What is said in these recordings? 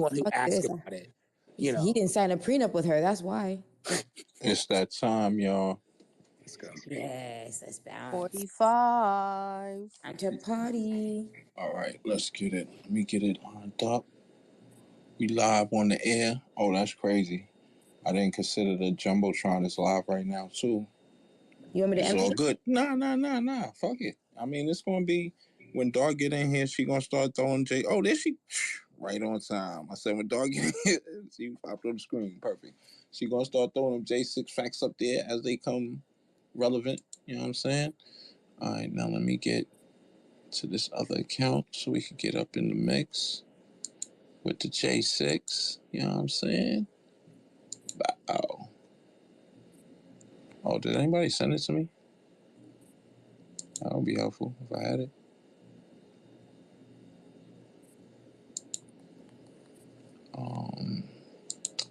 one who Fuck asked this. about it. You know, He didn't sign a prenup with her. That's why. It's that time, y'all. let's go. Yes, let's bounce. 45. Time to party. All right, let's get it. Let me get it on top. We live on the air. Oh, that's crazy. I didn't consider the Jumbotron is live right now, too. You want me to It's empty? all good. Nah. Fuck it. I mean, it's going to be, when Dark get in here, she going to start throwing J. Oh, there she, right on time. I said when Dark get in here, she popped on the screen. Perfect. She going to start throwing them J6 facts up there as they come relevant. You know what I'm saying? All right, now let me get to this other account so we can get up in the mix with the J6. You know what I'm saying? Bow. Oh, did anybody send it to me? That would be helpful if I had it.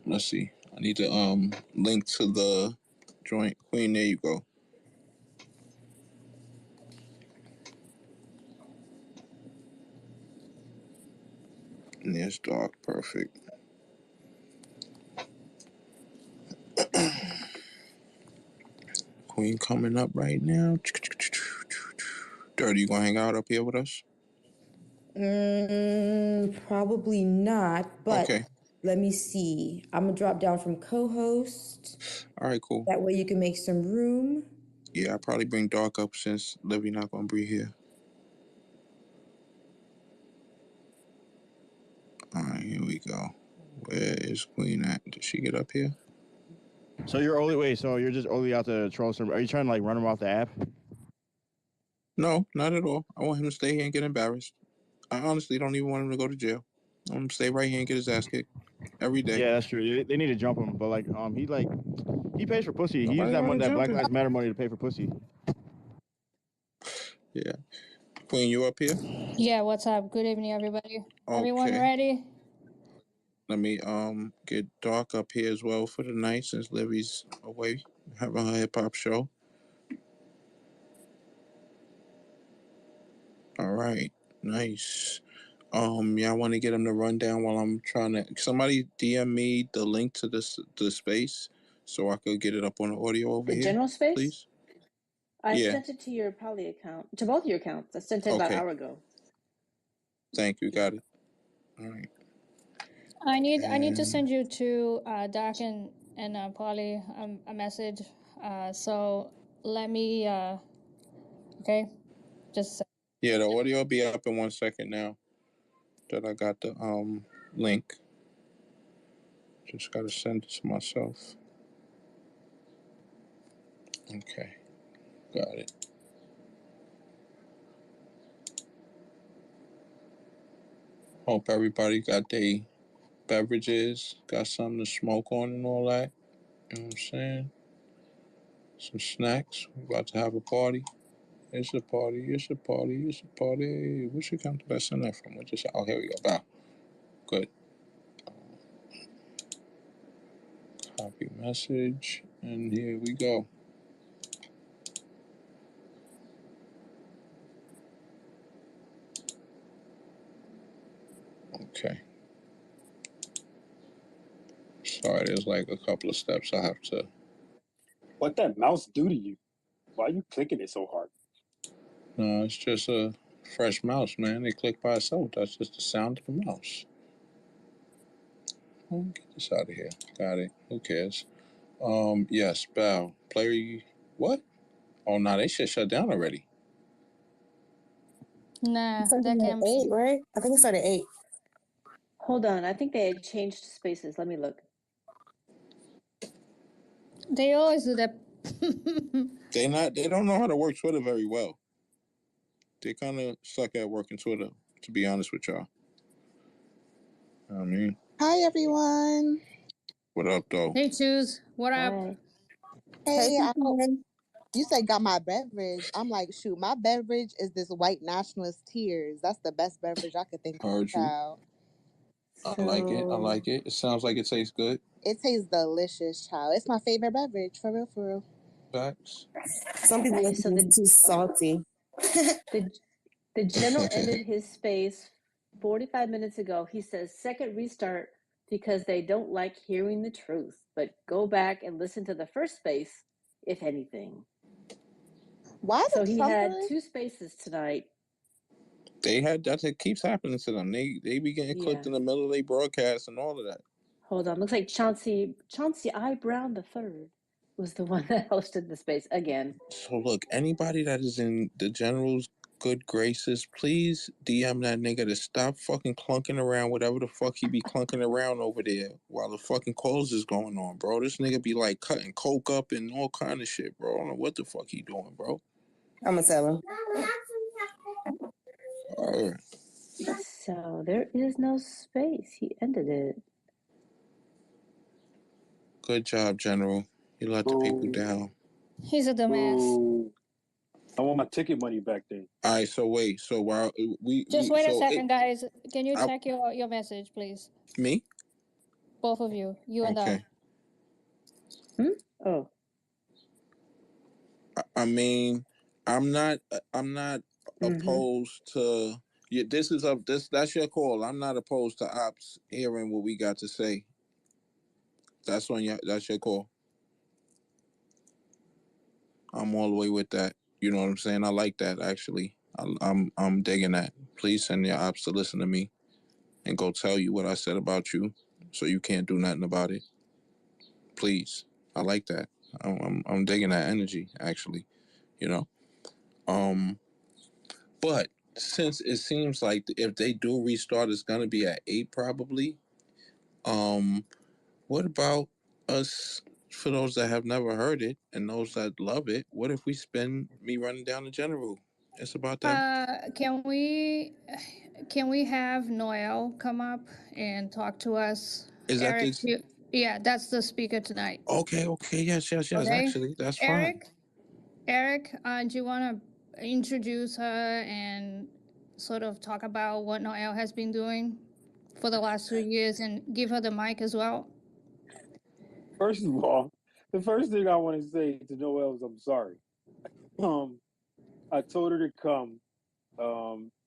Let's see. I need to link to the joint. Queen, there you go. And there's Dark. Perfect. Queen coming up right now. Dirty, you gonna hang out up here with us? Probably not, but Okay. let me see. I'm going to drop down from co-host. All right, cool. That way you can make some room. Yeah, I'll probably bring Dark up since Livy not gonna be here. All right, here we go. Where is Queen at? Did she get up here? So you're just only out to troll some. Are you trying to like run him off the app? No, not at all. I want him to stay here and get embarrassed. I honestly don't even want him to go to jail. I want him to stay right here and get his ass kicked every day. Yeah, that's true. They need to jump him, but he pays for pussy. He used Nobody that Black jumping. Lives Matter money to pay for pussy. Yeah. Queen, you up here? Yeah, what's up? Good evening, everybody. Okay. Everyone ready? Let me get Dark up here as well for the night since Livy's away having her hip hop show. All right, nice. Y'all want to get him to run down while I'm trying to. Somebody DM me the link to the space so I could get it up on the audio over The here. general space, please. I sent it to your Poly account, to both your accounts. I sent it about an hour ago. Thank you. Got it. All right. I need to send you to Doc and Polly a message. So let me. Okay, just a sec. Yeah, the audio will be up in 1 second now that I got the link. Just gotta send it to myself. Okay, got it. Hope everybody got their beverages, got something to smoke on and all that. You know what I'm saying? Some snacks. We're about to have a party. It's a party. It's a party. It's a party. Which account did I send that from? Oh, here we go. Wow. Good. Copy message. And here we go. Okay. Sorry, there's like a couple of steps I have to. What that mouse do to you? Why are you clicking it so hard? No, it's just a fresh mouse, man. They click by itself. That's just the sound of the mouse. Get this out of here. Got it. Who cares? Yes, Bow. Player, what? Oh, no, they should shut down already. Nah, that can't be. 8, right? I think it started 8. Hold on, I think they had changed spaces. Let me look. They always do that. They don't know how to work Twitter very well. They kind of suck at working Twitter, to be honest with y'all. I mean, Hi, everyone. what up, though? Hey, Choose. What up? Hi. Hey, you said got my beverage. I'm like, shoot, my beverage is this white nationalist tears. That's the best beverage I could think of. Heard you. I like it. I like it. It sounds like it tastes good. It tastes delicious, child. It's my favorite beverage, for real, for real. Facts. Some people think it's too salty. The general ended his space 45 minutes ago, he says second restart because they don't like hearing the truth, but go back and listen to the first space, if anything. Why So the he fuck? had 2 spaces tonight. That keeps happening to them. They be getting clipped in the middle of their broadcast and all of that. Hold on, looks like Chauncey I. Brown III was the one that hosted the space again. So look, anybody that is in the general's good graces, please DM that nigga to stop fucking clunking around whatever the fuck he be clunking around over there while the fucking calls is going on, bro. This nigga be like cutting coke up and all kind of shit, bro. I don't know what the fuck he doing, bro. I'm gonna tell him. All right. So there is no space. He ended it. Good job, General. You let the people down. He's a dumbass. Ooh. I want my ticket money back then. All right, so wait. So while we Just wait a so second, guys. Can you I- check your message, please? me? Both of you. You and Okay. Oh. I mean, I'm not opposed to that's your call. I'm not opposed to ops hearing what we got to say. That's your call. I'm all the way with that. You know what I'm saying? I like that actually. I'm digging that. Please send your ops to listen to me and go tell you what I said about you, so you can't do nothing about it. Please, I like that. I'm digging that energy actually. You know, but since it seems like if they do restart, it's gonna be at 8 probably. What about us? For those that have never heard it and those that love it, what if we spend me running down the general? It's about that. Can we have Noel come up and talk to us? Is that Eric, this? yeah, that's the speaker tonight. Okay, yes. Okay? Actually, that's Eric, fine. Eric, do you want to introduce her and sort of talk about what Noel has been doing for the last 2 years and give her the mic as well? First of all, the first thing I want to say to Noelle is I'm sorry. I told her to come,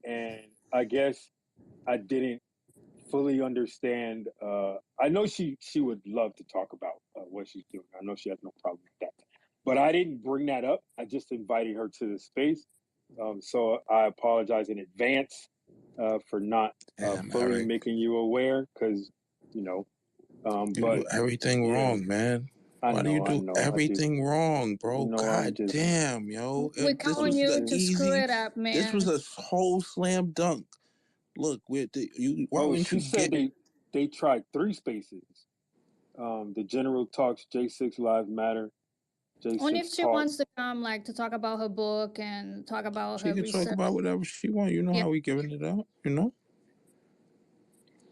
and I guess I didn't fully understand. I know she would love to talk about what she's doing. I know she has no problem with that. But I didn't bring that up. I just invited her to the space. So I apologize in advance for not fully Eric, making you aware because, you but do everything wrong, man. Why do you do everything wrong, bro? God damn, yo. We count on you to screw it up, man. This was a whole slam dunk. Look, why wouldn't she you said they tried 3 spaces. The General Talks, J6 Lives Matter, J6 Only if she Talk. wants to come, like, to talk about her book and talk about her research. She can talk about whatever she wants. You know how we giving it up, you know?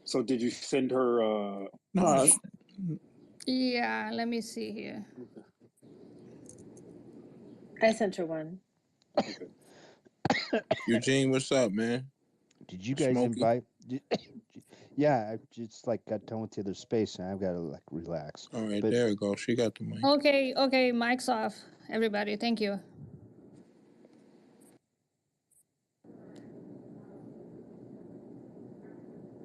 So did you send her no. Yeah, let me see here. I sent her one. Okay. Eugene, what's up, man? Did you guys invite? Yeah, I just like got done with the other space, and I've got to like relax. All right, there we go. She got the mic. Okay, mic's off, everybody. Thank you.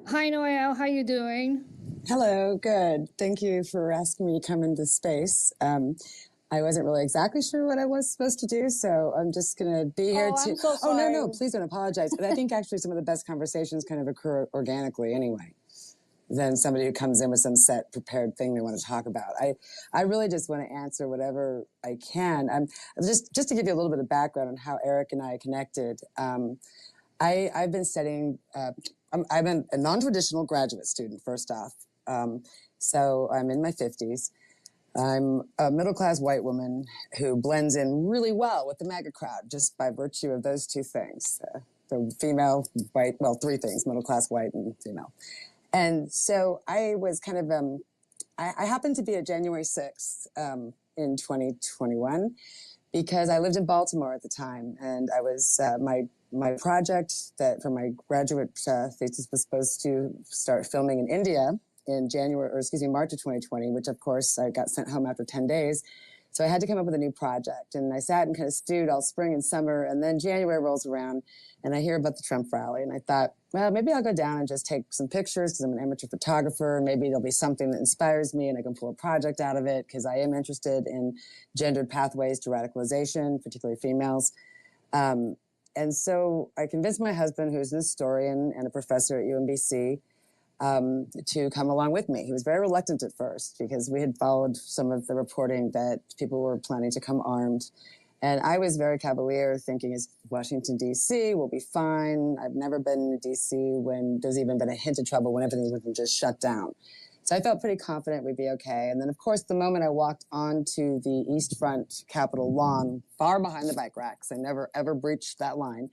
Hi, Noelle. How you doing? Hello, good. Thank you for asking me to come into space. I wasn't really exactly sure what I was supposed to do, so I'm just going to be here to... I'm so sorry. Oh, no, please don't apologize. But I think actually some of the best conversations kind of occur organically anyway than somebody who comes in with some set prepared thing they want to talk about. I really just want to answer whatever I can. Just to give you a little bit of background on how Eric and I connected, I've been studying... I'm a non-traditional graduate student, first off. So I'm in my 50s. I'm a middle-class white woman who blends in really well with the MAGA crowd just by virtue of those 2 things. The female, white, well, 3 things, middle-class, white, and female. And so I was kind of, I happened to be at January 6th in 2021 because I lived in Baltimore at the time, and I was, my project that for my graduate thesis was supposed to start filming in India in March of 2020, which of course I got sent home after 10 days. So I had to come up with a new project. And I sat and kind of stewed all spring and summer. And then January rolls around and I hear about the Trump rally. And I thought, well, maybe I'll go down and just take some pictures because I'm an amateur photographer. Maybe there'll be something that inspires me and I can pull a project out of it because I am interested in gendered pathways to radicalization, particularly females. And so I convinced my husband, who's an historian and a professor at UMBC, to come along with me. He was very reluctant at first because we had followed some of the reporting that people were planning to come armed. And I was very cavalier, thinking, is Washington, D.C. will be fine. I've never been in D.C. when there's even been a hint of trouble, when everything was just shut down. So I felt pretty confident we'd be okay. And then, of course, the moment I walked onto the East Front Capitol lawn, far behind the bike racks, I never, ever breached that line,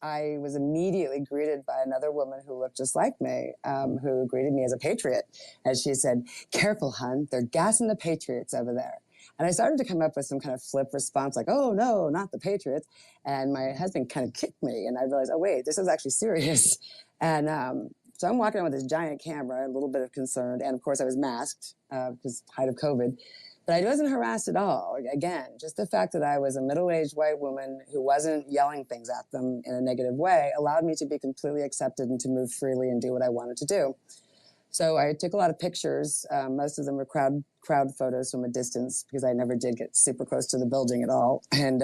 I was immediately greeted by another woman who looked just like me, who greeted me as a patriot. And she said, "Careful, hun, they're gassing the patriots over there." And I started to come up with some kind of flip response like, "Oh, no, not the patriots." And my husband kind of kicked me. And I realized, oh, wait, this is actually serious. And so I'm walking around with this giant camera, a little bit of concern. And of course, I was masked because height of COVID. But I wasn't harassed at all. Again, just the fact that I was a middle-aged white woman who wasn't yelling things at them in a negative way allowed me to be completely accepted and to move freely and do what I wanted to do. So I took a lot of pictures. Most of them were crowd photos from a distance because I never did get super close to the building at all. And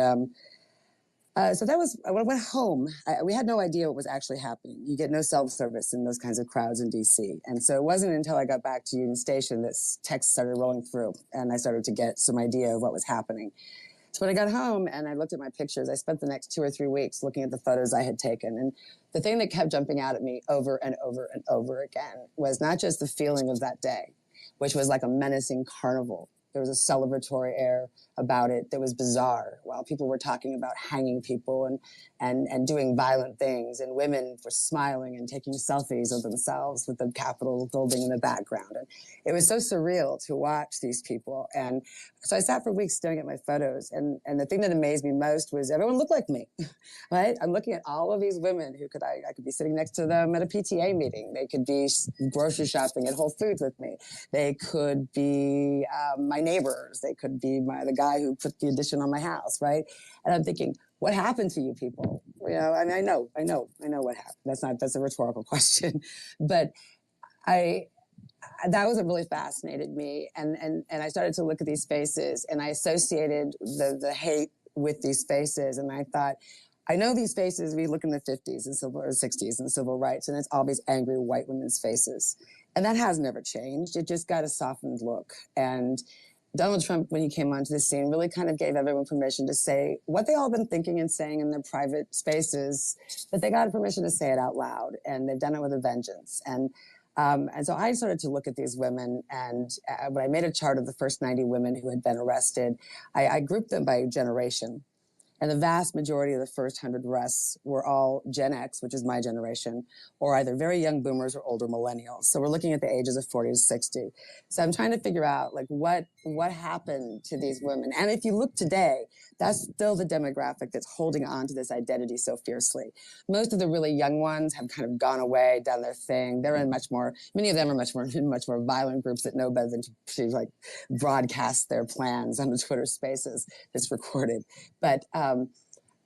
so that was, when I went home, we had no idea what was actually happening. You get no self-service in those kinds of crowds in DC. And so it wasn't until I got back to Union Station that text started rolling through and I started to get some idea of what was happening. So when I got home and I looked at my pictures, I spent the next 2 or 3 weeks looking at the photos I had taken. And the thing that kept jumping out at me over and over and over again was not just the feeling of that day, which was like a menacing carnival. There was a celebratory air about it that was bizarre. While people were talking about hanging people and doing violent things, and women were smiling and taking selfies of themselves with the Capitol building in the background. And it was so surreal to watch these people. And so I sat for weeks staring at my photos. And the thing that amazed me most was everyone looked like me, right? I'm looking at all of these women who I could be sitting next to them at a PTA meeting. They could be grocery shopping at Whole Foods with me. They could be my neighbors. They could be the guy who put the addition on my house, right? And I'm thinking, what happened to you people? You know, I mean, I know what happened. That's a rhetorical question, but that was what really fascinated me. And I started to look at these faces and I associated the hate with these faces. And I thought, I know these faces, we look in the 50s and 60s and civil rights, and it's all these angry white women's faces. And that has never changed. It just got a softened look. And Donald Trump, when he came onto the scene, really kind of gave everyone permission to say what they all been thinking and saying in their private spaces, but they got permission to say it out loud, and they've done it with a vengeance. And so I started to look at these women, and when I made a chart of the first 90 women who had been arrested, I grouped them by generation. And the vast majority of the first 100 arrests were all Gen X, which is my generation, or either very young boomers or older millennials. So we're looking at the ages of 40 to 60. So I'm trying to figure out like what happened to these women. And if you look today, that's still the demographic that's holding on to this identity so fiercely. Most of the really young ones have kind of gone away, done their thing. They're in many of them are much more violent groups that know better than to like broadcast their plans on the Twitter Spaces that's recorded. But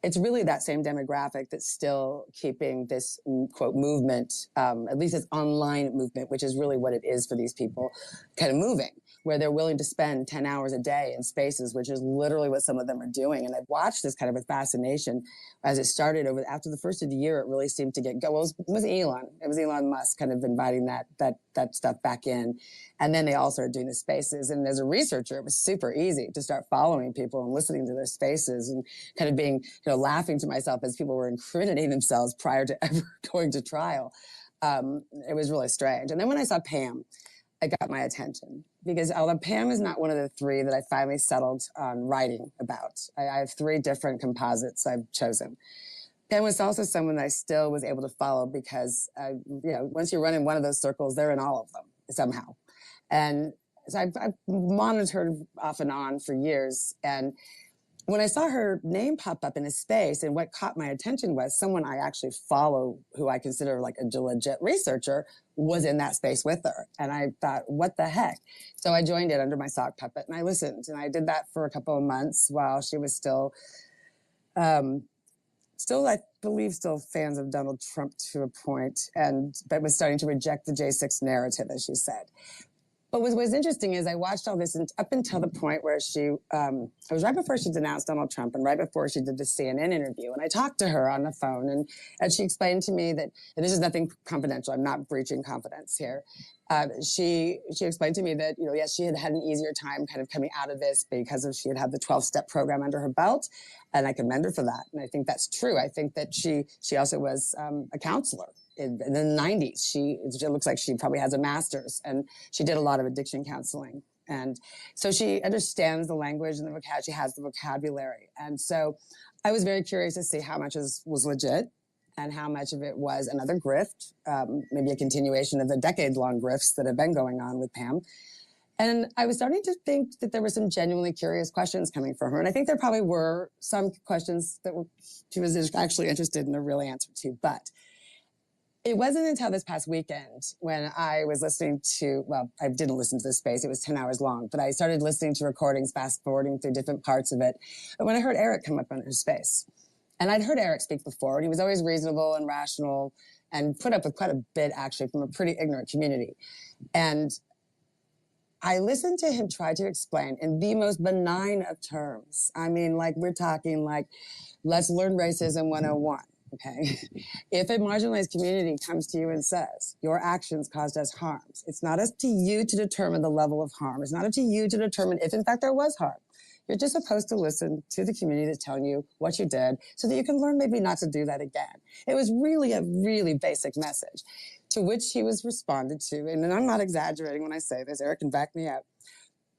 it's really that same demographic that's still keeping this, quote, movement, at least this online movement, which is really what it is for these people, kind of moving, where they're willing to spend 10 hours a day in spaces, which is literally what some of them are doing. And I've watched this kind of a fascination as it started after the first of the year. It really seemed to get go. Well, it was Elon. It was Elon Musk kind of inviting that stuff back in. And then they all started doing the spaces. And as a researcher, it was super easy to start following people and listening to their spaces and kind of being, laughing to myself as people were incriminating themselves prior to ever going to trial. It was really strange. And then when I saw Pam, it got my attention because although Pam is not one of the three that I finally settled on writing about, I have 3 different composites I've chosen. Pam was also someone that I still was able to follow because, once you run in one of those circles, they're in all of them somehow. And so I've monitored off and on for years. And when I saw her name pop up in a space, and what caught my attention was someone I actually follow, who I consider like a legit researcher, was in that space with her. And I thought, what the heck? So I joined it under my sock puppet and I listened. And I did that for a couple of months while she was still, I believe, still fans of Donald Trump to a point, but was starting to reject the J6 narrative, as she said. But what was interesting is I watched all this up until the point where it was right before she denounced Donald Trump and right before she did the CNN interview. And I talked to her on the phone and she explained to me that, and this is nothing confidential, I'm not breaching confidence here. She explained to me that, yes, she had had an easier time kind of coming out of this because she had the 12-step program under her belt. And I commend her for that. And I think that's true. I think that she also was a counselor. In the 90s, it looks like she probably has a master's, and she did a lot of addiction counseling. And so she understands the language and the vocabulary. She has the vocabulary. And so I was very curious to see how much was legit and how much of it was another grift, maybe a continuation of the decade-long grifts that have been going on with Pam. And I was starting to think that there were some genuinely curious questions coming from her. And I think there probably were some questions that she was actually interested in a real answer to. But it wasn't until this past weekend when I was listening to, well, I didn't listen to the space, it was 10 hours long, but I started listening to recordings, fast forwarding through different parts of it. But when I heard Eric come up on her space, and I'd heard Eric speak before, and he was always reasonable and rational and put up with quite a bit, actually, from a pretty ignorant community. And I listened to him try to explain in the most benign of terms. I mean, like, we're talking like, let's learn racism 101. Okay. If a marginalized community comes to you and says, your actions caused us harms, it's not up to you to determine the level of harm. It's not up to you to determine if, in fact, there was harm. You're just supposed to listen to the community that's telling you what you did so that you can learn maybe not to do that again. It was really a really basic message, to which he was responded to. And I'm not exaggerating when I say this. Eric can back me up.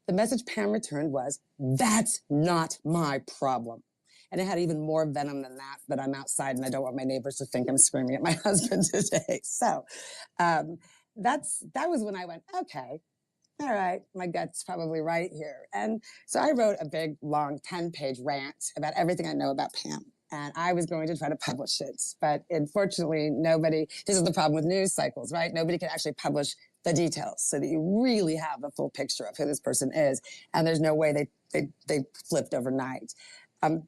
The message Pam returned was, that's not my problem. And it had even more venom than that, but I'm outside and I don't want my neighbors to think I'm screaming at my husband today. So that was when I went, okay, all right, my gut's probably right here. And so I wrote a big, long 10-page rant about everything I know about Pam. And I was going to try to publish it. But unfortunately, this is the problem with news cycles, right? Nobody can actually publish the details so that you really have a full picture of who this person is. And there's no way they flipped overnight.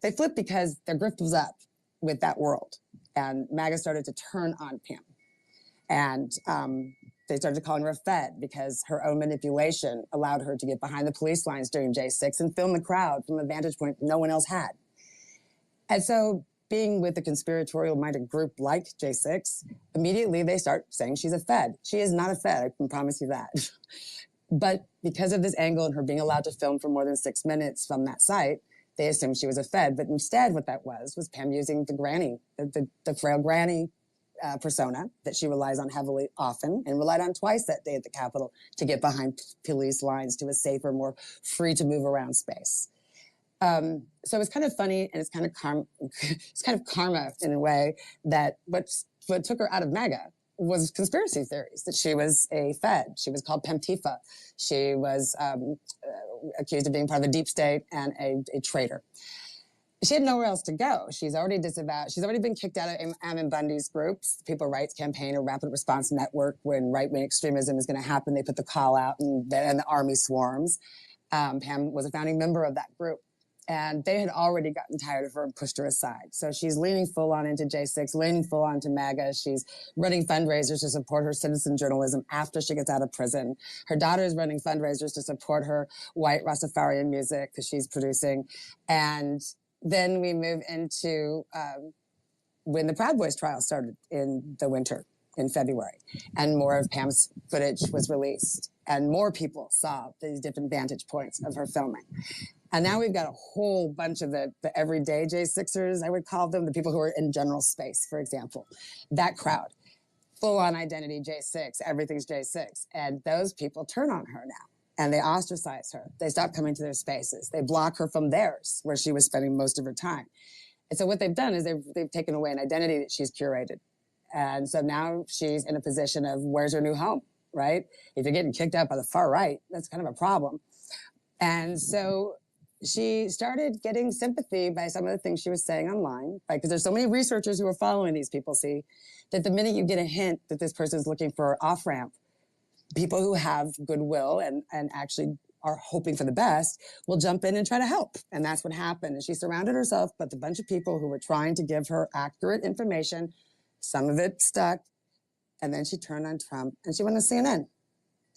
They flipped because their grift was up with that world. And MAGA started to turn on Pam. And they started calling her a Fed because her own manipulation allowed her to get behind the police lines during J6 and film the crowd from a vantage point no one else had. And so being with a conspiratorial-minded group like J6, immediately they start saying she's a Fed. She is not a Fed, I can promise you that. But because of this angle and her being allowed to film for more than 6 minutes from that site, they assumed she was a Fed. But instead what that was Pam using the granny, the frail granny persona that she relies on heavily often and relied on twice that day at the Capitol to get behind police lines to a safer, more free to move around space. So it's kind of funny and it's kind of karma in a way that what took her out of MAGA was conspiracy theories, that she was a Fed. She was called Pemtifa. She was accused of being part of the deep state and a traitor. She had nowhere else to go. She's already been kicked out of Ammon Bundy's groups, People Rights Campaign or Rapid Response Network. When right-wing extremism is going to happen, they put the call out and the army swarms. Pam was a founding member of that group. And they had already gotten tired of her and pushed her aside. So she's leaning full on into J6, leaning full on to MAGA. She's running fundraisers to support her citizen journalism after she gets out of prison. Her daughter is running fundraisers to support her white Rastafarian music that she's producing. And then we move into when the Proud Boys trial started in the winter, in February, and more of Pam's footage was released. And more people saw these different vantage points of her filming. And now we've got a whole bunch of the everyday J6ers, I would call them, the people who are in general space, for example. That crowd, full-on identity J6, everything's J6. And those people turn on her now. And they ostracize her. They stop coming to their spaces. They block her from theirs, where she was spending most of her time. And so what they've done is they've taken away an identity that she's curated. And so now she's in a position of where's her new home, right? If you're getting kicked out by the far right, that's kind of a problem. And so she started getting sympathy by some of the things she was saying online, right? Because there's so many researchers who are following these people, see, that the minute you get a hint that this person is looking for off-ramp, people who have goodwill and actually are hoping for the best will jump in and try to help. And that's what happened. And she surrounded herself with a bunch of people who were trying to give her accurate information. Some of it stuck. And then she turned on Trump and she went on CNN.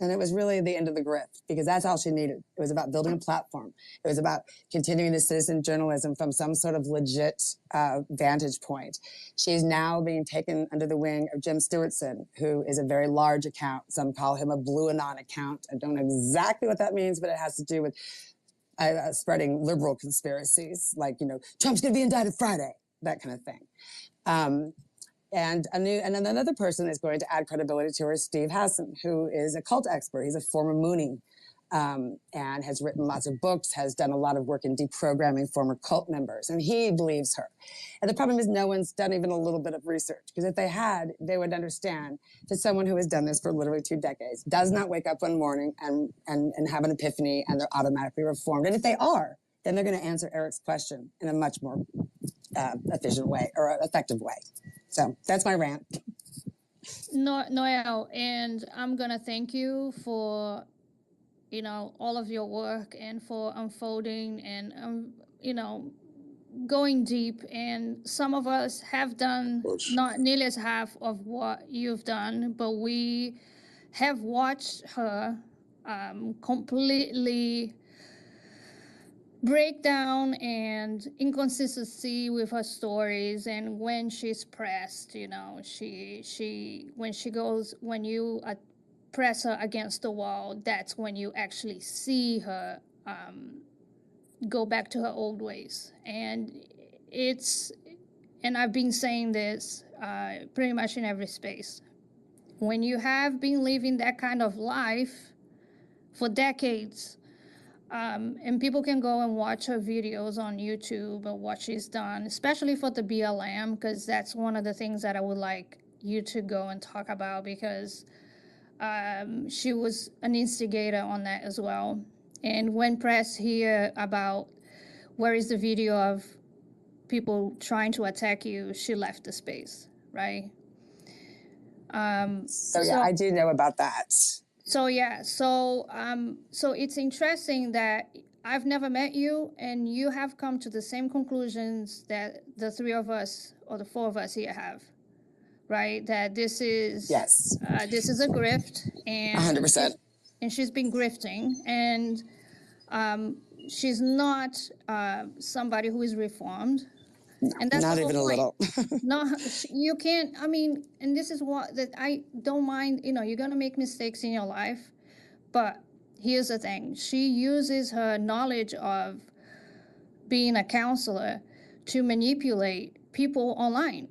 And it was really the end of the grift because that's all she needed. It was about building a platform. It was about continuing the citizen journalism from some sort of legit vantage point. She's now being taken under the wing of Jim Stewartson, who is a very large account. Some call him a blue anon account. I don't know exactly what that means, but it has to do with spreading liberal conspiracies, like, you know, Trump's going to be indicted Friday, that kind of thing. And another person is going to add credibility to her, Steve Hassan, who is a cult expert. He's a former Moonie and has written lots of books, has done a lot of work in deprogramming former cult members, and he believes her. And the problem is no one's done even a little bit of research, because if they had, they would understand that someone who has done this for literally 2 decades does not wake up one morning and have an epiphany and they're automatically reformed. And if they are, then they're going to answer Eric's question in a much more efficient way or effective way. So that's my rant. Noelle, and I'm gonna thank you for, you know, all of your work and for unfolding and, you know, going deep. And some of us have done not nearly as half of what you've done, but we have watched her completely breakdown and inconsistency with her stories. And when she's pressed, you know, when you press her against the wall, that's when you actually see her go back to her old ways. And I've been saying this pretty much in every space. When you have been living that kind of life for decades, and people can go and watch her videos on YouTube or what she's done, especially for the BLM, because that's one of the things that I would like you to go and talk about, because she was an instigator on that as well. And when pressed here about where is the video of people trying to attack you, she left the space, right? So yeah, I do know about that. So yeah, so it's interesting that I've never met you, and you have come to the same conclusions that the 3 of us or the 4 of us here have, right? That this is this is a grift, and 100%. And she's been grifting, and she's not somebody who is reformed. And that's not even a little. No, you can't. I mean, and this is what that I don't mind. You know, you're gonna make mistakes in your life, but here's the thing: she uses her knowledge of being a counselor to manipulate people online,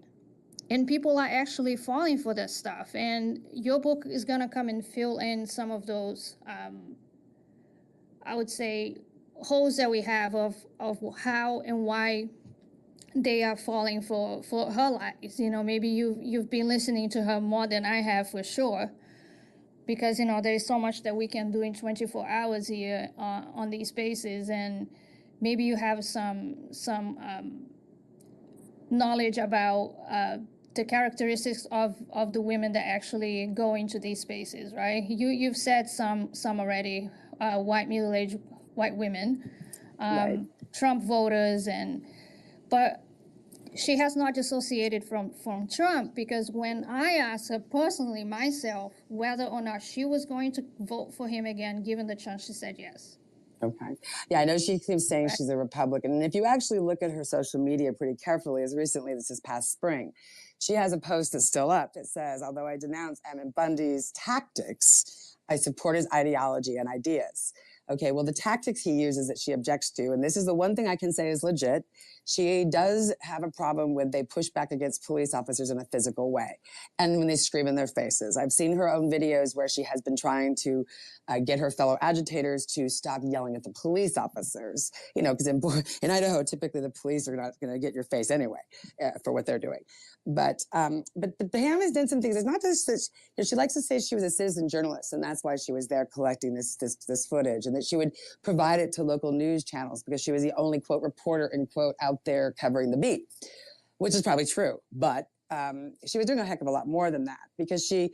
and people are actually falling for this stuff. And your book is gonna come and fill in some of those, I would say, holes that we have of how and why they are falling for her lies. You know, maybe you've been listening to her more than I have, for sure, because, you know, there is so much that we can do in 24 hours here on these spaces, and maybe you have some knowledge about the characteristics of the women that actually go into these spaces, right? You've said some already, white middle-aged white women, right. Trump voters, but she has not dissociated from Trump, because when I asked her personally myself whether or not she was going to vote for him again, given the chance, she said yes. Okay. Yeah, I know she keeps saying she's a Republican. And if you actually look at her social media pretty carefully, as recently as this past spring, she has a post that's still up that says, although I denounce Emmett Bundy's tactics, I support his ideology and ideas. Okay, well, the tactics he uses that she objects to, and this is the one thing I can say is legit, she does have a problem when they push back against police officers in a physical way and when they scream in their faces. I've seen her own videos where she has been trying to get her fellow agitators to stop yelling at the police officers, you know, because in Idaho, typically the police are not going to get your face anyway for what they're doing. But the Ham has done some things. It's not just that she likes to say she was a citizen journalist, and that's why she was there collecting this footage, and that she would provide it to local news channels because she was the only, quote, reporter, end quote, out there covering the beat, which is probably true. But she was doing a heck of a lot more than that, because she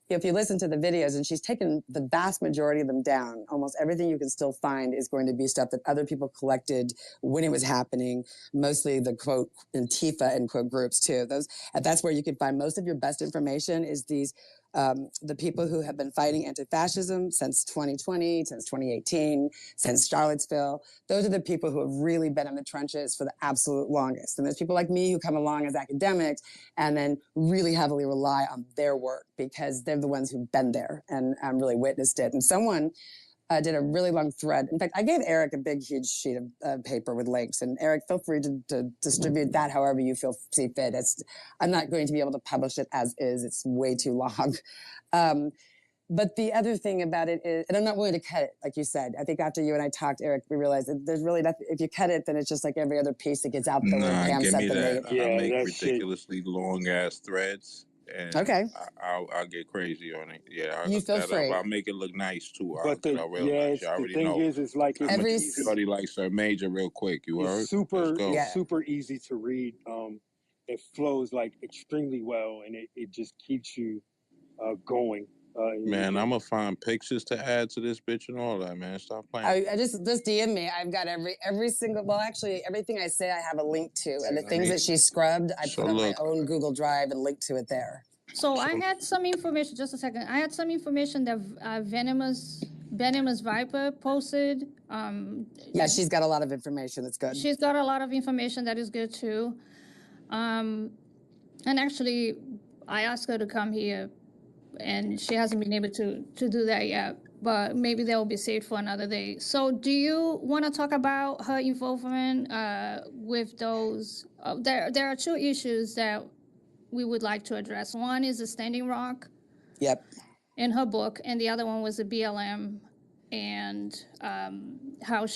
if you listen to the videos, and she's taken the vast majority of them down, almost everything you can still find is going to be stuff that other people collected when it was happening, mostly the quote Antifa end quote groups too. That's where you can find most of your best information is these the people who have been fighting anti-fascism since 2020, since 2018, since Charlottesville. Those are the people who have really been in the trenches for the absolute longest. And there's people like me who come along as academics and then really heavily rely on their work because they're the ones who've been there and really witnessed it. And someone did a really long thread. In fact, I gave Eric a big, huge sheet of paper with links. And Eric, feel free to distribute that however you see fit. I'm not going to be able to publish it as is. It's way too long. But the other thing about it is, and I'm not willing to cut it, like you said. I think after you and I talked, Eric, we realized that there's really nothing. If you cut it, then it's just like every other piece that gets out there. Nah, give me that. I Yeah, make that shit. ridiculously long ass threads. And Okay. I'll get crazy on it. Yeah, You feel free. I'll make it look nice too. But You already know. Is like Everybody likes her major real quick. You heard? It's super easy to read. It flows like extremely well, and it just keeps you going. Man, I'm gonna find pictures to add to this bitch and all that, man. Stop playing. I just DM me. I've got every single. Well, actually, everything I say, I have a link to, and the things that she scrubbed, I put on my own Google Drive and link to it there. So I had some information. Just a second. I had some information that Venomous Viper posted. Yeah, she's got a lot of information that's good. She's got a lot of information that is good too. And actually, I asked her to come here, and she hasn't been able to do that yet. But maybe that will be saved for another day. So do you want to talk about her involvement with those? There are two issues that we would like to address. One is the Standing Rock. Yep. In her book, and the other one was the BLM and how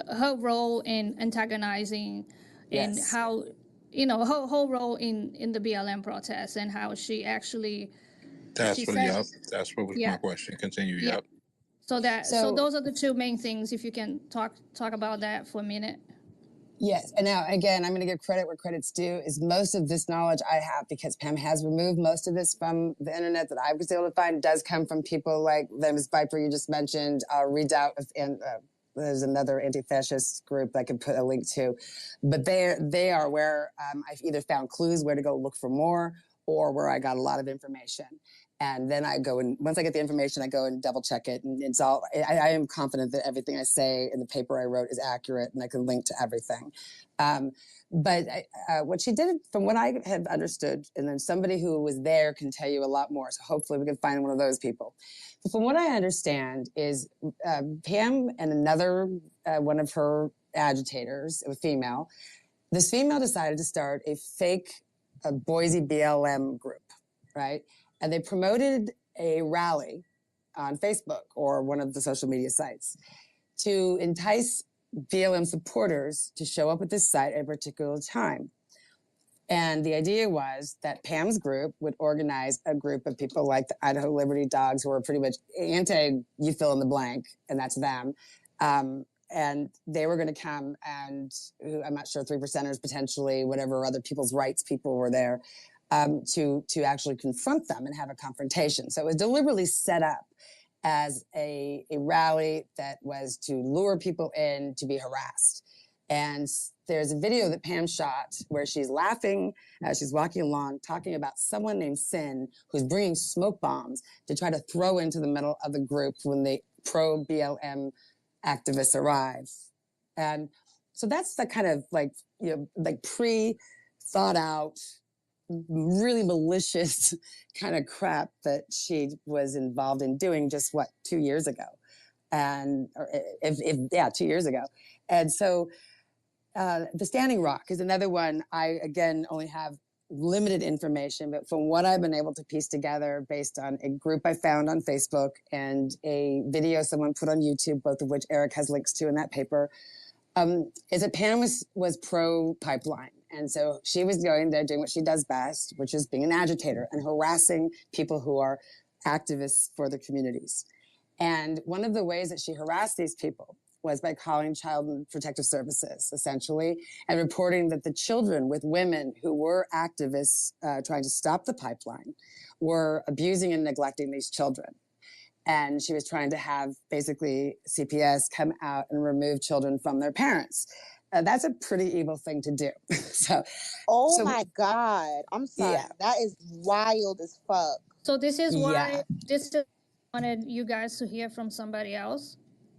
her role in antagonizing and how, her whole role in the BLM protests and how she actually. That was my question. Continue. Yep. So those are the two main things. If you can talk about that for a minute. Yes, and now again, I'm going to give credit where credit's due. Is most of this knowledge I have because Pam has removed most of this from the internet that I was able to find. Does come from people like Ms. Viper you just mentioned. Redoubt, and there's another anti-fascist group that I can put a link to, but they are where I've either found clues where to go look for more, or where I got a lot of information. And then I go and once I get the information, I go and double check it. And it's all, I am confident that everything I say in the paper I wrote is accurate and I can link to everything. But what she did, from what I have understood, and then somebody who was there can tell you a lot more. So hopefully we can find one of those people. But from what I understand is Pam and another one of her agitators, a female, this female decided to start a fake Boise BLM group, right? And they promoted a rally on Facebook or one of the social media sites to entice BLM supporters to show up at this site at a particular time. And the idea was that Pam's group would organize a group of people like the Idaho Liberty Dogs, who are pretty much you fill in the blank, and that's them. And they were going to come and, I'm not sure, 3%ers potentially, whatever other people's rights people were there, to actually confront them and have a confrontation. So it was deliberately set up as a rally that was to lure people in to be harassed. And there's a video that Pam shot where she's laughing as she's walking along, talking about someone named Sin who's bringing smoke bombs to try to throw into the middle of the group when the pro-BLM activists arrive. And so that's the kind of like pre-thought out, really malicious kind of crap that she was involved in doing just 2 years ago. And 2 years ago. And so the Standing Rock is another one. I, again, only have limited information, but from what I've been able to piece together based on a group I found on Facebook and a video someone put on YouTube, both of which Eric has links to in that paper, is that Pam was pro-pipeline. And so she was going there doing what she does best, which is being an agitator and harassing people who are activists for the communities. And one of the ways that she harassed these people was by calling Child Protective Services, essentially, and reporting that the children with women who were activists trying to stop the pipeline were abusing and neglecting these children. And she was trying to have basically CPS come out and remove children from their parents. That's a pretty evil thing to do. Oh my God. I'm sorry. Yeah. That is wild as fuck. So this is why Yeah. this is I wanted you guys to hear from somebody else,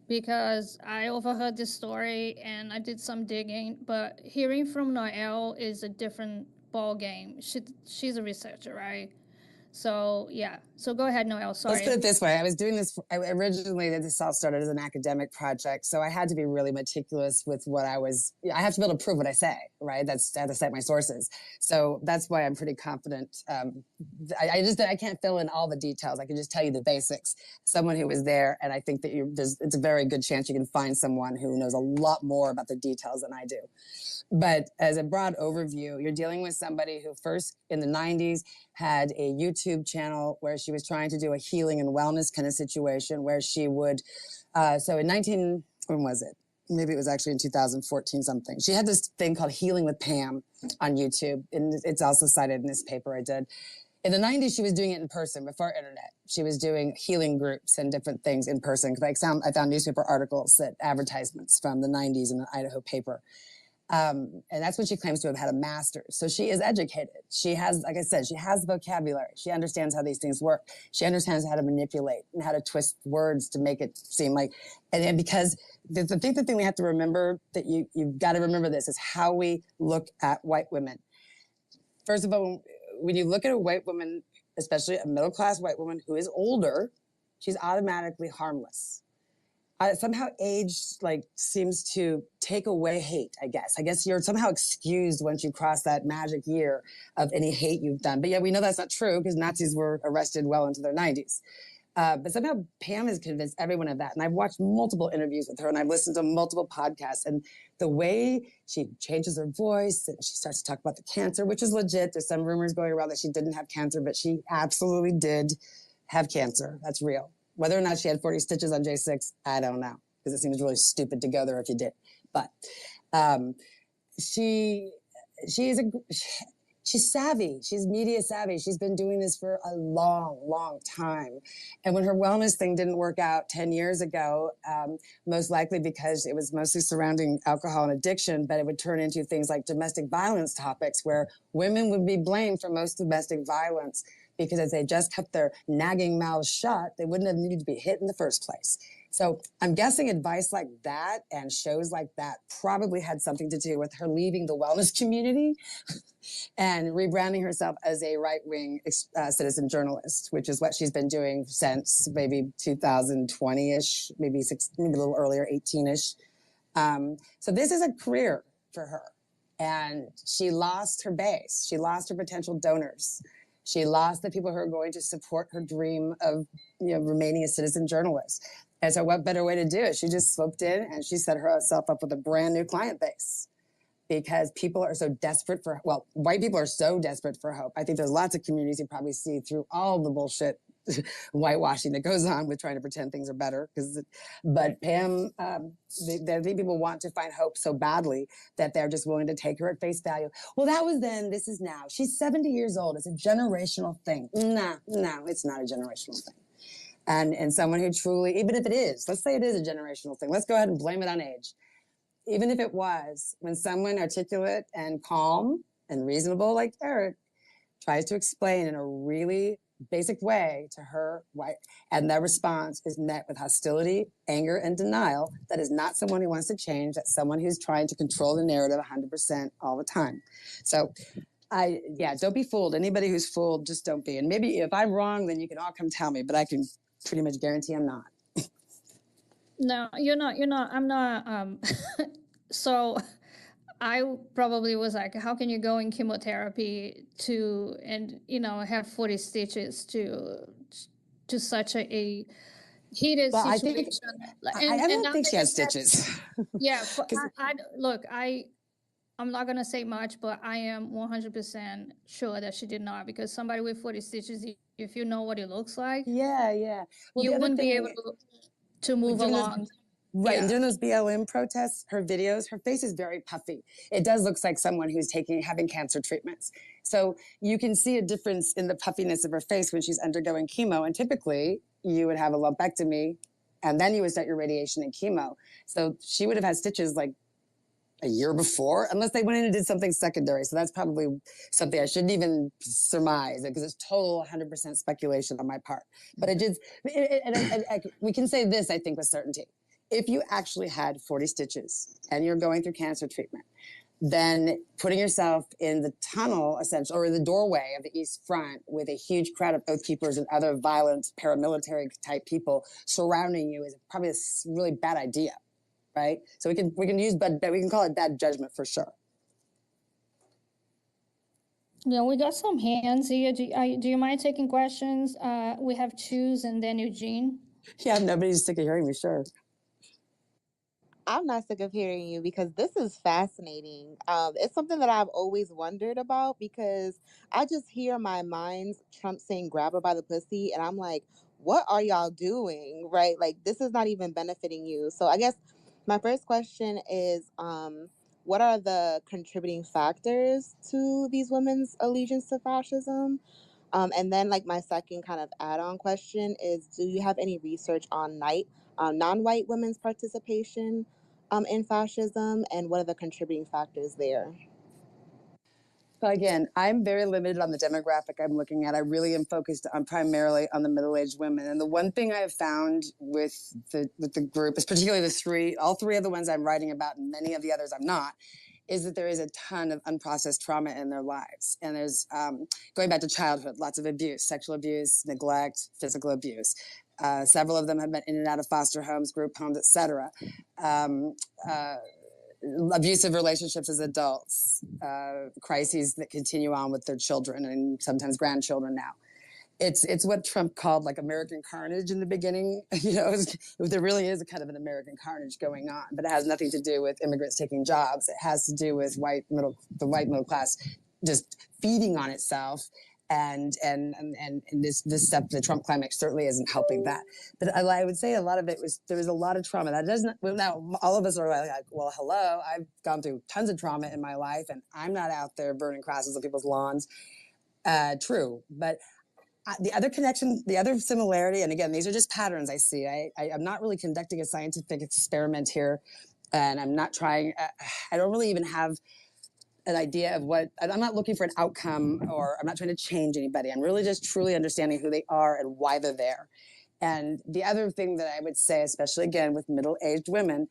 because I overheard this story and I did some digging, but hearing from Noelle is a different ball game. She's a researcher, right? So yeah. So go ahead, Noelle. Sorry. Let's put it this way. I was doing this originally. This all started as an academic project, so I had to be really meticulous with what I have to be able to prove what I say, right? I have to cite my sources. So that's why I'm pretty confident. I can't fill in all the details. I can just tell you the basics. Someone who was there, and I think that it's a very good chance you can find someone who knows a lot more about the details than I do. But as a broad overview, you're dealing with somebody who first in the 90s had a YouTube channel where she was trying to do a healing and wellness kind of situation where she would, when was it? Maybe it was actually in 2014 something. She had this thing called Healing with Pam on YouTube. And it's also cited in this paper I did. In the 90s, she was doing it in person before internet. She was doing healing groups and different things in person. Because I found newspaper articles, advertisements from the 90s in an Idaho paper. And that's when she claims to have had a master's. So she is educated. She has, like I said, she has vocabulary. She understands how these things work. She understands how to manipulate and how to twist words to make it seem like, and because the thing we have to remember, that you've got to remember this, is how we look at white women. First of all, when you look at a white woman, especially a middle-class white woman who is older, she's automatically harmless. Somehow age seems to take away hate, I guess. I guess you're somehow excused once you cross that magic year of any hate you've done. But yeah, we know that's not true because Nazis were arrested well into their 90s. But somehow Pam has convinced everyone of that. And I've watched multiple interviews with her and I've listened to multiple podcasts. And the way she changes her voice and she starts to talk about the cancer, which is legit. There's some rumors going around that she didn't have cancer, but she absolutely did have cancer. That's real. Whether or not she had 40 stitches on J6, I don't know, because it seems really stupid to go there if you did. But she's savvy. She's media savvy. She's been doing this for a long, long time. And when her wellness thing didn't work out 10 years ago, most likely because it was mostly surrounding alcohol and addiction, but it would turn into things like domestic violence topics where women would be blamed for most domestic violence. Because if they just kept their nagging mouths shut, they wouldn't have needed to be hit in the first place. So I'm guessing advice like that and shows like that probably had something to do with her leaving the wellness community and rebranding herself as a right-wing citizen journalist, which is what she's been doing since maybe 2020-ish, maybe a little earlier, 18-ish. So this is a career for her. And she lost her base. She lost her potential donors. She lost the people who are going to support her dream of remaining a citizen journalist. And so what better way to do it? She just swooped in and she set herself up with a brand new client base because people are so desperate white people are so desperate for hope. I think there's lots of communities you probably see through all the bullshit whitewashing that goes on with trying to pretend things are better. But Pam, the people want to find hope so badly that they're just willing to take her at face value. Well, that was then, this is now. She's 70 years old. It's a generational thing. No, it's not a generational thing. And someone who truly, even if it is, let's say it is a generational thing. Let's go ahead and blame it on age. Even if it was, when someone articulate and calm and reasonable like Eric tries to explain in a really basic way to her white, and that response is met with hostility, anger, and denial. That is not someone who wants to change. That's someone who's trying to control the narrative 100% all the time. So don't be fooled. Anybody who's fooled, just don't be. And maybe if I'm wrong, then you can all come tell me, but I can pretty much guarantee I'm not. No, you're not. I'm not. So I probably was like, how can you go in chemotherapy and have 40 stitches to such a heated situation? I don't think she had stitches. Yeah, I'm not gonna say much, but I am 100% sure that she did not, because somebody with 40 stitches, if you know what it looks like, yeah. Well, you wouldn't be able to move along. Right, Yeah. and during those BLM protests, her videos, her face is very puffy. It does look like someone who's having cancer treatments. So you can see a difference in the puffiness of her face when she's undergoing chemo. And typically, you would have a lumpectomy, and then you would start your radiation and chemo. So she would have had stitches like a year before, unless they went in and did something secondary. So that's probably something I shouldn't even surmise, because it's total 100% speculation on my part. But we can say this, I think, with certainty. If you actually had 40 stitches and you're going through cancer treatment, then putting yourself in the tunnel, essentially, or the doorway of the East Front with a huge crowd of Oath Keepers and other violent paramilitary type people surrounding you is probably a really bad idea. Right, so we can use we can call it bad judgment for sure. Yeah, we got some hands here. Do you mind taking questions? We have Choose and then Eugene. Yeah, nobody's sick of hearing me. Sure. I'm not sick of hearing you because this is fascinating. It's something that I've always wondered about because I just hear my mind's Trump saying grab her by the pussy, and I'm like, what are y'all doing? Right? Like, this is not even benefiting you. So I guess my first question is, what are the contributing factors to these women's allegiance to fascism? And then, like, my second kind of add-on question is, do you have any research on non-white women's participation in fascism, and what are the contributing factors there? So again, I'm very limited on the demographic I'm looking at. I really am focused on primarily on the middle-aged women. And the one thing I have found with the group is particularly all three of the ones I'm writing about, and many of the others I'm not, is that there is a ton of unprocessed trauma in their lives. And there's, going back to childhood, lots of abuse, sexual abuse, neglect, physical abuse. Several of them have been in and out of foster homes, group homes, etc. Abusive relationships as adults, crises that continue on with their children and sometimes grandchildren now. It's what Trump called like American carnage in the beginning. There really is a kind of an American carnage going on, but it has nothing to do with immigrants taking jobs. It has to do with the white middle class just feeding on itself. And this stuff, the Trump climate certainly isn't helping that. But I would say a lot of it there was a lot of trauma. That doesn't, now all of us are like, well, hello, I've gone through tons of trauma in my life and I'm not out there burning crosses on people's lawns. True. But the other connection, the other similarity, and again, these are just patterns I see. I'm not really conducting a scientific experiment here, and I'm not trying, I don't really even have an idea of I'm not looking for an outcome, or I'm not trying to change anybody. I'm really just truly understanding who they are and why they're there. And the other thing that I would say, especially again with middle-aged women,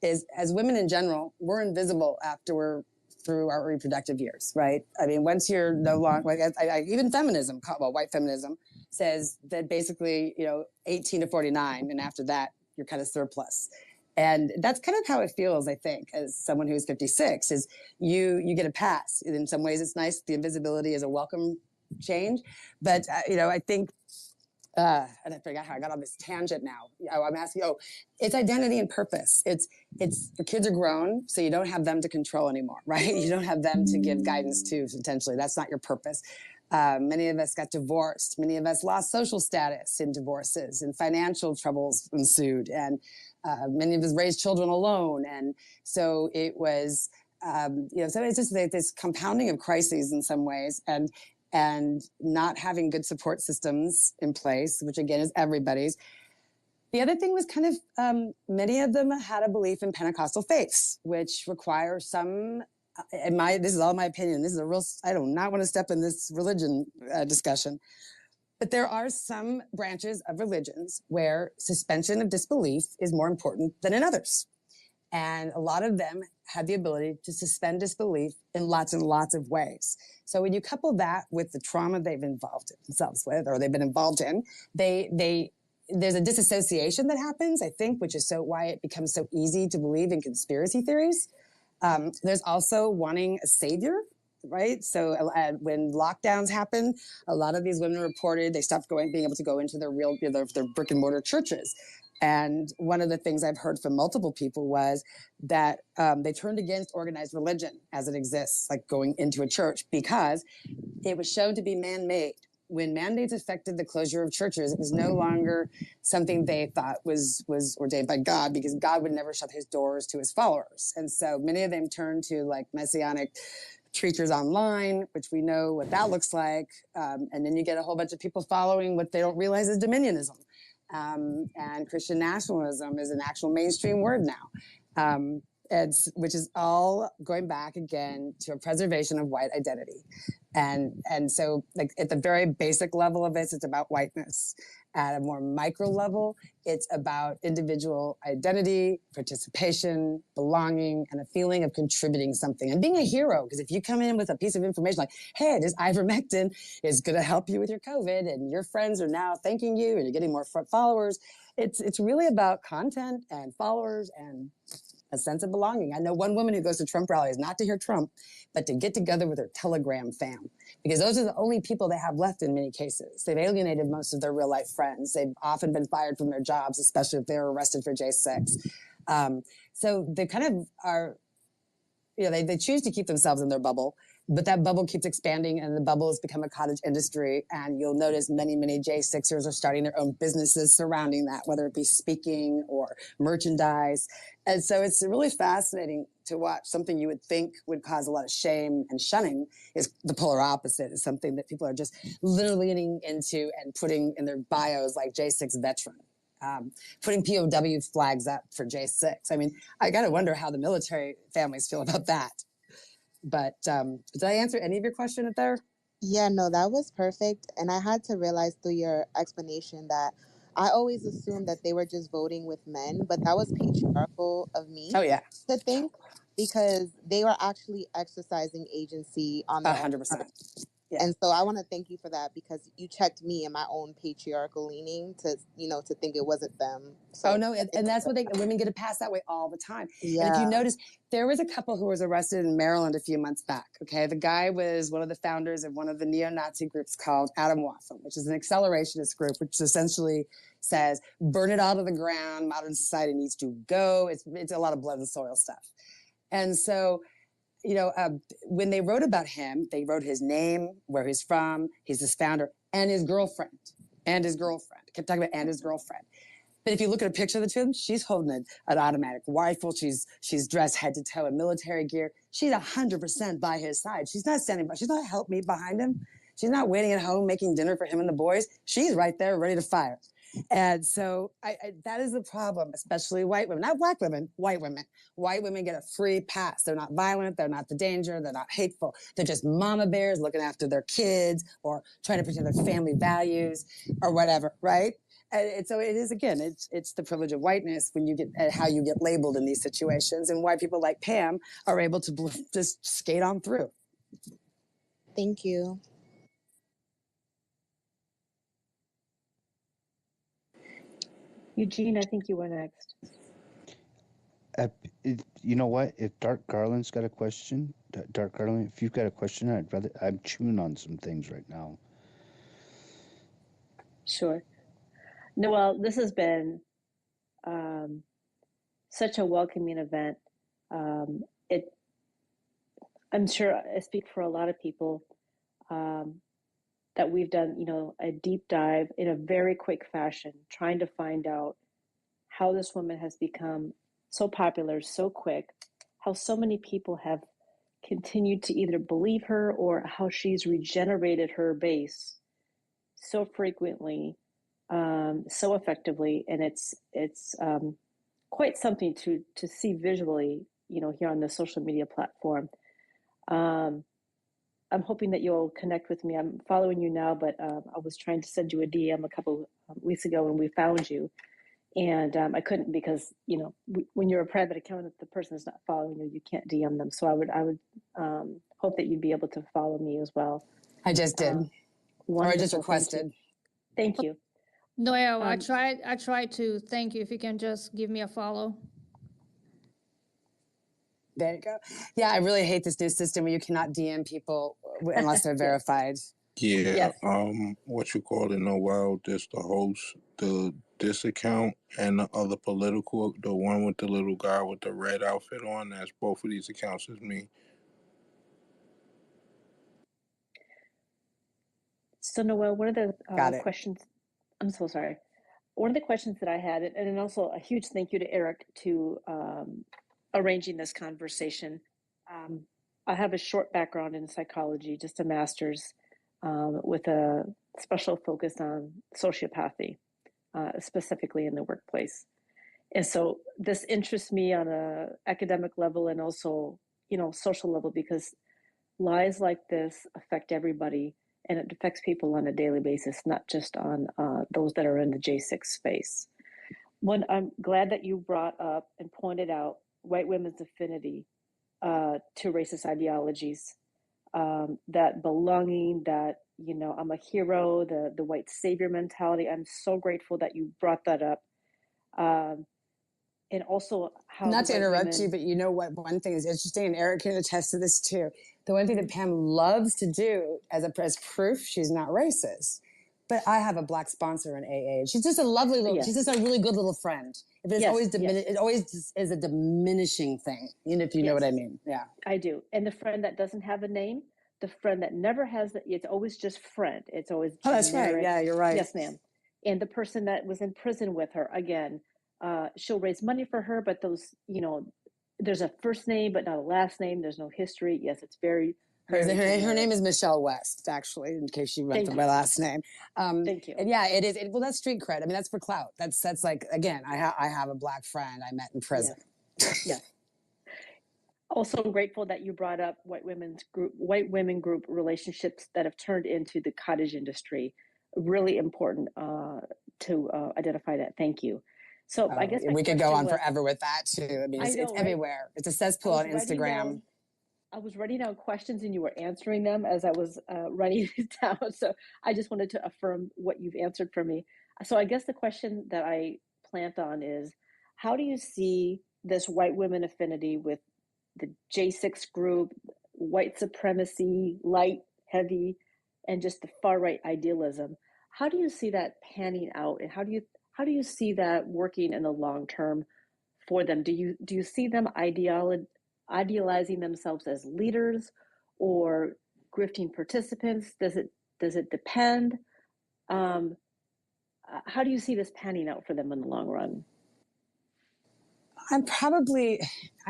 is as women in general, we're invisible after we're through our reproductive years, right? I mean, once you're no longer, even feminism, white feminism, says that basically, 18 to 49, and after that, you're kind of surplus. And that's kind of how it feels, I think, as someone who's 56, is you get a pass. In some ways, it's nice. The invisibility is a welcome change. But, I think, and I forgot how I got on this tangent now. I'm asking, it's identity and purpose. It's the kids are grown, so you don't have them to control anymore, right? You don't have them to give guidance to, potentially. That's not your purpose. Many of us got divorced. Many of us lost social status in divorces, and financial troubles ensued. And many of us raised children alone. And so it was, so it's just this compounding of crises in some ways. And not having good support systems in place, which again is everybody's. The other thing was kind of, many of them had a belief in Pentecostal faiths, which require some, this is all my opinion, this is I do not want to step in this religion discussion, but there are some branches of religions where suspension of disbelief is more important than in others. And a lot of them had the ability to suspend disbelief in lots and lots of ways. So when you couple that with the trauma they've involved themselves with, or they've been involved in, there's a disassociation that happens, I think, which is why it becomes so easy to believe in conspiracy theories. There's also wanting a savior, right? So when lockdowns happen, a lot of these women reported they stopped being able to go into their brick and mortar churches. And one of the things I've heard from multiple people was that they turned against organized religion as it exists, like going into a church, because it was shown to be man-made. when mandates affected the closure of churches, it was no longer something they thought was ordained by God, because God would never shut his doors to his followers. And so many of them turned to like messianic preachers online, which we know what that looks like. And then you get a whole bunch of people following what they don't realize is dominionism. And Christian nationalism is an actual mainstream word now. Which is all going back again to a preservation of white identity. And so like at the very basic level of it, it's about whiteness. At a more micro level, it's about individual identity, participation, belonging, and a feeling of contributing something and being a hero. Because if you come in with a piece of information like, hey, this ivermectin is going to help you with your COVID, and your friends are now thanking you, and you're getting more followers, it's really about content and followers and a sense of belonging. I know one woman who goes to Trump rallies, not to hear Trump, but to get together with her Telegram fam, because those are the only people they have left in many cases. They've alienated most of their real life friends. They've often been fired from their jobs, especially if they were arrested for J6. So they kind of are, they choose to keep themselves in their bubble, but that bubble keeps expanding, and the bubble has become a cottage industry. And you'll notice many J6ers are starting their own businesses surrounding that, whether it be speaking or merchandise. And so it's really fascinating to watch. Something you would think would cause a lot of shame and shunning is the polar opposite. Is something that people are just literally leaning into and putting in their bios, like J6 veteran. Putting POW flags up for J6. I mean, I got to wonder how the military families feel about that. But did I answer any of your question there? Yeah, no, that was perfect. And I had to realize through your explanation that I always assumed that they were just voting with men, but that was patriarchal of me to think, because they were actually exercising agency on their 100%. Yeah. And so I want to thank you for that, because you checked me in my own patriarchal leaning to think it wasn't them. So, no, and that's what women get a pass that way all the time. Yeah. And if you notice, there was a couple who was arrested in Maryland a few months back. Okay, the guy was one of the founders of one of the neo-Nazi groups called Atomwaffen, which is an accelerationist group, which essentially says burn it all to the ground. Modern society needs to go. It's a lot of blood and soil stuff. And so, when they wrote about him, they wrote his name, where he's from, he's his founder, and his girlfriend. I kept talking about and his girlfriend. But if you look at a picture of the two of them, she's holding an automatic rifle. She's dressed head to toe in military gear. She's 100% by his side. She's not standing by. She's not help me behind him. She's not waiting at home making dinner for him and the boys. She's right there ready to fire. And so that is the problem, especially white women, not black women, white women. White women get a free pass. They're not violent. They're not the danger. They're not hateful. They're just mama bears looking after their kids or trying to protect their family values or whatever, right? And so it is, again, it's the privilege of whiteness when you get how you get labeled in these situations, and why people like Pam are able to just skate on through. Thank you. Eugene, I think you were next. You know what? If Dark Garland's got a question, Dark Garland, if you've got a question, I'm chewing on some things right now. Sure. No, well, this has been such a welcoming event. I'm sure I speak for a lot of people that we've done, a deep dive in a very quick fashion, trying to find out how this woman has become so popular so quick, how so many people have continued to either believe her, or how she's regenerated her base so frequently, so effectively. And it's quite something to see visually, here on the social media platform. I'm hoping that you'll connect with me. I'm following you now, but I was trying to send you a DM a couple weeks ago when we found you. And I couldn't, because, when you're a private account, if the person is not following you, you can't DM them. So I would hope that you'd be able to follow me as well. I just did. Or I just requested. Thank you. Noelle, I tried to thank you. If you can just give me a follow. There you go. Yeah, I really hate this new system where you cannot DM people unless they're verified. Yeah. What you call it, Noel, just the host, this account and the other political, the one with the little guy with the red outfit on, that's both of these accounts is me. So Noelle, one of the Got it. questions, I'm so sorry. One of the questions that I had, and then also a huge thank you to Eric to arranging this conversation. I have a short background in psychology, just a master's with a special focus on sociopathy, specifically in the workplace. And so this interests me on a academic level and also, social level, because lies like this affect everybody, and it affects people on a daily basis, not just on those that are in the J6 space. One, I'm glad that you brought up and pointed out white women's affinity to racist ideologies, that belonging, that, I'm a hero, the white savior mentality. I'm so grateful that you brought that up. And also how Not to interrupt women... you, but you know what? One thing is interesting, and Eric can attest to this too. The one thing that Pam loves to do as proof she's not racist. But I have a black sponsor in AA. She's just a lovely little. Yes. She's just a really good little friend. But it's Yes, always yes. It always is a diminishing thing. If you know what I mean. Yeah. I do. And the friend that doesn't have a name, the friend that never has it's always just friend. It's always generic. Oh, that's right. Yeah, you're right. Yes, ma'am. And the person that was in prison with her, again, she'll raise money for her, but those, there's a first name but not a last name. There's no history. Yes, it's very, Her very name is Michelle West, actually, in case you went for my last name. Thank you. And yeah, it is. Well, that's street cred. I mean, that's for clout. That's like, again, I have a black friend I met in prison. Yes. Also, I'm grateful that you brought up white women group relationships that have turned into the cottage industry. Really important to identify that. Thank you. So I guess we could go on forever with that too. I mean, it's everywhere. It's a cesspool on Instagram. I was writing down questions and you were answering them as I was writing it down. So I just wanted to affirm what you've answered for me. So I guess the question that I plant on is, how do you see this white women affinity with the J6 group, white supremacy, light, heavy, and just the far right idealism? How do you see that panning out, and how do you see that working in the long term for them? Do you see them idealizing themselves as leaders or grifting participants? Does it depend? How do you see this panning out for them in the long run? I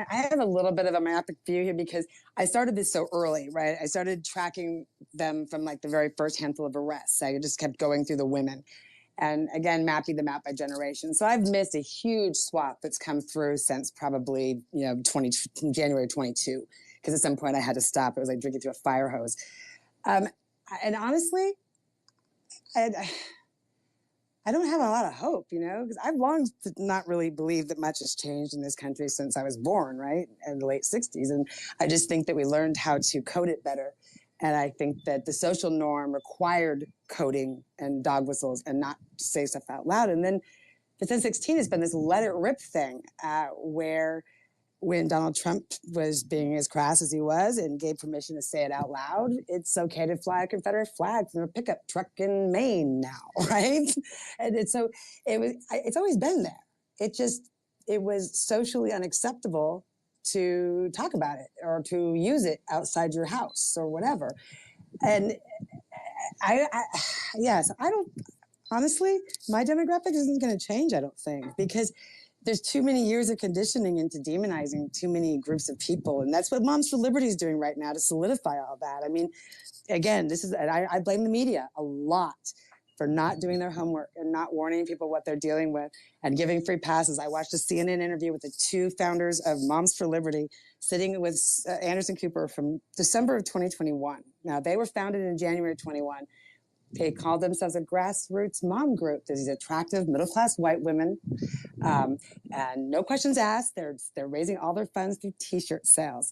have a little bit of a myopic view here because I started this so early, right? I started tracking them from like the very first handful of arrests. I just kept going through the women and again, mapping them out by generation. So I've missed a huge swath that's come through since probably, January 22, because at some point I had to stop. It was like drinking through a fire hose. And honestly, I don't have a lot of hope, because I've long not really believed that much has changed in this country since I was born, right, in the late 60s. And I just think that we learned how to code it better. And I think that the social norm required coding and dog whistles and not say stuff out loud. And then, but since 16 has been this let it rip thing where when Donald Trump was being as crass as he was and gave permission to say it out loud, it's okay to fly a Confederate flag from a pickup truck in Maine now, right? And it's always been there. It was socially unacceptable to talk about it or to use it outside your house or whatever. And honestly, my demographic isn't going to change, I don't think, because there's too many years of conditioning into demonizing too many groups of people. And that's what Moms for Liberty is doing right now to solidify all that. I mean, again, I blame the media a lot for not doing their homework and not warning people what they're dealing with and giving free passes. I watched a CNN interview with the two founders of Moms for Liberty sitting with Anderson Cooper from December of 2021. Now, they were founded in January 21. They called themselves a grassroots mom group. There's these attractive middle-class white women, and no questions asked. They're raising all their funds through T-shirt sales.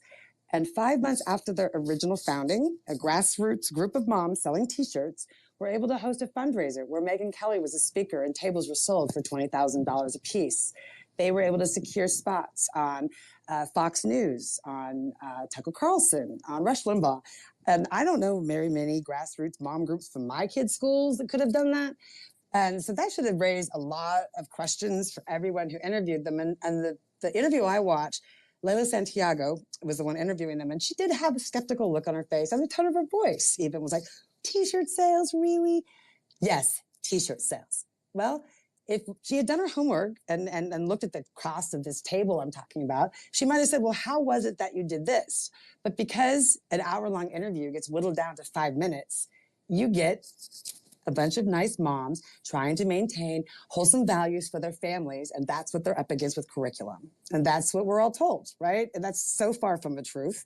And 5 months after their original founding, a grassroots group of moms selling T-shirts were able to host a fundraiser where Megyn Kelly was a speaker and tables were sold for $20,000 a piece. They were able to secure spots on Fox News, on Tucker Carlson, on Rush Limbaugh. And I don't know very many grassroots mom groups from my kids' schools that could have done that. And so that should have raised a lot of questions for everyone who interviewed them. And the interview I watched, Layla Santiago was the one interviewing them, and she did have a skeptical look on her face, and the tone of her voice even was like, T-shirt sales, really? Yes, T-shirt sales. Well, if she had done her homework and looked at the cost of this table I'm talking about, she might have said, well, how was it that you did this? But because an hour-long interview gets whittled down to 5 minutes, you get a bunch of nice moms trying to maintain wholesome values for their families, and that's what they're up against with curriculum. And that's what we're all told, right? And that's so far from the truth.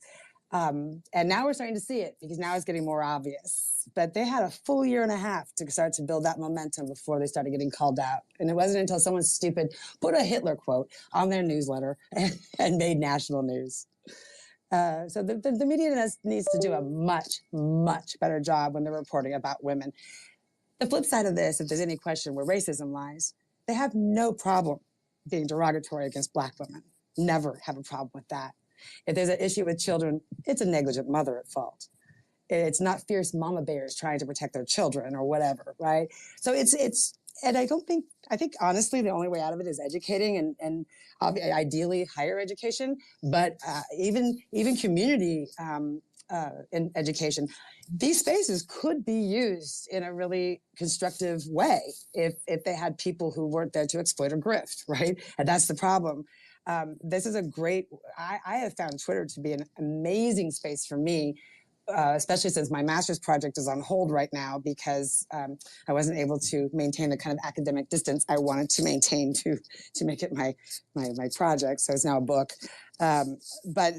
And now we're starting to see it because now it's getting more obvious. But they had a full year and a half to start to build that momentum before they started getting called out. And it wasn't until someone stupid put a Hitler quote on their newsletter and made national news. So the media needs to do a much, much better job when they're reporting about women. The flip side of this, if there's any question where racism lies, they have no problem being derogatory against Black women. Never have a problem with that. If there's an issue with children, it's a negligent mother at fault. It's not fierce mama bears trying to protect their children or whatever, right? So and I think honestly, the only way out of it is educating and ideally higher education, but even community in education. These spaces could be used in a really constructive way if they had people who weren't there to exploit or grift, right? And that's the problem. This is a great, I have found Twitter to be an amazing space for me, especially since my master's project is on hold right now because I wasn't able to maintain the kind of academic distance I wanted to maintain to make it my project. So it's now a book. But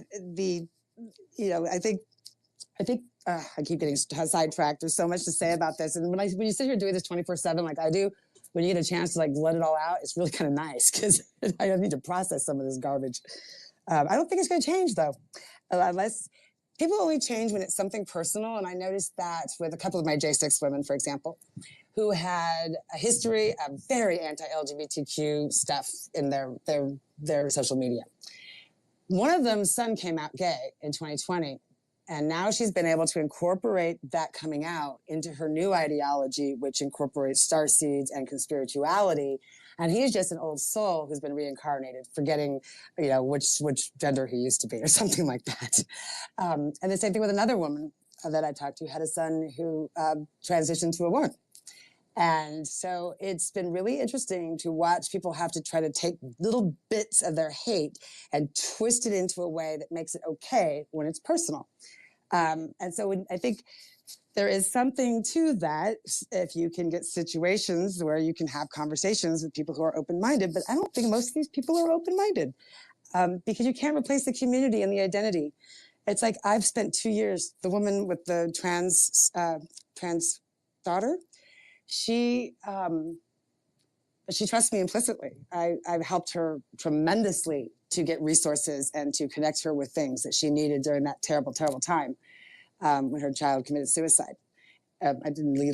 I think I keep getting sidetracked. There's so much to say about this. And when you sit here doing this 24/7 like I do, when you get a chance to like let it all out, it's really kind of nice because I don't need to process some of this garbage. I don't think it's going to change though, unless people only change when it's something personal. And I noticed that with a couple of my J6 women, for example, who had a history of very anti-LGBTQ stuff in their social media. One of them's son came out gay in 2020. And now she's been able to incorporate that coming out into her new ideology, which incorporates starseeds and conspirituality. And he's just an old soul who's been reincarnated, forgetting, which gender he used to be or something like that. And the same thing with another woman that I talked to, had a son who transitioned to a woman. And so it's been really interesting to watch people have to try to take little bits of their hate and twist it into a way that makes it okay when it's personal. And so I think there is something to that if you can get situations where you can have conversations with people who are open-minded. But I don't think most of these people are open-minded because you can't replace the community and the identity. It's like I've spent 2 years, the woman with the trans daughter, she trusts me implicitly. I've helped her tremendously to get resources and to connect her with things that she needed during that terrible, terrible time when her child committed suicide. I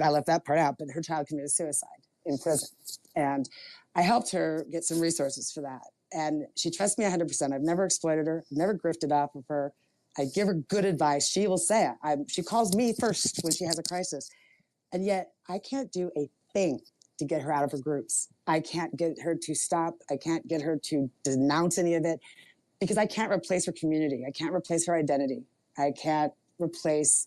left that part out, but her child committed suicide in prison. And I helped her get some resources for that. And she trusts me 100%. I've never exploited her, never grifted off of her. I give her good advice. She will say it. She calls me first when she has a crisis. And yet I can't do a thing to get her out of her groups. I can't get her to stop. I can't get her to denounce any of it because I can't replace her community. I can't replace her identity. I can't replace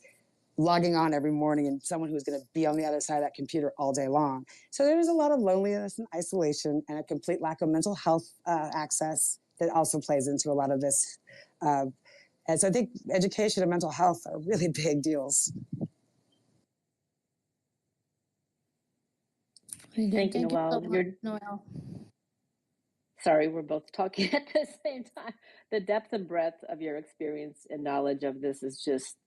logging on every morning and someone who's going to be on the other side of that computer all day long. So there's a lot of loneliness and isolation and a complete lack of mental health access that also plays into a lot of this. And so I think education and mental health are really big deals. Thank you, Noelle. Noelle. Sorry, we're both talking at the same time. The depth and breadth of your experience and knowledge of this is just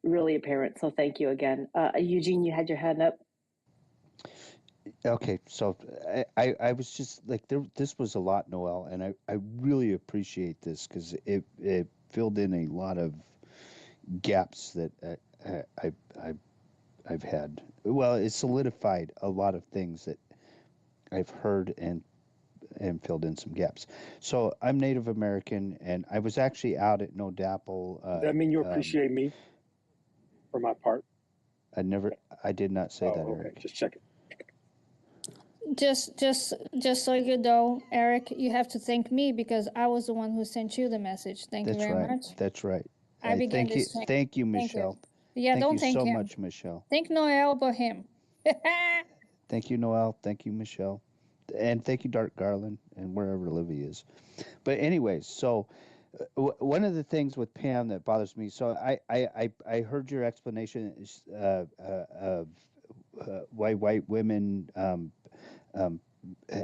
really apparent. So thank you again. Eugene, you had your hand up. Okay, so I was just like, this was a lot, Noelle, and I really appreciate this because it filled in a lot of gaps that I've had. Well, it solidified a lot of things that I've heard and filled in some gaps. So I'm Native American, and I was actually out at No Dapple. Does that mean you appreciate me for my part? I did not say that, okay. Eric. Just checking. Just so you know, Eric, you have to thank me because I was the one who sent you the message. Thank you very much. That's right. I began Thank you, this change. thank you, Thank you. Michelle. Yeah, Thank don't you thank so him. much, Michelle. Thank Noel, but him. Thank you, Noel. Thank you, Michelle, and thank you, Dark Garland, and wherever Livy is. But anyways, so one of the things with Pam that bothers me. So I heard your explanation of why white women um,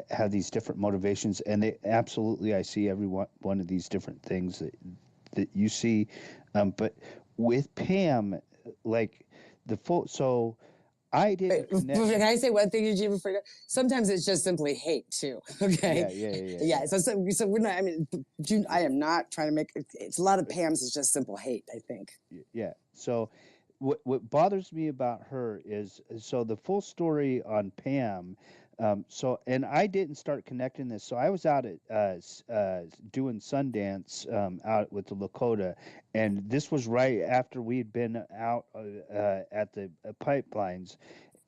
have these different motivations, and they absolutely, I see every one of these different things that you see, but with Pam, like the full. So I didn't connect. Can I say one thing, Eugene? Before you go? Sometimes it's just simply hate too. Okay. Yeah. So we're not. I mean, June, I am not trying to make. It's a lot of Pam's is just simple hate. I think. Yeah. So what bothers me about her is so the full story on Pam. So and I didn't start connecting this. So I was out at doing Sundance out with the Lakota, and this was right after we had been out at the pipelines,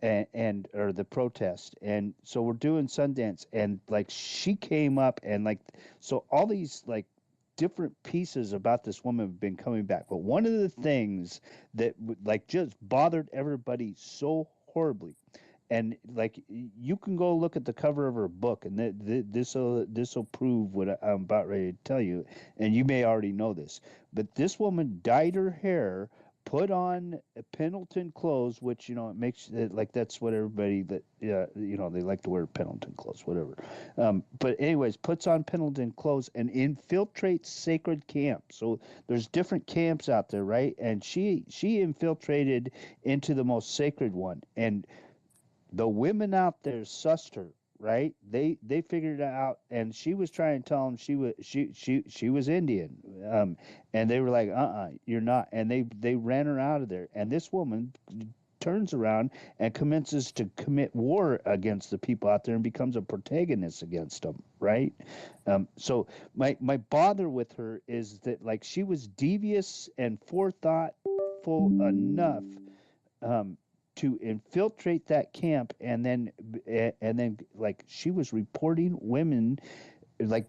and or the protest, and so we're doing Sundance, and like she came up, and like so all these like different pieces about this woman have been coming back, but one of the things that like just bothered everybody so horribly, and like you can go look at the cover of her book, and this will prove what I'm about ready to tell you, and you may already know this, but this woman dyed her hair, put on Pendleton clothes, which it makes it like that's what everybody that they like to wear Pendleton clothes, whatever. But anyways, puts on Pendleton clothes and infiltrates sacred camps. So there's different camps out there, right? And she infiltrated into the most sacred one, and the women out there sussed her, right? They figured it out, and she was trying to tell them she was Indian, and they were like, you're not, and they ran her out of there, and this woman turns around and commences to commit war against the people out there and becomes a protagonist against them, right? So my bother with her is that like she was devious and forethoughtful enough um, to infiltrate that camp, and then like she was reporting women, like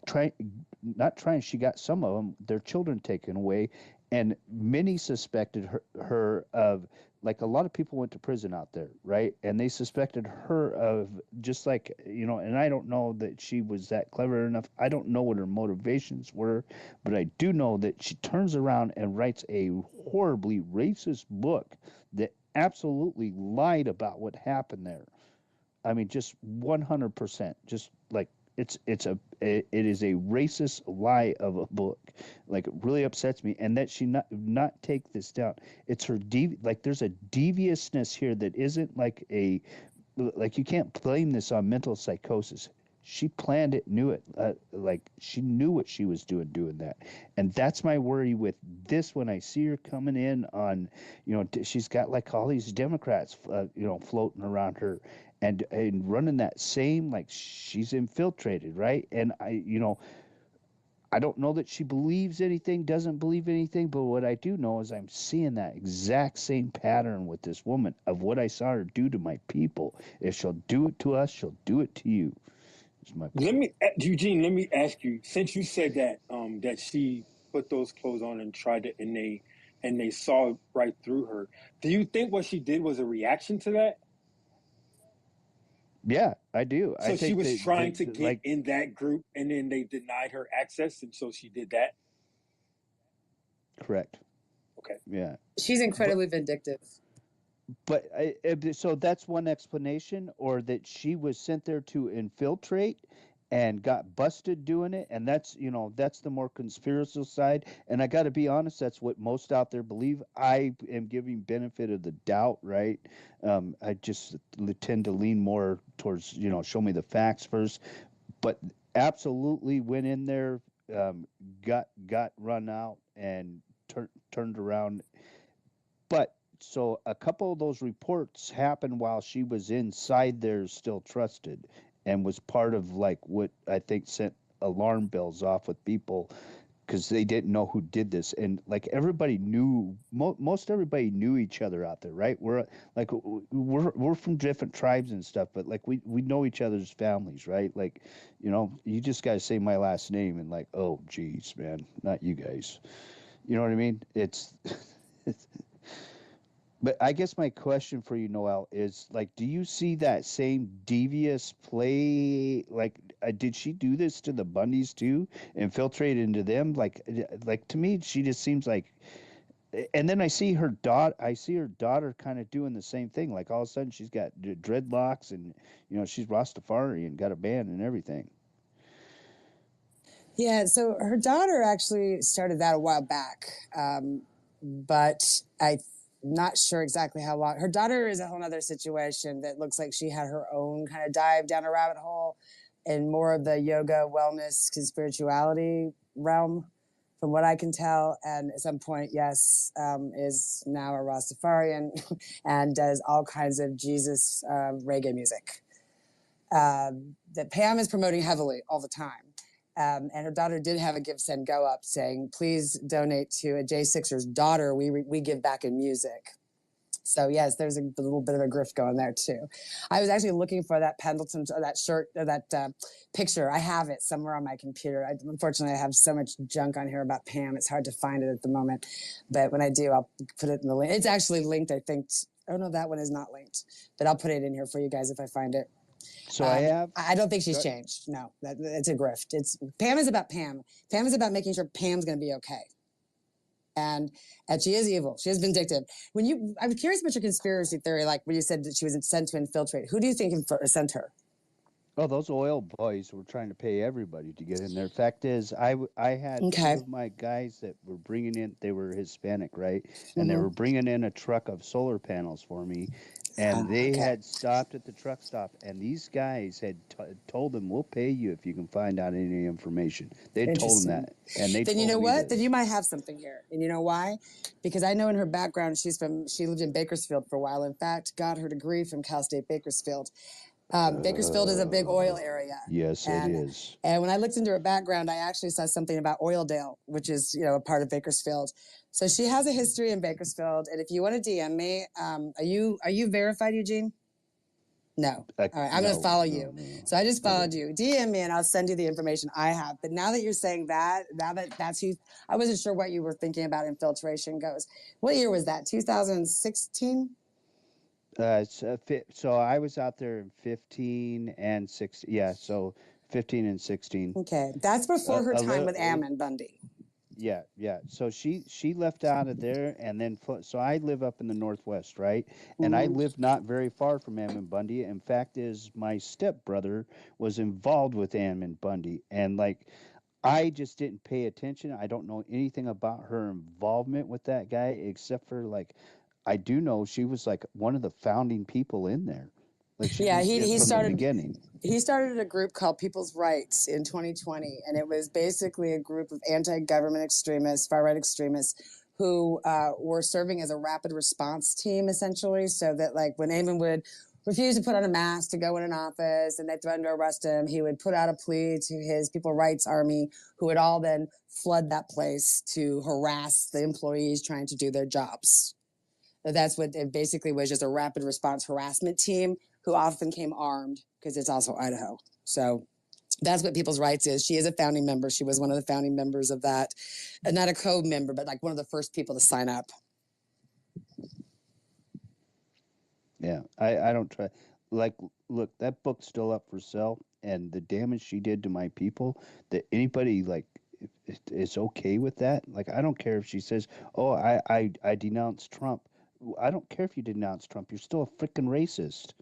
she got some of them their children taken away, and many suspected her of, like, a lot of people went to prison out there, right? And they suspected her of just like, and I don't know that she was that clever enough. I don't know what her motivations were, but I do know that she turns around and writes a horribly racist book that absolutely lied about what happened there. I mean, just 100%, just like it is a racist lie of a book. Like, it really upsets me, and that she not take this down. It's her like there's a deviousness here that isn't like you can't blame this on mental psychosis. She planned it, knew it. Like, she knew what she was doing that, and that's my worry with this. When I see her coming in on, she's got like all these Democrats, floating around her, and running that same, like, she's infiltrated, right? And I don't know that she believes anything, doesn't believe anything, but what I do know is I'm seeing that exact same pattern with this woman of what I saw her do to my people. If she'll do it to us, she'll do it to you. Eugene, let me ask you, since you said that that she put those clothes on and tried to, and they saw right through her. Do you think what she did was a reaction to that? Yeah, I do. So I she think was trying to that get like, in that group, and then they denied her access, and so she did that. correct. Okay. Yeah. She's incredibly vindictive. But so that's one explanation, or that she was sent there to infiltrate and got busted doing it, and that's the more conspiratorial side. And I got to be honest, that's what most out there believe. I am giving benefit of the doubt, right? I just tend to lean more towards show me the facts first. But absolutely went in there, got run out, and turned around. But so a couple of those reports happened while she was inside there, still trusted, and was part of like what I think sent alarm bells off with people, because they didn't know who did this, and like everybody knew, most everybody knew each other out there, right? We're from different tribes and stuff, but like we know each other's families, right? Like, you just gotta say my last name and like, oh geez, man, not you guys. You know what I mean? It's but I guess my question for you, Noel, is like, do you see that same devious play? Like, did she do this to the Bundys too, infiltrate into them? Like to me, she just seems like. And then I see her daughter. I see her daughter kind of doing the same thing. Like all of a sudden, she's got dreadlocks, and she's Rastafari and got a band and everything. Yeah, so her daughter actually started that a while back, but I'm not sure exactly how long. Her daughter is a whole other situation that looks like she had her own kind of dive down a rabbit hole in more of the yoga, wellness, and spirituality realm, from what I can tell. And at some point, yes, is now a Rastafarian and does all kinds of Jesus reggae music that Pam is promoting heavily all the time. And her daughter did have a Give, Send, Go up saying, please donate to a J6er's daughter. We give back in music. So yes, there's a little bit of a grift going there too. I was actually looking for that Pendleton, or that shirt, or that picture. I have it somewhere on my computer. Unfortunately, I have so much junk on here about Pam. It's hard to find it at the moment. But when I do, I'll put it in the link. It's actually linked, I think. Oh no, that one is not linked. But I'll put it in here for you guys if I find it. So I don't think she's changed. No, it's a grift. Pam is about Pam. Pam is about making sure Pam's going to be okay. And she is evil. She is vindictive. I was curious about your conspiracy theory, like when you said that she was sent to infiltrate. Who do you think sent her? Oh, those oil boys were trying to pay everybody to get in there. Fact is, I had two of my guys that were bringing in. They were Hispanic, right? And they were bringing in a truck of solar panels for me. And they had stopped at the truck stop, and these guys had told them, "We'll pay you if you can find out any information." They told them that, and they. Then you know what? Then you might have something here, and you know why? Because I know in her background she lived in Bakersfield for a while. In fact, got her degree from Cal State Bakersfield. Bakersfield is a big oil area. Yes, it is. And when I looked into her background, I actually saw something about Oildale, which is a part of Bakersfield. So she has a history in Bakersfield. And if you want to DM me, are you verified, Eugene? No. All right, I'm going to follow you. No. So I just followed you. DM me and I'll send you the information I have. But now that you're saying that, that's who, I wasn't sure what you were thinking about infiltration goes. What year was that? 2016? So I was out there in 15 and 16. Yeah, so 15 and 16. Okay, that's before her time with Ammon Bundy. Yeah. So she left out of there, and then so I live up in the Northwest, right? And I live not very far from Ammon Bundy. In fact, my stepbrother was involved with Ammon Bundy, and like I just didn't pay attention. I don't know anything about her involvement with that guy, except for like I do know she was like one of the founding people in there. Like he started the beginning. He started a group called People's Rights in 2020, and it was basically a group of anti-government extremists, far-right extremists, who were serving as a rapid response team, essentially, so that like when Eamon would refuse to put on a mask to go in an office and they threatened to arrest him, he would put out a plea to his People's Rights Army, who would all then flood that place to harass the employees trying to do their jobs. That's what it basically was, just a rapid response harassment team who often came armed because it's also Idaho. So that's what People's Rights is. She is a founding member. She was one of the founding members of that. Not a co-member, but like one of the first people to sign up. Yeah, I don't try. Like, look, that book's still up for sale, and the damage she did to my people, that anybody like is okay with that. Like, I don't care if she says, "Oh, I denounce Trump." I don't care if you denounce Trump. You're still a freaking racist.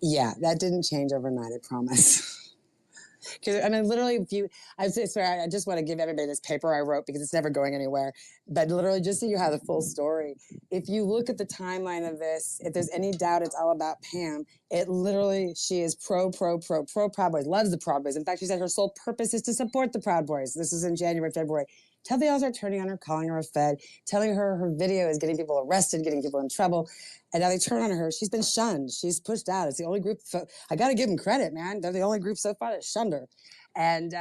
Yeah, that didn't change overnight, I promise. Because I mean, literally, I just want to give everybody this paper I wrote because it's never going anywhere. But literally, just so you have the full story, if you look at the timeline of this, if there's any doubt, it's all about Pam. It literally, she is pro Proud Boys, loves the Proud Boys. In fact, she said her sole purpose is to support the Proud Boys. This is in January, February. Till they all start turning on her, calling her a Fed, telling her video is getting people arrested, getting people in trouble. And now they turn on her. She's been shunned. She's pushed out. It's the only group. I got to give them credit, man. They're the only group so far that shunned her and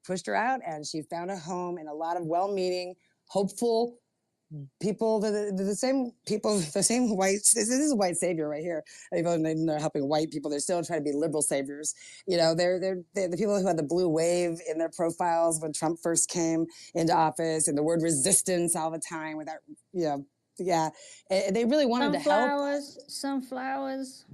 pushed her out. And she found a home in a lot of well-meaning, hopeful, people, the same people, the same whites. This is a white savior right here. Even they're helping white people, they're still trying to be liberal saviors. You know, they're the people who had the blue wave in their profiles when Trump first came into office, and the word resistance all the time without, you know, yeah. And they really wanted to help. Sunflowers.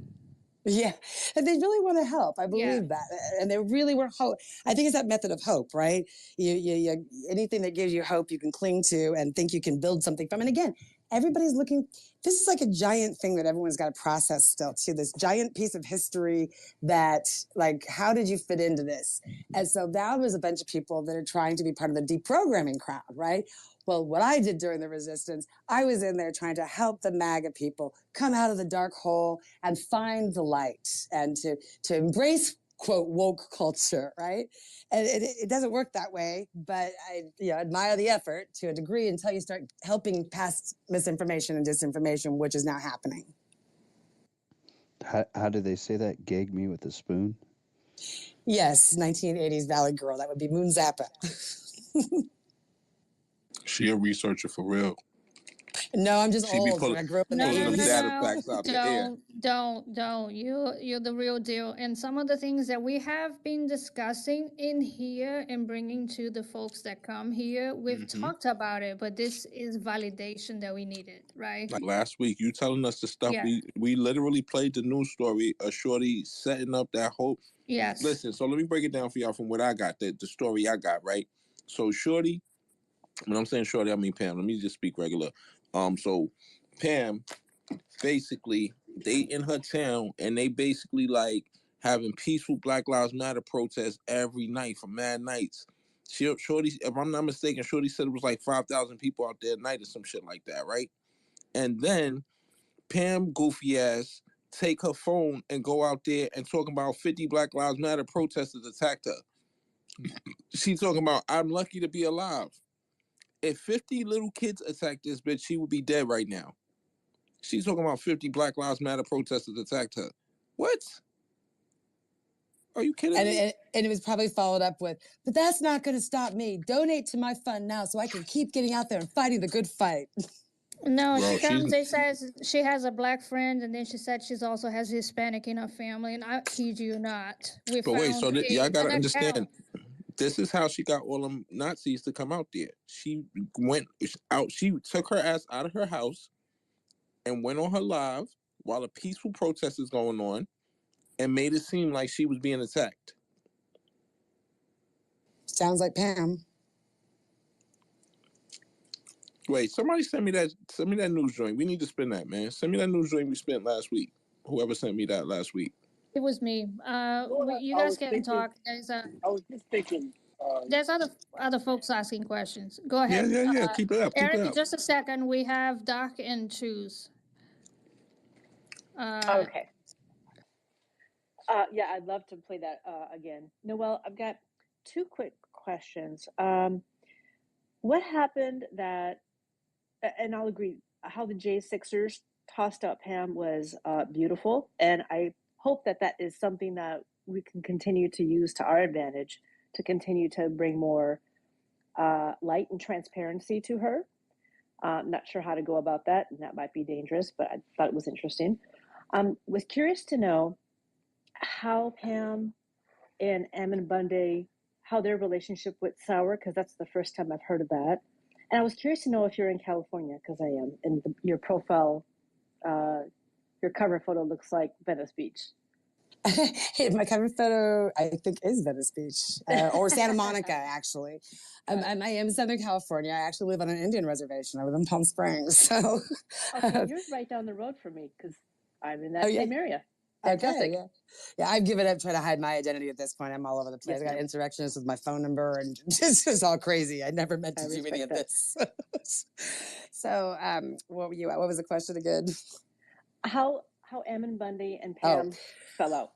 Yeah, and they really want to help. I Yeah. believe that, and they really were hope. I think it's that method of hope, right? You anything that gives you hope, you can cling to and think you can build something from. And again, everybody's looking. This is like a giant thing that everyone's got to process still. Too, this giant piece of history that, like, how did you fit into this? And so now there's a bunch of people that are trying to be part of the deprogramming crowd, right? Well, what I did during the resistance, I was in there trying to help the MAGA people come out of the dark hole and find the light and to embrace, quote, woke culture, right? And it doesn't work that way, but I admire the effort to a degree until you start helping past misinformation and disinformation, which is now happening. How do they say that? Gag me with a spoon? Yes, 1980s Valley Girl. That would be Moon Zappa. She a researcher for real. No, I'm just She be old. I grew up in the pulling them 80s. data facts out the air. Don't. You're the real deal. And some of the things that we have been discussing in here and bringing to the folks that come here, we've talked about it, but this is validation that we needed, right? Like last week, you telling us the stuff Yeah. we literally played the news story of Shorty setting up that whole. Yes. Listen, so let me break it down for y'all from what I got, the story I got, right? So Shorty, when I'm saying Shorty, I mean Pam. Let me just speak regular. So Pam, basically, they in her town and they basically like having peaceful Black Lives Matter protests every night for mad nights. Shorty, if I'm not mistaken, Shorty said it was like 5,000 people out there at night or some shit like that, right? And then Pam goofy ass take her phone and go out there and talk about 50 Black Lives Matter protesters attacked her. She talking about, I'm lucky to be alive. If 50 little kids attacked this bitch, she would be dead right now. She's talking about 50 Black Lives Matter protesters attacked her. What? Are you kidding me? And it was probably followed up with, but that's not going to stop me. Donate to my fund now so I can keep getting out there and fighting the good fight. No, well, she comes, they says she has a black friend, and then she said she also has Hispanic in her family, and I kid you not. But wait, so y'all got to understand, this is how she got all them Nazis to come out there. She went out, she took her ass out of her house and went on her live while a peaceful protest is going on and made it seem like she was being attacked. Sounds like Pam. Wait, somebody send me that news joint. We need to spin that, man. Send me that news joint we spent last week. Whoever sent me that last week. It was me. You guys can talk. I was just thinking. There's other folks asking questions. Go ahead. Yeah. Keep it up. Eric, just a second. We have Doc and Choose. Okay. Yeah, I'd love to play that again. Noelle, I've got two quick questions. What happened that, and I'll agree, how the J6ers tossed up Pam was beautiful. And I hope that that is something that we can continue to use to our advantage to continue to bring more light and transparency to her. Not sure how to go about that, and that might be dangerous, but I thought it was interesting. Was curious to know how Pam and Ammon Bundy, how their relationship with Sour, because that's the first time I've heard of that. And I was curious to know if you're in California, because I am. And your profile, your cover photo looks like Venice Beach. My cover photo, I think, is Venice Beach or Santa Monica, actually. I am in Southern California. I actually live on an Indian reservation. I live in Palm Springs. So, okay, you're right down the road from me because I'm in that same area. Fantastic. Okay, yeah. I've given up trying to hide my identity at this point. I'm all over the place. Yes, I got insurrectionists with my phone number, and it's just all crazy. I never meant to do any of this. So, what was the question again? How Ammon Bundy and Pam fell out.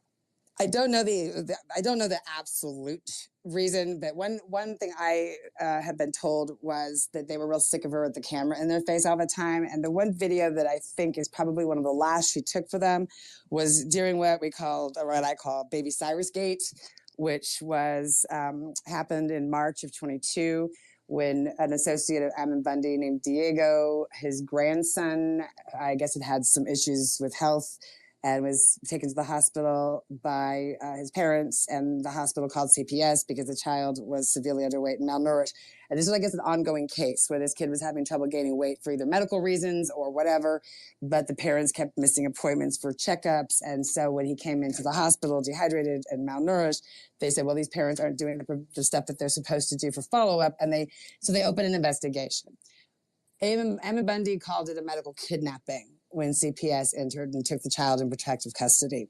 I don't know the absolute reason, but one thing I have been told was that they were real sick of her with the camera in their face all the time. And the one video that I think is probably one of the last she took for them was during what I call Baby Cyrus Gate, which was happened in March of 22, when an associate of Ammon Bundy named Diego, his grandson, I guess had some issues with health and was taken to the hospital by his parents, and the hospital called CPS because the child was severely underweight and malnourished. And this was, I guess, an ongoing case where this kid was having trouble gaining weight for either medical reasons or whatever, but the parents kept missing appointments for checkups. And so when he came into the hospital dehydrated and malnourished, they said, well, these parents aren't doing the stuff that they're supposed to do for follow-up, and they opened an investigation. Ammon Bundy called it a medical kidnapping when CPS entered and took the child in protective custody.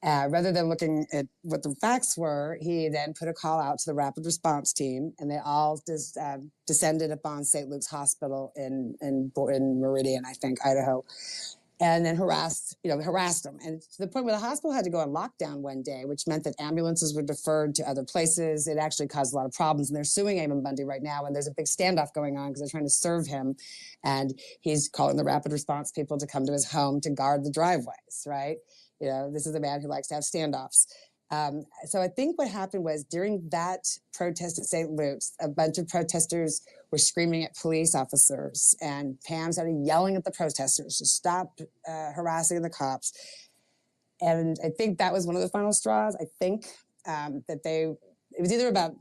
Rather than looking at what the facts were, he then put a call out to the rapid response team, and they all descended upon St. Luke's Hospital in Meridian, I think, Idaho, and then harassed them. And to the point where the hospital had to go on lockdown one day, which meant that ambulances were deferred to other places. It actually caused a lot of problems, and they're suing Ammon Bundy right now, and there's a big standoff going on because they're trying to serve him, and he's calling the rapid response people to come to his home to guard the driveways, right? This is a man who likes to have standoffs. So I think what happened was during that protest at St. Luke's, a bunch of protesters were screaming at police officers, and Pam started yelling at the protesters to stop harassing the cops. And I think that was one of the final straws. I think it was either about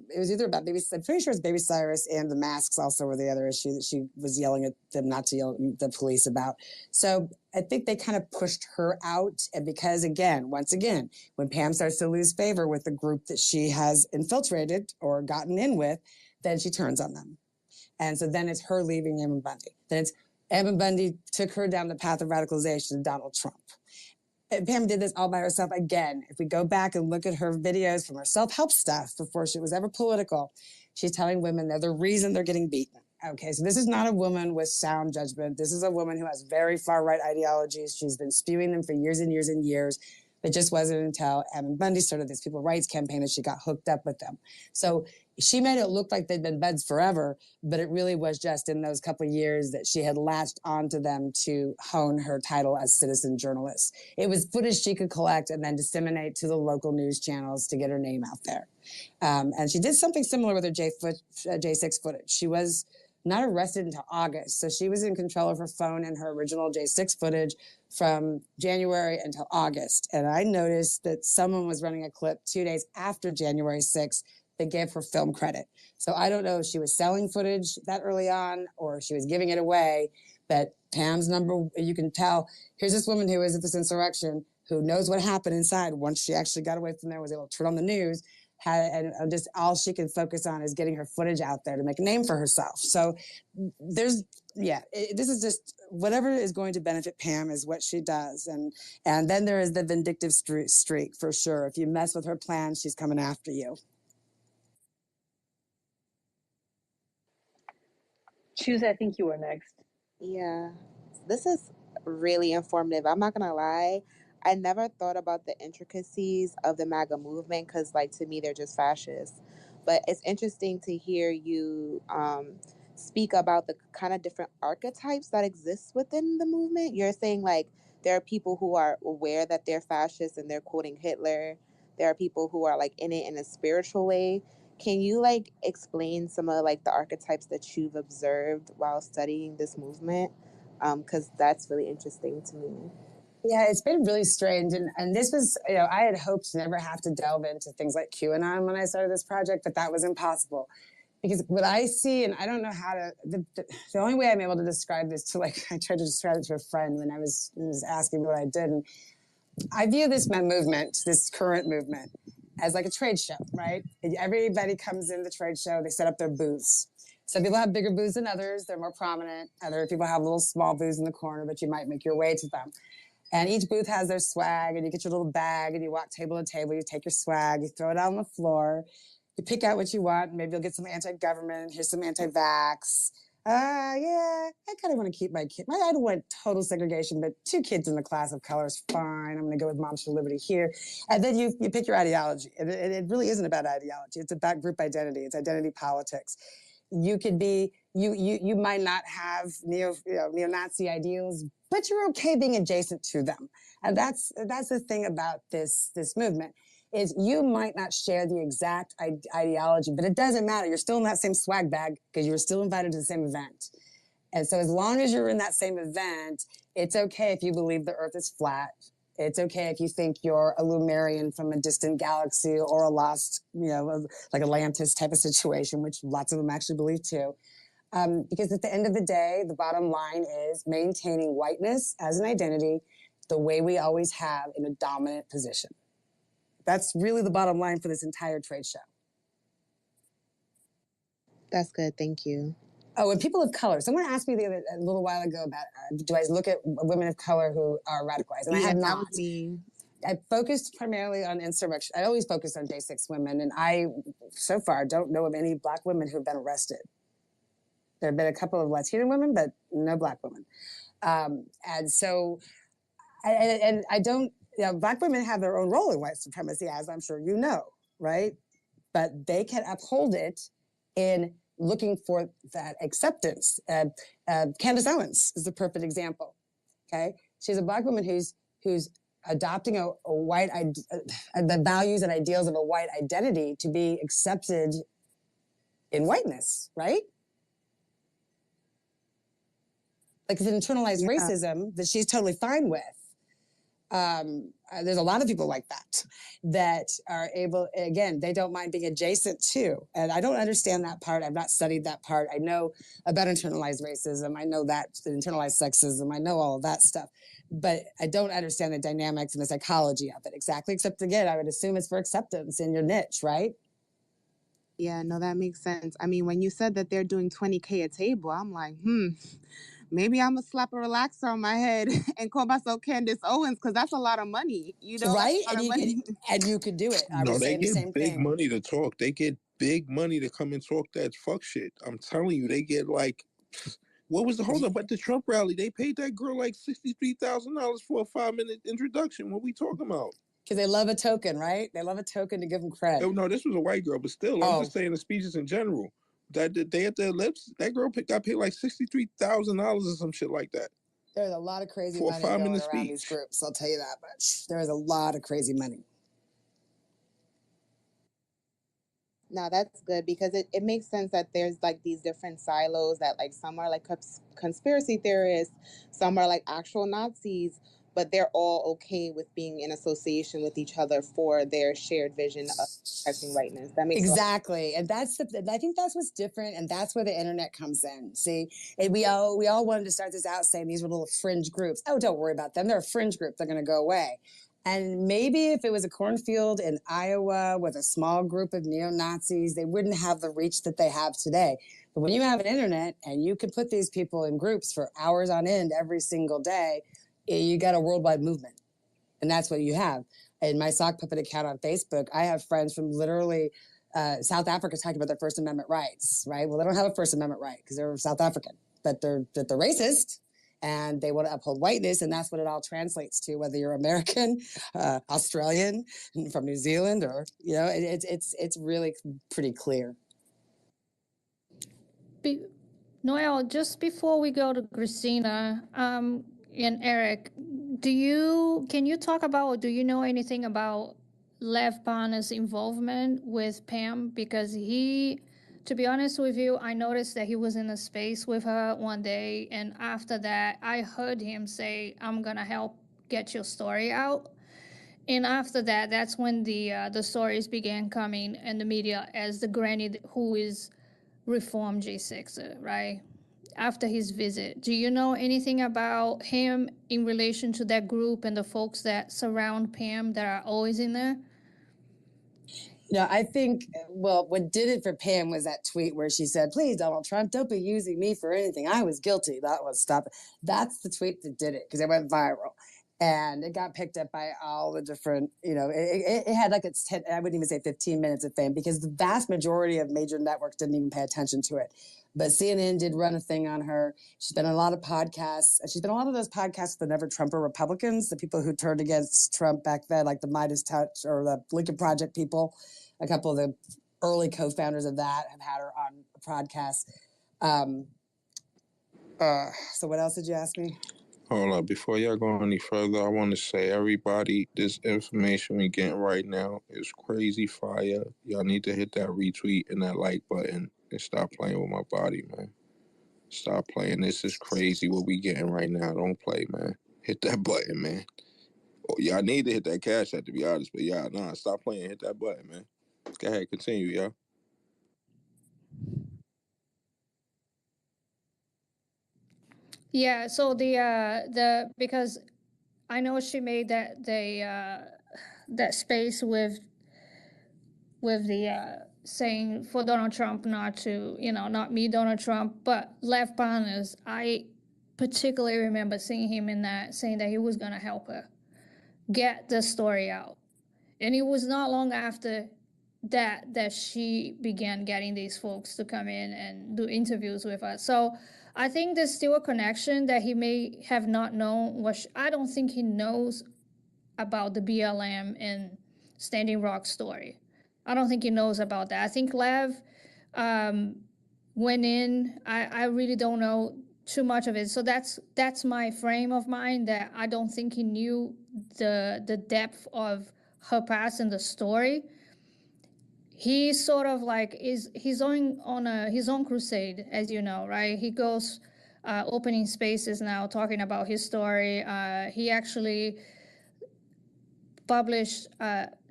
baby. I'm pretty sure it's Baby Cyrus, and the masks also were the other issue that she was yelling at them not to yell at the police about. So I think they kind of pushed her out, and because once again, when Pam starts to lose favor with the group that she has infiltrated or gotten in with, then she turns on them. And so then it's her leaving Ammon Bundy. Then it's Ammon Bundy took her down the path of radicalization, Donald Trump. And Pam did this all by herself again. If we go back and look at her videos from her self-help stuff before she was ever political, she's telling women they're the reason they're getting beaten. Okay, so this is not a woman with sound judgment. This is a woman who has very far-right ideologies. She's been spewing them for years and years and years. It just wasn't until Ammon Bundy started this people rights campaign that she got hooked up with them. So she made it look like they'd been buds forever, but it really was just in those couple of years that she had latched onto them to hone her title as citizen journalist. It was footage she could collect and then disseminate to the local news channels to get her name out there. And she did something similar with her J6 footage. She was not arrested until August. So she was in control of her phone and her original J6 footage from January until August. And I noticed that someone was running a clip 2 days after January 6th that gave her film credit. So I don't know if she was selling footage that early on or if she was giving it away, but Pam's number, you can tell, here's this woman who was at this insurrection, who knows what happened inside once she actually got away from there, was able to turn on the news, and just all she can focus on is getting her footage out there to make a name for herself. So this is just whatever is going to benefit Pam is what she does. And then there is the vindictive streak for sure. If you mess with her plans, she's coming after you. Choose, I think you were next. Yeah, this is really informative. I'm not gonna lie. I never thought about the intricacies of the MAGA movement because, like, to me, they're just fascists. But it's interesting to hear you speak about the kind of different archetypes that exist within the movement. You're saying, like, there are people who are aware that they're fascists and they're quoting Hitler. There are people who are, like, in it in a spiritual way. Can you, like, explain some of, like, the archetypes that you've observed while studying this movement? Because that's really interesting to me. Yeah, it's been really strange. And this was, I had hoped to never have to delve into things like QAnon when I started this project, but that was impossible. Because what I see, and I don't know how to, the only way I'm able to describe this to, like, I tried to describe it to a friend when I was asking what I did. And I view this movement, this current movement, as like a trade show, right? Everybody comes in the trade show, they set up their booths. Some people have bigger booths than others, they're more prominent. Other people have little small booths in the corner, but you might make your way to them. And each booth has their swag, and you get your little bag, and you walk table to table, you take your swag, you throw it out on the floor, you pick out what you want, maybe you'll get some anti-government, here's some anti-vax. Yeah, I kind of want to keep my kid. I don't want total segregation, but 2 kids in the class of color is fine. I'm going to go with Moms for Liberty here. And then you pick your ideology. And it really isn't about ideology. It's about group identity. It's identity politics. You could be, you might not have neo-Nazi ideals, but you're okay being adjacent to them. And that's the thing about this movement. is you might not share the exact ideology, but it doesn't matter. You're still in that same swag bag because you were still invited to the same event. And so as long as you're in that same event, it's okay if you believe the earth is flat. It's okay if you think you're a Lumerian from a distant galaxy or a lost, like Atlantis type of situation, which lots of them actually believe too. Because at the end of the day, the bottom line is maintaining whiteness as an identity the way we always have in a dominant position. That's really the bottom line for this entire trade show. That's good. Thank you. Oh, and people of color. Someone asked me a little while ago about do I look at women of color who are radicalized? And I have not. That was me. I focused primarily on insurrection. I always focused on day 6 women, and I, so far, don't know of any Black women who've been arrested. There have been a couple of Latina women, but no Black women. And so, I don't, Black women have their own role in white supremacy, as I'm sure you know, right? But they can uphold it in looking for that acceptance. Candace Owens is a perfect example. Okay, she's a Black woman who's adopting the values and ideals of a white identity to be accepted in whiteness, right? Like it's an internalized racism that she's totally fine with. There's a lot of people like that are able, again, they don't mind being adjacent to. And I don't understand that part. I've not studied that part. I know about internalized racism. I know that internalized sexism. I know all of that stuff. But I don't understand the dynamics and the psychology of it exactly. Except again, I would assume it's for acceptance in your niche, right? Yeah, no, that makes sense. I mean, when you said that they're doing 20K a table, I'm like, maybe I'm gonna slap a relaxer on my head and call myself Candace Owens because that's a lot of money, right? And you could do it. I No, was they saying the get same big thing. money to talk. They get big money to come and talk that fuck shit. I'm telling you, they get like, what was the hold up at the Trump rally? They paid that girl like $63,000 for a 5-minute introduction. What we talking about? Because they love a token, right? They love a token to give them credit. Oh, no, this was a white girl, but still, I'm just saying the speeches in general. That they at their lips, that girl got paid like $63,000 or some shit like that. There's a lot of crazy money going around these groups. I'll tell you that much. There is a lot of crazy money. No, that's good because it makes sense that there's like these different silos that like some are like conspiracy theorists, some are like actual Nazis, but they're all okay with being in association with each other for their shared vision of protecting whiteness. That makes exactly, and I think that's what's different, and that's where the internet comes in. See, and we all wanted to start this out saying these were little fringe groups. Oh, don't worry about them; they're a fringe group. They're going to go away. And maybe if it was a cornfield in Iowa with a small group of neo-Nazis, they wouldn't have the reach that they have today. But when you have an internet and you can put these people in groups for hours on end every single day, you got a worldwide movement. And that's what you have. In my sock puppet account on Facebook, I have friends from literally South Africa talking about their First Amendment rights, right? Well, they don't have a First Amendment right because they're South African, but they're racist. And they want to uphold whiteness, and that's what it all translates to. Whether you're American, Australian, from New Zealand, or it's really pretty clear. Noelle, just before we go to Christina and Eric, can you talk about, or do you know anything about Lev Parnas' involvement with Pam? Because to be honest with you, I noticed that he was in a space with her one day, and after that, I heard him say, "I'm gonna help get your story out." And after that, that's when the stories began coming in the media as the granny who is reformed J6, right? After his visit, do you know anything about him in relation to that group and the folks that surround Pam that are always in there? I think, what did it for Pam was that tweet where she said, "Please, Donald Trump, don't be using me for anything. I was guilty." That was stop it. That's the tweet that did it because it went viral. And it got picked up by all the different, it had like its 10, I wouldn't even say 15 minutes of fame because the vast majority of major networks didn't even pay attention to it. But CNN did run a thing on her. She's been on a lot of podcasts. She's been on a lot of those podcasts with the Never Trumper Republicans, the people who turned against Trump back then, like the Midas Touch or the Lincoln Project people. A couple of the early co-founders of that have had her on a podcast. So what else did you ask me? Hold up, before y'all go any further, I want to say, everybody, this information we getting right now is crazy fire. Y'all need to hit that retweet and that like button and stop playing with my body, man. Stop playing. This is crazy what we getting right now. Don't play, man. Hit that button, man. Oh, y'all need to hit that cash app, to be honest, but y'all, nah, stop playing. Hit that button, man. Go ahead, continue, y'all. Yeah, so the because I know she made that space with the saying for Donald Trump not to, not me, Donald Trump, but left partners. I particularly remember seeing him in that, saying that he was going to help her get the story out. And it was not long after that she began getting these folks to come in and do interviews with us. So I think there's still a connection that he may have not known. I don't think he knows about the BLM and Standing Rock story. I don't think he knows about that. I think Lev went in. I really don't know too much of it. So that's my frame of mind, that I don't think he knew the depth of her past and the story. He sort of like he's on his own crusade, as you know, right? He goes opening spaces now, talking about his story. He actually published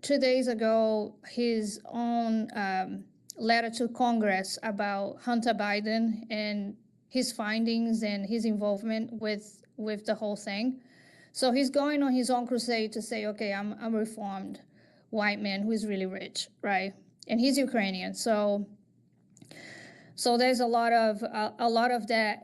2 days ago his own letter to Congress about Hunter Biden and his findings and his involvement with the whole thing. So he's going on his own crusade to say, okay, I'm a reformed white man who is really rich, right? And he's Ukrainian, so there's a lot of that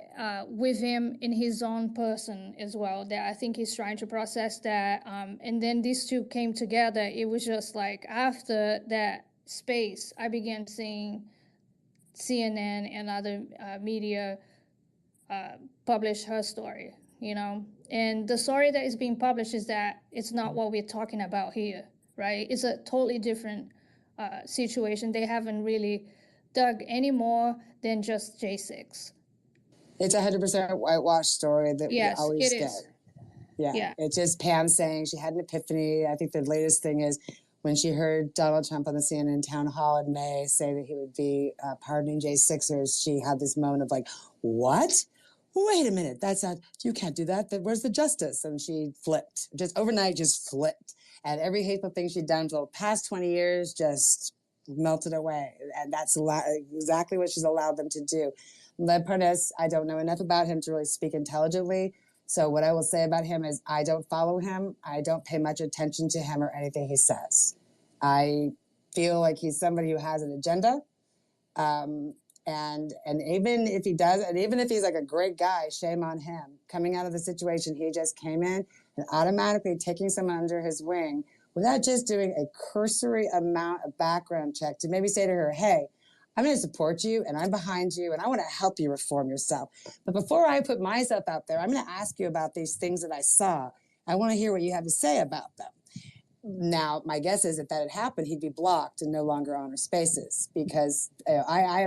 with him in his own person as well, that I think he's trying to process that. And then these two came together. It was just like after that space, I began seeing CNN and other media publish her story, And the story that is being published is that it's not what we're talking about here, right? It's a totally different situation. They haven't really dug any more than just J6. It's 100% whitewash story that we always get. Yeah. It's just Pam saying she had an epiphany. I think the latest thing is when she heard Donald Trump on the CNN town hall in May say that he would be pardoning J6ers, she had this moment of like, what? Wait a minute, that's not, you can't do that. Where's the justice? And she flipped, just overnight, just flipped. And every hateful thing she'd done for the past 20 years just melted away. And that's exactly what she's allowed them to do. Lev Parnas, I don't know enough about him to really speak intelligently. So what I will say about him is I don't follow him. I don't pay much attention to him or anything he says. I feel like he's somebody who has an agenda. And even if he does, and even if he's like a great guy, shame on him. Coming out of the situation he just came in and automatically taking someone under his wing without just doing a cursory amount of background check to maybe say to her, hey, I'm going to support you and I'm behind you and I want to help you reform yourself. But before I put myself out there, I'm going to ask you about these things that I saw. I want to hear what you have to say about them. Now, my guess is if that had happened, he'd be blocked and no longer on her spaces because I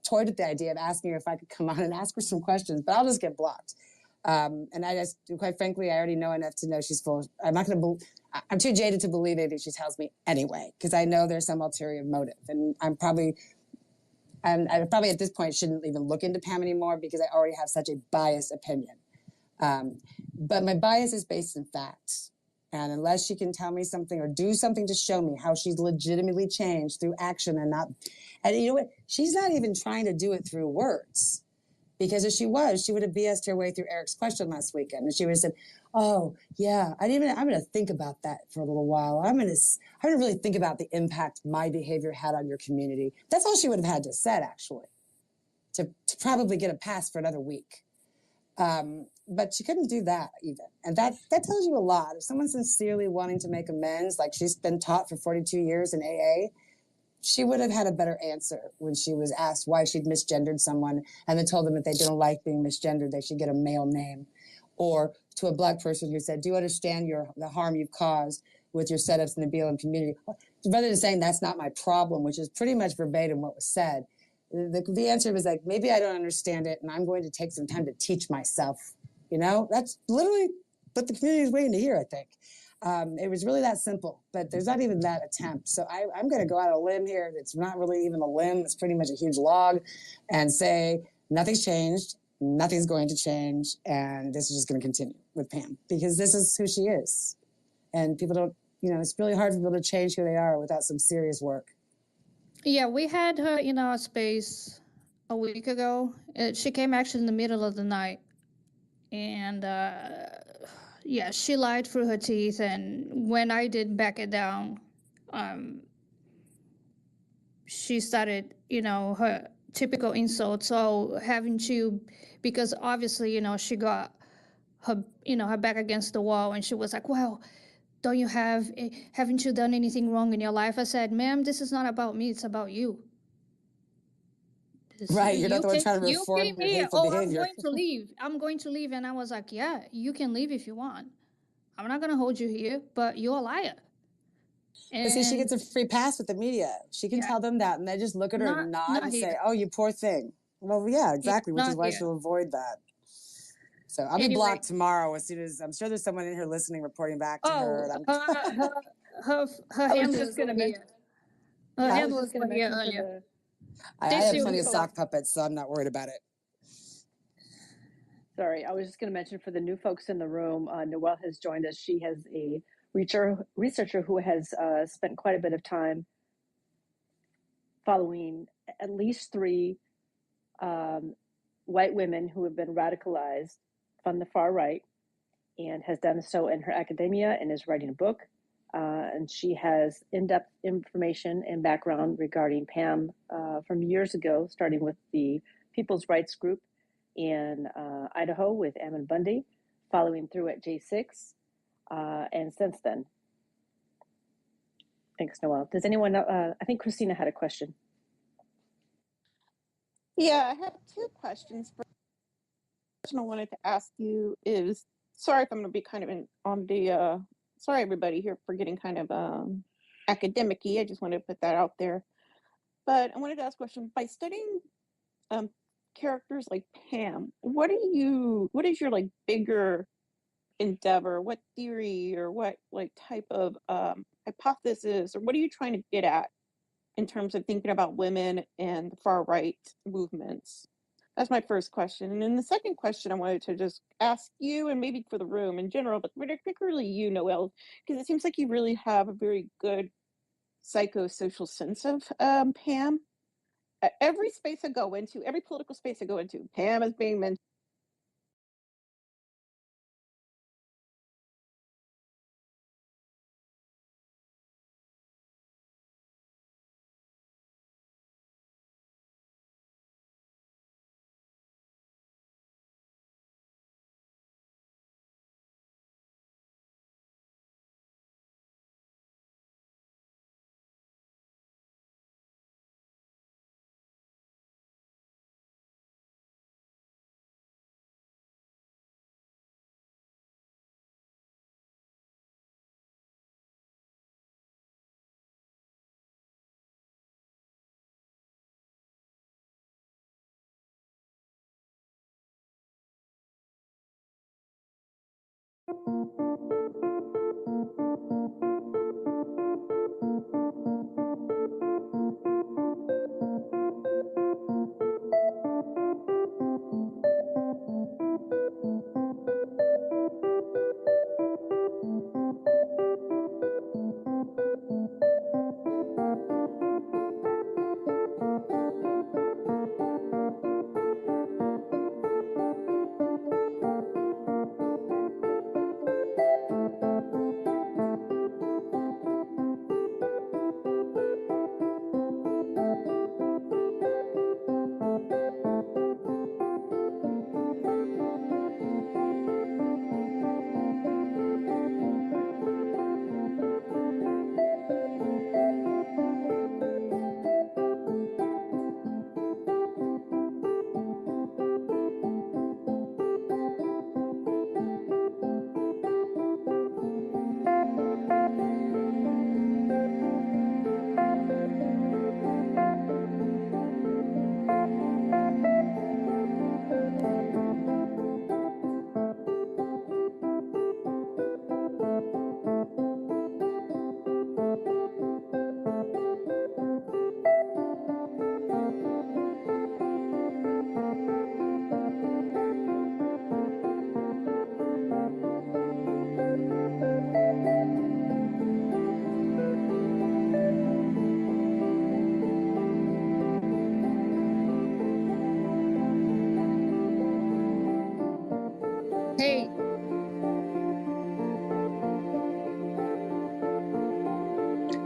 toyed with the idea of asking her if I could come on and ask her some questions, but I'll just get blocked. And I just, quite frankly, I already know enough to know she's full. I'm too jaded to believe anything she tells me anyway, because I know there's some ulterior motive. And I probably at this point shouldn't even look into Pam anymore because I already have such a biased opinion. But my bias is based in facts. And unless she can tell me something or do something to show me how she's legitimately changed through action and you know what? She's not even trying to do it through words. Because if she was, she would have BS'd her way through Eric's question last weekend. And she would have said, oh, yeah, I'm going to think about that for a little while. I'm going to really think about the impact my behavior had on your community. That's all she would have had to said, actually, to probably get a pass for another week. But she couldn't do that even. And that tells you a lot. If someone's sincerely wanting to make amends, like she's been taught for 42 years in AA, she would have had a better answer when she was asked why she'd misgendered someone and then told them if they didn't like being misgendered, they should get a male name. Or to a Black person who said, do you understand the harm you've caused with your setups in the BLM community? Rather than saying that's not my problem, which is pretty much verbatim what was said, the answer was like, maybe I don't understand it and I'm going to take some time to teach myself You know, that's literally what the community is waiting to hear, I think. It was really that simple, but there's not even that attempt. So I'm going to go out on a limb here. It's not really even a limb. It's pretty much a huge log, and say nothing's changed. Nothing's going to change. And this is just going to continue with Pam because this is who she is. And people don't, you know, it's really hard for people to change who they are without some serious work. Yeah, we had her in our space a week ago. She came actually in the middle of the night. And yeah, she lied through her teeth. And when I did back it down, she started, you know, her typical insults. So having to, because obviously, you know, she got her, you know, her back against the wall, and she was like, well, don't you have, haven't you done anything wrong in your life? I said, ma'am, this is not about me, it's about you. Right, you're not the one trying to You reform came your here. hateful Oh, behavior. I'm going to leave. And I was like, yeah, you can leave if you want. I'm not going to hold you here, but you're a liar. But see, she And gets a free pass with the media. She can yeah, tell them that, and they just look at her and nod and here. say, "Oh, you poor thing." Well, yeah, exactly, which is Not why here. she'll avoid that. So I'll be Anyway. blocked tomorrow as soon as I'm sure there's someone in here listening, reporting back to her. Oh, And her I was just handlers going were to here. mention. Her I was handlers just going were to here mention for earlier. I They have see plenty me of sock puppets, so I'm not worried about it. Sorry, I was just going to mention for the new folks in the room, Noelle has joined us. She has a researcher who has spent quite a bit of time following at least 3 white women who have been radicalized from the far right, and has done so in her academia and is writing a book. And she has in-depth information and background regarding Pam from years ago, starting with the People's Rights Group in Idaho with Ammon Bundy, following through at J6, and since then. Thanks, Noelle. Does anyone know? I think Christina had a question. Yeah, I have 2 questions. First question I wanted to ask you is, sorry if I'm going to be kind of on the, sorry everybody here for getting kind of academic-y. I just wanted to put that out there. But I wanted to ask a question. By studying characters like Pam, what is your like bigger endeavor? What theory or what like type of hypothesis, or what are you trying to get at in terms of thinking about women and the far right movements? That's my first question. And then the second question I wanted to just ask you, and maybe for the room in general, but particularly you, Noelle, because it seems like you really have a very good psychosocial sense of Pam. Every space I go into, every political space I go into, Pam is being mentioned.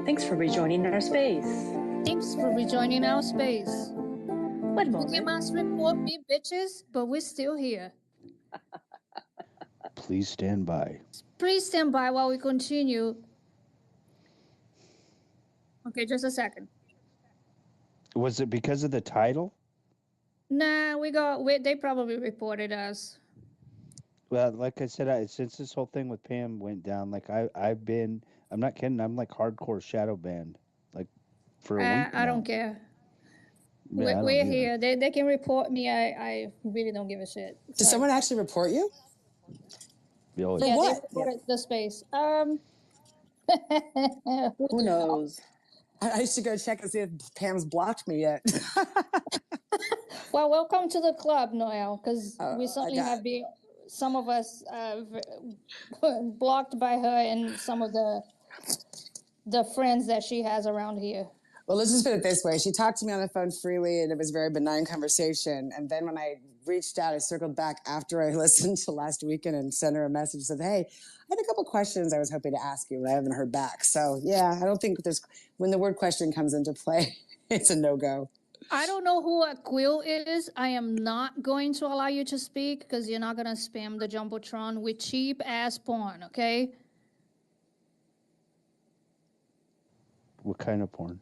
Thanks for rejoining our space. Thanks for rejoining our space. One You moment. must report me, bitches, but we're still here. Please stand by. Please stand by while we continue. Okay, just a second. Was it because of the title? Nah, they probably reported us. Well, like I said, since this whole thing with Pam went down, like I'm not kidding, I'm like hardcore shadow banned, like for a week now. I don't care. Yeah, I don't We're either. here. They can report me. I really don't give a shit. Did someone actually report you? Oh, For Yeah, what? they reported the space. Who knows? I should go check and see if Pam's blocked me yet. Well, welcome to the club, Noel, because we I certainly got- have been, some of us blocked by her and some of the friends that she has around here. Well, let's just put it this way. She talked to me on the phone freely, and it was a very benign conversation. And then when I reached out, I circled back after I listened to last weekend and sent her a message, said, hey, I had a couple questions I was hoping to ask you, but I haven't heard back. So, yeah, I don't think when the word question comes into play, it's a no-go. I don't know who a Quill is. I am not going to allow you to speak because you're not going to spam the Jumbotron with cheap-ass porn, okay? what kind of porn?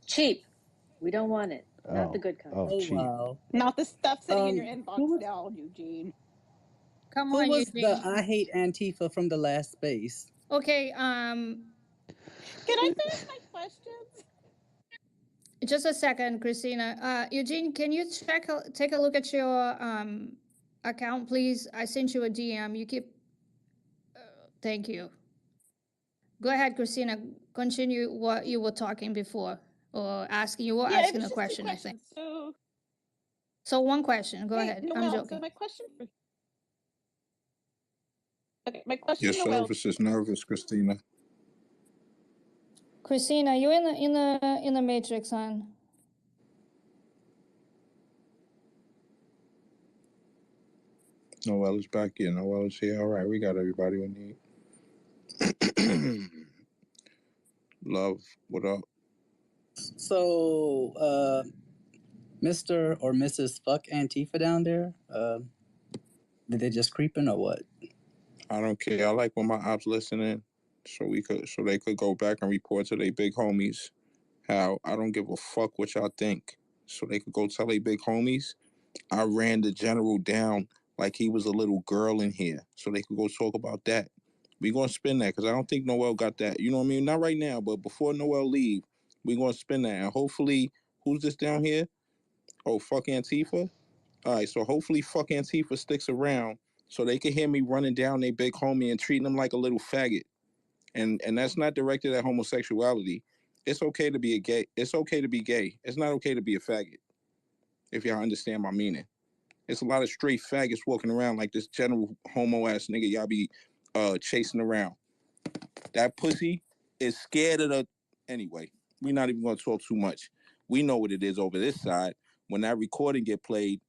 Cheap. We don't want it. Not the Oh. good kind. Oh, cheap. wow. Not the stuff sitting in your Who inbox was- now, Eugene. Come Who on, was Eugene. the I hate Antifa from the last space? Okay, Can I finish my questions? just a second, Christina. Eugene, can you take a look at your account, please? I sent you a DM. You keep. Thank you. Go ahead, Christina. Continue what you were talking before, or asking. You were Yeah, it asking was a just two question, I think. questions. So one question. Go Hey, ahead. I'm Noel, so joking. my question for my question, Your Noel. service is nervous, Christina. Christina, you in the matrix, hon. Noel is back in. Noel is here. All right, we got everybody we need. Love, what up? So, Mr. or Mrs. Fuck Antifa down there, did they just creeping or what? I don't care. I like when my ops listening, so they could go back and report to their big homies how I don't give a fuck what y'all think. So they could go tell their big homies I ran the general down like he was a little girl in here, so they could go talk about that. We gonna spin that because I don't think Noel got that. You know what I mean? Not right now, but before Noel leave, we gonna spin that, and hopefully, who's this down here? Oh, fuck Antifa. All right, so hopefully, fuck Antifa sticks around so they can hear me running down their big homie and treating him like a little faggot. And that's not directed at homosexuality. It's okay to be a gay. It's okay to be gay. It's not okay to be a faggot. If y'all understand my meaning. It's a lot of straight faggots walking around like this general homo ass nigga y'all be chasing around. That pussy is scared of the. Anyway, we're not even gonna talk too much. We know what it is over this side. When that recording get played,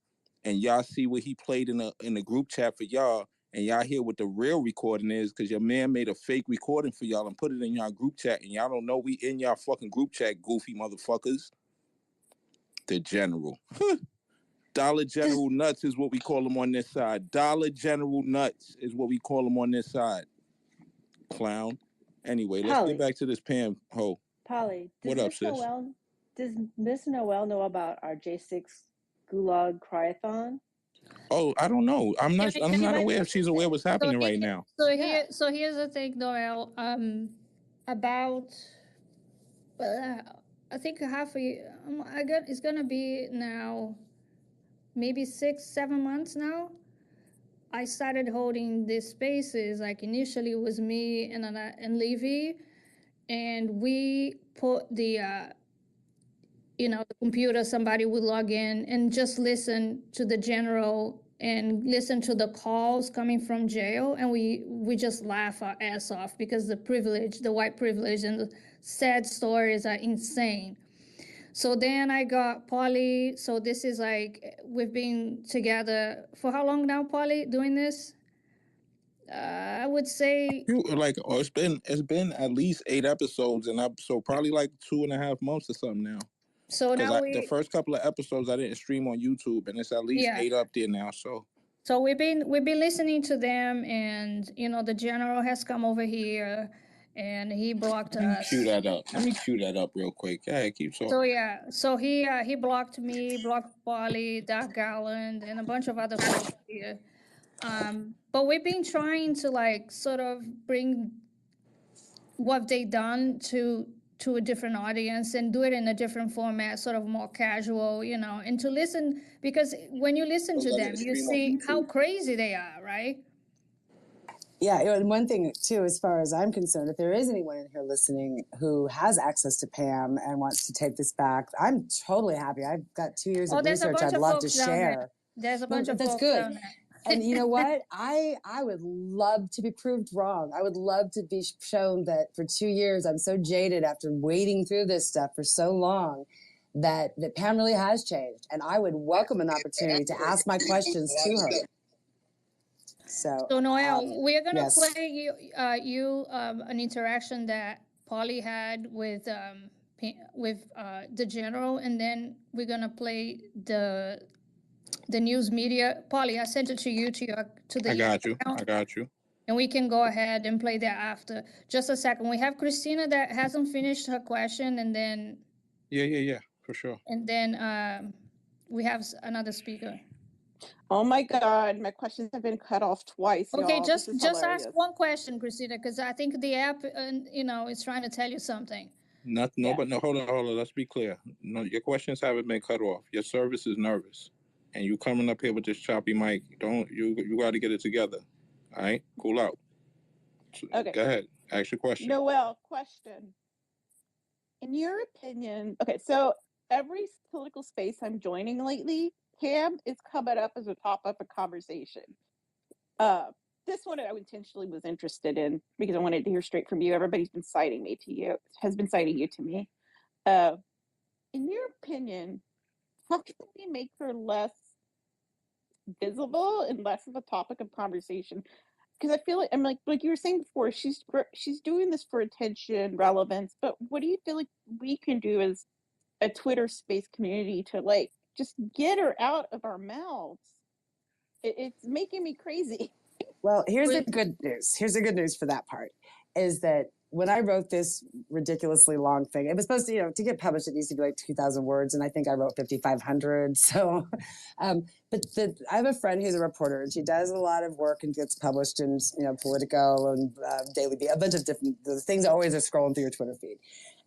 and y'all see what he played in the group chat for y'all, and y'all hear what the real recording is, because your man made a fake recording for y'all and put it in y'all group chat, and y'all don't know we in y'all fucking group chat, goofy motherfuckers. The general. Dollar General Nuts is what we call them on this side. Dollar General Nuts is what we call them on this side. Clown. Anyway, let's Polly. get back to this Pam ho. Polly, What up, sis? Does Miss Noel know about our J6 Gulag Cry-A-Thon? Oh, I don't know. I'm not aware if she's aware of what's happening right now. So here's the thing, Noel. About I think half a year. It's gonna be now maybe 6-7 months now. I started holding these spaces. Like initially it was me and Levy, and we put the the computer. Somebody would log in and just listen to the general and listen to the calls coming from jail, and we just laugh our ass off because the white privilege and the sad stories are insane. So then I got Polly. So this is like, we've been together for how long now, Polly, doing this? I would say It's been at least 8 episodes, and so probably like 2.5 months or something now. so. Because Now the first couple of episodes I didn't stream on YouTube, and it's at least 8 up there now. So we've been listening to them, and the general has come over here, and he blocked Let me us. cue that up. Let me cue that up real quick. Yeah, keep talking. So so he blocked me, blocked Polly, Doc Garland, and a bunch of other folks here. But we've been trying to like sort of bring what they done to a different audience and do it in a different format, sort of more casual, and to listen, because when you listen to them, you see how crazy they are, right? Yeah, and one thing too, as far as I'm concerned, if there is anyone in here listening who has access to Pam and wants to take this back, I'm totally happy. I've got 2 years of research I'd love to share. There's a bunch of that's folks good. down there. And you know what? I would love to be proved wrong. I would love to be shown that for 2 years I'm so jaded after wading through this stuff for so long that Pam really has changed. And I would welcome an opportunity to ask my questions to her. So Noelle, we're gonna play you an interaction that Polly had with the general, and then we're gonna play the news media. Polly, I sent it to you to the. I got you. And we can go ahead and play that after. Just a second. We have Christina that hasn't finished her question, and then. Yeah, for sure. And then we have another speaker. Oh my God, my questions have been cut off twice. Okay, y'all. just ask one question, Christina, because I think the app, is trying to tell you something. But hold on. Let's be clear. No, your questions haven't been cut off. Your service is nervous, and you coming up here with this choppy mic. You got to get it together. All right, cool out. Okay, go ahead. Ask your question. Noelle, question. In your opinion, okay, so every political space I'm joining lately, Pam is coming up as a topic of conversation. This one I intentionally was interested in because I wanted to hear straight from you. Everybody's been citing you to me. In your opinion, how can we make her less visible and less of a topic of conversation? Because I feel like I'm like you were saying before, she's doing this for attention, relevance. But what do you feel like we can do as a Twitter space community to like just get her out of our mouths? It's making me crazy. Well, here's the good news. Here's the good news for that part is that when I wrote this ridiculously long thing, it was supposed to, to get published, it needs to be like 2,000 words. And I think I wrote 5,500. So, but I have a friend who's a reporter and she does a lot of work and gets published in, Politico and Daily Beat, a bunch of different the things that always are scrolling through your Twitter feed.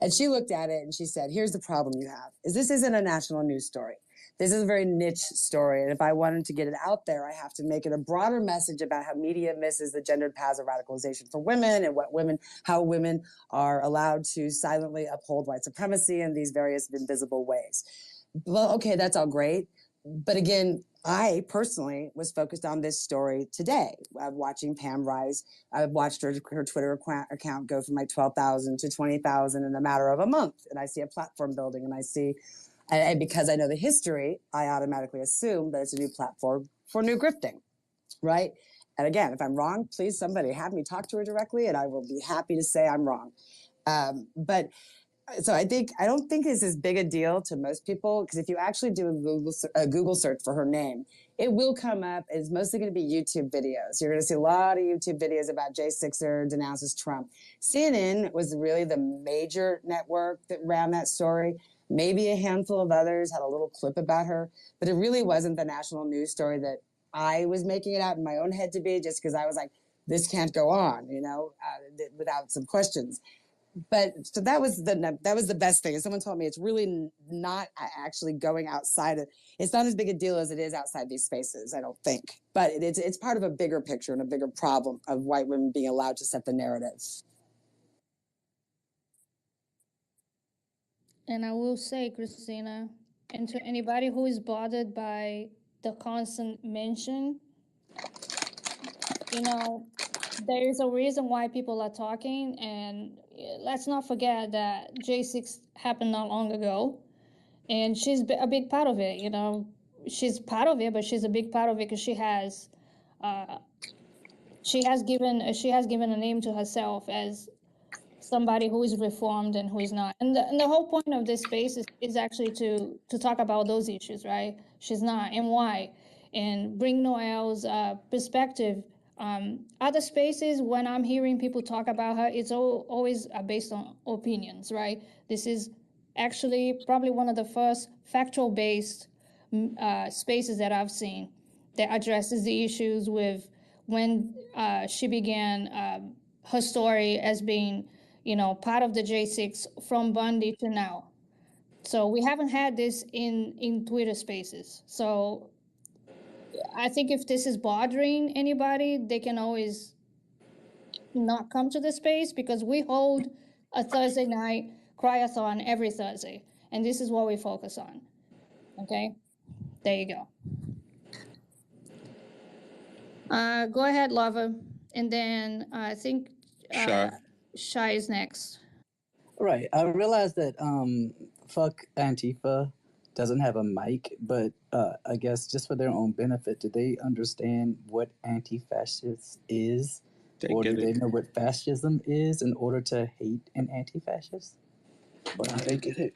And she looked at it and she said, here's the problem you have is this isn't a national news story. This is a very niche story. And if I wanted to get it out there, I have to make it a broader message about how media misses the gendered paths of radicalization for women and how women are allowed to silently uphold white supremacy in these various invisible ways. Well, okay, that's all great. But again, I personally was focused on this story today. I'm watching Pam rise. I've watched her Twitter account go from like 12,000 to 20,000 in a matter of a month. And I see a platform building and I see and because I know the history, I automatically assume that it's a new platform for new grifting, right? And again, if I'm wrong, please somebody have me talk to her directly and I will be happy to say I'm wrong. So I don't think it's as big a deal to most people because if you actually do a Google search for her name, it will come up. It's mostly going to be YouTube videos. You're going to see a lot of YouTube videos about Jay Sixer denounces Trump. CNN was really the major network that ran that story. Maybe a handful of others had a little clip about her, but it really wasn't the national news story that I was making it out in my own head to be just because I was like, this can't go on, without some questions. But so that was the best thing. And someone told me it's really not actually going outside of, it's not as big a deal as it is outside these spaces, I don't think. But it's part of a bigger picture and a bigger problem of white women being allowed to set the narrative. And I will say, Christina, and to anybody who is bothered by the constant mention, there is a reason why people are talking, and let's not forget that J6 happened not long ago, and she's a big part of it. She's part of it, but she's a big part of it because she has she has given a name to herself as somebody who is reformed and who is not. And the whole point of this space is actually to talk about those issues, right? She's not, and why, and bring Noel's perspective. Other spaces, when I'm hearing people talk about her, it's always based on opinions, right? This is actually probably one of the first factual-based spaces that I've seen that addresses the issues with when she began her story as being, part of the J6 from Bundy to now. So we haven't had this in Twitter spaces. So I think if this is bothering anybody, they can always not come to the space, because we hold a Thursday night Cry-A-Thon every Thursday, and this is what we focus on. Okay, there you go. Go ahead, Lava, and then I think Shy is next. Right. I realized that fuck Antifa doesn't have a mic, but I guess just for their own benefit, do they understand what anti-fascist is? Or do they know what fascism is in order to hate an anti-fascist? They get it.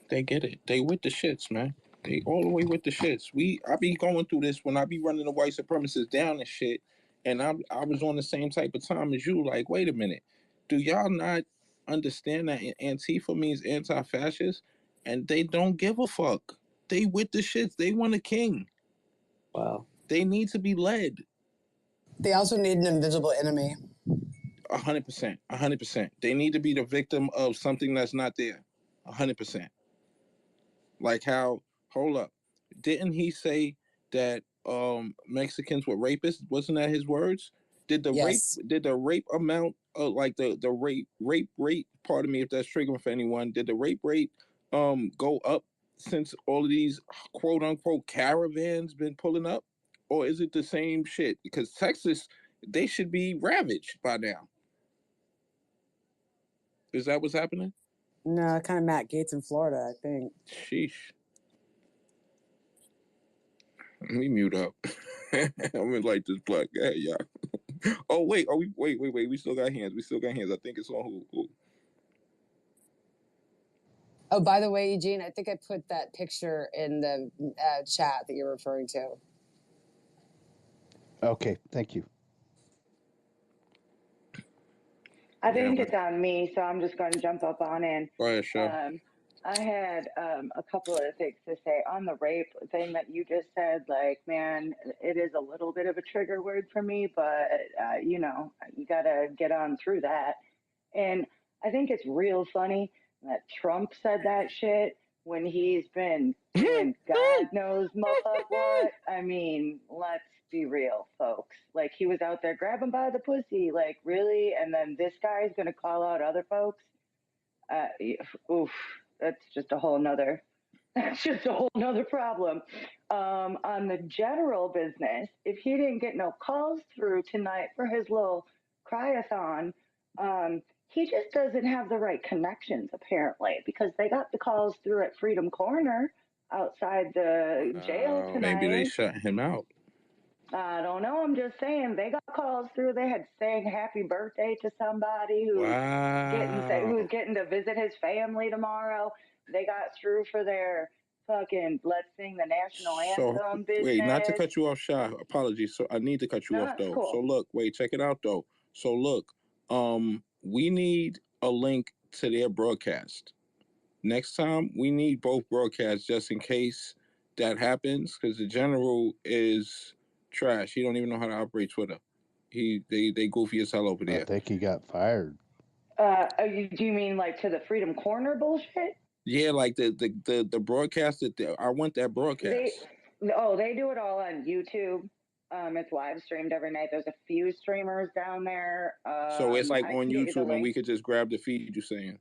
They get it. They with the shits, man. They all the way with the shits. I be going through this when I be running the white supremacists down and shit, and I was on the same type of time as you. Like, wait a minute, do y'all not understand that Antifa means anti-fascist, and they don't give a fuck. They with the shits. They want a king. Wow. They need to be led. They also need an invisible enemy. 100%. 100%. They need to be the victim of something that's not there. 100%. Like how, hold up, didn't he say that Mexicans were rapists? Wasn't that his words? Did the rape amount like the rape rate, pardon me if that's triggering for anyone, did the rape rate go up since all of these quote unquote caravans been pulling up? Or is it the same shit? Because Texas, they should be ravaged by now. Is that what's happening? No, kind of Matt Gaetz in Florida, I think. Sheesh. Let me mute up. I'm gonna light this black guy, y'all. Oh wait, wait. We still got hands. I think it's on who? Oh, by the way, Eugene, I think I put that picture in the chat that you're referring to. Okay, thank you. I think it's on me, so I'm just going to jump up on in. Go ahead, sure. I had a couple of things to say on the rape thing that you just said. Like, man, it is a little bit of a trigger word for me, but you got to get on through that. And I think it's real funny that Trump said that shit when he's been doing God knows motherfuck what. I mean, let's be real, folks. Like, he was out there grabbing by the pussy, like, really? And then this guy's gonna call out other folks? Oof, that's just a whole nother problem. On the general business, if he didn't get no calls through tonight for his little Cry-A-Thon, he just doesn't have the right connections, apparently, because they got the calls through at Freedom Corner outside the jail tonight. Maybe they shut him out. I don't know. I'm just saying they got calls through. They had sang happy birthday to somebody who's getting to visit his family tomorrow. They got through for their fucking let's sing the national anthem business. Wait, not to cut you off, Shy. Apologies. So I need to cut you off though. Cool. So look, wait, check it out though. So look, we need a link to their broadcast. Next time we need both broadcasts just in case that happens, because the general is trash. He don't even know how to operate Twitter. They goofy as hell over there. I think he got fired. Do you mean like to the Freedom Corner bullshit? Yeah, like the broadcast I want that broadcast. They do it all on YouTube. It's live streamed every night. There's a few streamers down there. So it's like on YouTube, and we could just grab the feed. You saying?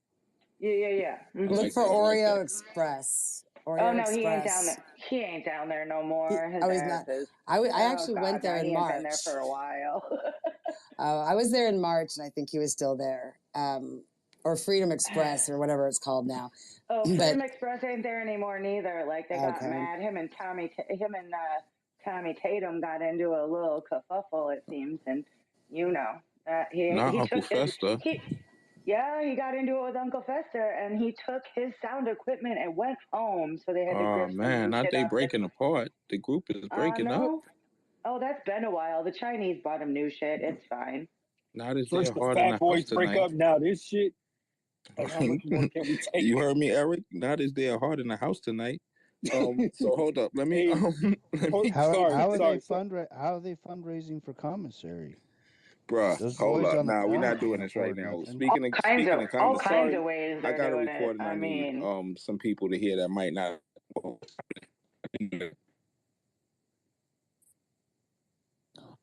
Yeah. Mm-hmm. Look for Oreo Express. Oreo Express. He ain't down there. He ain't down there no more. He's not. I actually went there in March. He ain't been there for a while. I was there in March, and I think he was still there. Or Freedom Express, or whatever it's called now. Oh, Freedom Express ain't there anymore neither. Like, they got mad. Him and Tommy Tatum got into a little kerfuffle, it seems, and you know, Not he Uncle took his Fester. he got into it with Uncle Fester, and he took his sound equipment and went home. So they had to Oh grip some man, new not shit they out of it. breaking apart. The group is breaking up. No. Oh, that's been a while. The Chinese bought him new shit. It's fine. Not is there First the hard in Fat the Boys house break tonight. up. Now this shit. Like, how much more can we take? You heard me, Eric. Not is there hard in the house tonight. So hold up. Let me. Hey, Let me. How sorry, are they sorry. how are they fundraising for commissary? Bruh, Those hold boys up. on the Nah, we're corner not doing can't this right afford now. nothing. Speaking of All kinds commissary, of ways I they're got a doing it. recording. I I need mean, some people to hear that might not.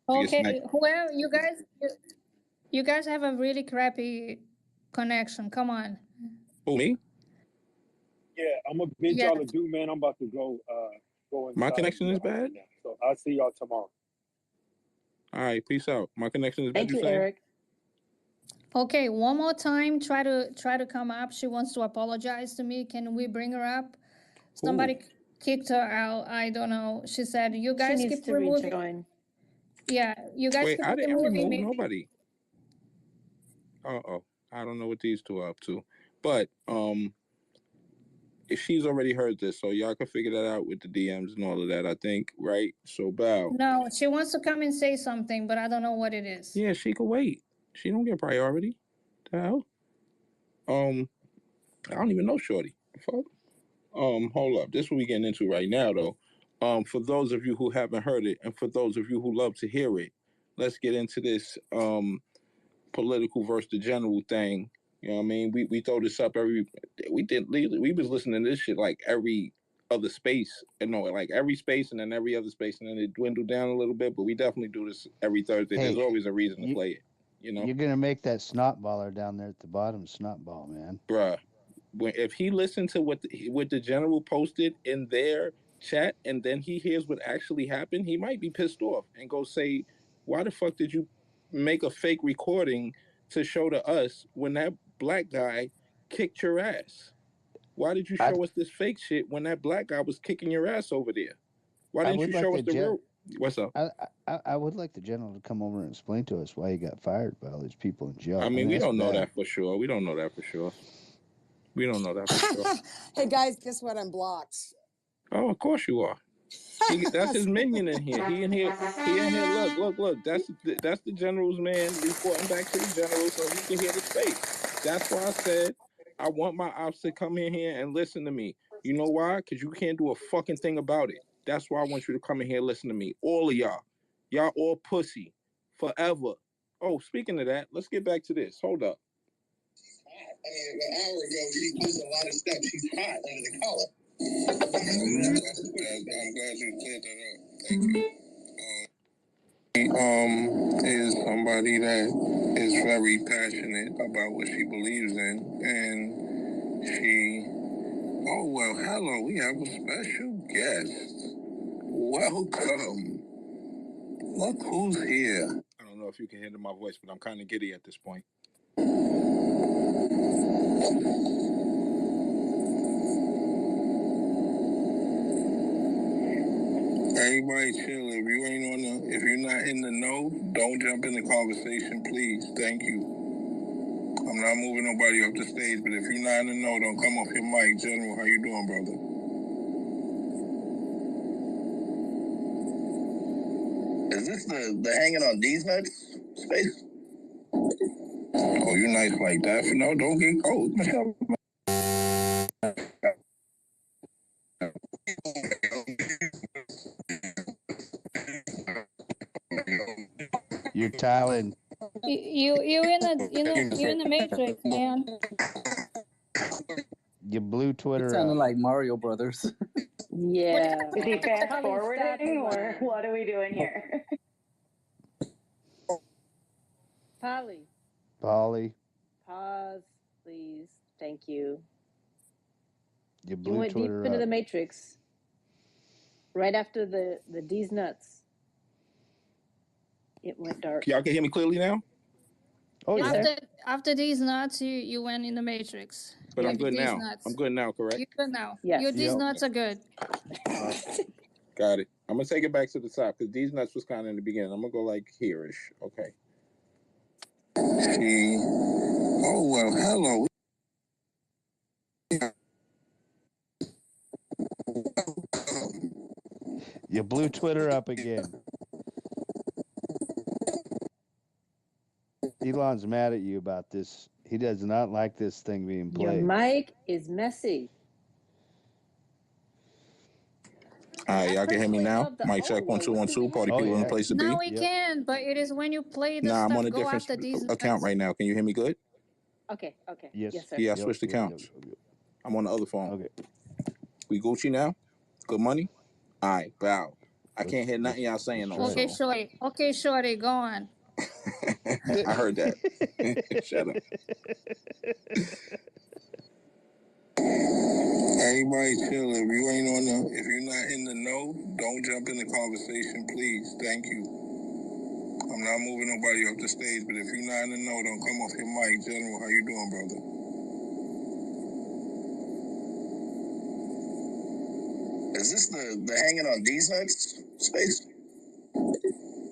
Okay, whoever you guys have a really crappy connection. Come on. Who, me? Yeah, I'm gonna bid Yeah. y'all adieu, man. I'm about to go My inside connection is bad. now. So I'll see y'all tomorrow. All right, peace out. My connection is bad. Thank you, saying? Eric. Okay, one more time. Try to come up. She wants to apologize to me. Can we bring her up? Somebody kicked her out. I don't know. She said, "You She guys needs keep to removing." rejoin. Yeah, you guys Wait, keep I didn't removing remove me. nobody. I don't know what these two are up to, but if she's already heard this, so y'all can figure that out with the DMs and all of that. I think, right? So bow. No, she wants to come and say something, but I don't know what it is. Yeah, she could wait. She don't get priority. The hell? I don't even know Shorty. The fuck? Hold up. This is what we getting into right now, though. For those of you who haven't heard it, and for those of you who love to hear it, let's get into this political versus the general thing. You know what I mean? We throw this up we was listening to this shit like every other space, like every space and then every other space, and then it dwindled down a little bit, but we definitely do this every Thursday. There's Hey, always a reason to play it, You're gonna make that snot baller down there at the bottom snot ball, man. Bruh. If he listened to what the general posted in their chat and then he hears what actually happened, he might be pissed off and go say, why the fuck did you make a fake recording to show to us when that black guy kicked your ass? Why did you show us this fake shit when that black guy was kicking your ass over there? Why didn't you show us the real? What's up? I would like the general to come over and explain to us why he got fired by all these people in jail. I mean, we don't know that for sure. We don't know that for sure. Hey guys, guess what? I'm blocked. Oh, of course you are. That's his minion in here. He in here. Look. That's the general's man reporting back to the general so he can hear the space. That's why I said I want my ops to come in here and listen to me. You know why? Because you can't do a fucking thing about it. That's why I want you to come in here and listen to me. All of y'all. Y'all all pussy. Forever. Oh, speaking of that, let's get back to this. Hold up. I mean, an hour ago, she does a lot of stuff. She's hot under the collar. I'm glad you cleared that up. Thank you. Is somebody that is very passionate about what she believes in, and oh well, hello, we have a special guest. Welcome. Look who's here. I don't know if you can hear my voice, but I'm kind of giddy at this point. Everybody chill. If you're not in the know, don't jump in the conversation, please. Thank you. I'm not moving nobody off the stage, but if you're not in the know, don't come off your mic. General, how you doing, brother? Is this the hanging on these nuts space? Oh, you're nice like that. No, don't get cold. Michelle. You're tiling. You're in the matrix, man. You blew Twitter It sounded up. like Mario Brothers. Yeah. Is he fast Stop forwarding it, or Gulag. what are we doing here? Polly, Polly, pause, please. Thank you. you You blew went deep Twitter into up. the matrix. Right after the D's nuts. It went dark. Y'all can hear me clearly now? Oh yeah. After these nuts, you went in the matrix. But I'm good now. Nuts. I'm good now, correct? You're good now. Yes. These nuts are good. Got it. I'm gonna take it back to the top because these nuts was kind of in the beginning. I'm gonna go like here-ish. Okay. She. Oh well, hello. You blew Twitter up again. Elon's mad at you about this. He does not like this thing being Your played. mic is messy. All right, y'all can hear me personally now? love the Mic check, 1 2 1 2. Party Oh, people in the yeah. place to be. Now we can, but it is when you play the Nah, I'm stuff, on a go different after these account right now. Can you hear me good? Okay. Yes. Yes, sir. Yeah, I switched accounts. I'm on the other phone. Okay. We Gucci now? Good money? All right, bow. I can't hear nothing y'all saying though. Okay, So. shorty, go on. I heard that. Shut up. Everybody chill. If you're not in the know, don't jump in the conversation, please. Thank you. I'm not moving nobody off the stage, but if you're not in the know, don't come off your mic. General, how you doing, brother? Is this the hanging on these nuts space?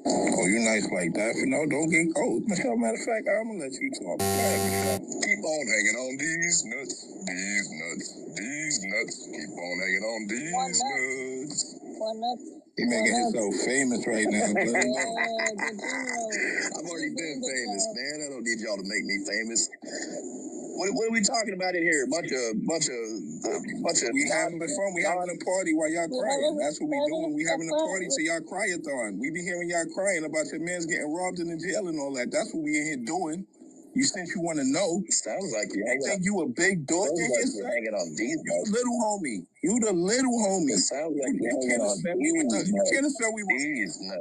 Oh, you nice like that. No, don't get cold. Michelle, matter of fact, I'm gonna let you talk. Keep on hanging on these nuts. These nuts. These nuts. Keep on hanging on these nuts. He making himself famous right now. I've already been famous, man. I don't need y'all to make me famous. What are we talking about in here? Bunch of. We having fun. We having a party while y'all crying. That's what we doing. We having a party to y'all Cry-A-Thon. We be hearing y'all crying about your man's getting robbed in the jail and all that. That's what we in here doing. You think you want to know? Sounds like you think you a big dog. You're hanging on these. You little homie. You the little homie. It sounds like you're hanging on these. You can't spell we were.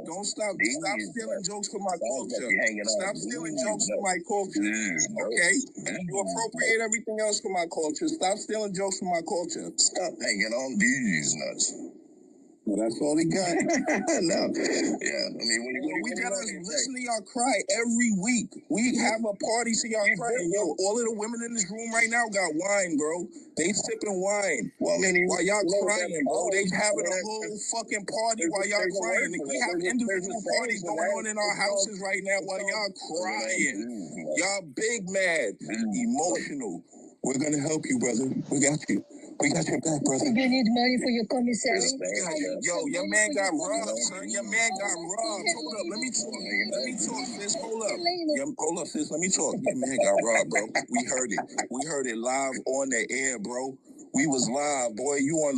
Don't stop. Stop stealing jokes from my culture. Stop stealing jokes from my culture. Okay? You appropriate everything else from my culture. Stop stealing jokes from my culture. Stop hanging on these nuts. Well, that's all he got. No. Yeah. I mean, we gotta listen to y'all cry every week. We have a party to y'all crying. Yo, all of the women in this room right now got wine, bro. They sipping wine. Well, while y'all crying, bro. They having a whole fucking party while y'all crying. We have individual parties going on in our houses right now while y'all crying. Y'all big mad, emotional. We're gonna help you, brother. We got you. We got your back, brother. You need money for your commissary? Yo, your man got robbed, son. Your man got robbed. Hold up, let me talk, sis. Hold up, sis. Let me talk. Your man got robbed, bro. We heard it. We heard it live on the air, bro. We was live, boy. You are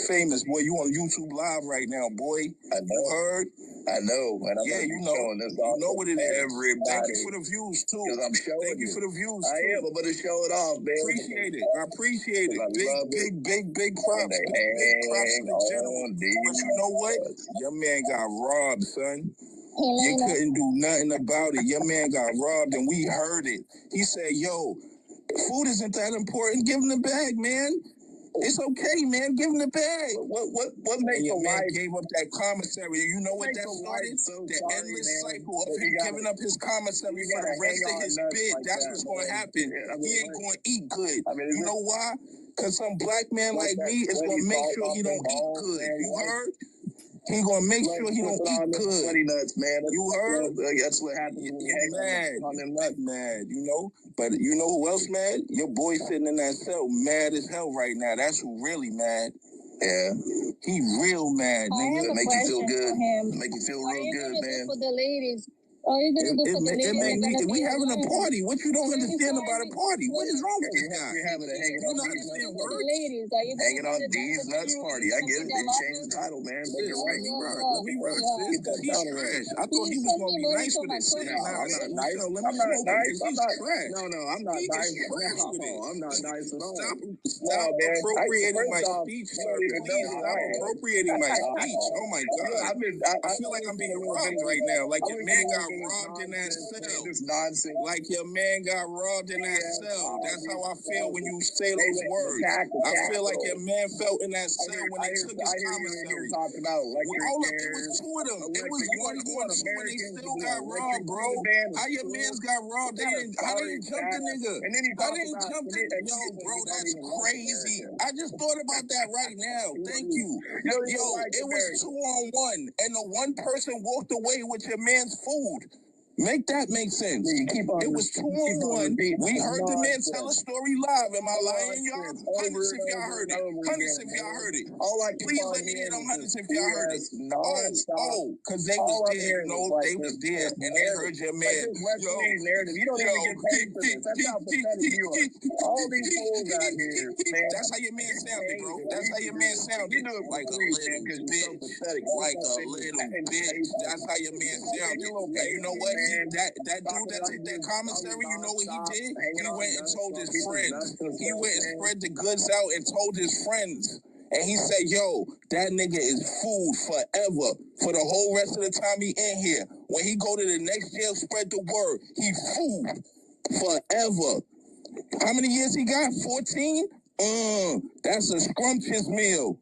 famous, boy. You on YouTube live right now, boy. I know. You heard? I know. And I'm you know. You know what it is. Everybody. Thank you for the views, too. Thank you for the views, too. I am. I'm going to show it off, man. Appreciate it. I appreciate it. Big props. Big props to the general. But you know what? Your man got robbed, son. You couldn't do nothing about it. Your man got robbed, and we heard it. He said, yo, food isn't that important. Give him the bag, man. It's okay, man. Give him the bag. What makes your man gave up that commissary? You know what that started? The endless cycle of him giving up his commissary for the rest of his bid. That's what's going to happen. He ain't going to eat good. You know why? Because some black man like me is going to make sure he don't eat good. You heard? He gonna make sure he don't eat good. Funny nuts, man. You heard? That's what happens when you hang on them nuts. Mad, you know? But you know who else mad? Your boy sitting in that cell, mad as hell right now. That's who really mad. Yeah. He real mad, nigga. Make you feel good. Make you feel real good, man. For the ladies. Are you gonna do for the ladies? We having a party. What you don't understand about a party? What is wrong with this guy? We're having a hanging on these nuts. Hanging on these nuts party. I get it. They changed the title, man. Make it right. Let me rock, sis. Because he's trash. I thought he was going to be nice with it. Nah, I'm not nice. I'm not nice. He's trash. No, I'm not nice. I'm not nice at all. Stop appropriating my speech, sir. Please stop appropriating my speech. Oh, my God. I feel like I'm being robbed right now. Like your man got robbed in that cell. This nonsense. Like your man got robbed in that cell. That's how I feel when you say those words. I feel like your man felt in that cell when they took his commissary. Hold up, it was two of them. It was one on two and they still got robbed, bro. How your mans got robbed? How they didn't jump the nigga? How they didn't jump the nigga? Yo, bro, that's crazy. I just thought about that right now. Thank you. Yo, it was 2-on-1 and the one person walked away with your man's food. Make that make sense. It was 2-on-1. We heard the man tell a story live. Am I lying, y'all? Hundreds if y'all heard it. Hundreds if y'all heard it. Please let me hear them hundreds if y'all heard it. Because they was there. No, they was there, and they heard your man. Yo, you don't even get paid for this. That's how pathetic you are. All these fools out here, man. That's how your man sounded, bro. That's how your man sounded. Like a little bitch. Like a little bitch. That's how your man sounded. And you know what? That dude that took that commissary, you know what he did? He went and told his friends. He went and spread the goods out and told his friends. And he said, yo, that nigga is food forever. For the whole rest of the time he in here. When he go to the next jail, spread the word. He food forever. How many years he got? 14? That's a scrumptious meal.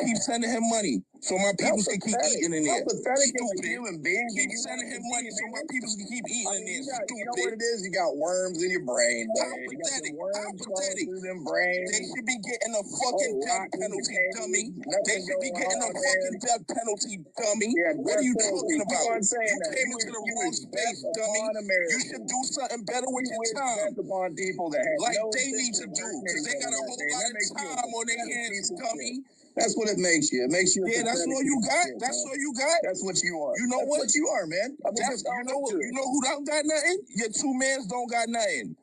Keep sending him money so my people can keep eating in there. Stupid. Keep sending him money so my people can keep eating in there. Stupid. You know what it is? You got worms in your brain. How pathetic. How pathetic. They should be getting a fucking death penalty, dummy. They should be getting a fucking death penalty, dummy. What are you talking about? You came into the wrong space, dummy. You should do something better with your time. Like they need to do, because they got a whole lot of time on their hands, dummy. That's what it makes you. It makes you. That's all you got. That's all you got. That's what you are. You know what you are, man. You know who don't got nothing? Your two mans don't got nothing.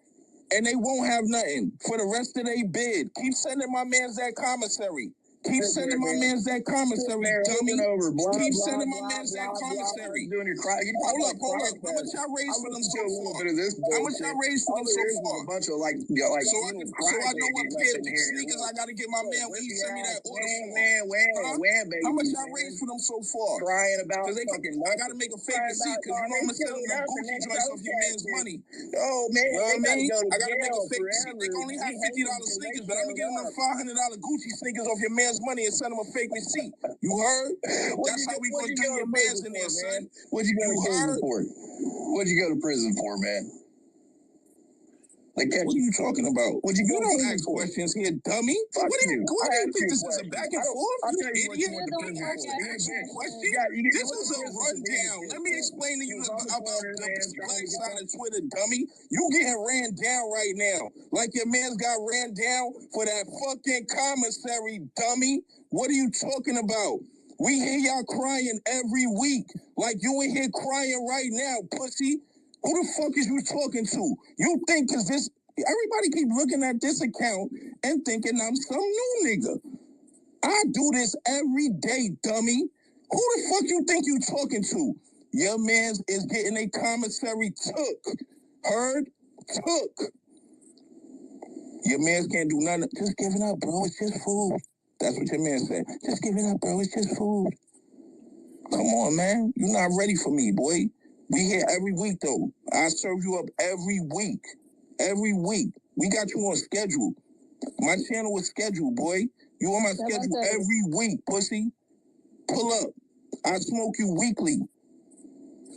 And they won't have nothing for the rest of their bid. Keep sending my mans that commissary. Keep sending my mans that commissary, dummy. Keep sending my mans that commissary. Hold up. How much y'all raised for them so far? How much y'all raised for them so far? So I know what pair of sneakers I gotta get my man when he send me that order for. How much y'all raised for them so far? Crying about I gotta make a fake receipt because you know I'm gonna sell them Gucci joints off your man's money. Oh man, you know what I mean? I gotta make a fake receipt. They only have $50 sneakers, but I'm gonna get them $500 Gucci sneakers off your man's money and send him a fake receipt. You heard? That's how we gonna do your man's in there, son. What'd you go to prison for? What'd you go to prison for, man? What are you talking about? What'd you go to don't prison ask for? questions here, dummy. Fuck what do you think this is a back and forth? I'll tell you what you went to prison for. This is a rundown. Let me explain to you about the black side of Twitter, dummy. You getting ran down right now. Like your man's got ran down for that fucking commissary, dummy. What are you talking about? We hear y'all crying every week. Like you in here crying right now, pussy. Who the fuck is you talking to? You think because everybody keep looking at this account and thinking I'm some new nigga. I do this every day, dummy. Who the fuck you think you talking to? Your man's is getting a commissary took. Heard? Took. Your man's can't do nothing. Just give it up, bro. It's just food. That's what your man said. Just give it up, bro. It's just food. Come on, man. You're not ready for me, boy. We here every week, though. I serve you up every week. Every week. We got you on schedule. My channel is scheduled, boy. You on my schedule every week, pussy. Pull up. I smoke you weekly.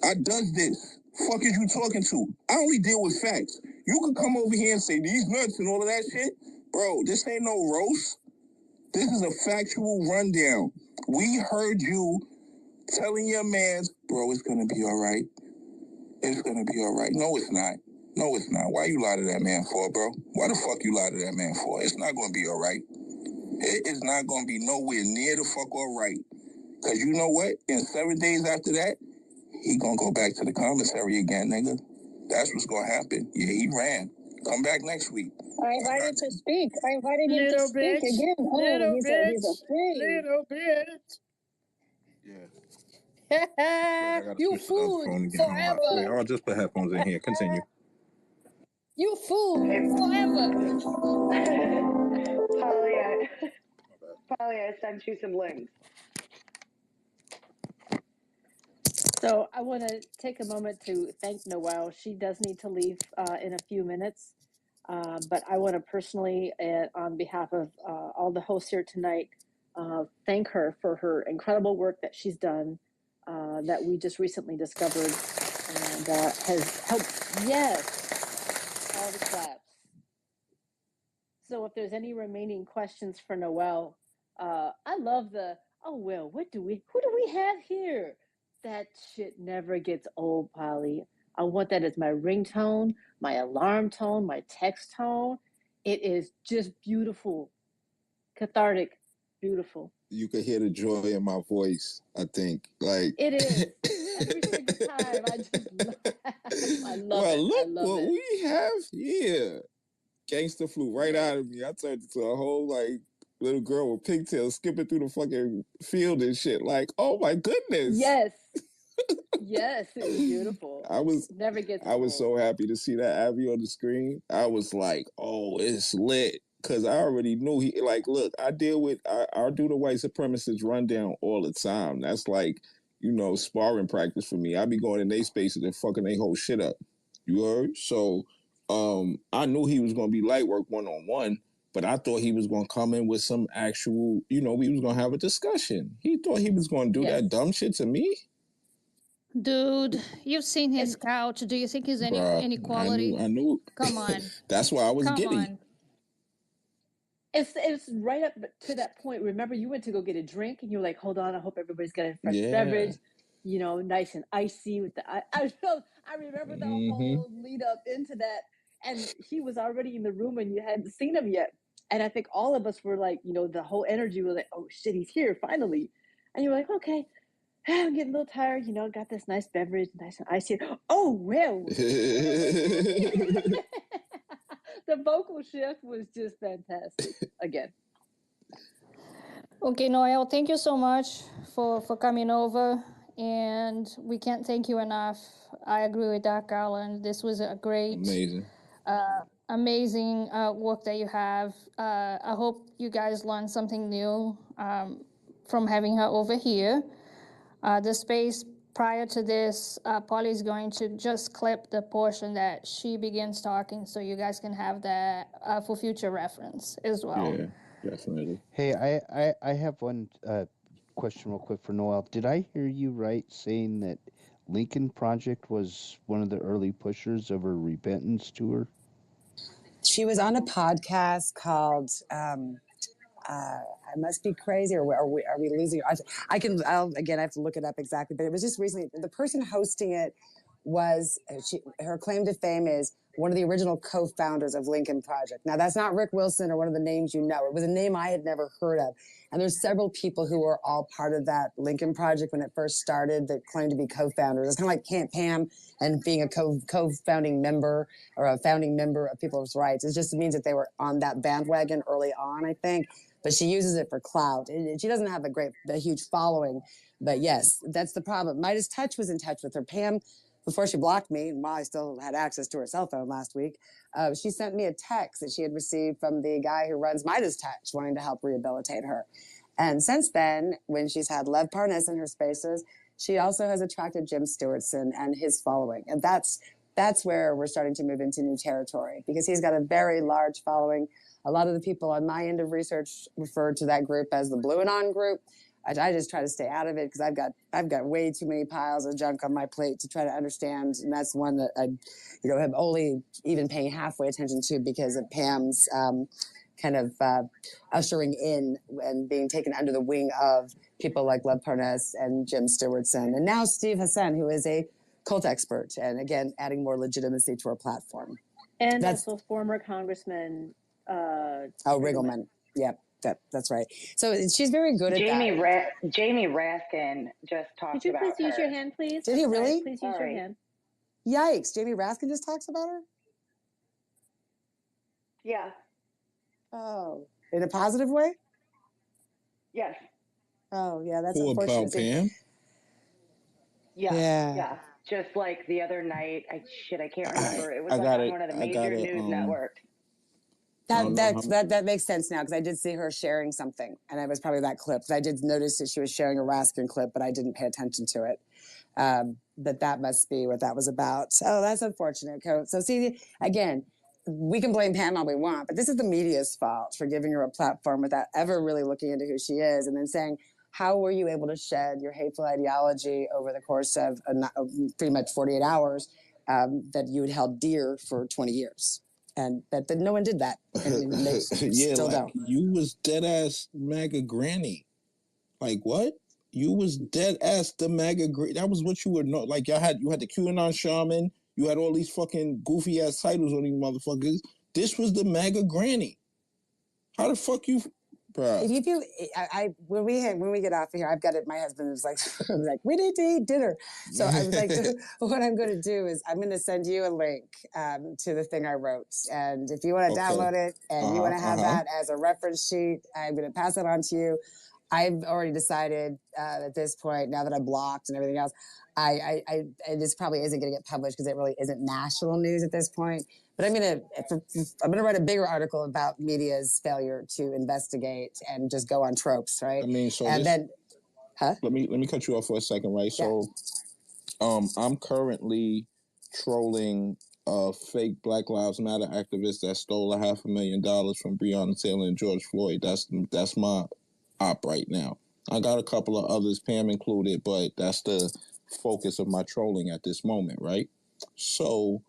I does this. Fuck is you talking to? I only deal with facts. You can come over here and say these nuts and all of that shit. Bro, this ain't no roast. This is a factual rundown. We heard you telling your mans, bro, it's gonna be all right. It's gonna be all right. No, it's not. No, it's not. Why you lie to that man for, bro? Why the fuck you lie to that man for? It's not gonna be all right. It is not gonna be nowhere near the fuck all right. Cause you know what? In 7 days after that, he gonna go back to the commissary again, nigga. That's what's gonna happen. Yeah, he ran. Come back next week. I invited to speak. I invited him to speak again. Oh, he's afraid. Little bitch. Yeah. You food forever. Wait, I'll just put headphones in here. Continue. You food forever. Polly, I sent you some links. So I want to take a moment to thank Noelle. She does need to leave in a few minutes, but I want to personally, on behalf of all the hosts here tonight, thank her for her incredible work that she's done, that we just recently discovered, and has helped, yes, all the claps. So if there's any remaining questions for Noelle, I love who do we have here? That shit never gets old, Polly. I want that as my ringtone, my alarm tone, my text tone. It is just beautiful, cathartic, beautiful. You could hear the joy in my voice, I think. Like It is. Every single time. I just I love well, it. look I love what it. we have here. Gangster flew right out of me. I turned into a whole like little girl with pigtails skipping through the fucking field and shit. Like, oh my goodness. Yes. Yes, it was beautiful. I was Never gets I was old. so happy to see that Abby on the screen. I was like, oh, it's lit. Cause I already knew he like, look, I do the white supremacist rundown all the time. That's like, sparring practice for me. I be going in their spaces and fucking their whole shit up. You heard? So I knew he was gonna be light work 1-on-1, but I thought he was gonna come in with some actual, we was gonna have a discussion. He thought he was gonna do that dumb shit to me. Dude, you've seen his couch. Do you think he's any quality? I knew. Come on. That's why I was Come giddy. on. It's right up to that point. Remember, you went to go get a drink, and you were like, "Hold on, I hope everybody's got a fresh beverage, nice and icy with the." I remember the whole lead up into that, and he was already in the room, and you hadn't seen him yet. And I think all of us were like, the whole energy was like, "Oh shit, he's here finally!" And you're like, "Okay, I'm getting a little tired, got this nice beverage, nice and icy. Oh well." The vocal shift was just fantastic again. Okay, Noel, thank you so much for coming over, and we can't thank you enough. I agree with that, Garland. This was a great, amazing work that you have. I hope you guys learned something new from having her over here. The space prior to this, Polly is going to just clip the portion that she begins talking so you guys can have that for future reference as well. Yeah, definitely. Hey, I have one question real quick for Noel. Did I hear you right saying that Lincoln Project was one of the early pushers of her repentance tour? She was on a podcast called I Must Be Crazy, or are we losing? I have to look it up exactly, but it was just recently. The person hosting it was her claim to fame is one of the original co-founders of Lincoln Project. Now that's not Rick Wilson or one of the names you know. It was a name I had never heard of, and there's several people who were all part of that Lincoln Project when it first started that claimed to be co-founders. It's kind of like Camp Pam and being a co-founding member or a founding member of People's Rights. It just means that they were on that bandwagon early on, I think. But she uses it for clout. She doesn't have a huge following. But yes, that's the problem. Midas Touch was in touch with her. Pam, before she blocked me, and while I still had access to her cell phone last week, she sent me a text that she had received from the guy who runs Midas Touch, wanting to help rehabilitate her. And since then, when she's had Lev Parnas in her spaces, she also has attracted Jim Stewartson and his following. And that's where we're starting to move into new territory, because he's got a very large following. A lot of the people on my end of research refer to that group as the Blue and On group. I just try to stay out of it because I've got way too many piles of junk on my plate to try to understand, and that's one that I, am only even paying halfway attention to because of Pam's kind of ushering in and being taken under the wing of people like Lev Parnas and Jim Stewartson, and now Steve Hassan, who is a cult expert, and again adding more legitimacy to our platform. And also former Congressman. Riggleman. Yep. That's right. So she's very good at that. Jamie Raskin just talked about her. Could you please use your hand, please? Did he really? Please use your hand. Yikes. Jamie Raskin just talks about her? Yeah. Oh. In a positive way? Yes. Oh, yeah. That's unfortunate. About Pam? Yeah. Just like the other night, I can't remember. It was on one of the major news networks. That makes sense now, because I did see her sharing something, and it was probably that clip. I did notice that she was sharing a Raskin clip, but I didn't pay attention to it. That must be what that was about. Oh, that's unfortunate. So see, again, we can blame Pam all we want, but this is the media's fault for giving her a platform without ever really looking into who she is, and then saying, how were you able to shed your hateful ideology over the course of pretty much 48 hours that you had held dear for 20 years? And that no one did that. And yeah, still like don't. you was dead ass MAGA granny. Like what? You was dead ass the MAGA great. That was what you were not like. You had the QAnon shaman. You had all these fucking goofy ass titles on these motherfuckers. This was the MAGA granny. How the fuck you, bruh? If you do, when we get off of here, I've got it. My husband is like, we need to eat dinner. So I was like, what I'm going to do is I'm going to send you a link to the thing I wrote, and if you want to download it and you want to have that as a reference sheet, I'm going to pass it on to you. I've already decided at this point, now that I'm blocked and everything else, this probably isn't going to get published because it really isn't national news at this point. But I'm gonna write a bigger article about media's failure to investigate and just go on tropes, right? I mean, so and then, huh? Let me cut you off for a second, right? Yeah. So, I'm currently trolling a fake Black Lives Matter activist that stole $500,000 from Breonna Taylor and George Floyd. That's my op right now. I got a couple of others, Pam included, but that's the focus of my trolling at this moment, right? So,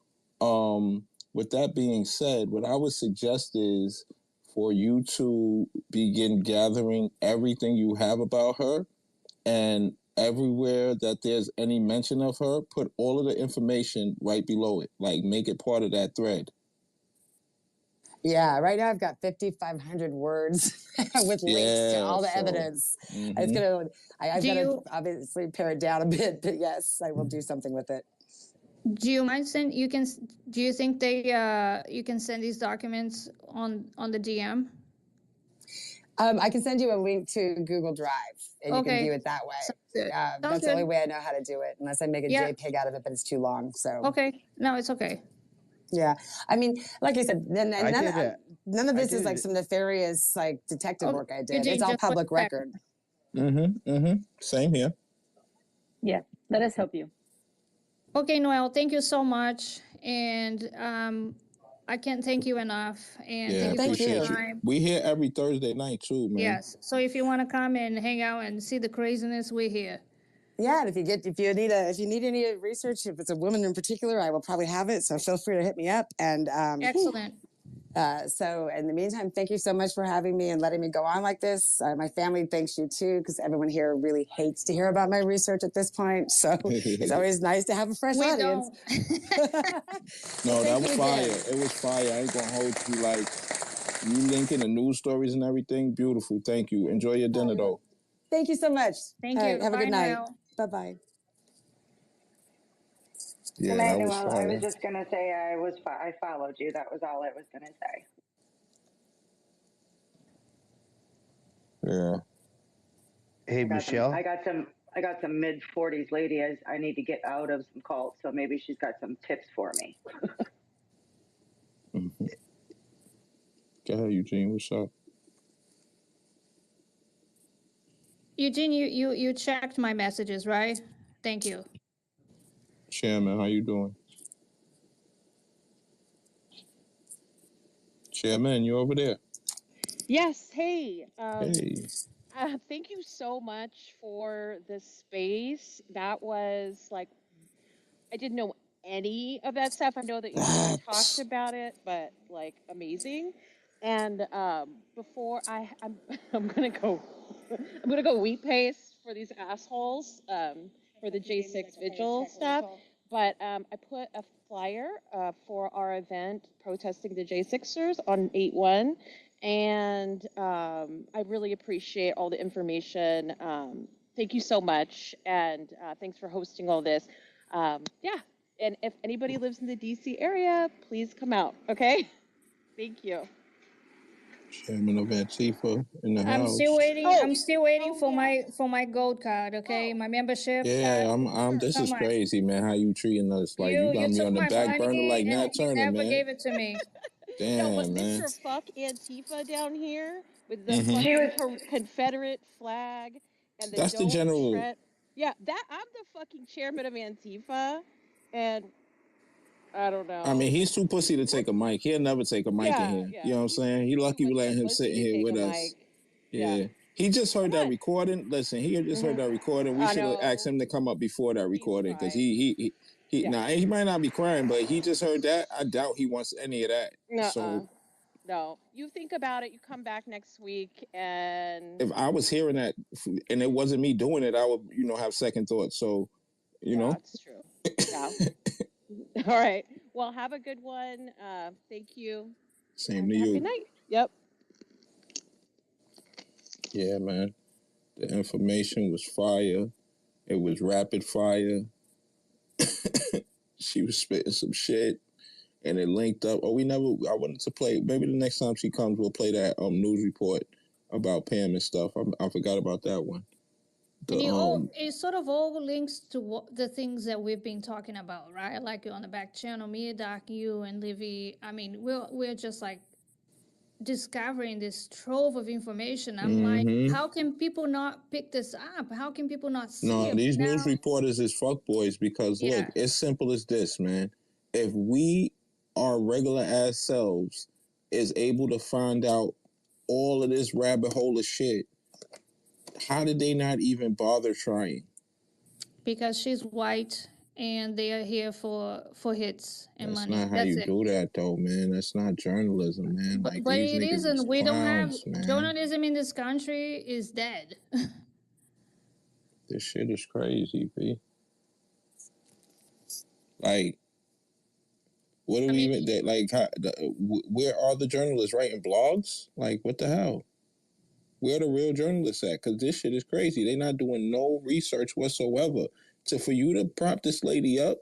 with that being said, what I would suggest is for you to begin gathering everything you have about her, and everywhere that there's any mention of her, put all of the information right below it. Like, make it part of that thread. Yeah, right now I've got 5,500 words with links to all the evidence. It's gonna. I've got to obviously pare it down a bit, but yes, I will do something with it. Do you mind send? You can. Do you think you can send these documents on the DM? I can send you a link to Google Drive, and you can view it that way. That's the only way I know how to do it, unless I make a JPEG out of it, but it's too long. So no, it's okay. Yeah, I mean, like I said, none of this is like some nefarious like detective work I did. It's all public record. Same here. Yeah, let us help you. Okay, Noelle, thank you so much, and I can't thank you enough. And thank you for your time. We here every Thursday night too, man. Yes. So if you want to come and hang out and see the craziness, we're here. Yeah, and if you need any research, if it's a woman in particular, I will probably have it. So feel free to hit me up. And excellent. So in the meantime, thank you so much for having me and letting me go on like this. My family thanks you too, because everyone here really hates to hear about my research at this point. So it's always nice to have a fresh audience. No, that was fire. It was fire. I ain't gonna hold you. Like, you linking the news stories and everything. Beautiful. Thank you. Enjoy your dinner though. Thank you so much. Thank you. Right, have a good night. Bye bye. Yeah, that was fire. I was just gonna say I followed you. That was all I was gonna say. Yeah. Hey, Michelle. I got some mid-40s lady I need to get out of some cults, so maybe she's got some tips for me. Go ahead, Eugene. What's up? Eugene, you checked my messages, right? Thank you. Chairman, how you doing? Chairman, you over there? Yes. Hey. Hey. Thank you so much for this space. That was like, I didn't know any of that stuff. I know that you talked about it, but like amazing. And before I'm gonna go, I'm gonna go wheat paste for these assholes for the J6 Vigil stuff. But I put a flyer for our event protesting the J6ers on 8/1. And I really appreciate all the information. Thank you so much, and thanks for hosting all this. Yeah, and if anybody lives in the DC area, please come out, okay? Thank you. Chairman of Antifa in the house. I'm still waiting. I'm still waiting for my gold card. Okay, my membership. Yeah, This is crazy, man. How you treating us? Like you got me on the back burner, like Nat Turner, man. Never gave it to me. Damn, no, but man. Mr. Fuck Antifa down here with the fucking Confederate flag and the That's the general. Yeah, I'm the fucking chairman of Antifa, and I don't know. I mean, he's too pussy to take a mic. He'll never take a mic in here. Yeah. You know what I'm saying? He lucky we letting him sit in here with us. Yeah. He just heard that recording. Listen, he just heard that recording. We should have asked him to come up before that recording, because he might not be crying, but he just heard that. I doubt he wants any of that. So No, you think about it. You come back next week, and If I was hearing that and it wasn't me doing it, I would, have second thoughts. So, that's true. Yeah. All right. Well, have a good one. Thank you. Same to Have a you. good night. Yep. Yeah, man. The information was fire. It was rapid fire. She was spitting some shit, and it linked up. I wanted to play. Maybe the next time she comes, we'll play that news report about Pam and stuff. I forgot about that one. And it sort of all links to the things that we've been talking about, right? Like on the back channel, me, Doc, you, and Livy. I mean, we're just like discovering this trove of information. I'm like, how can people not pick this up? How can people not see it? These news reporters is fuckboys because look, it's simple as this, man. If we, our regular ass selves, is able to find out all of this rabbit hole of shit, how did they not even bother trying? Because she's white and they are here for hits and money. That's not how you do that, though, man. That's not journalism, man. But these it niggas isn't. is We don't have clowns, man. journalism in this country is dead. This shit is crazy, B. Like, what do we even where are the journalists writing blogs? Like, what the hell? Where are the real journalists at? Because this shit is crazy. They're not doing no research whatsoever. For you to prop this lady up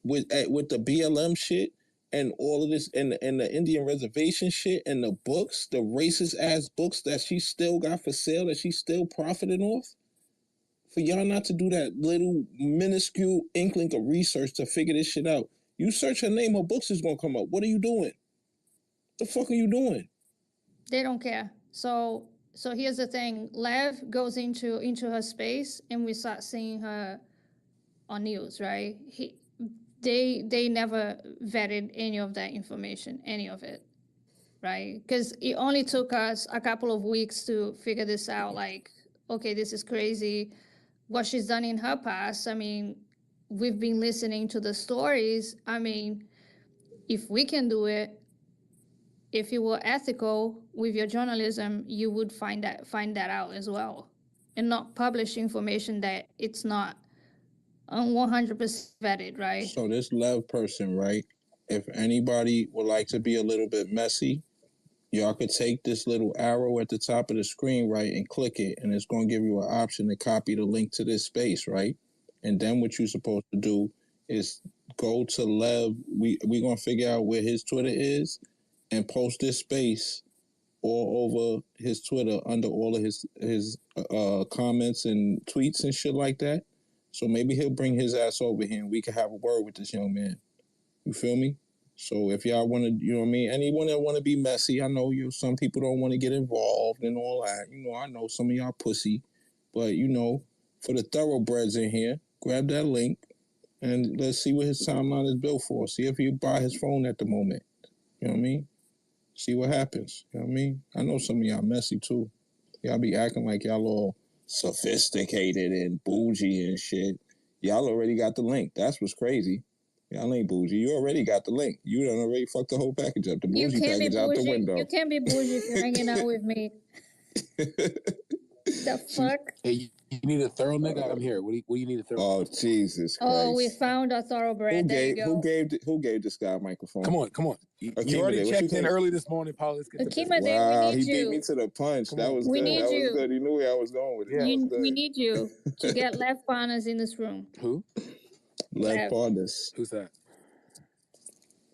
with the BLM shit and all of this and the Indian reservation shit and the books, the racist ass books that she still got for sale, that she's still profiting off. For y'all not to do that little minuscule inkling of research to figure this shit out. You search her name, her books is gonna come up. What are you doing? The fuck are you doing? They don't care. So here's the thing. Lev goes into her space and we start seeing her on news, right? They never vetted any of that information, any of it, right? Because it only took us a couple of weeks to figure this out. Like, okay, this is crazy. What she's done in her past, I mean, we've been listening to the stories. I mean, if we can do it, if you were ethical with your journalism, you would find that out as well, and not publish information that it's not 100% vetted, right? So this Lev person, right? If anybody would like to be a little bit messy, y'all could take this little arrow at the top of the screen, right, and click it, and it's going to give you an option to copy the link to this space, right? And then what you're supposed to do is go to Lev. We're going to figure out where his Twitter is and post this space all over his Twitter under all of his comments and tweets and shit like that. So maybe he'll bring his ass over here and we can have a word with this young man. You feel me? So if y'all want to, you know what I mean? Anyone that want to be messy, I know some people don't want to get involved and all that. I know some of y'all pussy. But, for the thoroughbreds in here, grab that link and let's see what his timeline is built for. See if he buy his phone at the moment. You know what I mean? See what happens. You know what I mean? I know some of y'all messy too. Y'all be acting like y'all all sophisticated and bougie and shit. Y'all already got the link. That's what's crazy. Y'all ain't bougie. You already got the link. You done already fucked the whole package up. The bougie package out the window. You can't be bougie if you're hanging out with me. The fuck? Hey, you need a thorough nigga? I'm here. What do you need a thorough? Oh, Jesus Christ. Oh, we found a thoroughbred. There you go. Who gave this guy a microphone? Come on. You already checked in early this morning, Paul. Let's get Akima, wow, we need he beat me to the punch. That was good. That was good. He knew where I was going with it. We need you to get Lev partners in this room. Who? Lev partners. Who's that?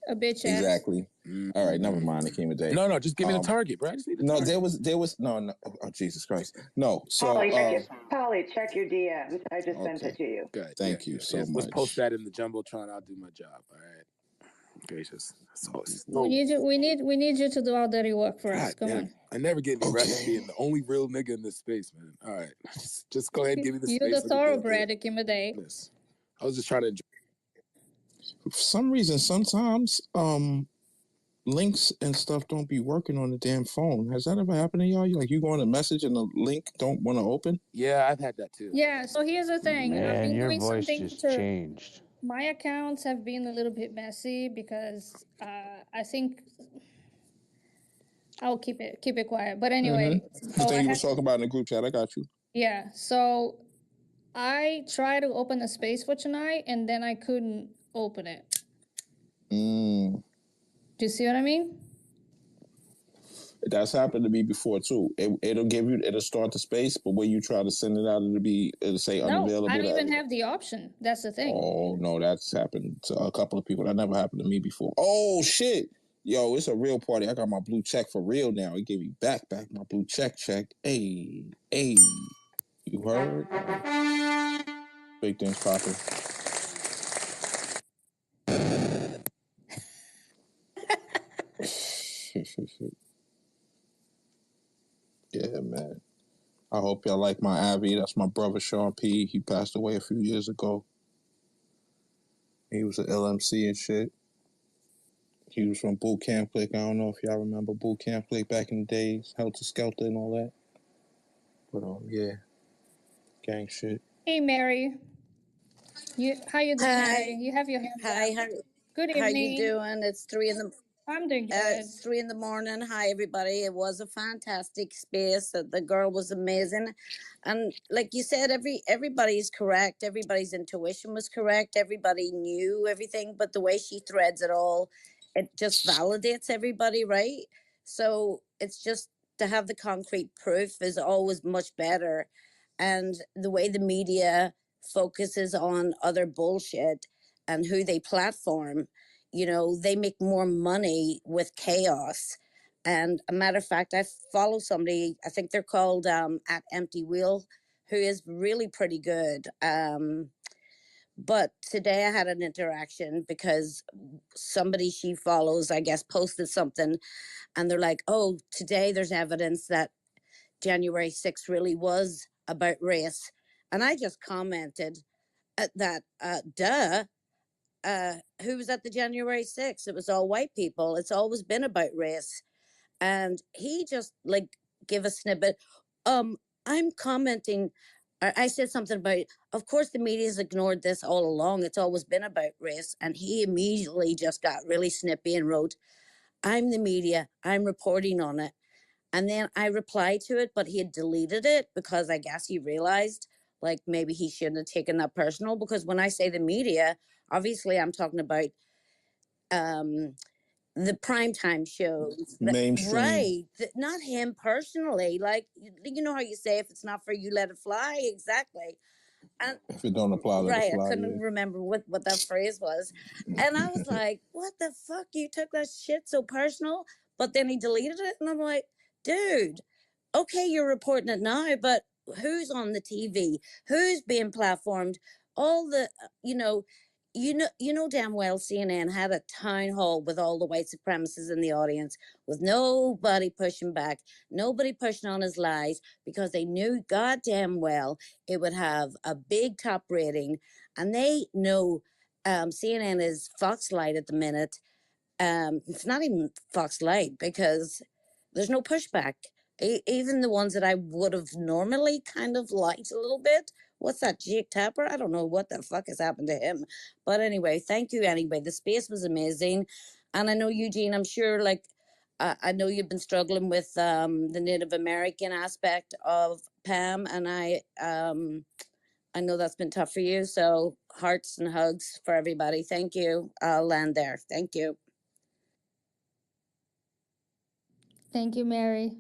A bitch ass. Exactly. All right, never mind. Akima Day. No, just give me the target, bro. I just need the target. there was no. Oh, Jesus Christ. No. So Polly, check your DMs. I just sent it to you. Good. Thank you so much. Let's post that in the jumbotron. I'll do my job. All right. Gracious. We need you to do our dirty work for us. Come on. I never get any rest for being the only real nigga in this space, man. All right. Just go ahead and give me the space. You're the thoroughbred, Akima Day. I was just trying to enjoy. For some reason, sometimes links and stuff don't be working on the damn phone. Has that ever happened to y'all? Like you go on a message and the link don't want to open? Yeah, I've had that too. Yeah, so here's the thing. Man, I've been your doing voice something just changed. My accounts have been a little bit messy because I think I'll keep it quiet. But anyway, The thing you was talking about in the group chat, I got you. yeah. So I tried to open a space for tonight, and then I couldn't open it. Mm. Do you see what I mean? That's happened to me before too. It'll start the space, but when you try to send it out, it'll say unavailable. No, I don't even have the option. That's the thing. Oh no, that's happened to a couple of people. That never happened to me before. Oh shit. Yo, it's a real party. I got my blue check for real now. It gave me back my blue check. Hey. You heard? Big things popping. Yeah, man. I hope y'all like my Abby. That's my brother, Sean P. He passed away a few years ago. He was an LMC and shit. He was from Boot Camp Click. I don't know if y'all remember Boot Camp Click back in the days. Helter Skelter and all that. But, yeah. Gang shit. Hey, Mary. How you doing, Mary? You have your hand up. Good evening. How you doing? It's 3 in the I'm doing good. It's 3 in the morning. Hi, everybody. It was a fantastic space. The girl was amazing, and like you said, everybody's correct. Everybody's intuition was correct. Everybody knew everything, but the way she threads it all, it just validates everybody, right? So it's just to have the concrete proof is always much better, and the way the media focuses on other bullshit and who they platform, you know, they make more money with chaos. And a matter of fact, I follow somebody, I think they're called at Empty Wheel, who is really pretty good. But today I had an interaction because somebody she follows, I guess, posted something, and they're like, oh, today there's evidence that January 6th really was about race. And I just commented that, duh, who was at the January 6th? It was all white people. It's always been about race. And he just like give a snippet. I'm commenting. I said something about, of course, the media has ignored this all along. It's always been about race. And he immediately just got really snippy and wrote, I'm the media. I'm reporting on it. And then I replied to it, but he had deleted it because I guess he realized like maybe he shouldn't have taken that personal. Because when I say the media, obviously I'm talking about the primetime shows. Mainstream. Right. Not him personally. Like, you know how you say, if it's not for you, let it fly? Exactly. And if it don't apply, let right, it fly. I couldn't remember what that phrase was. And I was like, what the fuck? You took that shit so personal? But then he deleted it. And I'm like, dude, okay, you're reporting it now, but who's on the TV? Who's being platformed? All the, you know damn well CNN had a town hall with all the white supremacists in the audience, with nobody pushing back, nobody pushing on his lies, because they knew goddamn well it would have a big top rating, and they know CNN is Fox Light at the minute. It's not even Fox Light because there's no pushback. Even the ones that I would have normally kind of liked a little bit. What's that, Jake Tapper? I don't know what the fuck has happened to him. But anyway, thank you anyway. The space was amazing. And I know, Eugene, I'm sure, like, I know you've been struggling with the Native American aspect of Pam, and I know that's been tough for you. So hearts and hugs for everybody. Thank you. I'll land there. Thank you. Thank you, Mary.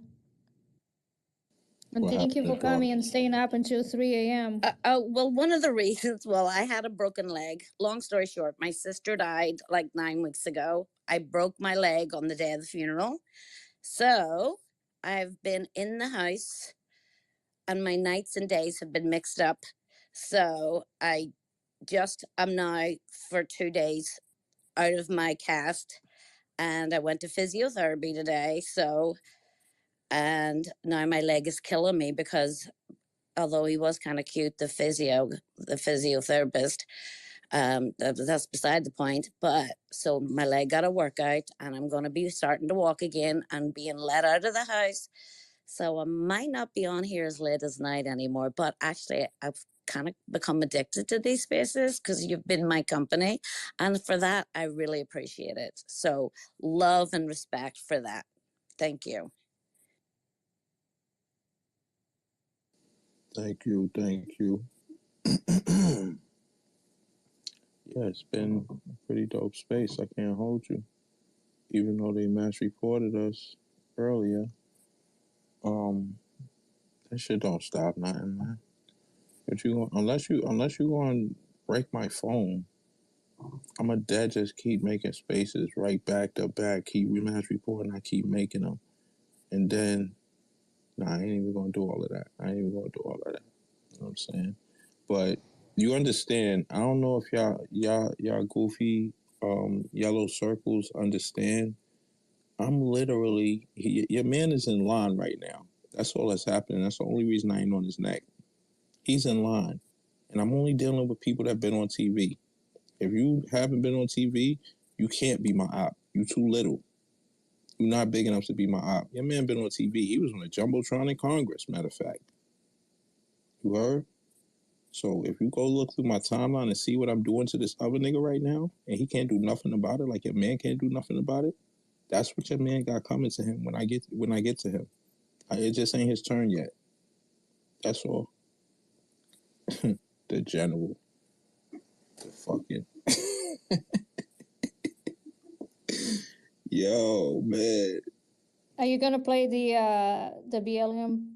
And What thank you happened, for coming and staying up until 3 a.m. Well, one of the reasons, well, I had a broken leg. Long story short, my sister died like 9 weeks ago. I broke my leg on the day of the funeral. So I've been in the house and my nights and days have been mixed up. So I'm now for 2 days out of my cast, and I went to physiotherapy today. So, and now my leg is killing me because although he was kind of cute, the physiotherapist, that's beside the point. But so my leg got a workout, and I'm going to be starting to walk again and being let out of the house. So I might not be on here as late as night anymore, but actually I've kind of become addicted to these spaces because you've been my company. And for that, I really appreciate it. So love and respect for that. Thank you. Thank you. Yeah, it's been a pretty dope space. I can't hold you. Even though they mass reported us earlier, that shit don't stop nothing, man. But unless you going to break my phone, I'm dead just keep making spaces right back to back, keep mass reporting, I keep making them. And then, I ain't even going to do all of that. You know what I'm saying? But you understand, I don't know if y'all goofy yellow circles understand. I'm literally, your man is in line right now. That's all that's happening. That's the only reason I ain't on his neck. He's in line. And I'm only dealing with people that have been on TV. If you haven't been on TV, you can't be my op. You too little. You're not big enough to be my op. Your man been on TV. He was on a Jumbotron in Congress, matter of fact. You heard? So if you go look through my timeline and see what I'm doing to this other nigga right now, and he can't do nothing about it, like your man can't do nothing about it, that's what your man got coming to him when I get to him. It just ain't his turn yet. That's all. The general. The fucking. Yo, man. Are you gonna play the BLM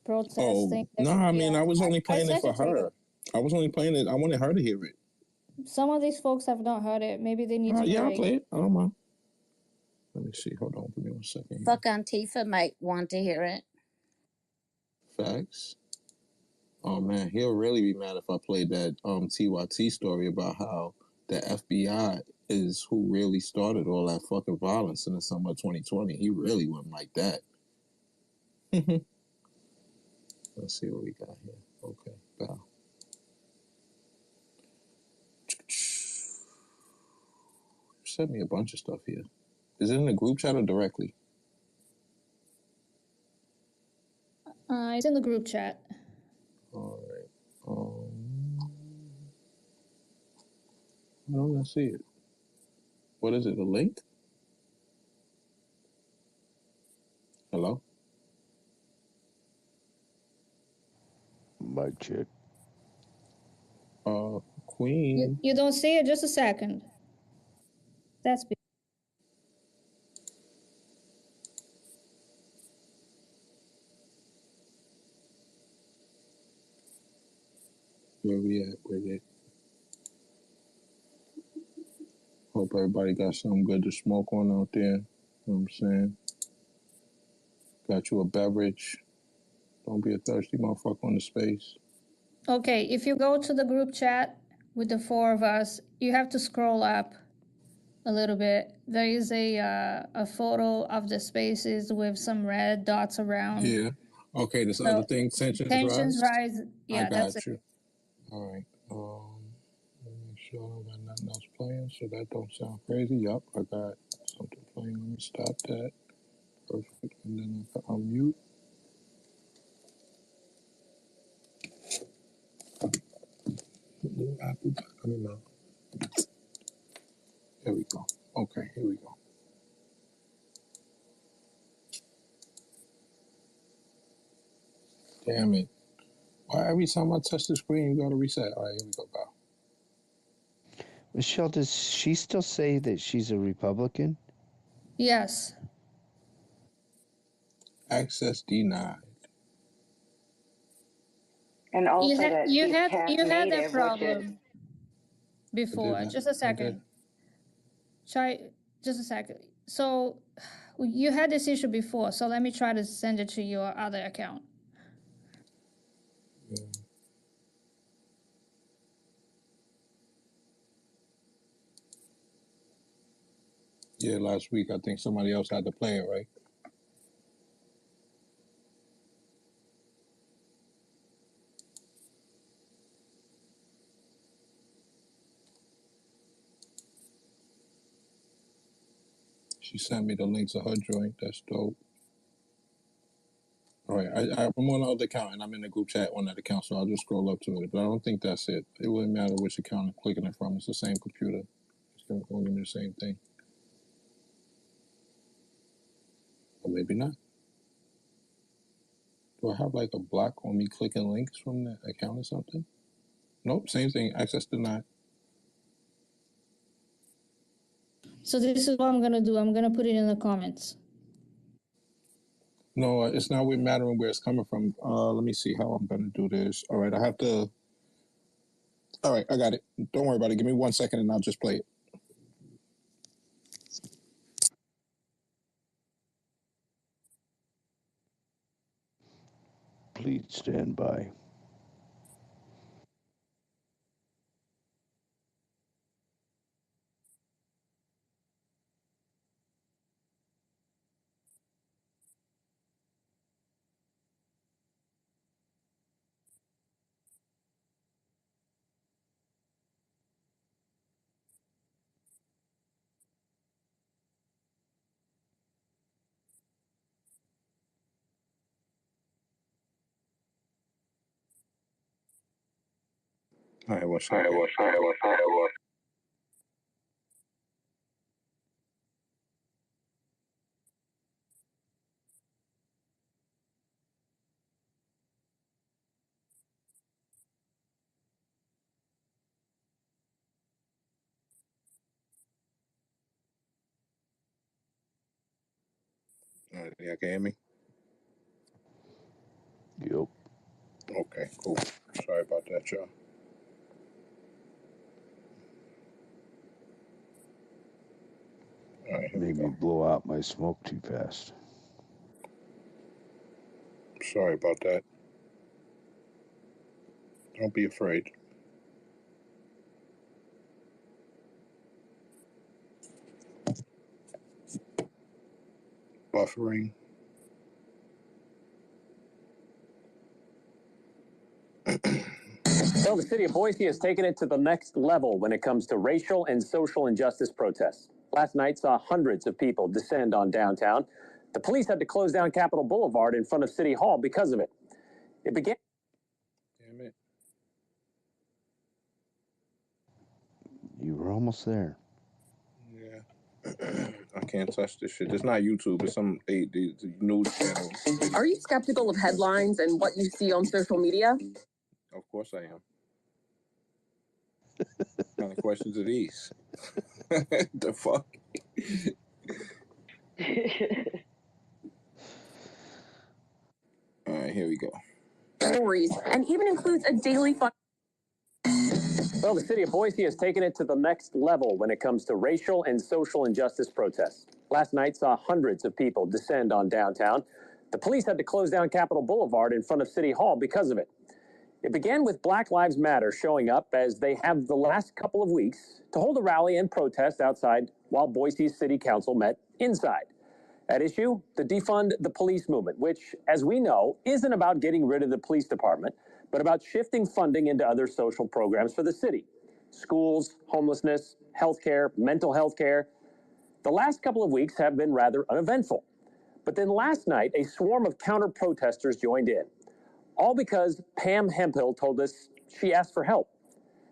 protest thing? No, I mean, I was only I playing it sent for it to you. her. I was only playing it. I wanted her to hear it. Some of these folks have not heard it. Maybe they need to Yeah, I'll like. play it. I don't mind. Let me see. Hold on. Give me 1 second here. Fuck Antifa might want to hear it. Facts. Oh man, he'll really be mad if I played that TYT story about how the FBI is who really started all that fucking violence in the summer of 2020. He really wouldn't like that. Let's see what we got here. Okay, bow. Sent me a bunch of stuff here. Is it in the group chat or directly? It's in the group chat. All right. I don't see it. What is it? A link? Hello? Mic check. Queen. You don't see it? Just a second. That's Where we at with it? Hope everybody got something good to smoke on out there. You know what I'm saying? Got you a beverage. Don't be a thirsty motherfucker on the space. okay. If you go to the group chat with the four of us, you have to scroll up a little bit. There is a photo of the spaces with some red dots around. Yeah. Okay, this other thing, tensions rise? Yeah, I that's got it. you. All right. Let me make sure I don't got nothing else playing, so that don't sound crazy. Yup, I got something playing. Let me stop that. Perfect. And then I can unmute. Little apple. I mean, no. There we go. Okay, here we go. Damn it. Why every time I touch the screen, you gotta reset? All right, here we go, pal. Michelle, does she still say that she's a Republican? Yes. Access denied. And also that You she's had half that native, which is problem before. Just a second. Try just a second. So you had this issue before, so let me try to send it to your other account. Yeah, last week I think somebody else had to play it, right? She sent me the link to her joint. That's dope. All right, I'm on the other account and I'm in the group chat on that account, so I'll just scroll up to it. But I don't think that's it. It wouldn't matter which account I'm clicking it from. It's the same computer. It's going to give me the same thing. Or maybe not. Do I have like a block on me clicking links from the account or something? Nope, same thing. Access denied. So this is what I'm gonna do. I'm gonna put it in the comments. No, it's not mattering where it's coming from. Let me see how I'm gonna do this. All right, I have to. All right, I got it. Don't worry about it. Give me 1 second and I'll just play it. Please stand by. All right, what's that? Yeah, can you hear me? Yep. Okay, cool. Sorry about that, y'all. All right, here Maybe we go. blow out my smoke too fast. Sorry about that. Don't be afraid. Buffering. Well, the city of Boise has taken it to the next level when it comes to racial and social injustice protests. Last night saw hundreds of people descend on downtown. The police had to close down Capitol Boulevard in front of City Hall because of it. It began. Damn it. You were almost there. Yeah. I can't touch this shit. It's not YouTube. It's some news channel. Are you skeptical of headlines and what you see on social media? Of course I am. What kind of questions are these? The fuck? All right, here we go. Stories, and even includes a daily fun. Well, the city of Boise has taken it to the next level when it comes to racial and social injustice protests. Last night saw hundreds of people descend on downtown. The police had to close down Capitol Boulevard in front of City Hall because of it. It began with Black Lives Matter showing up as they have the last couple of weeks to hold a rally and protest outside while Boise's city council met inside. At issue, the Defund the Police movement, which, as we know, isn't about getting rid of the police department, but about shifting funding into other social programs for the city. Schools, homelessness, healthcare, mental health care. The last couple of weeks have been rather uneventful. But then last night, a swarm of counter-protesters joined in. All because Pam Hemphill told us she asked for help.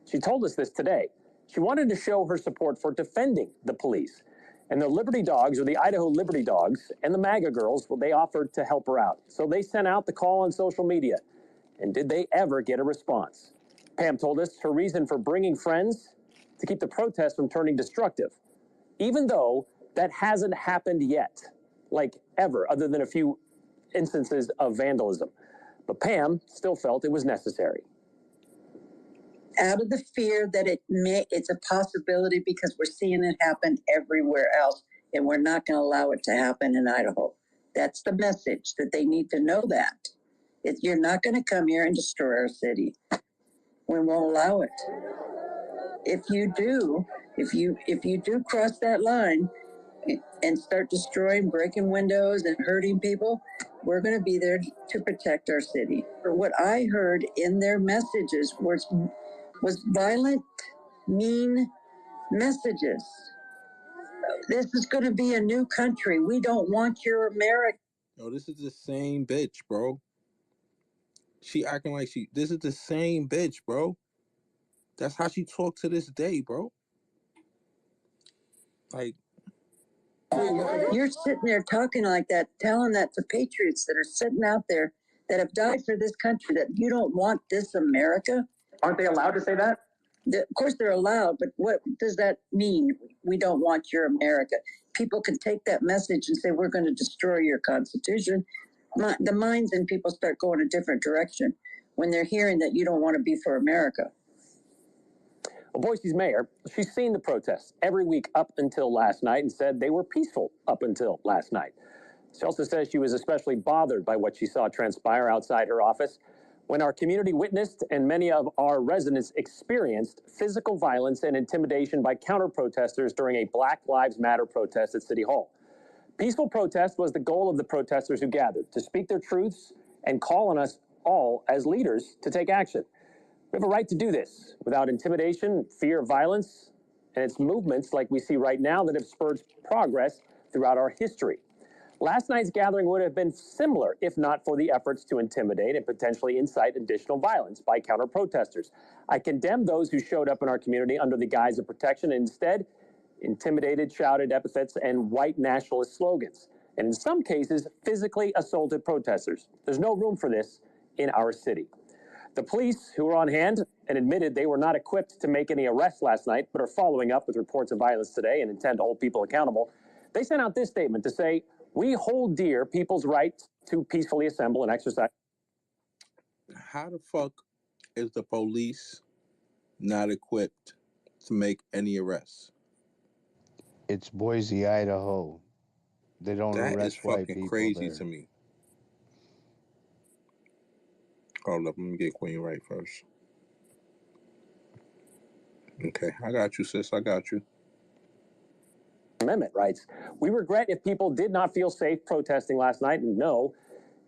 She told us this today. She wanted to show her support for defending the police. And the Liberty Dogs, or the Idaho Liberty Dogs, and the MAGA girls, well, they offered to help her out. So they sent out the call on social media. And did they ever get a response? Pam told us her reason for bringing friends to keep the protests from turning destructive, even though that hasn't happened yet, like ever, other than a few instances of vandalism. But Pam still felt it was necessary. Out of the fear that it's a possibility because we're seeing it happen everywhere else, and we're not going to allow it to happen in Idaho. That's the message, that they need to know that. You're not going to come here and destroy our city. We won't allow it. If you do cross that line and start destroying, breaking windows and hurting people, we're going to be there to protect our city. What I heard in their messages was violent, mean messages. This is going to be a new country. We don't want your America. Yo, this is the same bitch, bro. She acting like this is the same bitch, bro. That's how she talked to this day, bro. Like, You're sitting there talking like that, telling that to patriots that are sitting out there that have died for this country, that you don't want this America. Aren't they allowed to say that? Of course they're allowed, but what does that mean? We don't want your America. People can take that message and say, we're going to destroy your Constitution. The minds in people start going a different direction when they're hearing that you don't want to be for America. Well, Boise's mayor, she's seen the protests every week up until last night and said they were peaceful up until last night. She also says she was especially bothered by what she saw transpire outside her office when our community witnessed and many of our residents experienced physical violence and intimidation by counter-protesters during a Black Lives Matter protest at City Hall. Peaceful protest was the goal of the protesters who gathered, to speak their truths and call on us all as leaders to take action. We have a right to do this without intimidation, fear of violence, and it's movements like we see right now that have spurred progress throughout our history. Last night's gathering would have been similar if not for the efforts to intimidate and potentially incite additional violence by counter-protesters. I condemn those who showed up in our community under the guise of protection and instead intimidated, shouted epithets, and white nationalist slogans, and in some cases, physically assaulted protesters. There's no room for this in our city. The police, who were on hand and admitted they were not equipped to make any arrests last night, but are following up with reports of violence today and intend to hold people accountable, they sent out this statement to say, we hold dear people's right to peacefully assemble and exercise. How the fuck is the police not equipped to make any arrests? It's Boise, Idaho. They don't That is arrest white fucking people crazy there. to me. Hold up, let me get Queen right first. Okay, I got you, sis. I got you. Amendment writes, we regret if people did not feel safe protesting last night, and no,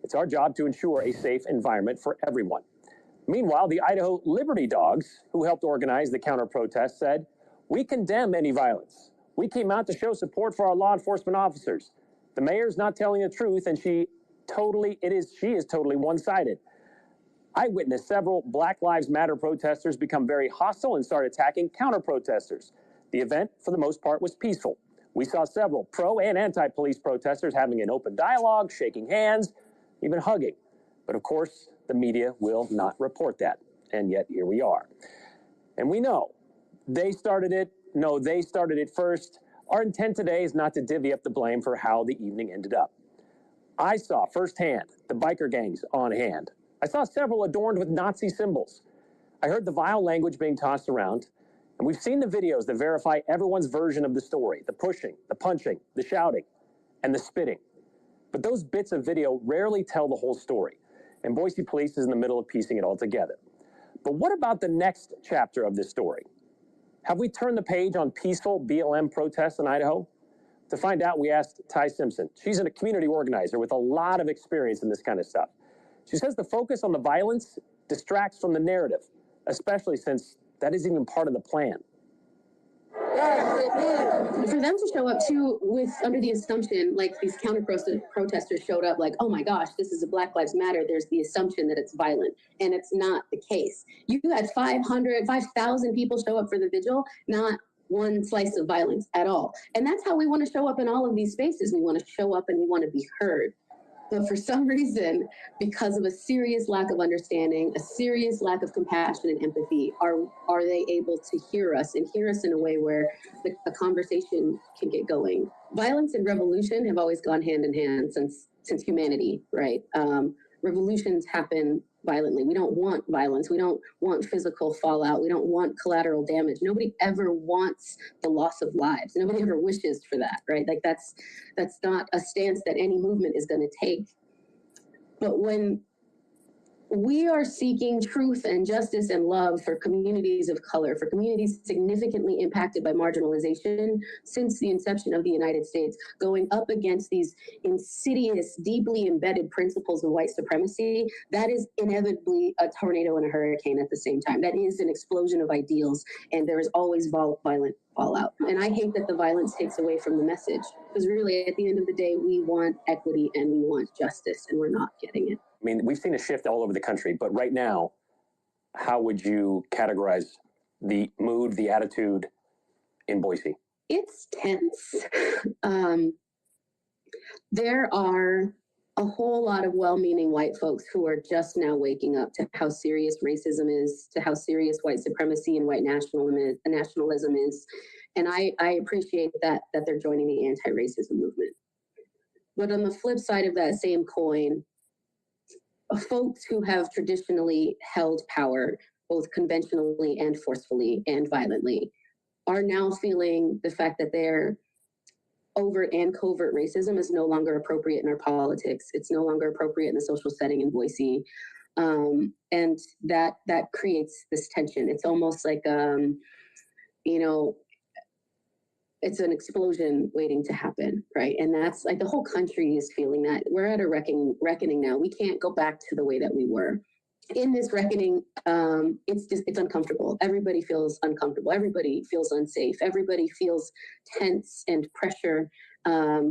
it's our job to ensure a safe environment for everyone. Meanwhile, the Idaho Liberty Dogs, who helped organize the counter-protest, said, we condemn any violence. We came out to show support for our law enforcement officers. The mayor's not telling the truth, and she is totally one-sided. I witnessed several Black Lives Matter protesters become very hostile and start attacking counter-protesters. The event, for the most part, was peaceful. We saw several pro and anti-police protesters having an open dialogue, shaking hands, even hugging. But of course, the media will not report that. And yet here we are. And we know they started it. No, they started it first. Our intent today is not to divvy up the blame for how the evening ended up. I saw firsthand the biker gangs on hand. I saw several adorned with Nazi symbols. I heard the vile language being tossed around. And we've seen the videos that verify everyone's version of the story, the pushing, the punching, the shouting, and the spitting. But those bits of video rarely tell the whole story. And Boise Police is in the middle of piecing it all together. But what about the next chapter of this story? Have we turned the page on peaceful BLM protests in Idaho? To find out, we asked Ty Simpson. She's a community organizer with a lot of experience in this kind of stuff. She says the focus on the violence distracts from the narrative, especially since that isn't even part of the plan. For them to show up too with under the assumption, like these counter-protesters showed up like, oh my gosh, this is a Black Lives Matter, there's the assumption that it's violent, and it's not the case. You had 5,000 people show up for the vigil, not one slice of violence at all. And that's how we want to show up in all of these spaces. We want to show up and we want to be heard. But for some reason, because of a serious lack of understanding, a serious lack of compassion and empathy, are they able to hear us and hear us in a way where the conversation can get going? Violence and revolution have always gone hand in hand since humanity, right? Revolutions happen violently. We don't want violence. We don't want physical fallout. We don't want collateral damage. Nobody ever wants the loss of lives. Nobody ever wishes for that, right? Like that's not a stance that any movement is going to take. But when we are seeking truth and justice and love for communities of color, for communities significantly impacted by marginalization since the inception of the United States, going up against these insidious, deeply embedded principles of white supremacy, that is inevitably a tornado and a hurricane at the same time. That is an explosion of ideals, and there is always violent fallout. And I hate that the violence takes away from the message, because really, at the end of the day, we want equity and we want justice, and we're not getting it. I mean, we've seen a shift all over the country, but right now, how would you categorize the mood, the attitude in Boise? it's tense. There are a whole lot of well-meaning white folks who are just now waking up to how serious racism is, to how serious white supremacy and white nationalism is. And I appreciate that they're joining the anti-racism movement. But on the flip side of that same coin, folks who have traditionally held power, both conventionally and forcefully and violently, are now feeling the fact that their overt and covert racism is no longer appropriate in our politics. It's no longer appropriate in the social setting in Boise. And that creates this tension. It's almost like, it's an explosion waiting to happen, right? And that's like the whole country is feeling that. We're at a reckoning now. We can't go back to the way that we were. In this reckoning, it's uncomfortable. Everybody feels uncomfortable. Everybody feels unsafe. Everybody feels tense and pressure,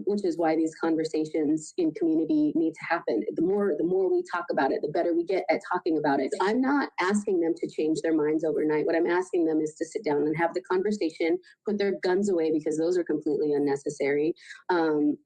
which is why these conversations in community need to happen. The more we talk about it, the better we get at talking about it. I'm not asking them to change their minds overnight. What I'm asking them is to sit down and have the conversation, put their guns away because those are completely unnecessary. And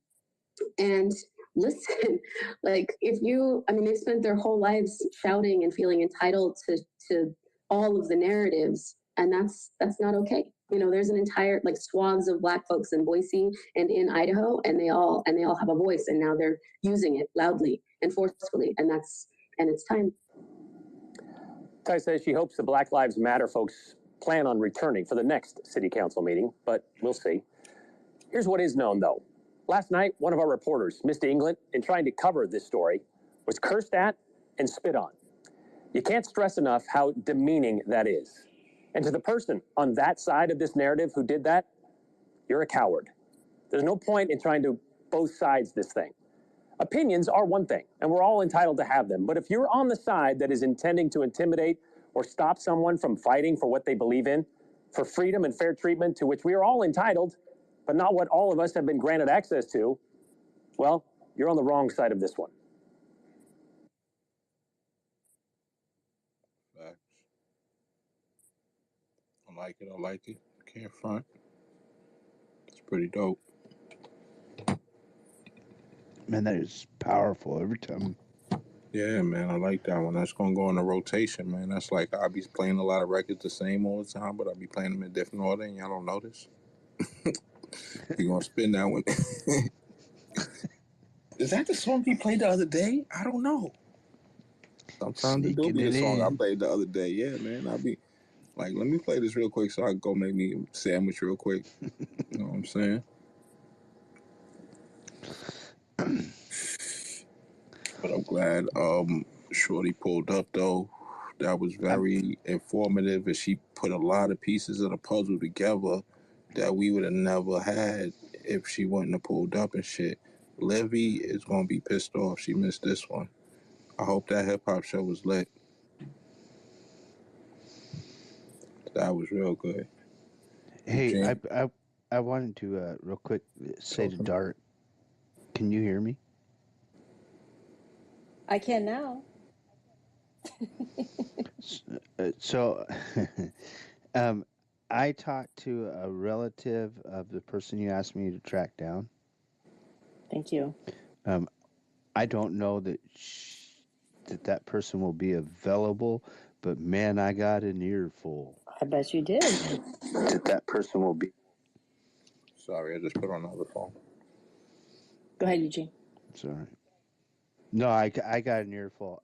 listen, like they spent their whole lives shouting and feeling entitled to all of the narratives, and that's not okay. There's an entire swaths of Black folks in Boise and in Idaho, and they all have a voice, and now they're using it loudly and forcefully, and it's time. Ty says she hopes the Black Lives Matter folks plan on returning for the next city council meeting, but we'll see. Here's what is known, though. Last night, one of our reporters, Misty England, in trying to cover this story, was cursed at and spit on. You can't stress enough how demeaning that is. And to the person on that side of this narrative who did that, you're a coward. There's no point in trying to both sides this thing. Opinions are one thing, and we're all entitled to have them. But if you're on the side that is intending to intimidate or stop someone from fighting for what they believe in, for freedom and fair treatment to which we are all entitled, but not what all of us have been granted access to, well, you're on the wrong side of this one. Facts. I like it. Can't front. It's pretty dope. Man, that is powerful every time. Yeah, man, I like that one. That's gonna go in a rotation, man. That's like I'll be playing a lot of records the same all the time, but I'll be playing them in different order, and y'all don't notice. You gonna spin that one? Is that the song he played the other day? I don't know. Sometimes it do be the song I played the other day. Yeah, man. I'll be like, let me play this real quick so I can go make me a sandwich real quick. You know what I'm saying? But I'm glad Shorty pulled up though. That was very informative, and she put a lot of pieces of the puzzle together that we would have never had if she wouldn't have pulled up and shit. Livy is gonna be pissed off she missed this one. I hope that hip hop show was lit. That was real good. Hey, I wanted to real quick say to Dart, can you hear me? I can now. So, I talked to a relative of the person you asked me to track down. Thank you. I don't know that that person will be available, but man, I got an earful. I bet you did. That person will be. Sorry, I just put on another phone. Go ahead, Eugene. Sorry. No, I got an earful.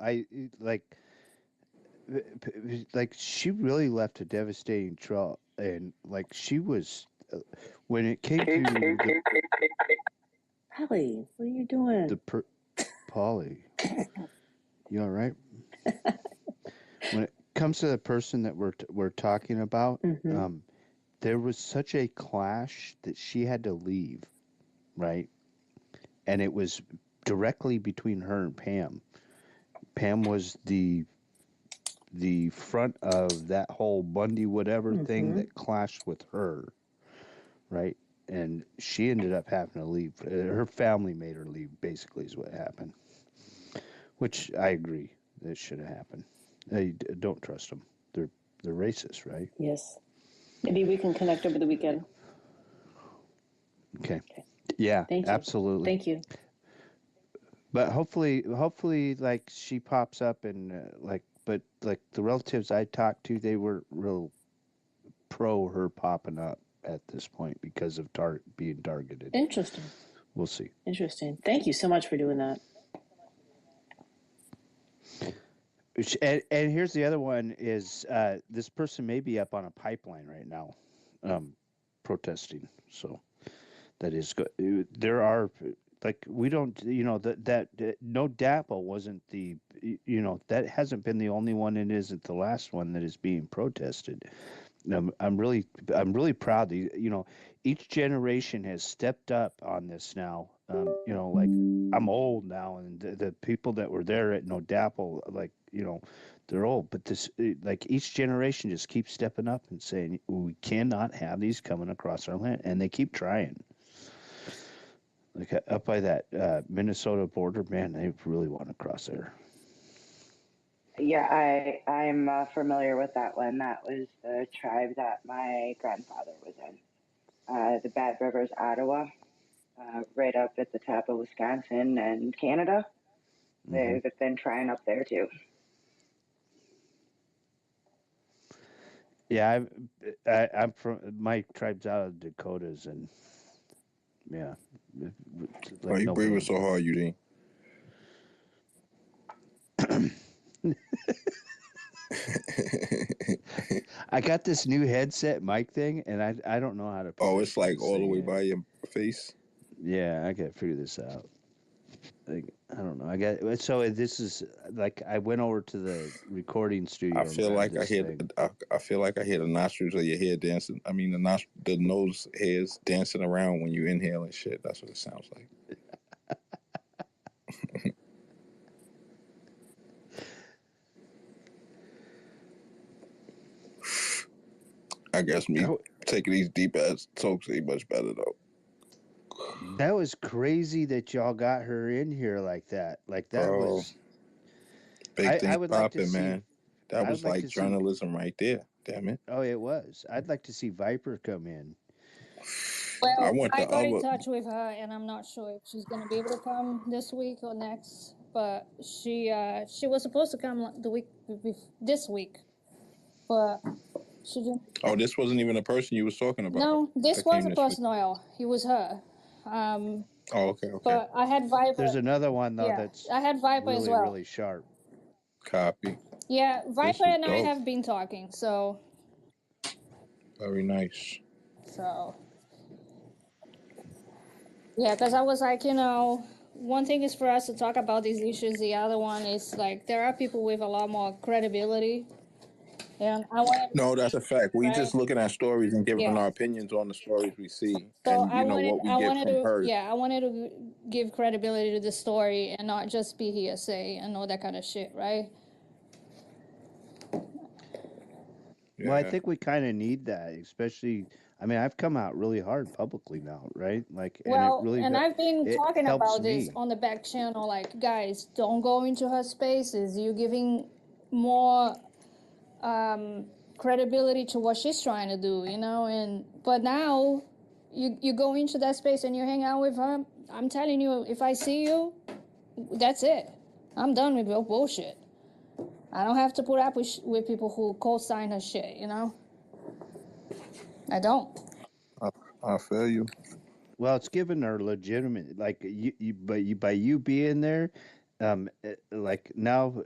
Like she really left a devastating trail, and like she was when it came to Polly, what are you doing? Polly, you all right? When it comes to the person that we're talking about, there was such a clash that she had to leave, right? And it was directly between her and Pam. Pam was the front of that whole Bundy whatever thing that clashed with her, right? And she ended up having to leave. Her family made her leave, basically, is what happened. Which I agree, that should have happened. I don't trust them. They're racist, right? Yes. Maybe we can connect over the weekend. Okay. Yeah, Thank you. absolutely. Thank you. But hopefully, like she pops up and but like the relatives I talked to, they were real pro her popping up at this point because of being targeted. Interesting. We'll see. Interesting. Thank you so much for doing that. And here's the other one is this person may be up on a pipeline right now, protesting. So that is good. There are like we don't that no DAPA wasn't the that hasn't been the only one. It isn't the last one that is being protested. I'm really proud that each generation has stepped up on this now. Like I'm old now, and the people that were there at No Dapple, like they're old, but this like each generation just keeps stepping up and saying we cannot have these coming across our land, and they keep trying. Like up by that Minnesota border, man, they really want to cross there. Yeah, I'm familiar with that one. That was the tribe that my grandfather was in. The Bad Rivers, Ottawa, right up at the top of Wisconsin and Canada. Mm-hmm. They've been trying up there too. Yeah, I'm from my tribe's out of Dakotas, and yeah, Like why you breathing so hard, Eugene? I got this new headset mic thing, and I don't know how to. Oh, it's like all the way by your face. Yeah, I gotta figure this out. Like, I don't know. This is like I went over to the recording studio. I feel like I hear the nostrils of your hair dancing. I mean the nose hairs dancing around when you inhale and shit. That's what it sounds like. I guess me taking these deep ass talks ain't much better though. That was crazy that y'all got her in here like that. Like that was big thing I would like to popping, see, man. That was like journalism right there. Damn it. Oh, it was. I'd like to see Viper come in. Well, I got in touch with her, and I'm not sure if she's going to be able to come this week or next. But she was supposed to come this week, but she didn't. Oh, this wasn't even a person you was talking about. No, this was a personnel. It was her. Oh, okay. But I had Viper. There's another one though that's I had Viper really, as well. really sharp. Copy. Yeah, Viper and I have been talking, so. Very nice. So. Yeah, because I was like, one thing is for us to talk about these issues. The other one is like there are people with a lot more credibility, and I want. No, that's a fact. We just looking at stories and giving our opinions on the stories we see, So and what we get from her. Yeah, I wanted to give credibility to the story and not just be hearsay and all that kind of shit, right? Yeah. Well, I think we kind of need that, especially. I mean, I've come out really hard publicly now, right? Like, and I've been talking about this on the back channel. Like, guys, don't go into her spaces. You're giving more credibility to what she's trying to do, but now you go into that space and you hang out with her. I'm telling you, if I see you, that's it. I'm done with your bullshit. I don't have to put up with people who co-sign her shit, I don't. I feel you. Well, it's given her legitimate, like by you being there, like now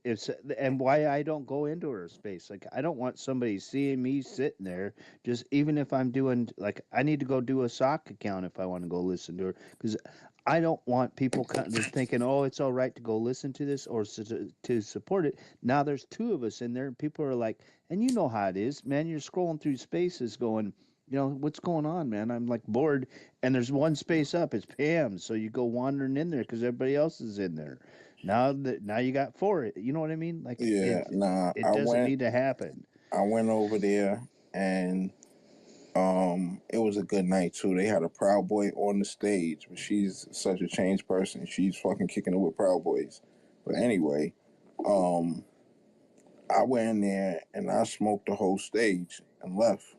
it's and why I don't go into her space. Like I don't want somebody seeing me sitting there. Just even if I'm doing like I need to go do a sock account if I want to go listen to her because I don't want people thinking, oh, it's all right to go listen to this or to support it. Now there's two of us in there, and people are like, and you know how it is, man. You're scrolling through spaces, going. What's going on, man? I'm like bored, and there's one space up. It's Pam's, so you go wandering in there because everybody else is in there. Now you got four. You know what I mean? Like, it doesn't need to happen. I went over there, and it was a good night too. They had a Proud Boy on the stage, but she's such a changed person. She's fucking kicking it with Proud Boys. But anyway, I went in there and I smoked the whole stage and left.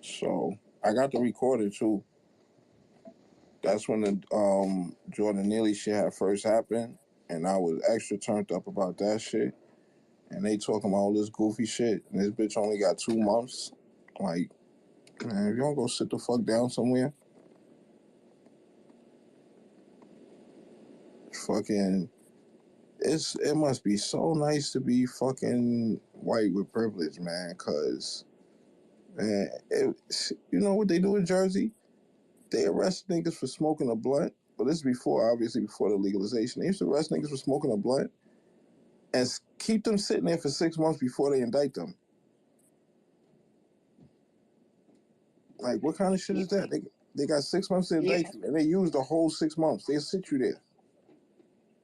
So I got the recorder too. That's when the Jordan Neely shit had first happened, and I was extra turned up about that shit. And they talking about all this goofy shit, and this bitch only got 2 months. Like, man, if you don't go sit the fuck down somewhere, fucking, it must be so nice to be fucking white with privilege, man. Cause man, you know what they do in Jersey? They arrest niggas for smoking a blunt. But this is obviously before the legalization. They used to arrest niggas for smoking a blunt and keep them sitting there for 6 months before they indict them. Like, what kind of shit is that? They got 6 months to indict you, and they use the whole 6 months. They sit you there.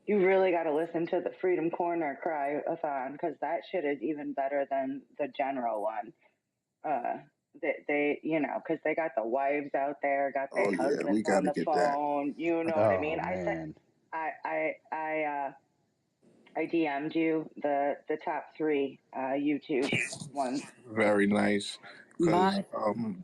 You really got to listen to the Freedom Corner Cry-A-Thon, because that shit is even better than the general one. They you know, because they got the wives out there, got their husbands on the phone. You know what I mean? Man. I DM'd you the top 3 YouTube ones. Very nice. Because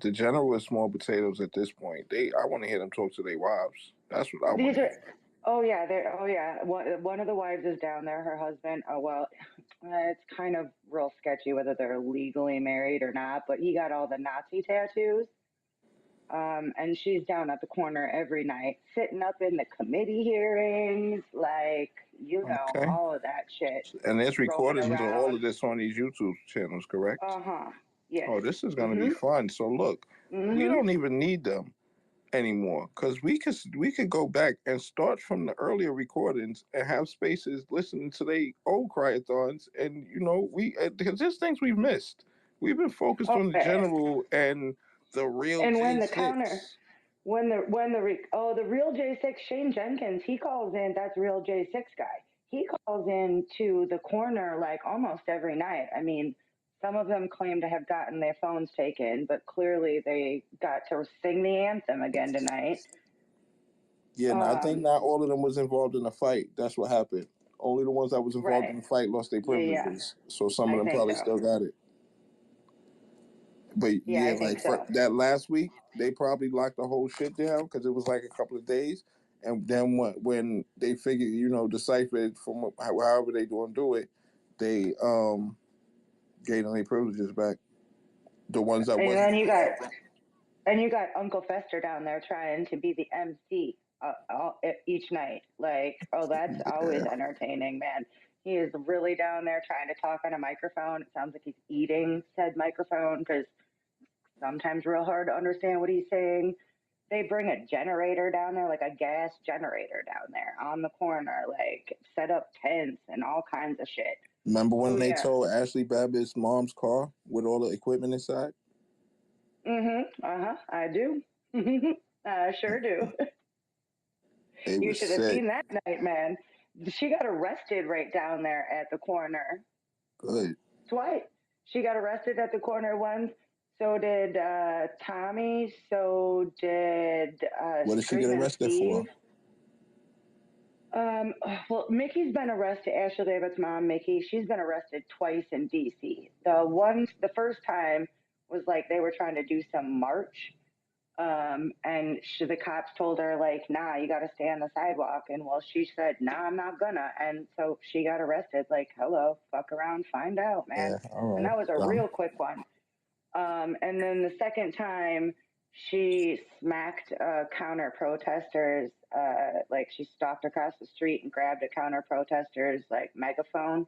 the general is small potatoes at this point. I want to hear them talk to their wives. That's what I want to hear. Oh yeah. One of the wives is down there. Her husband. Oh well, it's kind of real sketchy whether they're legally married or not. But he got all the Nazi tattoos. And she's down at the corner every night, sitting up in the committee hearings, like, you know, Okay. all of that shit. And there's recordings of all of this on these YouTube channels, correct? Yes. Oh, this is going to be fun. So look, we don't even need them anymore, because we could go back and start from the earlier recordings and have spaces listening to the old Cry-A-Thons, and you know, because there's things we've missed. We've been focused on the general and the real and when J6. the counter, the real J6, Shane Jenkins, he calls in. That's real J6 guy. He calls in to the corner like almost every night. I mean, some of them claim to have gotten their phones taken, but clearly they got to sing the anthem again tonight. Yeah, no, I think not all of them was involved in the fight. That's what happened. Only the ones that was involved in the fight lost their privileges. So some of them probably still got it. But yeah, like for that last week, they probably locked the whole shit down because it was like a couple of days. And then when they figured, you know, deciphered from however they gonna do it, they gave them their privileges back. The ones that wasn't. And you got Uncle Fester down there trying to be the MC each night. Like, oh, that's always entertaining, man. He is really down there trying to talk on a microphone. It sounds like he's eating said microphone because sometimes real hard to understand what he's saying. They bring a generator down there, like a gas generator down there on the corner, like set up tents and all kinds of shit. Remember when they told Ashley Babbitt's mom's car with all the equipment inside? I do. I sure do. You should have seen that night, man. She got arrested right down there at the corner. Good. Twice. She got arrested at the corner once. So did Tommy. So did what did she get arrested for? Well, Mickey's been arrested. Ashley Babbitt's mom, Mickey, she's been arrested twice in D.C. The first time was like they were trying to do some march. And the cops told her, like, nah, you got to stay on the sidewalk. And well, she said, nah, I'm not gonna. And so she got arrested. Like, hello, fuck around, find out, man. Yeah, all right. And that was a real quick one. And then the second time, she smacked counter protesters. Like, she stalked across the street and grabbed a counter protester's like megaphone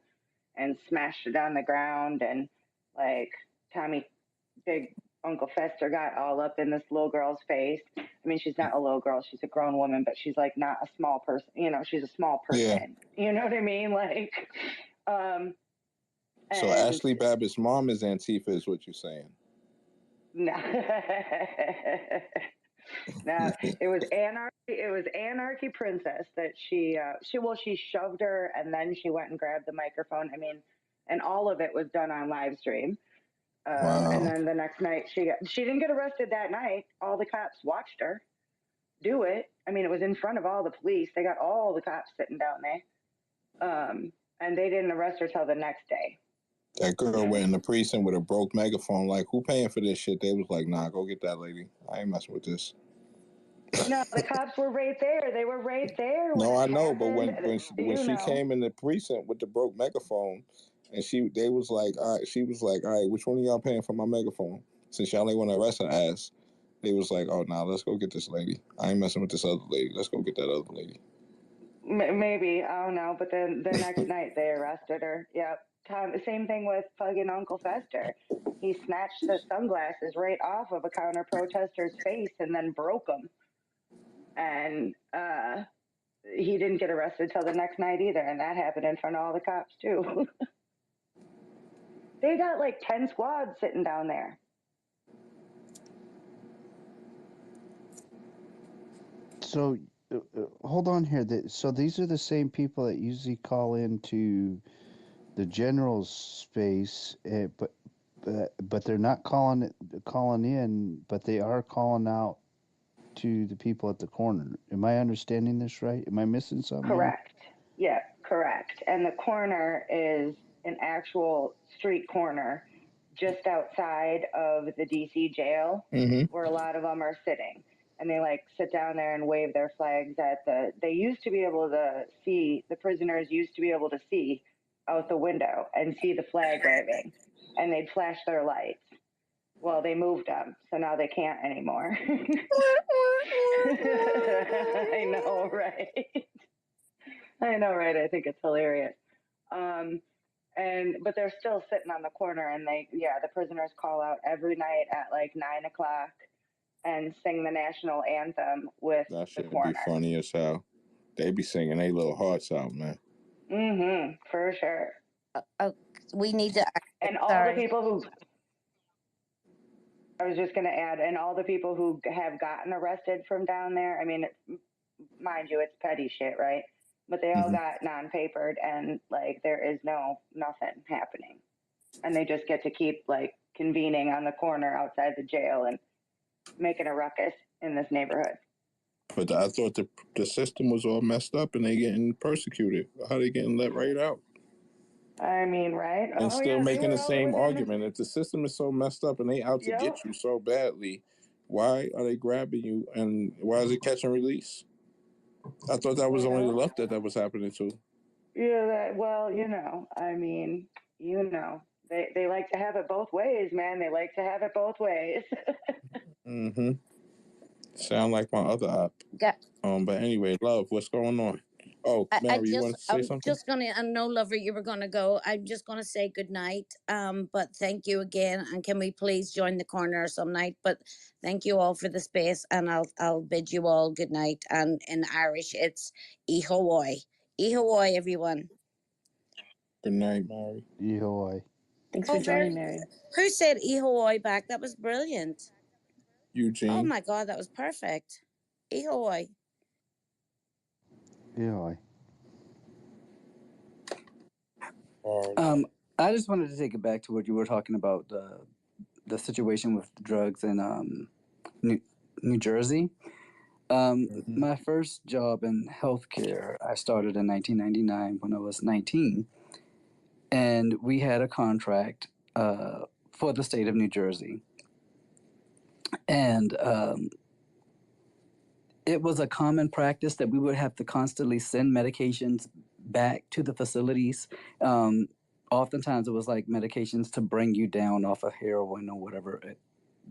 and smashed it on the ground. And like Tommy, big Uncle Fester, got all up in this little girl's face. I mean, she's not a little girl; she's a grown woman, but she's like not a small person. You know, she's a small person. Yeah. You know what I mean? Like, so Ashley Babbitt's mom is Antifa, is what you're saying? No. No, it was Anarchy. It was Anarchy Princess that she shoved her and then she went and grabbed the microphone. I mean, and all of it was done on live stream. Wow. And then the next night she didn't get arrested that night. All the cops watched her do it. I mean, it was in front of all the police. They got all the cops sitting down there. And they didn't arrest her till the next day. That girl went in the precinct with a broke megaphone. Like, who paying for this shit? They was like, nah, go get that lady. I ain't messing with this. No, the cops were right there. They were right there when No, it I know, but happened. when You she know. came in the precinct with the broke megaphone, and they was like, all right, she was like, all right, which one of y'all paying for my megaphone? Since y'all ain't want to arrest her ass, they was like, oh, nah, let's go get this lady. I ain't messing with this other lady. Let's go get that other lady. Maybe, I don't know. But then the next night they arrested her. Yep. Same thing with fucking Uncle Fester. He snatched the sunglasses right off of a counter protester's face and then broke them. And he didn't get arrested till the next night either, and that happened in front of all the cops too. They got like 10 squads sitting down there. So, hold on here. So these are the same people that usually call into the general's space, but they're not calling in, but they are calling out to the people at the corner. Am I understanding this right? Am I missing something here? Correct. Yeah, correct. And the corner is an actual street corner just outside of the DC jail where a lot of them are sitting. And they like sit down there and wave their flags they used to be able to see, the prisoners used to be able to see out the window and see the flag waving. And they'd flash their lights. Well, they moved them, so now they can't anymore. I know, right? I know, right? I think it's hilarious. But they're still sitting on the corner, and the prisoners call out every night at like 9:00 and sing the national anthem with that the shit corner. be funny as hell. They be singing their little hearts out, man. For sure. We need to. And all the people who. I was just going to add, and all the people who have gotten arrested from down there. I mean, mind you, it's petty shit, right? But they all got non-papered, and like there is nothing happening, and they just get to keep like convening on the corner outside the jail and making a ruckus in this neighborhood. But I thought the system was all messed up, and they getting persecuted. How they getting let right out? I mean, right? And still making the same argument. If the system is so messed up and they out to get you so badly, why are they grabbing you, and why is it catch and release? I thought that was only the left that was happening to. Yeah, I mean, they like to have it both ways, man. They like to have it both ways. Sound like my other app. But anyway, love, what's going on? Oh, Mary, you want to say something? Just gonna. I know, lover, you were gonna go. I'm just gonna say good night. But thank you again, and can we please join the corner some night? But thank you all for the space, and I'll bid you all good night. And in Irish, it's Ihooi. Ihooi, everyone. Good night, Mary. Ihooi. Thanks for joining, Mary. Who said Ihooi back? That was brilliant. Eugene. Oh my God, that was perfect. Ihooi. Ihooi. I just wanted to take it back to what you were talking about, the situation with drugs in New Jersey. My first job in healthcare, I started in 1999 when I was 19, and we had a contract for the state of New Jersey, and it was a common practice that we would have to constantly send medications back to the facilities. Oftentimes it was like medications to bring you down off of heroin or whatever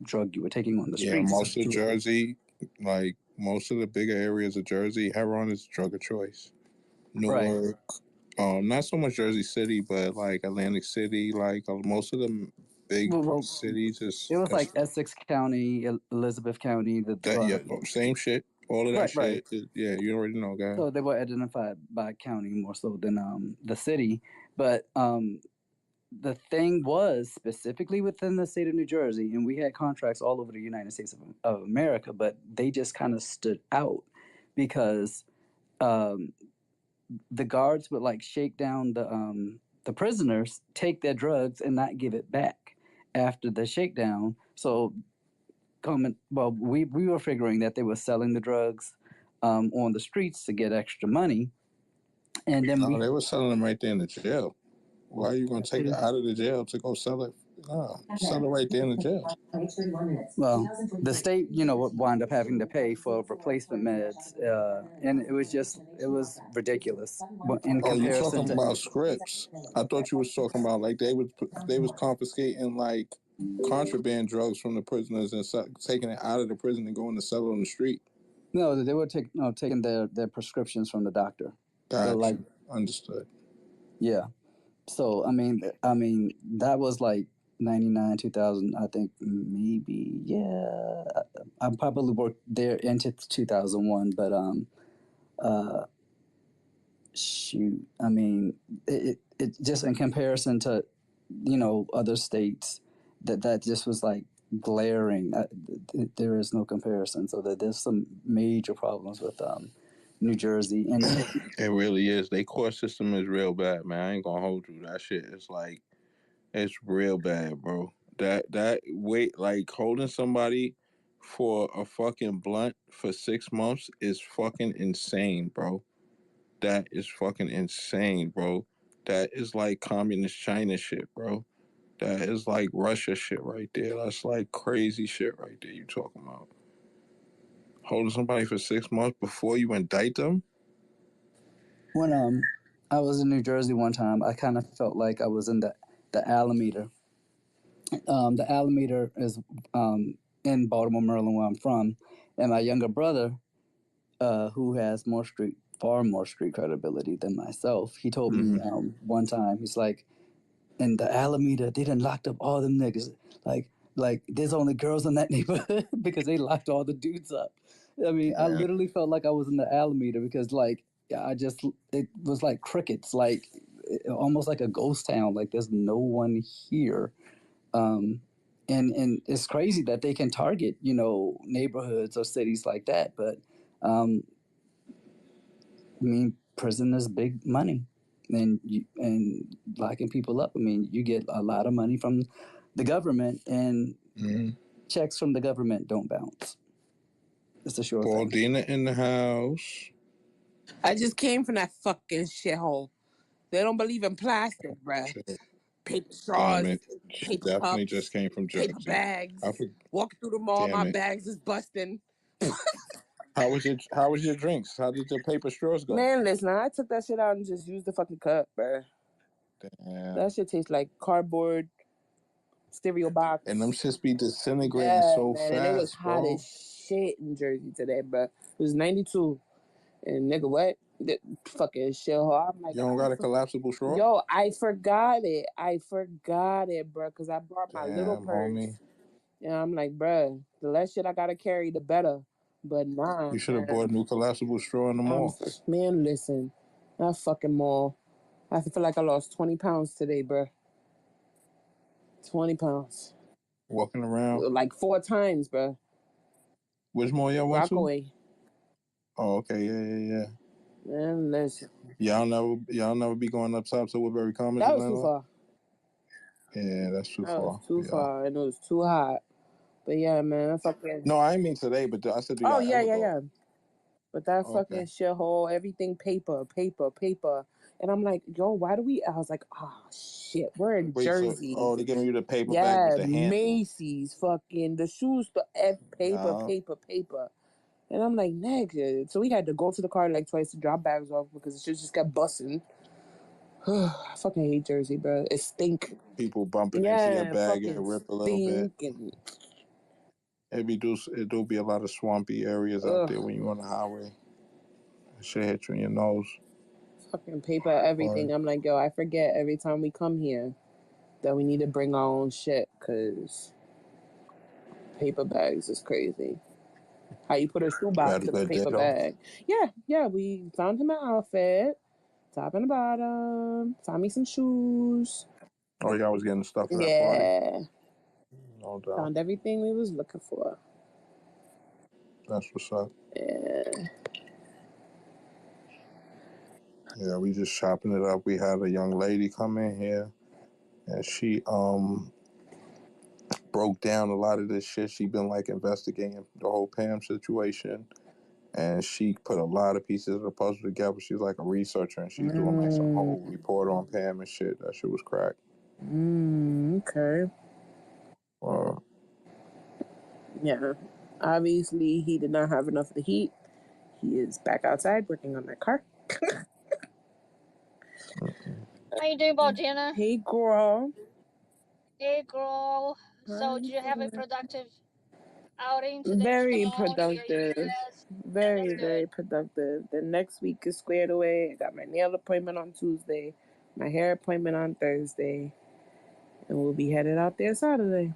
drug you were taking on the streets. Most of Jersey, like most of the bigger areas of Jersey, heroin is drug of choice. Newark, not so much Jersey City, but like Atlantic City, like most of the big cities is. It was like Essex County, Elizabeth County. Same shit. All of that shit. You already know, guys. So they were identified by county more so than the city. But the thing was specifically within the state of New Jersey, and we had contracts all over the United States of America, but they just kind of stood out because the guards would like shake down the prisoners, take their drugs, and not give it back after the shakedown. So we were figuring that they were selling the drugs on the streets to get extra money, and then they were selling them right there in the jail. Why are you gonna take it out of the jail to go sell it? Sell it right there in the jail. Well, the state, would wind up having to pay for replacement meds, and it was ridiculous. But in Oh, you comparison talking to about scripts? I thought you was talking about like they was confiscating like contraband drugs from the prisoners and taking it out of the prison and going to sell it on the street. no, they were taking their prescriptions from the doctor. So Gotcha. like, Understood. yeah. So I mean that was like 99, 2000. I think maybe I probably worked there into 2001, but uh, shoot, I mean it just in comparison to other states that just was like glaring. There is no comparison. So that there's some major problems with New Jersey and. It really is. Their court system is real bad, man. I ain't gonna hold you. That shit is like it's real bad, bro. That wait, like holding somebody for a fucking blunt for 6 months is fucking insane, bro. That is fucking insane, bro. That is like communist China shit, bro. That is like Russia shit right there. That's like crazy shit right there you talking about. Holding somebody for 6 months before you indict them? When I was in New Jersey one time, I kind of felt like I was in the Alameda. The Alameda is in Baltimore, Maryland, where I'm from, and my younger brother, who has far more street credibility than myself, he told me one time, he's like, in the Alameda, they done locked up all them niggas. Like there's only girls in that neighborhood because they locked all the dudes up. I mean, I literally felt like I was in the Alameda because it was like crickets, like almost like a ghost town. Like there's no one here. And it's crazy that they can target, neighborhoods or cities like that. But I mean, prison is big money, and locking people up. I mean, you get a lot of money from the government, and checks from the government don't bounce. It's a sure thing. Baldina in the house. I just came from that fucking shithole. They don't believe in plastic, bruh. Paper Damn straws, it. paper Definitely just cups, came from paper Jersey. bags. Walking through the mall, Damn my it. bags is busting. How was your drinks? How did the paper straws go? Man, listen, I took that shit out and just used the fucking cup, bruh. Damn. That shit tastes like cardboard cereal box. And them shits be disintegrating so man, fast, and it was hot bro. as shit in Jersey today, bruh. It was 92. And nigga, what? The fucking shithole. I'm like, You don't got a collapsible straw? yo, I forgot it, bruh, because I brought my little purse. Homie. And I'm like, bruh, the less shit I gotta carry, the better. But nah, You should have man. bought a new collapsible straw in the mall. Man, listen, that fucking mall. I feel like I lost 20 pounds today, bruh. 20 pounds. Walking around. Like 4 times, bruh. Which mall y'all went to? Rockaway. Oh, okay, yeah. Man, listen. Y'all never be going up top to Woodbury Commons. That was too far. Yeah, that's too far. That was too far, and it was too hot. But yeah, man, I fucking. No, I didn't mean today, but I said, Oh yeah. But that fucking shithole, everything paper, and I'm like, yo, why do we? I was like, oh shit, we're in Jersey. They're giving you the paper bag with the handle. Macy's, fucking the shoes, the paper. And I'm like, nigga. So we had to go to the car like twice to drop bags off because it just kept busting. I fucking hate Jersey, bro. It stink. People bumping into your bag and rip a little bit. It do be a lot of swampy areas out there when you're on the highway. Shit hit you in your nose. Fucking paper, everything. I'm like, yo, I forget every time we come here that we need to bring our own shit because paper bags is crazy. How you put a shoebox in a paper bag? Yeah. We found him an outfit, top and the bottom. Found me some shoes. Oh, y'all was getting stuff for that party. No doubt. Found everything we was looking for. That's what's up. Yeah, we just chopping it up. We had a young lady come in here, and she broke down a lot of this shit. She been like investigating the whole Pam situation, and she put a lot of pieces of the puzzle together. She's like a researcher, and she's doing like some whole report on Pam and shit. That shit was crack. Okay. Yeah. Obviously, he did not have enough of the heat. He is back outside working on that car. How you doing, Baltina? Hey, girl. Hey, girl. So, did you have a productive outing today? Very Did you hear productive. your guest? Very, very productive. The next week is squared away. I got my nail appointment on Tuesday, my hair appointment on Thursday, and we'll be headed out there Saturday.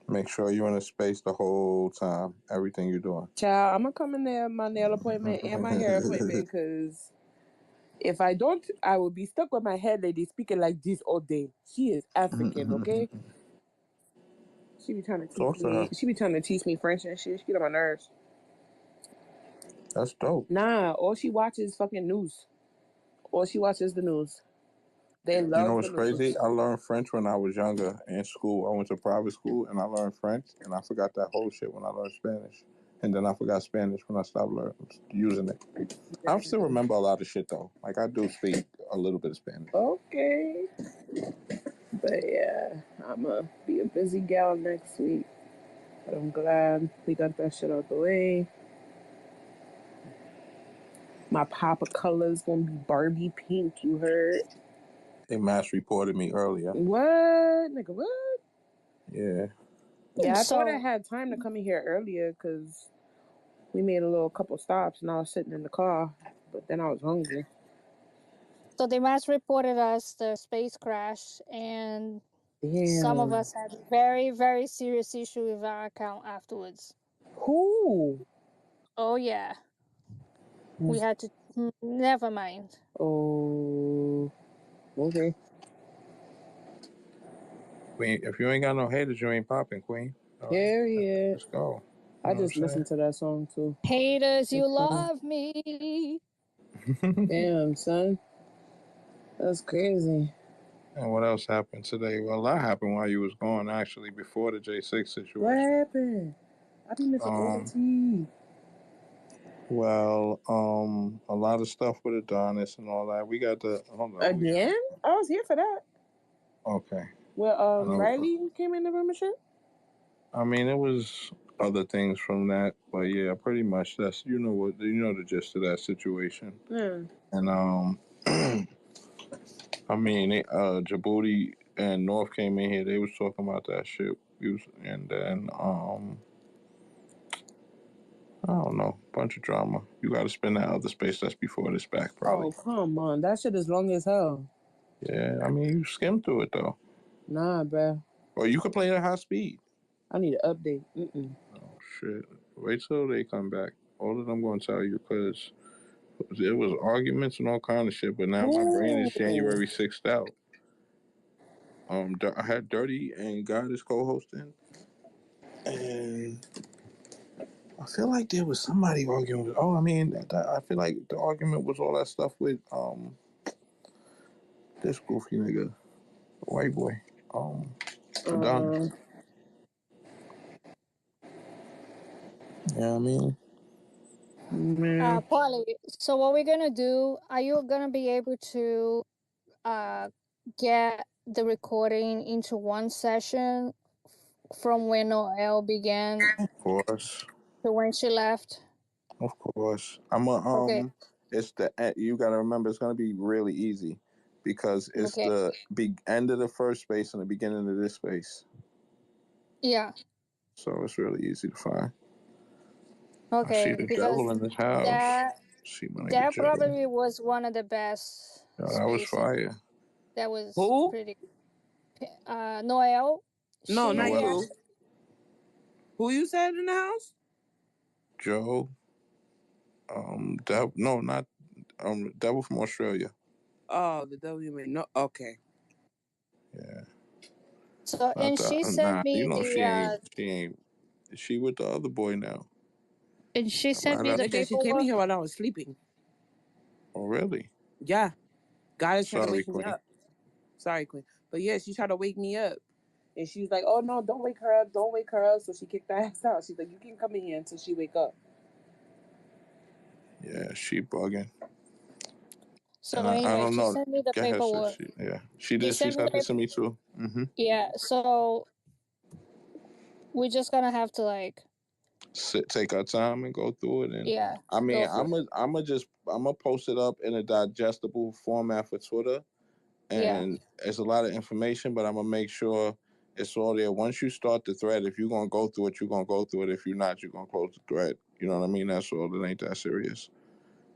Make sure you're in a space the whole time. Everything you're doing. Child, I'm gonna come in there, my nail appointment and my hair appointment, because if I don't, I will be stuck with my head lady speaking like this all day. She is African, okay? She be trying to Talk teach to her. me. She be trying to teach me French and shit. She get on my nerves. That's dope. Nah, all she watches is fucking news. All she watches the news. They You know love what's the crazy? news. I learned French when I was younger in school. I went to private school and I learned French, and I forgot that whole shit when I learned Spanish. And then I forgot Spanish when I stopped using it. I still remember a lot of shit though. Like I do speak a little bit of Spanish. Okay. But yeah, I'ma be a busy gal next week. But I'm glad we got that shit out the way. My pop of color is gonna be Barbie pink, you heard? They mass reported me earlier. What? Nigga, what? Yeah. Yeah, I thought I had time to come in here earlier because we made a couple stops and I was sitting in the car, but then I was hungry. So, they mass reported us the space crash, and some of us had very, very serious issue with our account afterwards. Who? Oh, yeah. We had to. Never mind. Oh, okay. Queen, if you ain't got no haters, you ain't popping, Queen. Period. Let's go. I just listened to that song too. Haters, you love me. Damn, son. That's crazy. And what else happened today? Well, that happened while you was gone, actually, before the J6 situation. What happened? I be missing all the tea. Well, a lot of stuff with Adonis and all that. We got the again. I was here for that. Okay. Well, Riley came in the room and shit. I mean, it was other things from that, but yeah, pretty much that's you know the gist of that situation. Yeah. And I mean, Djibouti and North came in here. They was talking about that shit. And then I don't know, bunch of drama. You got to spend that other space that's before this back, probably. Oh, come on, that shit is long as hell. Yeah, I mean, you skim through it though. Nah, bro. Or you could play it at high speed. I need an update. Oh shit! Wait till they come back. All of them going to tell you because there was arguments and all kind of shit. But now my brain is January 6th out. I had Dirty and God is co-hosting, and I feel like there was somebody arguing with. Oh, I mean, I feel like the argument was all that stuff with this goofy nigga, white boy, Adonis. Yeah, I mean, Polly, so what we're gonna do? Are you gonna be able to get the recording into one session from when Noelle began of course, to when she left? of course. I'm a Okay. It's you got to remember it's gonna be really easy because it's Okay. the end of the first space and the beginning of this space. Yeah. So it's really easy to find. I see Okay. the Because devil in this house. See my nigga that Joe. probably was one of the best Yeah, that was spaces. fire. That was Who? pretty. Noelle. No, not Noelle. you. Who you said in the house? Joe. No, not devil from Australia. Oh, the devil you mean? No, okay. Yeah. So and she sent me you know the. she ain't. She with the other boy now. And she sent me the Nigga, she came in paperwork. here while I was sleeping. Oh really? Yeah. God is trying to Sorry, wake me Queen. up. Sorry, Queen. But yeah, she tried to wake me up. And she was like, "Oh no, don't wake her up, don't wake her up." So she kicked the ass out. She's like, "You can come in here until she wake up." Yeah, she bugging. So And I anyway, don't she know. sent me the Go ahead, sis. paperwork. She She did. She sent me sent the this to me too. Mm-hmm. yeah. So we're just gonna have to like Take our time and go through it. And yeah I mean, go through it. I'm gonna post it up in a digestible format for Twitter. Yeah. And it's a lot of information, but I'm gonna make sure it's all there. Once you start the thread, if you're gonna go through it, you're gonna go through it. If you're not, you're gonna close the thread. You know what I mean? That's all. It ain't that serious.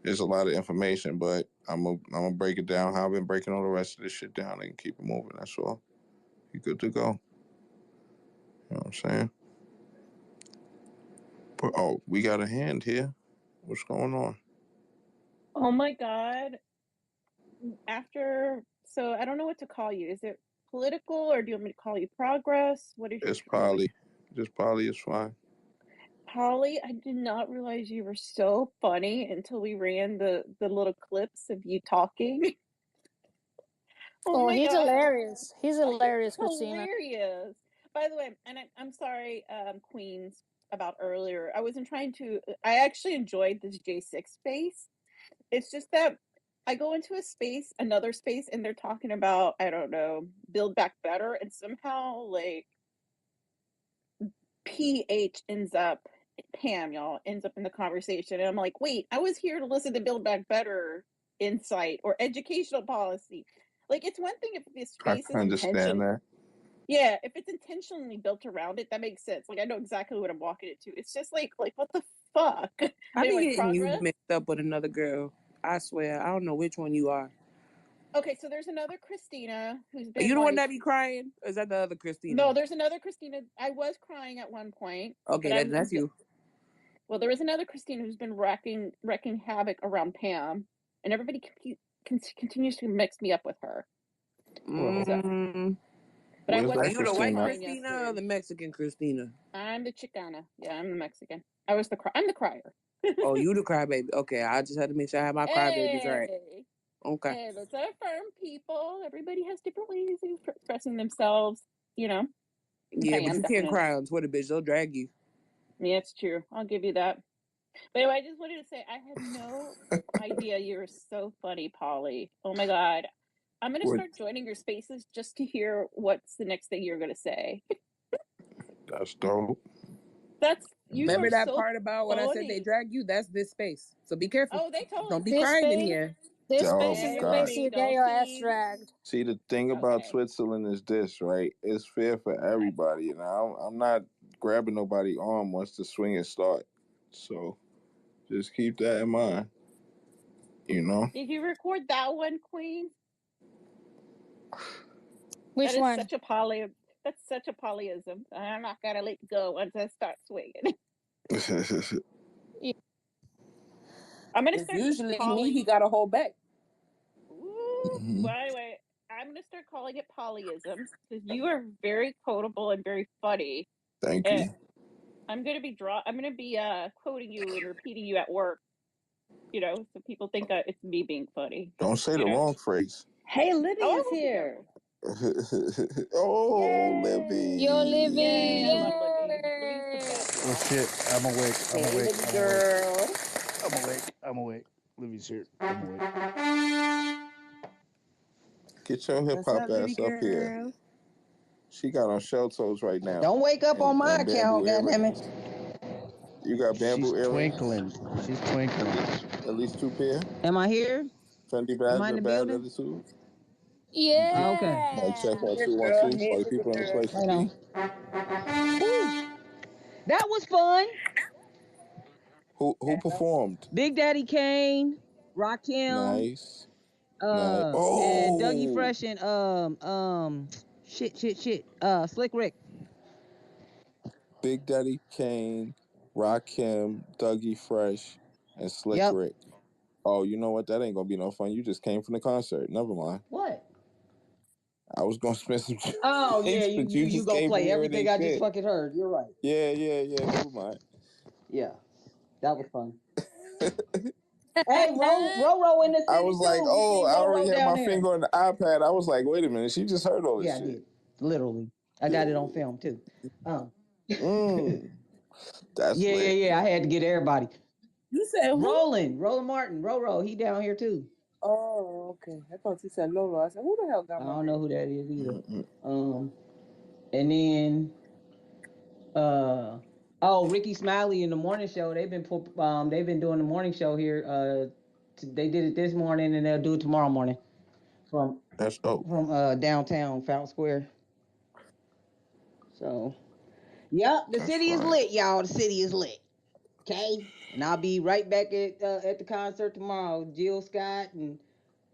There's a lot of information, but I'm gonna break it down how I've been breaking all the rest of this shit down and keep it moving. That's all. You good to go. You know what I'm saying? But oh, we got a hand here. What's going on? Oh my God. So I don't know what to call you. Is it political or do you want me to call you progress? What is It's what would Polly. Just Polly is fine. Polly, I did not realize you were so funny until we ran the little clips of you talking. Oh my He's God. hilarious. He's hilarious, You're Christina. hilarious. By the way, and I'm sorry, Queens, about earlier. I actually enjoyed this J6 space. It's just that I go into another space, and they're talking about, I don't know, Build Back Better, and somehow like PH Pam, y'all, ends up in the conversation. And I'm like, wait, I was here to listen to Build Back Better insight or educational policy. Like, it's one thing if this I space can is understand that. yeah, if it's intentionally built around it, that makes sense. Like, I know exactly what I'm walking into. It's just like what the fuck? I be Anyway, getting you progress. mixed up with another girl. I swear, I don't know which one you are. Okay, so there's another Christina who's Are been you the one like, that be crying? Or is that the other Christina? no, there's another Christina. I was crying at one point. Okay, that's you. Well, there is another Christina who's been wrecking havoc around Pam, and everybody continues to mix me up with her. Mm. But I Where's was Are that you the white Christina? Christina or the Mexican Christina? I'm the Chicana. Yeah, I'm the Mexican. I'm the crier. Oh, you the crybaby. Okay, I just had to make sure I have my crybabies right. Okay. Hey, let's affirm people. Everybody has different ways of expressing themselves, you know. Yeah, but you can't cry on Twitter, bitch. They'll drag you. Yeah, it's true. I'll give you that. But anyway, I just wanted to say I had no idea you were so funny, Polly. Oh my God. I'm going to start joining your spaces just to hear what's the next thing you're going to say. That's dope. Remember that part about when I said they drag you? That's this space. So be careful. Oh, they totally don't be crying in here. This Oh space my is the God. place you get your ass dragged. See, the thing about Switzerland is this, right? It's fair for everybody. And I'm not grabbing nobody's arm once the swing is start. So just keep that in mind. You know? Did you record that one, Queen? Which that is one? Such a that's such a polyism. I'm not going to let go once I start swinging. Yeah. I'm going to start usually calling... me, he got a whole back. Ooh. Well, anyway, I'm going to start calling it polyisms because you are very quotable and very funny. Thank you. I'm going to be quoting you and repeating you at work, so people think it's me being funny. Don't say the wrong phrase. Hey, Libby is here. Oh, Libby. Yo, Libby. Yay, I love Libby. Libby's the best. Oh shit! I'm awake. I'm Hey, awake. Libby I'm girl. awake. I'm awake. I'm awake. Libby's here. I'm awake. Get your hip hop ass up here. She got on shell toes right now. Don't wake up on my account, goddammit. You got bamboo earrings? Twinkling. She's twinkling. At least 2 pair? Am I here? Fendi Am I bags in or the bad building? attitude? Yeah. Okay. Like check 1 2 1 Girl, 2. hey, Party Libby people in the girl. place to Right be. on. Woo. That was fun. Who performed? Big Daddy Kane, Rakim, Nice. Nice. and Dougie Oh, Fresh and shit. Slick Rick. Big Daddy Kane, Rakim, Dougie Fresh, and Slick Yep. Rick. Oh, you know what? That ain't gonna be no fun. You just came from the concert. Never mind. What? I was gonna spend some Oh yeah, drinks, but you you just gonna came from play hearing everything they I just shit. fucking heard. You're right. Yeah. Never mind. Yeah, that was fun. Hey, Roro in the I city was too. like, We oh, see I already Roro had down my there. finger on the iPad. I was like, wait a minute, she just heard all this Yeah, shit. I did. Literally. I got it on film too. That's Yeah, lit. I had to get everybody. You said who? Roland Martin, Roro, he down here too. Oh, okay. I thought you said Lolo. I said, who the hell got I my don't name? know who that is either. And then Ricky Smiley in the morning show. They've been doing the morning show here. They did it this morning and they'll do it tomorrow morning That's dope. from downtown Fountain Square. So, yep, the city is lit, y'all. The city is lit. Okay, and I'll be right back at the concert tomorrow. Jill Scott and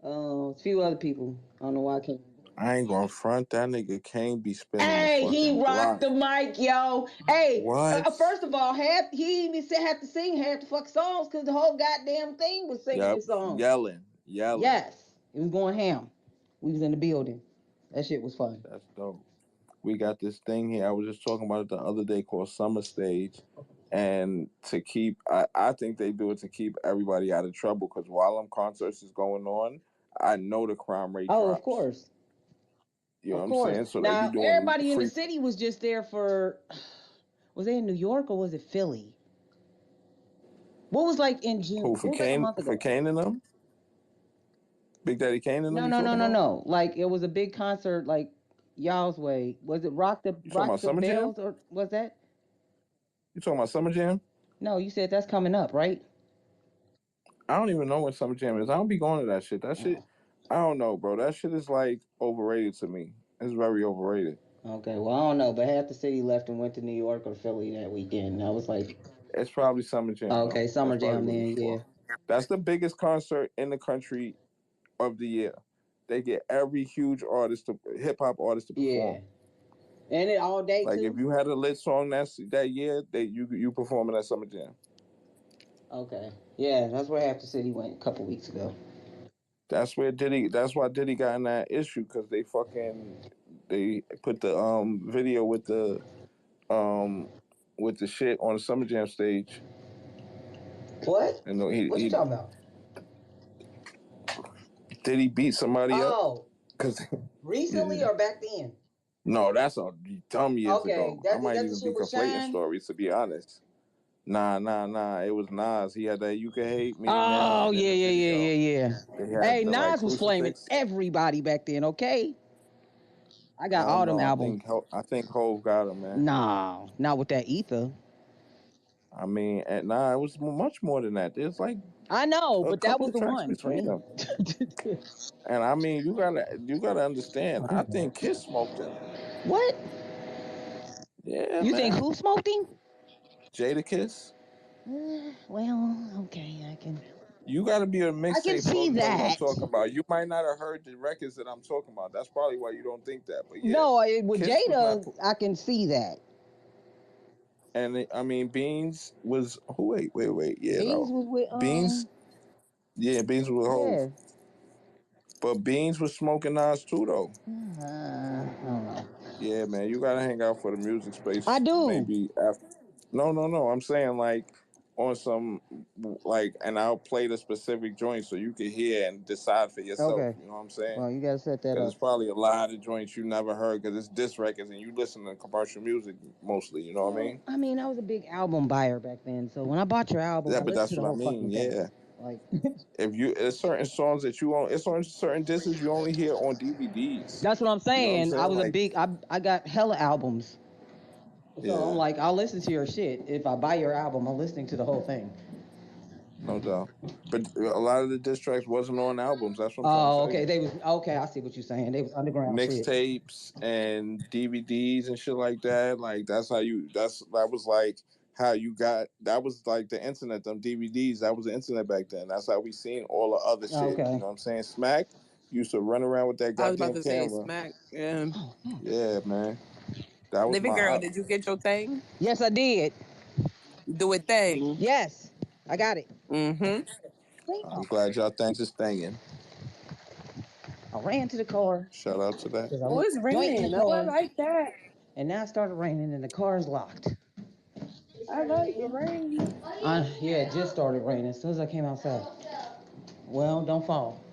a few other people. I don't know why I can't. I ain't gonna front. That nigga can't be spinning the Hey, he fucking rocked block. the mic, yo. Hey, What? first of all, he even had to sing half the fuck songs because the whole goddamn thing was singing Yep. his song. Yelling. Yes, it was going ham. We was in the building. That shit was fun. That's dope. We got this thing here. I was just talking about it the other day called Summer Stage. And I think they do it to keep everybody out of trouble because while them concerts is going on, I know the crime rate drops. Of course. You know what I'm saying? So they be doing everybody in the free. city was just there for. Was they in New York or was it Philly? What was like in June? Who, What was like a month ago? for Kane and them? Big Daddy Kane and them? No. Like it was a big concert, like y'all's way. Was it Rock the Summer Jam? Bells or was that? You talking about Summer Jam? No, you said that's coming up, right? I don't even know what Summer Jam is. I don't be going to that shit. That shit, I don't know, bro. That shit is like overrated to me. It's very overrated. Okay, well I don't know, but half the city left and went to New York or Philly that weekend. And I was like, it's probably Summer Jam. Okay, Summer Jam then. Yeah. That's the biggest concert in the country of the year. They get every huge hip hop artist to perform. Yeah, and it all day like too. If you had a lit song that year, you performing at Summer Jam. Okay, yeah, that's where half the city went a couple weeks ago. That's why Diddy got in that issue because they put the video with the shit on the Summer Jam stage. What? And What you talking about? Did he beat somebody up? Oh, recently or back then? No, that's a dumb years ago. I might that even shit be was conflating Shine? stories, to be honest. Nah. It was Nas. He had that "You Can Hate Me Now." Oh, yeah. Hey, the, Nas was flaming crucifix. everybody back then, okay? I got all them albums. I think Hov got him, man. Nah, not with that ether. I mean, it was much more than that. There's like I know, but that couple was the tracks one for me. between them. And I mean, you gotta understand. I think Kiss smoked him. What? Yeah, you man. think who smoked him? Jadakiss. Well, okay, I can. You got to be a mixtape. I can see know what I'm that. talking about. You might not have heard the records that I'm talking about. That's probably why you don't think that. But yeah, no, with Jada, I can see that. And I mean, Beans was who? Wait. Yeah, Beans was with Beans. Yeah, Beans was with Hov. But Beans was smoking Nas too, though. I don't know. Yeah, man, you gotta hang out for the music space. I do. Maybe after. No. I'm saying like on some and I'll play the specific joint so you can hear and decide for yourself. Okay. You know what I'm saying? Well, you gotta set that up. There's probably a lot of joints you never heard because it's disc records and you listen to commercial music mostly. You know what I mean? I mean, I was a big album buyer back then, so when I bought your album, but that's what I mean. Yeah. Like, if there's certain songs that you it's on certain discs you only hear on DVDs. That's what I'm saying. You know what I'm saying? I was a big. I got hella albums. So I'm like, I'll listen to your shit. If I buy your album, I'm listening to the whole thing. No doubt. But a lot of the diss tracks wasn't on albums. That's what I'm trying to say. They was okay. I see what you're saying. They was underground mixtapes and DVDs and shit like that. Like that was like how you got. That was like the internet. Them DVDs. That was the internet back then. That's how we seen all the other shit. Okay. You know what I'm saying? Smack used to run around with that goddamn I was about to camera. say Smack. Yeah. Yeah, man. That was Living Girl, did you get your thing? Yes, I did. Do it thing. Yes, I got it. I'm glad y'all thanks is thangin'. I ran to the car. Shout out to that. Oh, it's raining. Oh, I like that. And now it started raining and the car's locked. I like the rain. Yeah, it just started raining as soon as I came outside. Well, don't fall.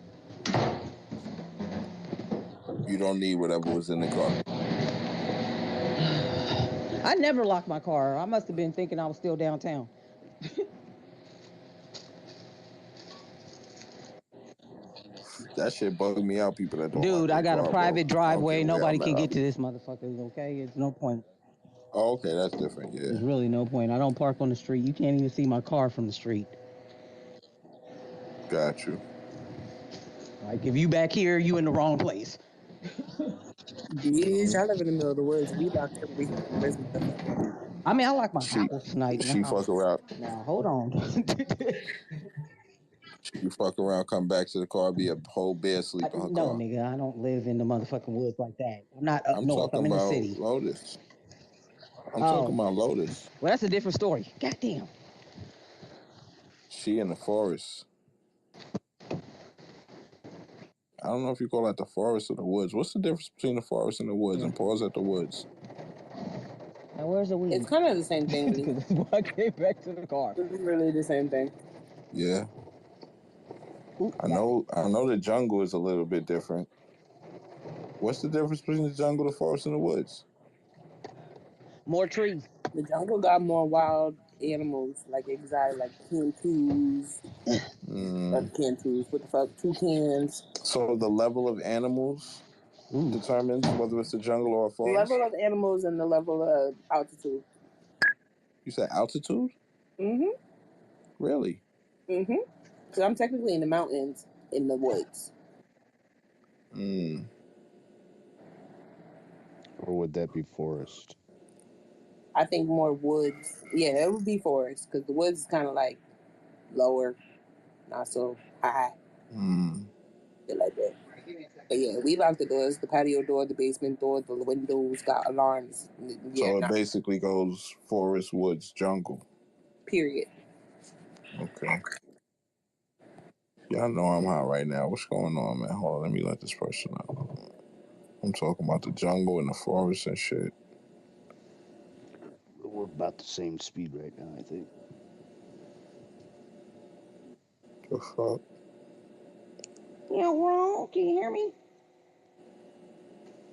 You don't need whatever was in the car. I never locked my car. I must have been thinking I was still downtown. That shit bugged me out. People that don't lock Dude, their I got a car, bro. private I don't driveway. care where Nobody I'm can at. get to this motherfucker, okay? It's no point. Oh, okay, that's different. Yeah. There's really no point. I don't park on the street. You can't even see my car from the street. Got you. Like, if you back here, you in the wrong place. Bitch, I live in the middle of the woods. We lock every motherfucker. I mean, I lock my She house tonight. fuck around. Now, hold on. She fuck around, come back to the car, be a whole bear sleep in her No, car. nigga, I don't live in the motherfucking woods like that. I'm not up I'm north. talking I'm in the about city. Lotus. I'm Oh, talking about Lotus. well, that's a different story. Goddamn. She in the forest. I don't know if you call that the forest or the woods. What's the difference between the forest and the woods? And pause at the woods. Now, where's the weed? It's kind of the same thing. That's why I came back to the car. It's really the same thing. Yeah. Ooh, I know the jungle is a little bit different. What's the difference between the jungle, the forest, and the woods? More trees. The jungle got more wild animals, like exotic, like cantus. Cantus. What the fuck? Toucans. So the level of animals determines whether it's a jungle or a The forest? level of animals and the level of altitude. You said altitude? Mm-hmm. Really? Mm-hmm. Because I'm technically in the mountains, in the woods. Or would that be forest? I think more woods. Yeah, it would be forest because the woods is kind of like lower, not so high. Shit like that. But yeah, we lock the doors, the patio door, the basement door, the windows got alarms. Yeah, So it basically goes forest, woods, jungle. period. Okay. Y'all know I'm hot right now. What's going on, man? Hold on, let me let this person out. I'm talking about the jungle and the forest and shit. We're about the same speed right now, I think. The fuck? You wrong? Can you hear me?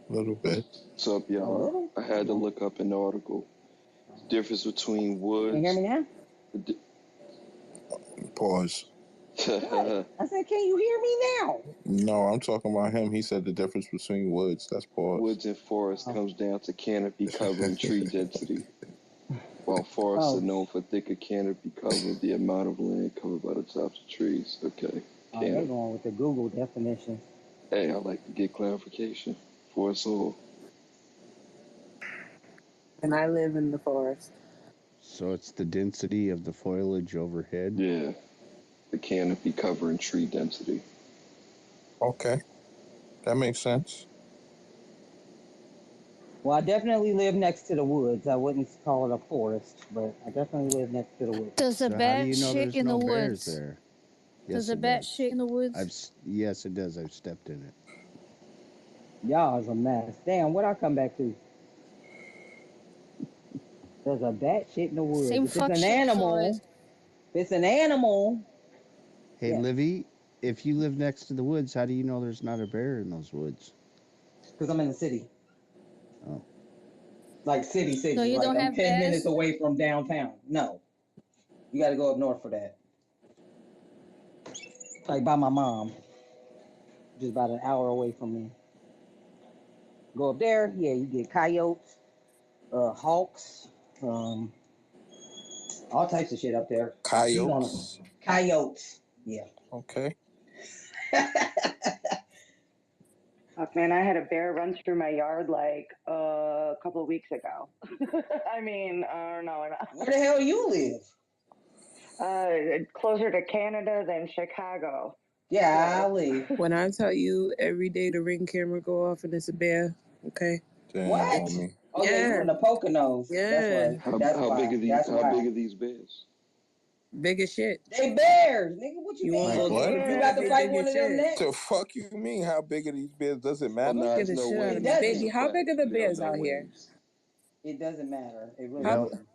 A little bit. What's up, y'all? I had to look up an article. The difference between woods. Can you hear me now? Pause. I said, can you hear me now? No, I'm talking about him. He said the difference between woods. That's pause. Woods and forest comes down to canopy cover and tree density. While forests are known for thicker canopy cover, the amount of land covered by the tops of trees. Okay. Oh, they're going with the Google definition. Hey, I like to get clarification for us all. And I live in the forest. So it's the density of the foliage overhead? Yeah. The canopy cover and tree density. Okay. That makes sense. Well, I definitely live next to the woods. I wouldn't call it a forest, but I definitely live next to the woods. Does a So how do bat you know shit there's in no the bears woods? there? Does Yes, a bat shit in the woods? Yes, it does. I've stepped in it. Y'all is a mess. Damn, what I come back to? There's a bat shit in the woods. Same If it's fuck an shit, animal, Floyd. if it's an animal. Hey, Yeah. Livy, if you live next to the woods, how do you know there's not a bear in those woods? Because I'm in the city. Oh. Like city. So you like don't I'm have 10 bears? minutes away from downtown. No. You got to go up north for that. Like by my mom. Just about an hour away from me. Go up there, yeah, you get coyotes, hawks, all types of shit up there. Coyotes? Coyotes, yeah. Okay. Fuck, man, I had a bear run through my yard like a couple of weeks ago. I mean, I don't know. Where the hell you live? Closer to Canada than Chicago. Yeah, I live. When I tell you every day the Ring camera go off and it's a bear, okay? Damn, what? homie. Oh yeah, you in the Poconos. Yeah. That's right. How big are these bears? Big as shit. They bears, nigga. What you mean? Like what? You got to fight one of them next. The fuck you mean? How big are these bears? Does it matter? Nah, Get there's the no shit out of wings. me. It Baby, doesn't. how big are the bears No out here? wings. It doesn't matter. It really How, doesn't.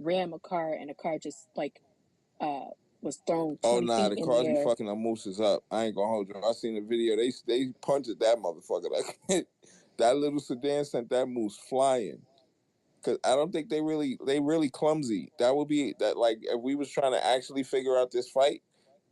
ram a car and a car just like was thrown Oh 20 nah, feet the in the cars be air. fucking them mooses up. I ain't gonna hold you. I seen the video. They punted that motherfucker. Like that little sedan sent that moose flying. Cause I don't think they really clumsy. That would be that like if we was trying to actually figure out this fight,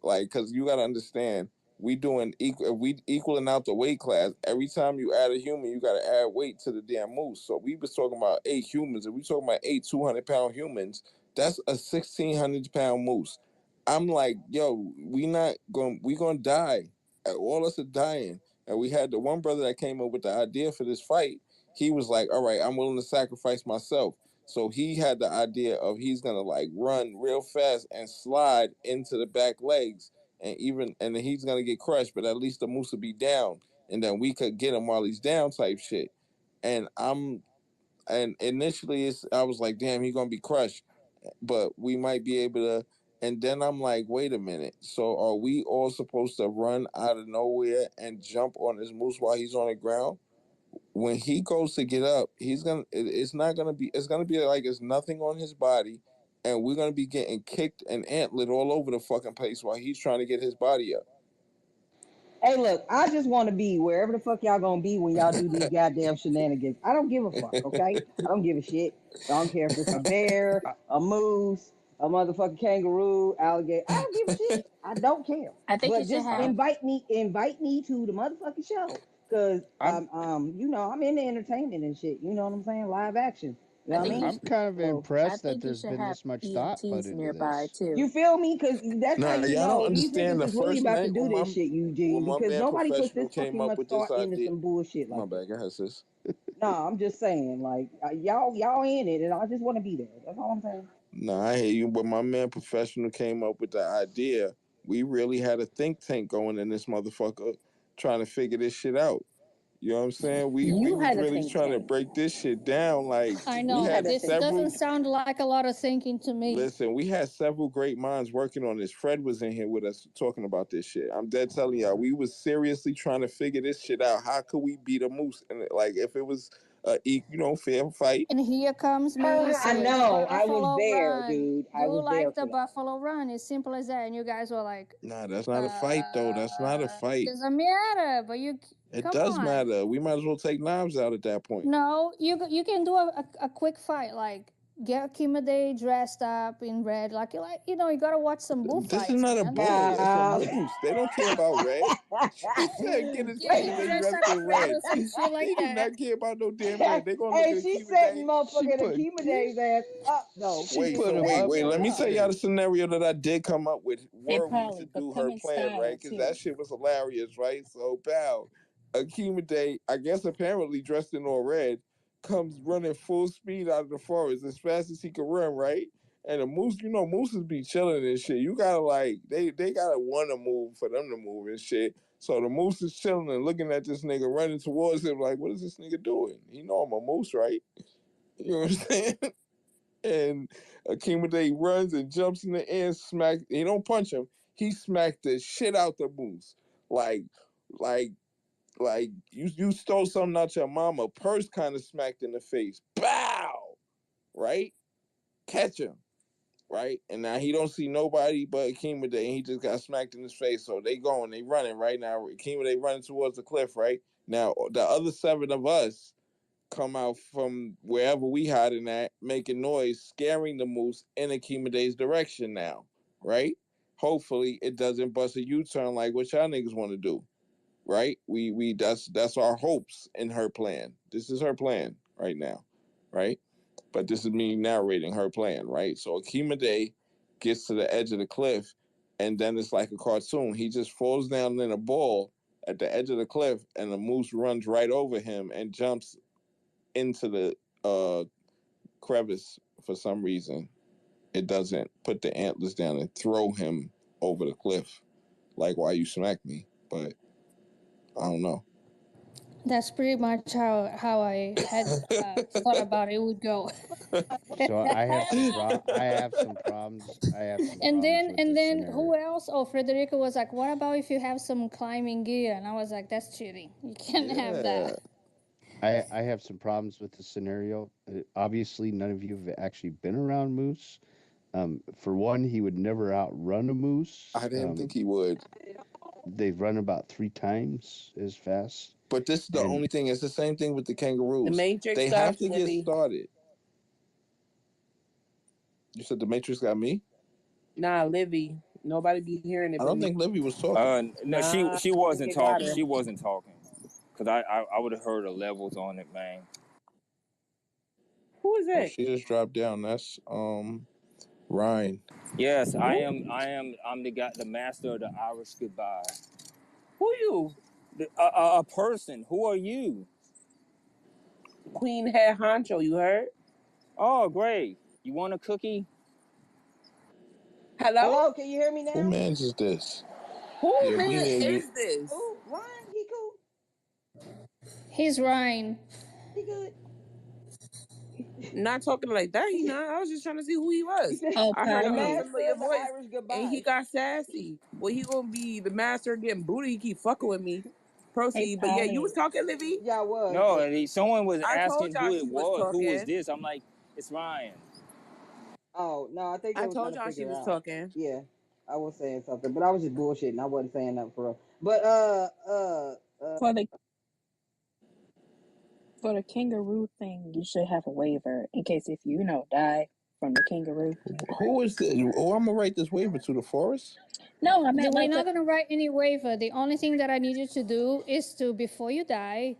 like cause you gotta understand we doing equal if we equaling out the weight class. Every time you add a human, you gotta add weight to the damn moose. So we was talking about 8 humans. If we talking about 8 200-pound humans, that's a 1,600-pound moose. I'm like, yo, we gonna die. All us are dying. And we had the one brother that came up with the idea for this fight. He was like, all right, I'm willing to sacrifice myself. So he had the idea of he's gonna like run real fast and slide into the back legs, and then he's gonna get crushed, but at least the moose will be down, and then we could get him while he's down, type shit. And initially I was like, damn, he's gonna be crushed, but we might be able to. And then I'm like, wait a minute. So are we all supposed to run out of nowhere and jump on this moose while he's on the ground? When he goes to get up, it's not gonna be. It's gonna be like it's nothing on his body, and we're gonna be getting kicked and antlered all over the fucking place while he's trying to get his body up. Hey, look, I just want to be wherever the fuck y'all gonna be when y'all do these goddamn shenanigans. I don't give a fuck, okay? I don't give a shit. I don't care if it's a bear, a moose, a motherfucking kangaroo, alligator. I don't give a shit. I don't care. I think you But should just have. invite me to the motherfucking show, cause I'm into entertainment and shit. You know what I'm saying? Live action. You know what I mean? I'm kind of So I impressed that think you there's should been have this much thought put EMTs into nearby this. too. you feel me? Because that's how Nah, you y'all don't know these understand. niggas The is really first about to night do when this my shit, Eugene, because man nobody puts professional this came fucking up much with this thought into idea. some bullshit My like this. bad, go ahead, sis. No, I'm just saying, like y'all in it, and I just want to be there. That's all I'm saying. Nah, I hear you. But my man professional came up with the idea. We really had a think tank going in this motherfucker, trying to figure this shit out. You know what I'm saying? We You was had a really think trying to tank. break this shit down. Like I we You know had had a this think doesn't several. tank. sound like a lot of thinking to me. Listen, we had several great minds working on this. Fred was in here with us talking about this shit. I'm dead telling y'all, we was seriously trying to figure this shit out. How could we beat a moose? And like, if it was fair fight. And here comes me I saying the know. I was Buffalo there, Run. dude. I Do was there like the for that. Buffalo Run. It's simple as that. And you guys were like, Nah, that's not a fight though. That's not a fight. doesn't matter. But It come does on. matter. We might as well take knives out at that point. No, you can do a quick fight. Like, get Kimade dressed up in red. Like, you gotta watch some This is bullfights, not a man. bull. It's a moose. They don't care about red. He said, "Get his Yeah, keeper you day dress dressed up in in red red." or some shit They like do that. not care about no damn red. They gonna look Hey, at a she keeper setting day. motherfucking Akima Day's ass up though. She Wait, put so him wait, up wait. for Let a me tell y'all the fight. scenario that I did come up with. Hey, Were we to Polly, but do come her in plan, style right? Because that too. shit was hilarious, right? So, pal, Akima Day, I guess apparently dressed in all red, comes running full speed out of the forest as fast as he can run, right? And the moose, mooses be chilling and shit. You gotta like they gotta want to move for them to move and shit. So the moose is chilling and looking at this nigga running towards him like, what is this nigga doing? He know I'm a moose, right? You know what I'm saying? And Akima Day runs and jumps in the air and smack. He don't punch him. He smacked the shit out the moose. Like, like, like you stole something out your mama purse, kind of smacked in the face. Bow! Right? Catch him. Right? And now he don't see nobody but Akima Day, and he just got smacked in his face. So they running right now. Akima Day running towards the cliff, right? Now the other 7 of us come out from wherever we hiding at, making noise, scaring the moose in Akima Day's direction now, right? Hopefully it doesn't bust a U-turn like what y'all niggas want to do, right? We that's our hopes in her plan. This is her plan right now, right? But this is me narrating her plan, right? So Akima Day gets to the edge of the cliff, and then it's like a cartoon. He just falls down in a ball at the edge of the cliff, and the moose runs right over him and jumps into the crevice for some reason. It doesn't put the antlers down and throw him over the cliff like why you smacked me. But I don't know. That's pretty much how I had thought about it would go. So I have some problems. I have some And problems then with and this then who scenario. else? Oh, Frederica was like, "What about if you have some climbing gear?" And I was like, "That's cheating. You can't have Yeah. that." I have some problems with the scenario. Obviously, none of you have actually been around moose. For one, he would never outrun a moose. I didn't think he would. They run about 3 times as fast. But this is the only thing. It's the same thing with the kangaroos. The Matrix They got have to you, get Libby. started. You said the Matrix got me? Nah, Livy. Nobody be hearing it. I don't think Livy was talking. No, Nah, she wasn't you got talking. her. She wasn't talking. Cause I would have heard the levels on it, man. Who is Oh, it? she just dropped down. That's Ryan. Yes, I'm the guy, the master of the Irish goodbye. Who you? A person. Who are you? Queen Head Honcho. You heard? Oh, great. You want a cookie? Hello? Hello, can you hear me now? Who mans is this? Who Yeah, man we hear you. is this? Who? Ryan? He cool? He's Ryan. He good? Not talking like that, you know. I was just trying to see who he was. I heard the an master unfamiliar of the voice, Irish goodbye. and he got sassy. Well, he gonna be the master getting booty. He keep fucking with me. Proceed, but yeah, you was talking, Livy. Yeah, I was. No, someone was I told asking y'all who it she was was. Who was talking. this? I'm like, it's Ryan. Oh no, I think they I were told trying to y'all she figure was out. talking. Yeah, I was saying something, but I was just bullshitting. I wasn't saying nothing for real. But For the kangaroo thing, you should have a waiver in case if you die from the kangaroo. Who is this? Oh, I'm gonna write this waiver to the forest. No, I meant We're like not going to write any waiver. The only thing that I need you to do is to, before you die,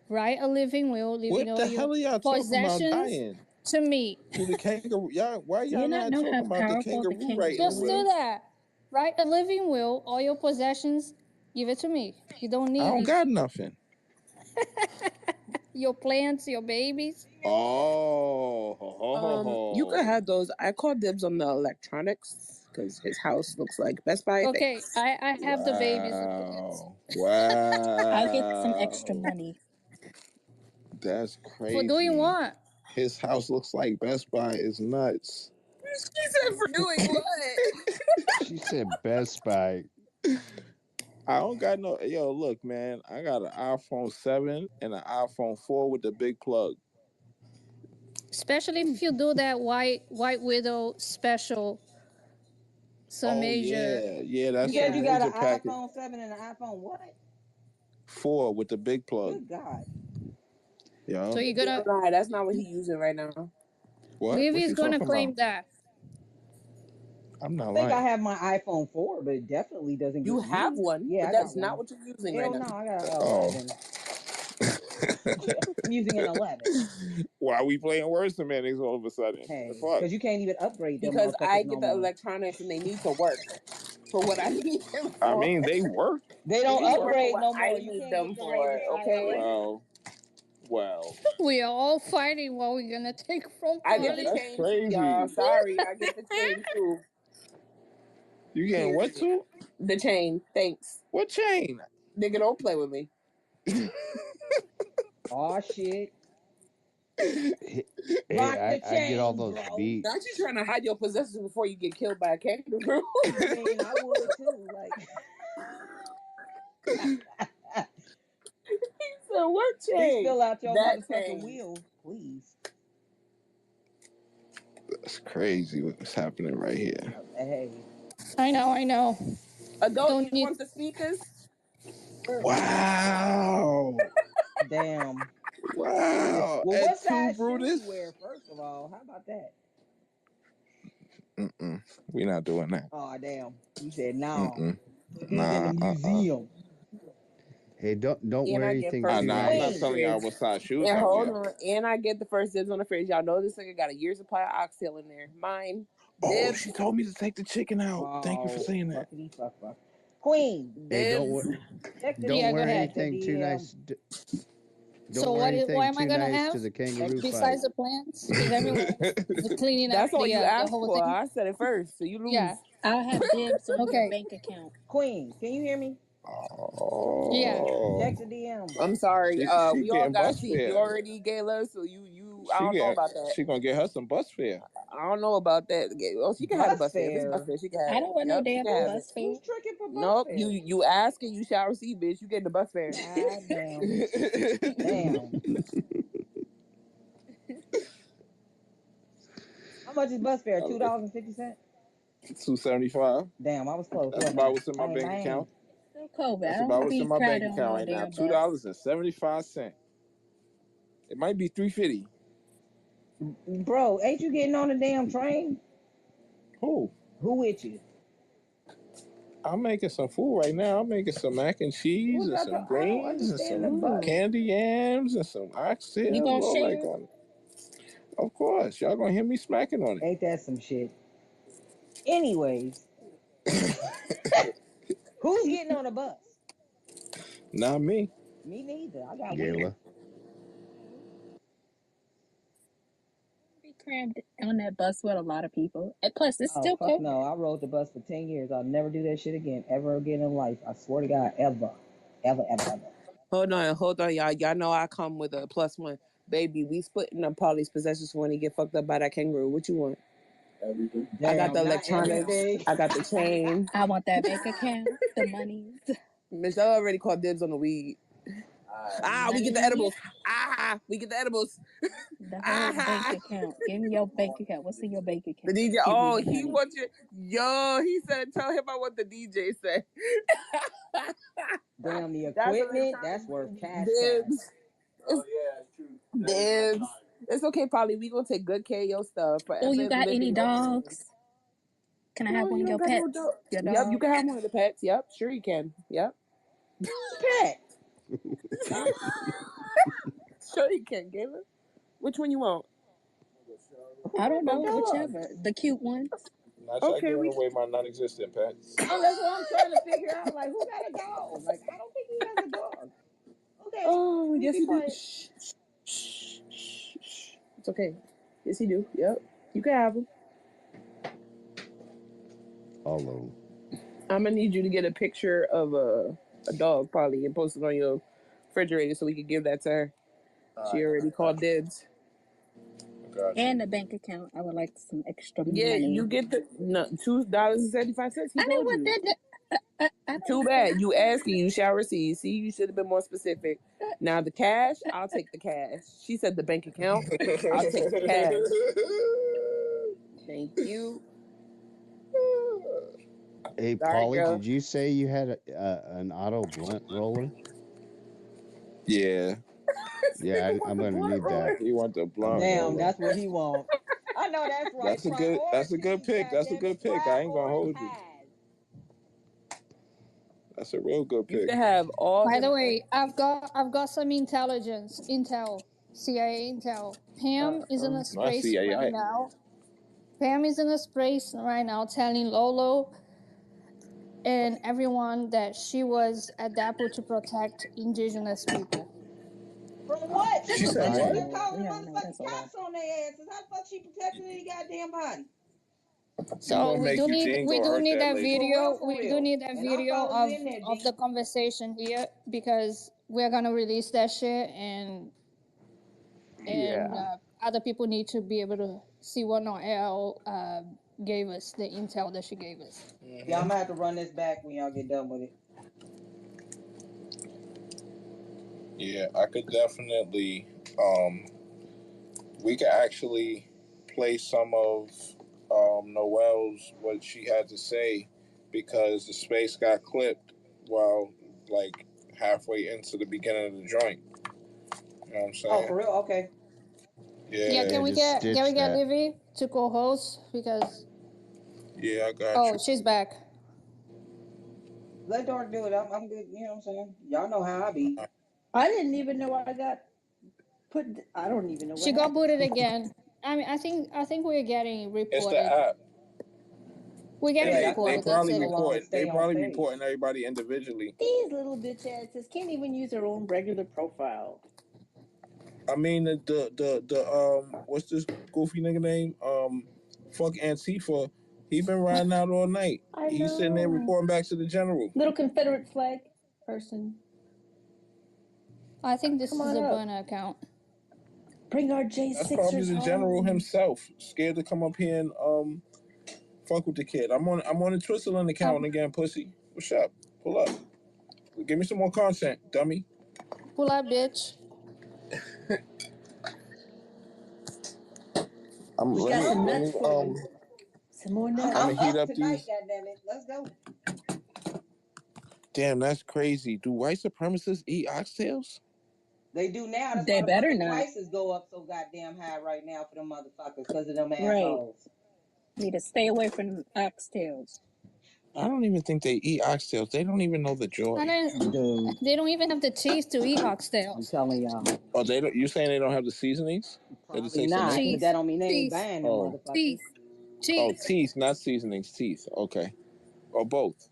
write a living will, leaving What all the your hell are y'all talking about possessions dying? to me. To the kangaroo? Y'all, why Do y'all you not not know talking how about the powerful the kangaroo kangaroo writing the Just do will? that. Write a living will, all your possessions, give it to me. You don't I don't need got nothing. your plants, your babies. You could have those. I call dibs on the electronics because his house looks like Best Buy. Okay, Thanks. I have the babies. Wow. I'll get some extra money. That's crazy. For doing what? His house looks like Best Buy is nuts. She said for doing what? She said Best Buy. I don't got no. Yo, look, man. I got an iPhone 7 and an iPhone 4 with the big plug. Especially if you do that white widow special. Some major. Yeah. That's you said you got major an package. iPhone 7 and an iPhone what? 4 with the big plug. Good God. Yeah. So you're gonna. Lie. That's not what he's using right now. What? Livy What is you gonna talking claim about? that. I'm not I think I lying. have my iPhone 4, but it definitely doesn't You get have used. one, Yeah, but I that's got not one. what you're using Hell right no, now. I got an Oh. 11. I'm using an 11. Why are we playing word semantics all of a sudden? Hey, The fuck? because you can't even upgrade them Because I motherfuckers get no the more. electronics and they need to work for what I need them for. I mean, they work. They don't They need to work for upgrade what no I more. You need can't them get the for. latest Okay. iOS. Wow. We are all fighting what we're gonna take from I get the Polly. That's chain too, y'all. crazy. Sorry, I get the chain too. You getting what Period. too? The chain. Thanks. What chain? Nigga, don't play with me. Oh shit. Hey, Rock the I get all chain, those bro. beats. Not you trying to hide your possessions before you get killed by a kangaroo. I mean, I would too. Like, So what chain? please fill out your That motherfucking chain. will, please. That's crazy what's happening right here. Hey. I know. Adult, Don't you need. want the speakers? Wow. Damn. Wow. Well, At what two, size shoe you Brutus? wear, first of all? How about that? We're not doing that. Oh, damn. You said no. Put these in Nah. the museum. Hey, don't And wear I get anything first too dibs Nah, I'm on not the nice. telling y'all fridge. what size shoes And I hold wear. on, and I get the first dibs on the fridge. Y'all know this nigga got a year supply of oxtail in there. Mine. Oh, Dibs. she told me to take the chicken out. Thank you for Oh, saying that. fuckity fuck. Queen, Hey, Dibs. check the don't Yeah, go wear ahead. anything too DM. nice. So Don't wear what anything am I too gonna nice have to the kangaroo fight. besides the plants? Is everyone cleaning up That's all you the asked whole for. thing? I said it first, so you Yeah. lose. I'll have dibs on your Okay. bank account. Queen, can you hear me? Yeah. Oh. Check the DM. I'm sorry. She We all getting got bus fare. seniority, Gayla, so you I don't know about that. She gonna get her some bus fare. I don't know about that. Oh, she can have the Bus bus fare. If it's bus fare. fare, she can have I it. don't want no Yep, she damn can have it. bus fare. Who's tricking for bus Nope. fare? You ask and you shall receive, bitch. You get the bus fare. God damn. Damn. I'm much is bus fare? $2.50. $2.75. Damn, I was close. That's What about now? what's in my bank Dang. account. Still COVID. That's I don't about want to what's be in my bank crowded on account no right now. damn bus. $2.75. It might be $3.50. Bro, ain't you getting on the damn train? Who? Who with you? I'm making some food right now. I'm making some mac and cheese and some I don't greens and understand the some bus. candy yams and some You oxtails. gonna All like share? on it. Of course, y'all gonna hear me smacking on it. Ain't that some shit? Anyways, who's getting on the bus? Not me. Me neither. I got Gayla. wings. Be crammed on that bus with a lot of people. And plus, it's Oh still fuck COVID. no! I rode the bus for 10 years. I'll never do that shit again, ever again in life. I swear to God, ever. Hold on, y'all. Y'all know I come with a +1. Baby, we splitting up Polly's possessions when he get fucked up by that kangaroo. What you want? Everything. I got the Damn, not electronics. everything. I got the chain. I want that bank account, the money, Michelle already called dibs on the weed. We get the edibles. We get the edibles. the whole bank account. Give me your bank account. What's in your bank The account? DJ. Give me Oh, the he money. wants you. Yo, he said, tell him about what the DJ said. Damn, the That's equipment, that's worth cash. dibs. Oh yeah, it's true. Dibs. It's okay, Polly. We gonna take good care of your stuff. Oh, Forever you got any living legend. dogs? Can I have No, one you of don't your got no pets? dog. Your Yep, you dog? can have one of the pets. Yep, sure you can. Yep. Pet. Sure you can, Gayla. Which one you want? I don't What know. dog? Whichever. The cute ones. Not y'all Okay, giving we. away my non-existent pets. Oh, that's what I'm trying to figure out. Like, who got a dog? Like, I don't think he has a dog. Okay, Oh, let me yes, be he do. quiet. Shh, shh, shh, shh. It's okay. Yes, he do. Yep, you can have him. All of them. I'm gonna need you to get a picture of a dog, Polly, and post it on your refrigerator so we can give that to her. She already called dibs. And a bank account. I would like some extra Yeah, money. you get the $2.75. He I didn't told want you. that. I don't Too want that. bad. You asking, you shall receive. See, you should have been more specific. Now the cash, I'll take the cash. She said the bank account. I'll take the cash. Thank you. Hey, Sorry, Polly, girl. did you say you had an auto blunt roller? Yeah. Yeah, I'm going to need that. He want the blunt Damn, roller. that's what he want. I know that's right. That's a good Priorities, pick. That's a goddamn good it. pick. I ain't gonna hold you. Prioritize. That's a real good You pick. can have all By the. the way, I've got some intel, CIA intel. Pam is in a Not space right CIA. now. Pam is in a space right now telling Lolo and everyone that she was adapted to protect indigenous people. From what? She She Just said because she lied. what? just Oh, called we the all know that's motherfucking a lie. cops on their asses. How the fuck she protecting any goddamn body? We So gonna make we Eugene go do hurt need that that lady. video. For We do real. need that And I video follow you in there, of G. the conversation here because we're gonna release that shit and Yeah. other people need to be able to see what Noelle gave us, the intel that she gave us. Yeah, I'm gonna have to run this back when y'all get done with it. Yeah, I could definitely. We could actually play some of Noelle's what she had to say because the space got clipped while like halfway into the beginning of the joint. You know what I'm Oh, for saying? real? Okay. Yeah, Yeah. Yeah, just can we stitch get that. Livy to co-host because Yeah, I got you. she's back. Let Dark do it. I'm good. You know what I'm saying? Y'all know how I be. I didn't even know I got put. I don't even know what She got happened. booted again. I mean, I think we're getting It's the reported. app. We're And getting Yeah, that's why they reported. it took That's me probably it. so long to reporting. They stay on probably stage. reporting everybody individually. These little bitch asses can't even use their own regular profile. I mean the what's this goofy nigga name? Fuck Antifa. He been riding out all night. I He's sitting there know. reporting back to the general. Little Confederate flag person. I think Come this is on a up. burner account. Bring our That's probably J6ers the general home. himself, scared to come up here and fuck with the kid. I'm on the Twisterland account again, pussy. What's up? Pull up. Give me some more content, dummy. Pull up, bitch. We got some nuts for you. Some more nuts. I'm gonna heat up tonight, these. goddammit. Let's go. Damn, that's crazy. Do white supremacists eat oxtails? They do now. That's They why the better fucking not. prices go up so goddamn high right now for them motherfuckers because of them Right. assholes. Need to stay away from oxtails. I don't even think they eat oxtails. They don't even know the joy. And then Dude, they don't even have the cheese to eat I'm oxtails. telling y'all. Oh, they don't. You saying they don't have the seasonings? That it Probably takes to not, make but them? Cheese, that don't mean they ain't cheese, buying them Oh, motherfuckers. cheese, oh, cheese. teeth, not seasonings. Teeth. Okay, or both.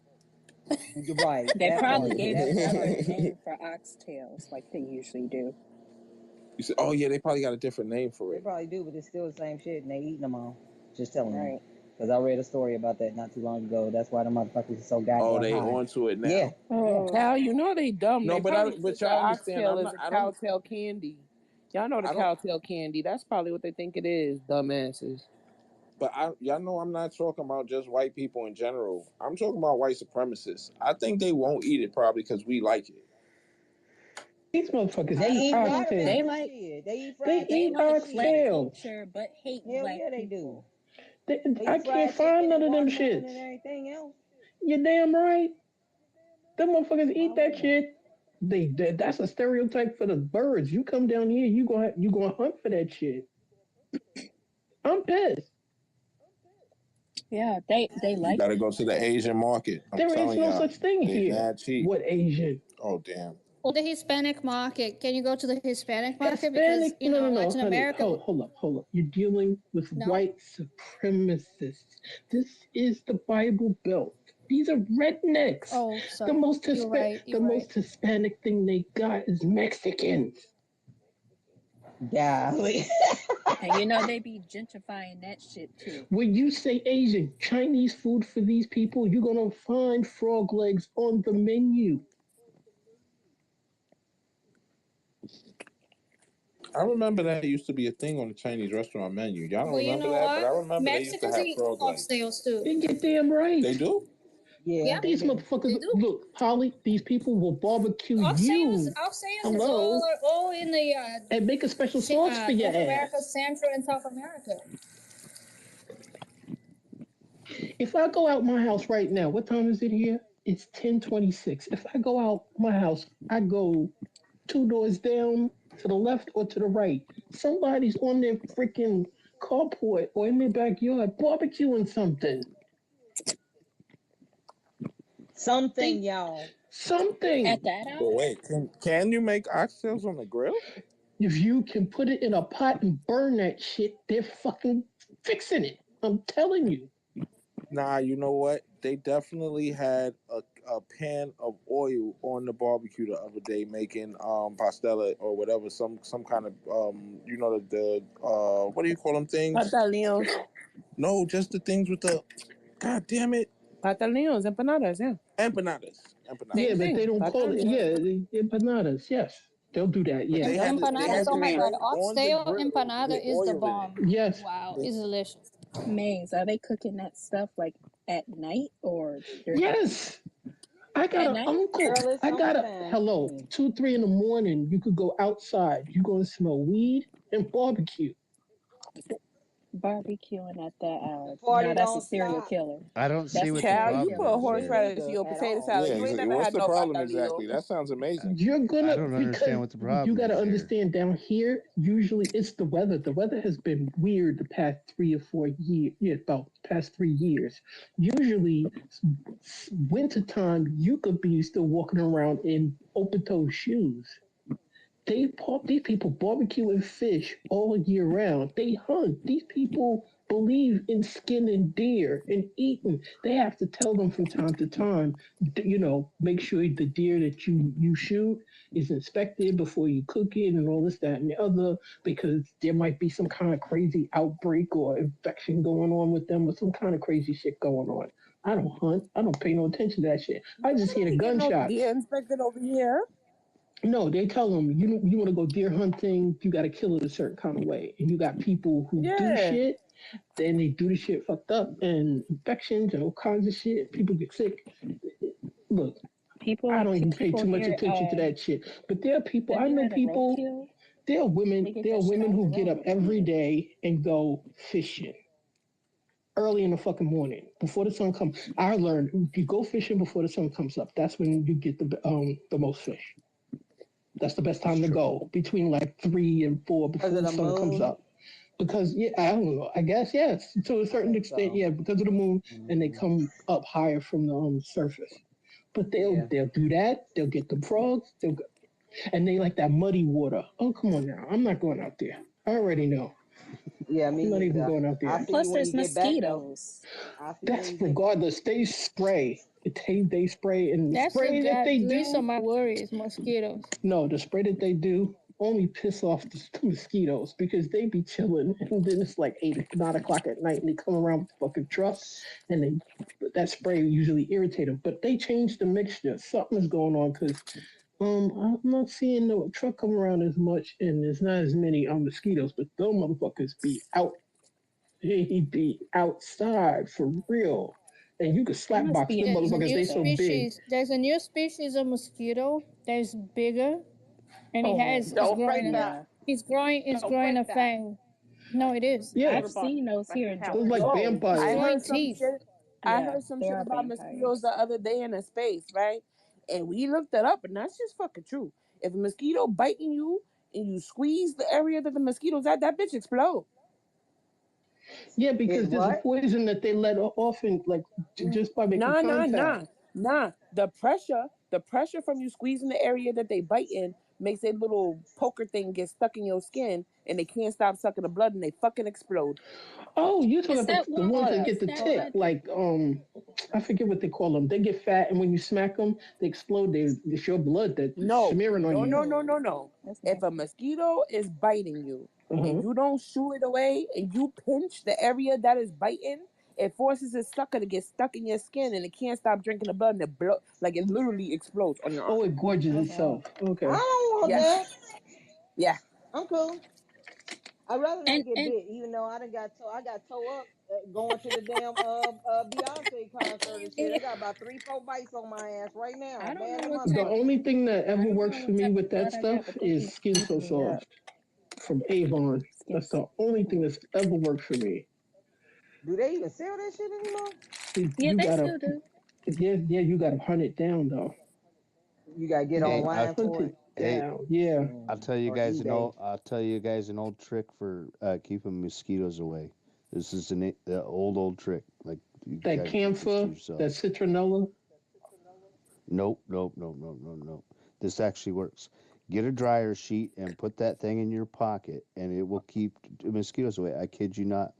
You're right. They That probably part. gave That another part. name for oxtails like they usually do. You said, oh yeah, they probably got a different name for They it. probably do, but it's still the same shit, and they eating them all. Just telling you. Right. Because I read a story about that not too long ago. That's why the motherfuckers are so goddamn Oh, they high. onto it now. Yeah. Oh, Cal, you know they dumb. No, They but probably but think the y'all understand. oxtail I'm is not. a I don't. cowtail candy. Y'all know the I don't. cowtail candy. That's probably what they think it is, dumbasses. But y'all know I'm not talking about just white people in general. I'm talking about white supremacists. I think they won't eat it probably because we like it. These motherfuckers They eat oxtails. they watermelon like shit. They eat They fried they eat chicken like and black shit. oxtails. culture but hate Hell black yeah, they do. people. They I eat can't fried find chicken none and of them watermelon shits. and everything else. You damn right. Them motherfuckers Why eat that wouldn't they? shit. That's a stereotype for the birds. You come down here, you gonna hunt for that shit. I'm pissed. Yeah, they You like got to go to the Asian market. I'm There is telling no y'all, such thing they here. mad cheap. What Asian? Oh damn. Or the Hispanic market. Can you go to the Hispanic market? Because, Hispanic? you No, know, no, no, Latin honey. America. Hold up. You're dealing with No? white supremacists. This is the Bible Belt. These are rednecks. Oh, sorry. The most You're right. the most Hispanic thing they got is Mexicans. Golly. and you know they be gentrifying that shit too. When you say Asian, Chinese food for these people, you're gonna find frog legs on the menu. I remember that used to be a thing on the Chinese restaurant menu. Y'all don't But you remember know that? But I what? remember they used to Mexicans have eat frog legs. oxtails too. You damn right. They do? Yeah, they These do. motherfuckers, They do. look, Holly, these people will barbecue you. Oxtails is Hello? all in the And make a special sauce for your North America, ass. Central, and South America. If I go out my house right now, what time is it here? It's 10:26. If I go out my house, I go two doors down to the left or to the right. Somebody's on their freaking carport or in their backyard barbecuing something. Something, y'all. Something. At that But hour? wait, can you make oxtails on the grill? If you can put it in a pot and burn that shit, they're fucking fixing it. I'm telling you. Nah, you know what? They definitely had a pan of oil on the barbecue the other day making pastella or whatever, some kind of you know the what do you call them things? Pataleos. No, just the things with the God damn it. Pataleos, empanadas, yeah. Empanadas. Yeah, Same but thing. they don't call it. Pataleos. Yeah, the empanadas. Yes, they'll do that. But Yeah. they had Empanadas, oh the my God. grill on the Oxtail grill empanada with is the oil in it. bomb. Yes. Wow, it's delicious. Maze, are they cooking that stuff like at night or during Yes. I got at an night? uncle. Girl, it's I got a summertime. hello. 2, 3 in the morning. You could go outside. You're gonna smell weed and barbecue. Barbecuing at that The hour. party No, that's a don't serial stop. killer. I don't see That's a what the Cal, serial you problem put killer. a is there. horseradish in Neither your at potato all. salad. Yeah, You ain't exactly. never What's had the no problem pataleo. exactly? That sounds amazing. You're I gonna don't understand because what the you problem got to is here. understand down here. Usually, it's the weather. The weather has been weird the past 3 or 4 years. Yeah, about the past 3 years. Usually, wintertime, you could be still walking around in open toe shoes. These people barbecue and fish all year round. They hunt. These people believe in skinning deer and eating. They have to tell them from time to time, make sure the deer that you shoot is inspected before you cook it and all this, that, and the other, because there might be some kind of crazy outbreak or infection going on with them or some kind of crazy shit going on. I don't hunt. I don't pay no attention to that shit. I just hear the You get no gunshots. deer inspected over here. No, they tell them you want to go deer hunting, you got to kill it a certain kind of way, and you got people who do Yeah. shit, then they do the shit fucked up, and infections and all kinds of shit. People get sick. Look, I don't even pay People too much here, attention to that shit. But there are people have I you know had a people. roadkill? There are women. They get There are that shit women out who the get up room. every day and go fishing early in the fucking morning before the sun comes. I learned you go fishing before the sun comes up. That's when you get the most fish. That's the best time to go between like 3 and 4 Because before of the the sun comes moon. up. Because yeah, I don't know. I guess yes, to a I certain think extent, so. yeah, because of the moon, and they Mhm. come up higher from the surface. But Yeah. they'll do that. They'll get the frogs. And they like that muddy water. Oh come on now, I'm not going out there. I already know. Yeah, I'm me not even neither. going out I there. see you Plus, when there's you get back though. mosquitoes. I see you when That's you get. regardless. They spray. They spray, and the That's spray that they least of do. my worries, mosquitoes. No, the spray that they do only piss off the mosquitoes because they be chilling, and then it's like 8, 9 o'clock at night, and they come around with the fucking truck, and that spray usually irritate them. But they changed the mixture. Something's going on because I'm not seeing the truck come around as much, and there's not as many mosquitoes. But those motherfuckers be out. They be outside for real, and you could It slap must box be them There's a motherfuckers. new They so interesting. big. species. There's a new species of mosquito that's bigger, and Oh, it's Don't growing fight a, that. yeah. it's Don't growing fight a that. fang. No, it is. Yeah, I've seen those here in those like Georgia. Yo, It's I vampires. heard growing some teeth. shit. I Yeah, heard some they shit are about mosquitoes the vampires. other day in a space, right? And we looked it up, and that's just fucking true. If a mosquito biting you and you squeeze the area that the mosquito's at, that bitch explode. Yeah, It because there's a what? poison that they let off in like just by making Nah, nah, contact. nah, nah. The pressure from you squeezing the area that they bite in makes a little poker thing get stuck in your skin, and they can't stop sucking the blood, and they fucking explode. Oh, you're talking Is about that the what? ones that Yeah. get the Is that So tick, what? like I forget what they call them. They get fat, and when you smack them, they explode. It's your blood that's No, smearing on no, you. no, no, Ew, no, no. that's If a nasty. mosquito is biting you Uh and huh. you don't shoo it away and you pinch the area that is biting, it forces its sucker to get stuck in your skin and it can't stop drinking the blood and it like it literally explodes on your arm. Oh, it gorges Oh itself. God. I Okay. don't want Yeah, that. yeah. I'm cool. I'd rather not get And bit, even though I got toe up going to the damn Beyonce concert and shit. I got about 3, 4 bites on my ass right now. I don't know Man, the what The type. motherfucker. only thing that I ever don't works know for what me type with of that blood I got, stuff but those is be Skin So eating me up. Soft from Avon. That's Skins. the only thing Mm. that's ever worked for me. Do they even sell that shit anymore? Yeah, You they gotta, still do. yeah, you gotta hunt it down though. You gotta get You gotta Hey, online hunt for it. it down. Yeah. Or eBay. I'll tell you guys an old trick for keeping mosquitoes away. This is the old trick. Like you That guys keep this to camphor, that yourselves. citronella. Nope. This actually works. Get a dryer sheet and put that thing in your pocket, and it will keep mosquitoes away. I kid you not.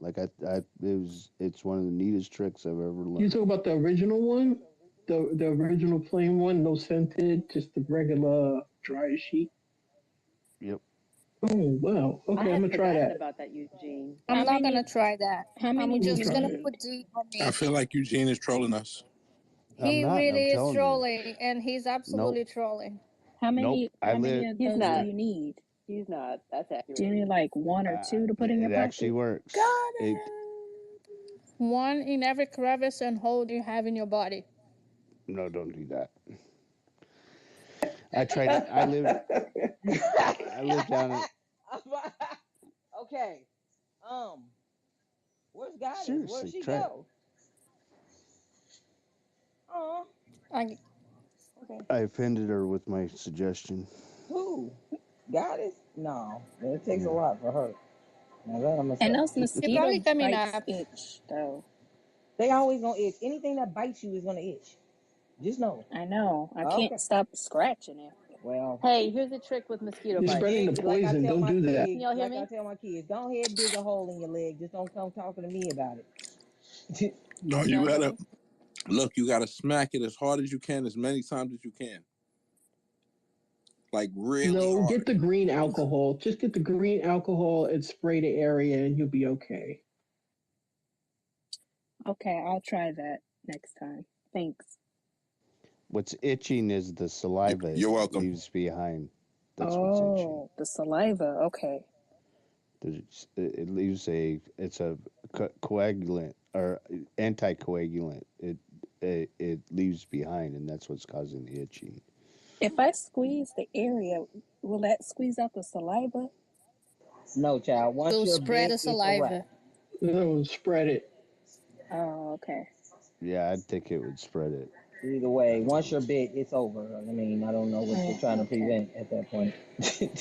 It's one of the neatest tricks I've ever You learned. talk about the original one, the original plain one, no scented, just the regular dry sheet. Yep. Oh wow. I Okay, I'm had gonna try forgotten that. about that, Eugene. I'm How not many? gonna try that. How I'm many I'm gonna do you just try gonna it. put need? D on I me. feel like Eugene is trolling us. I'm He not. I'm really is telling you. trolling, and he's Nope. absolutely trolling. How Nope. many? I How many live. of He's those do not. you need? He's not. That's Do you accurate. need like one or two to put in your It actually pocket? works. Got It. it. One in every crevice and hole you have in your body. No, don't do that. I tried it. I lived. I lived down in. Okay. Um, where's Goddess? Where'd Seriously, she try it. go? Oh, I, okay. I offended her with my suggestion. Who? Goddess? No, it takes a Yeah. lot for her. Now that I'm gonna And say. those she probably mosquito coming bites up. itch though. They always gonna itch. Anything that bites you is gonna itch. Just know. I know. I can't Okay. stop scratching it. Well, Hey, here's a trick with mosquito You're bites. spreading the like I poison. tell Don't my do that. Can kids, y'all hear me? go ahead, dig a hole in your leg. Just don't come talking to me about it. No, Can you y'all hear gotta me? look. You gotta smack it as hard as you can, as many times as you can, like really No, get hard. the green alcohol. Just get the green alcohol and spray the area, and you'll be okay. Okay, I'll try that next time. Thanks. What's itching is the saliva You're it welcome. leaves behind. That's what's itching. Oh, the saliva. Okay. It leaves a. It's a coagulant or anticoagulant. It leaves behind, and that's what's causing the itching. If I squeeze the area, will that squeeze out the saliva? No, child. Once Will you're spread bit, the it's a saliva. wrap. No, spread it. Oh, okay. Yeah, I'd think it would spread it. Either way, once you're bit, it's over. I mean, I don't know what you're Oh, trying to okay. prevent at that point.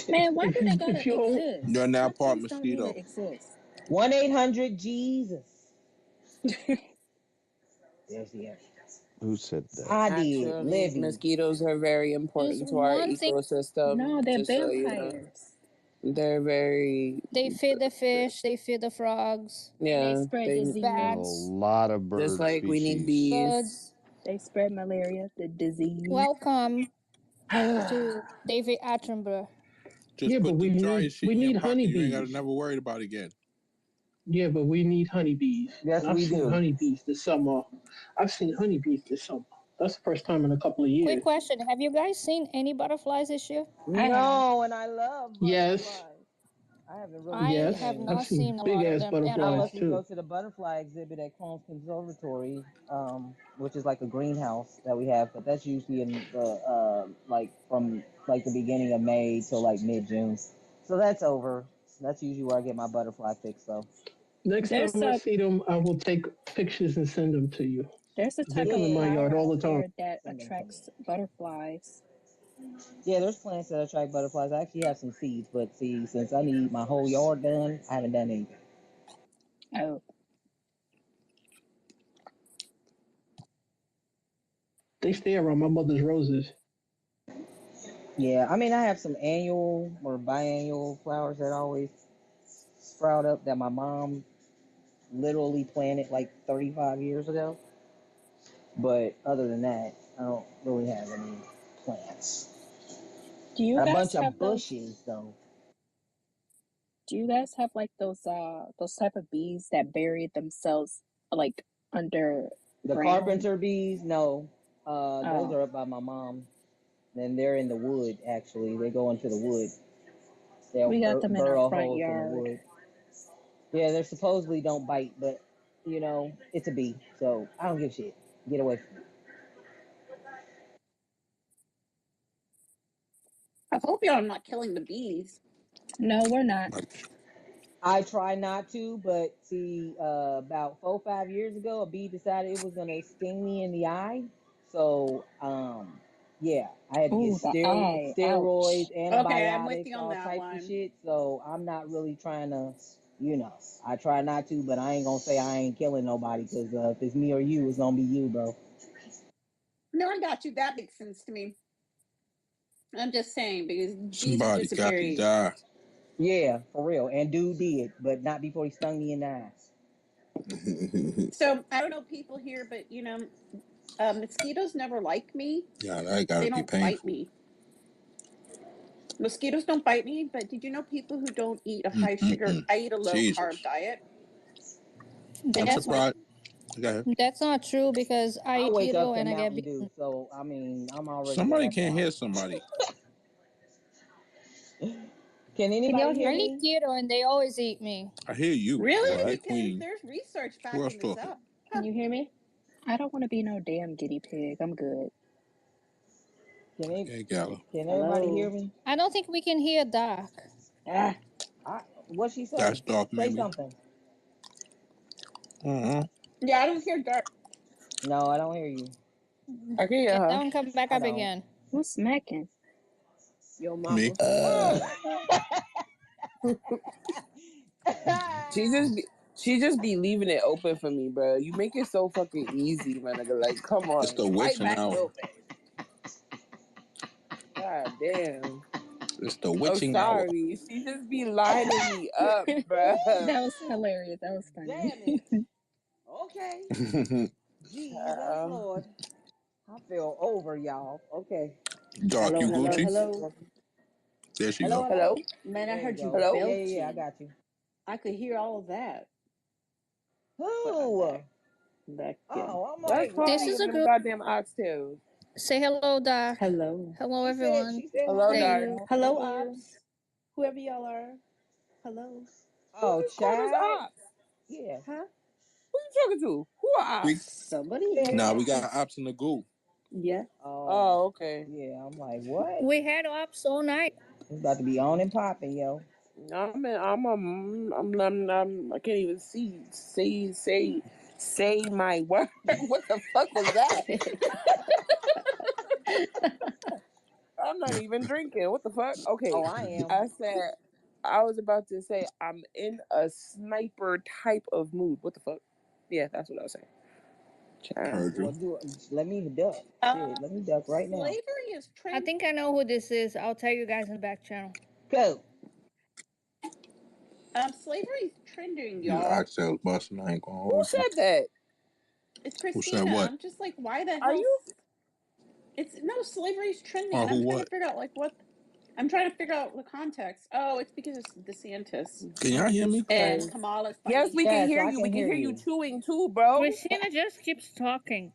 Man, why do they If gotta you own, exist? You're now Some part things don't need mosquito. to exist. 1-800-Jesus. There's the answer. Who said that? I did. Actually, Livy. mosquitoes are very There's important to our one thing No, ecosystem. they're Just so you know, vampires. they're very they feed the fish, they feed the frogs, And they yeah. spread They There's a disease. bats, lot of just bird like we need species. bees. birds. They spread malaria, the disease. Welcome to David Attenborough. Just yeah, but put the driest shit we in your need pocket. You ain't gotta honeybees. never worry about it again. Yeah, but we need honeybees. Yes, I've we seen do. honeybees this summer. I've seen honeybees this summer. That's the first time in a couple of Quick years. question: have you guys seen any butterflies this year? I have. No, and I love Yes, butterflies. I haven't really I seen have yes. any. I've not seen seen a big lot of ass them, and I butterflies mostly go too. to the butterfly exhibit at Combs Conservatory, which is like a greenhouse that we have, but that's usually in the like from like the beginning of May till like mid June. So that's over. That's usually where I get my butterfly fix. So Next There's time I a see them, I will take pictures and send them to you. there's a They type come of in my yard yeah, all plant the time. here that send them to me. attracts butterflies. Yeah, there's plants that attract butterflies. I actually have some seeds, but see, since I need my whole yard done, I haven't done anything. Oh, They stay around my mother's roses. Yeah, I mean, I have some annual or biannual flowers that always sprout up that my mom literally planted like 35 years ago. But other than that, I don't really have any plants. do you Got a guys bunch have of those? bushes though. Do you guys have like those type of bees that bury themselves like The underground? carpenter bees, no, those Oh, are up by my mom. And they're in the wood. Actually, they go into the wood. They'll we got them in our burrow front holes in the yard. wood. Yeah, they supposedly don't bite, but you know, it's a bee, so I don't give a shit. Get away from me. I hope y'all are not killing the bees. No, we're not. I try not to, but see, about 4 or 5 years ago, a bee decided it was gonna sting me in the eye. So, yeah, I had to get Ooh, the eye. Ouch. steroids, Okay, I'm with antibiotics, you on all that types of one. shit. So I'm not really trying to, I try not to, but I ain't gonna say I ain't killing nobody because if it's me or you, it's gonna be you, bro. No, I got you. That makes sense to me. I'm just saying because bees are Somebody got to disappearing. die. Yeah, for real. And dude did, but not before he stung me in the eyes. So I don't know people here, but mosquitoes never like me. Yeah, that gotta They be don't bite painful. me. Mosquitoes don't bite me, but did you know people who don't eat a high sugar, Mm-mm-mm. I eat a low carb Jesus. diet, they I'm don't That's like surprised. Go ahead. that's not true because I I eat wake up keto to and I get Mountain beaten. Dew, so I mean, I'm already at Somebody a can't hear problem. somebody. Can Can anybody y'all hear hear I me? eat me? keto and they always eat me. I hear you. I really hear What? because Queen. there's research Who else backing this talking? up. Can you hear me? I don't want to be no damn guinea pig. I'm good. Hey, Gala. Can everybody hear Hello. me? I don't think we can hear Doc. Ah, What'd she That's say? dark, Say maybe. something. Yeah, I don't hear dark. No, I don't hear you. I can hear Get her. down, come back I up don't. again. who's smacking? Yo, Me. mama. She just be she just be leaving it open for me, bro. You make it so fucking easy, my nigga. Like, come It's on, the right witching back hour. open. God damn. It's the I'm witching hour. sorry. She just be lining me up, bro. That was hilarious. That was funny. Damn it. Okay. Jesus Lord. I feel over, y'all. Okay. Dark, Hello, you hello, Gucci? hello. There she Hello, go. hello. Hello? Man, I There you heard you go. Hello? Yeah, I belching. got you. I could hear all of that, but I'm Who? back. I'm back again. Oh, I'm That's like, This Chloe is what? giving a them group. goddamn oxtails. Say hello, Doc. Hello. Hello, She said everyone. Hello, hi. Thank Doc. you. Hello, Thank you. Ops. Whoever y'all are. Hello. Who Oh, just called us child. ops? Yeah. Huh? Who you talking to? Who are We ops? Somebody Said Nah, here. we hi. got ops in the goo. Yeah. Oh, Oh, okay. yeah. I'm like, what? We had ops all night. It's about to be on and popping, yo. I can't even say my word. What the fuck was that? I'm not even drinking. What the fuck? Okay. Oh, I am. I said I was about to say I'm in a sniper type of mood. What the fuck? Yeah, that's what I was saying. Heard you. Well, let me duck. Shit, let me duck right now. Slavery is I trend. think I know who this is. I'll tell you guys in the back channel. Go. Slavery is trending, These y'all. oxtails busting. I ain't gonna Who hold you. said that? It's Who said Christina. what? I'm just like, why the Are hell? you? It's no, slavery is trending, Oh, and I'm who trying to what? figure out like what. I'm trying to figure out the context. Oh, it's because it's DeSantis Can y'all hear me? and Kamala's Yes, fighting we him. can Yes, hear I you. We can can hear hear you you. chewing too, bro. Christina just keeps talking.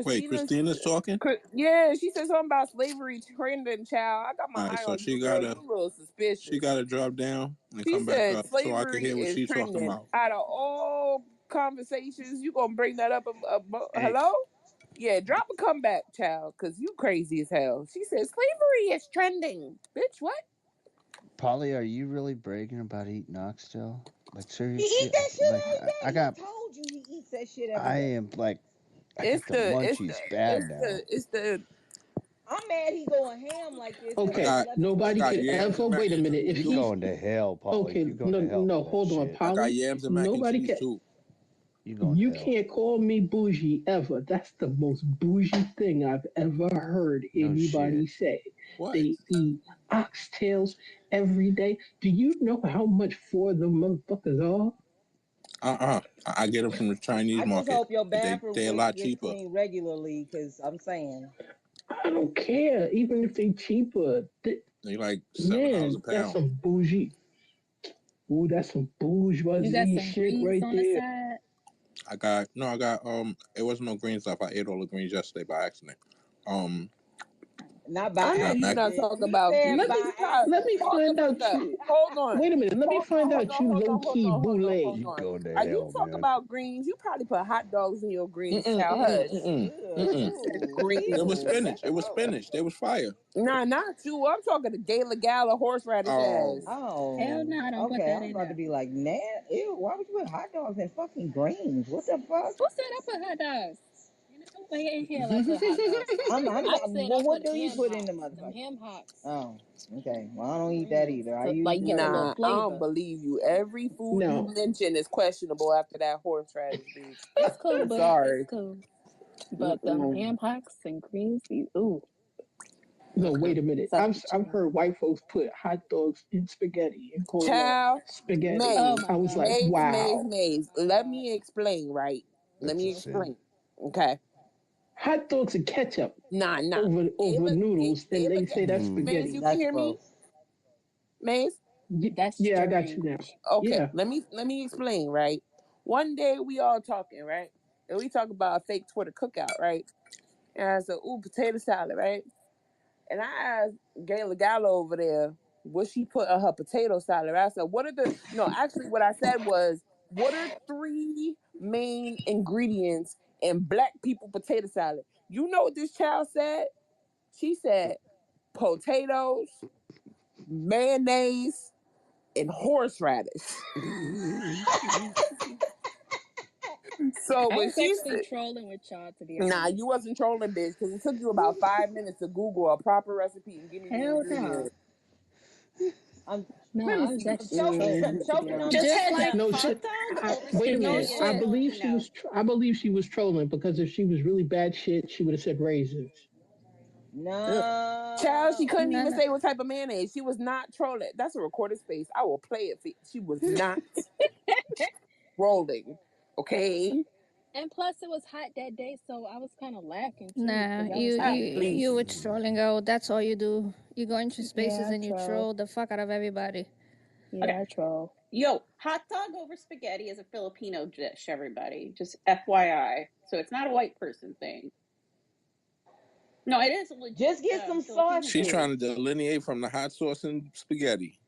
Wait, Christina's talking? Yeah, she said something about slavery trending, child. I got my All right, eye so on you, girl. You a little she suspicious. gotta drop down and She come back said up so I can slavery hear what is she's talking trending. about. Out of all conversations, you gonna bring that up? Hey, Hello? Yeah, drop a comeback, child, because you crazy as hell. She said slavery is trending. Bitch, what? Polly, are you really bragging about eating oxtail? Like He seriously? eat that shit Like every I day. He got, told you he eats that shit every I day. am like, I It's got the the it's munchies the bad it's now. the it's the I'm mad he going ham like this at Okay, 11:20 nobody got could at yams night. ever and mac wait a and minute. cheese If You too. he's going to hell, Polly. okay, You going to no, hell no, for that hold on, shit. I got Polly. yams and mac and Nobody cheese can. too. You going to You hell. can't call me bougie ever. That's the most bougie thing I've ever heard No anybody shit. say. What? They eat oxtails every day. Do you know how much for the motherfuckers are? I get them from the Chinese I just market. hope your They bathroom a lot gets cheaper. cleaned regularly, because I'm saying. I don't care. Even if they cheaper, They like $7 a man, that's pound. some bougie. Ooh, that's some You got bourgeoisie some shit greens right on the there. side. I got it wasn't no green stuff. I ate all the greens yesterday by accident. Not by I I know got you're mac. not accident. talking He about said Let greens. me You by probably let me hold accident. find the fuck out up. you. Hold on. Wait a minute. Let me Hold on, find hold out on, you hold low on, hold key on, hold on, hold boule. You on. going to Are you hell, talking man. about greens? You probably put hot dogs in your greens, Mm-mm, child. mm-mm, Hush. mm-mm, mm-mm. You said Ew, It greens. was ew. spinach. Let It the was road. spinach. They was fire. Nah, not you. I'm talking to Gala horseradish Oh, ass. Hell Oh, no, don't put okay. I that was in about to there. be like, nah, ew. Why would you put hot dogs and fucking greens? What the fuck? Who said I put hot dogs? You know, way in hell I put hot dogs. I said Well, I what put do you ham put in the hocks. Them motherfucker? ham hocks. Oh, okay. Well, I don't eat that either. I So use like the you get the little Nah, I don't flavor. believe you. Every food you No, mention is questionable after that horseradish, bitch. It's cool, I'm boo. It's sorry. cool. But them Mm-mm. ham hocks and greens, ooh, no. Mm-mm. Wait a minute. it's off the I've chain. heard white folks put hot dogs in spaghetti and call that Child, spaghetti. Oh Maze, my I was like, god. Maze, wow. Maze. Oh Let god. me explain, right? Let That's a me sin. explain. Okay. Hot dogs and ketchup Nah. over noodles, and they say that's Maze, Mm. you spaghetti. can That's hear me? gross. Maze? That's Yeah, I got you now. strange. Okay. Yeah. Let me explain, right? One day we all talking, right? And we talk about a fake Twitter cookout, right? And I said, ooh, potato salad, right? And I asked Gayla Gallo over there, what she put in her potato salad? I said, actually what I said was, what are three main ingredients in black people potato salad? You know what this child said? She said potatoes, mayonnaise, and horseradish. So I when was she actually said, trolling with y'all, to be nah, honest. you wasn't trolling, bitch, because it took you about 5 minutes to Google a proper recipe and give me the Hell no. ingredients. I'm Let No, me I was see. I'm actually choking. I'm trolling, to be choking on Just the. honest. had Just that No, hot dog over wait a no minute. spaghetti. I I shit. don't believe even she know. was. I believe she was trolling because if she was really bad shit, she would have said raisins. Ugh. Child, she No. couldn't No, even no. say what type of mayonnaise. She was not trolling. That's a recorded space. I will play it for you. She was not trolling. Okay? And plus, it was hot that day, so I was kind of laughing too, Nah, because I you was you like, you Please. were trolling out. That's all you do. You go into spaces yeah, I and you troll. troll the fuck out of everybody. Okay. Yeah, I troll. Yo, hot dog over spaghetti is a Filipino dish, everybody. Just FYI. So it's not a white person thing. No, it is a legit Just get some Filipino She's dish. trying sausage. to delineate from the hot sauce and spaghetti.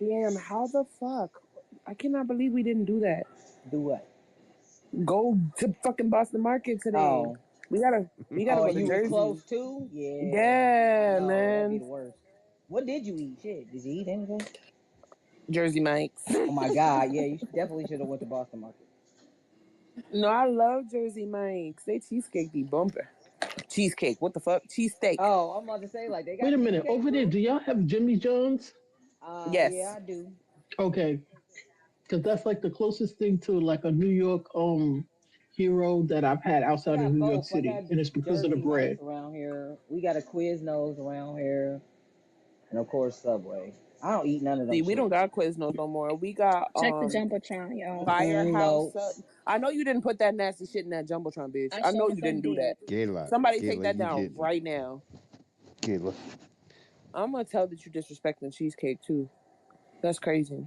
Damn, how the fuck? I cannot believe we didn't do that. Do what? Go to fucking Boston Market today. Oh. We gotta Oh, go to you was Jersey. close too? Yeah. Yeah, No, that'd be man. the worst. What did you eat? Shit, did you eat anything? Jersey Mike's. Oh my God, yeah, you definitely should have went to Boston Market. No, I love Jersey Mike's. They cheesecake be bumper. Cheesecake, what the fuck? Cheesesteak. Oh, I'm about to say, like, they Wait got a minute. cheesecake Over there, too? do y'all have Jimmy John's? Yeah, Yes. I do. Okay, because that's like the closest thing to like a New York hero that I've had I outside of got New York both. I City, got and it's because of the Jersey Mike's bread. around here. We got a Quiznos around here. And of course, Subway. I don't eat none of them See, we don't shits. got Quiznos no more. We got Check the jumbotron, y'all. Firehouse. No. I know you didn't put that nasty shit in that jumbotron, bitch. I I sure know the you fuck didn't do that. did. Gayla, Somebody take Gayla, that you down didn't. right now. Gayla. I'm gonna tell that you disrespecting cheesecake too. That's crazy.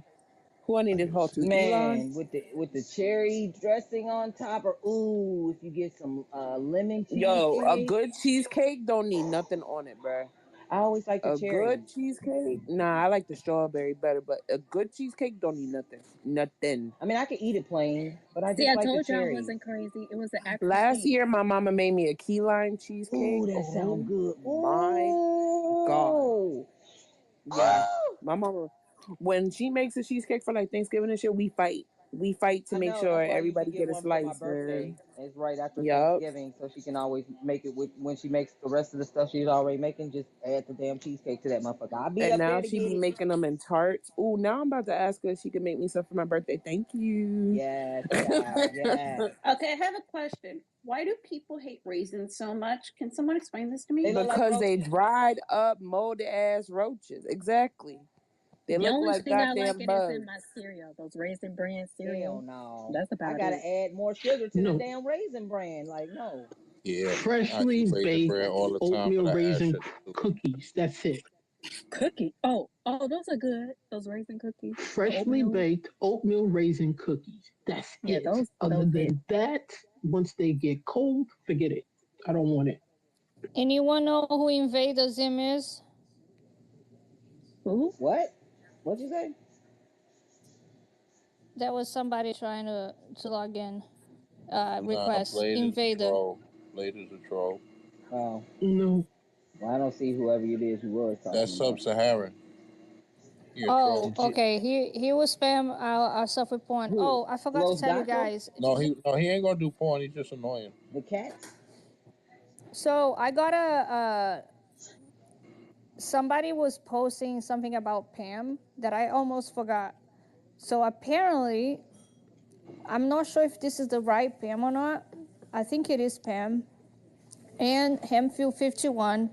Who I need to call to? D-Line? Man, with the cherry dressing on top, or ooh, if you get some lemon Yo, a cheesecake. good cheesecake don't need nothing on it, bruh. I always like the A cherry. good cheesecake? Nah, I like the strawberry better, but a good cheesecake don't need nothing. Nothing. I mean, I could eat it plain, but I See, just I like the told you I cherry. wasn't crazy. It was the actual Last sweet. year, my mama made me a key lime Ooh, cheesecake. that Oh sounds good. my God. Ooh. Yeah. Oh. My mama, when she makes a cheesecake for like Thanksgiving and shit, we fight. We fight to I make know. sure That's why I usually everybody get get a one for my slice, birthday. man. It's right after Yup. Thanksgiving, so she can always make it with when she makes the rest of the stuff she's already making. Just add the damn cheesecake to that motherfucker. I'll be And up there now to she get be it. making them in tarts. Ooh, now I'm about to ask her if she can make me some for my birthday. Thank you. Yes, child. Yes. Okay, I have a question. Why do people hate raisins so much? Can someone explain this to me? They look like Because they roaches. dried up, molded ass roaches. Exactly. They The look only like thing I like goddamn it is in bugs. my cereal, those Raisin Bran Hell cereal. no. That's I about gotta it. add more sugar to the No, damn raisin bran. Like, no. Yeah, I freshly eat raisin bread baked all the time, oatmeal but I add raisin sugar too. cookies. That's it. Cookie. Oh, those are good. Those raisin cookies. The Freshly oatmeal. baked oatmeal raisin cookies. That's Yeah, it. Other those it. than that, once they get cold, forget it. I don't want it. Anyone know who Invader Zim is? Who? What? What'd you say? That was somebody trying to log in. Nah, Request Blade is a Invader. troll. Blade is a troll. Oh. No. Well, I don't see whoever it is you was That's talking about. sub-Saharan. He a Oh, troll. Did you okay. He will spam our self porn. who? Oh, I forgot to Los tell you Gato? guys. No, he ain't gonna do porn. He's just annoying. The cats? So I got somebody was posting something about Pam that I almost forgot. So apparently, I'm not sure if this is the right Pam or not. I think it is Pam. And Hemfield 51.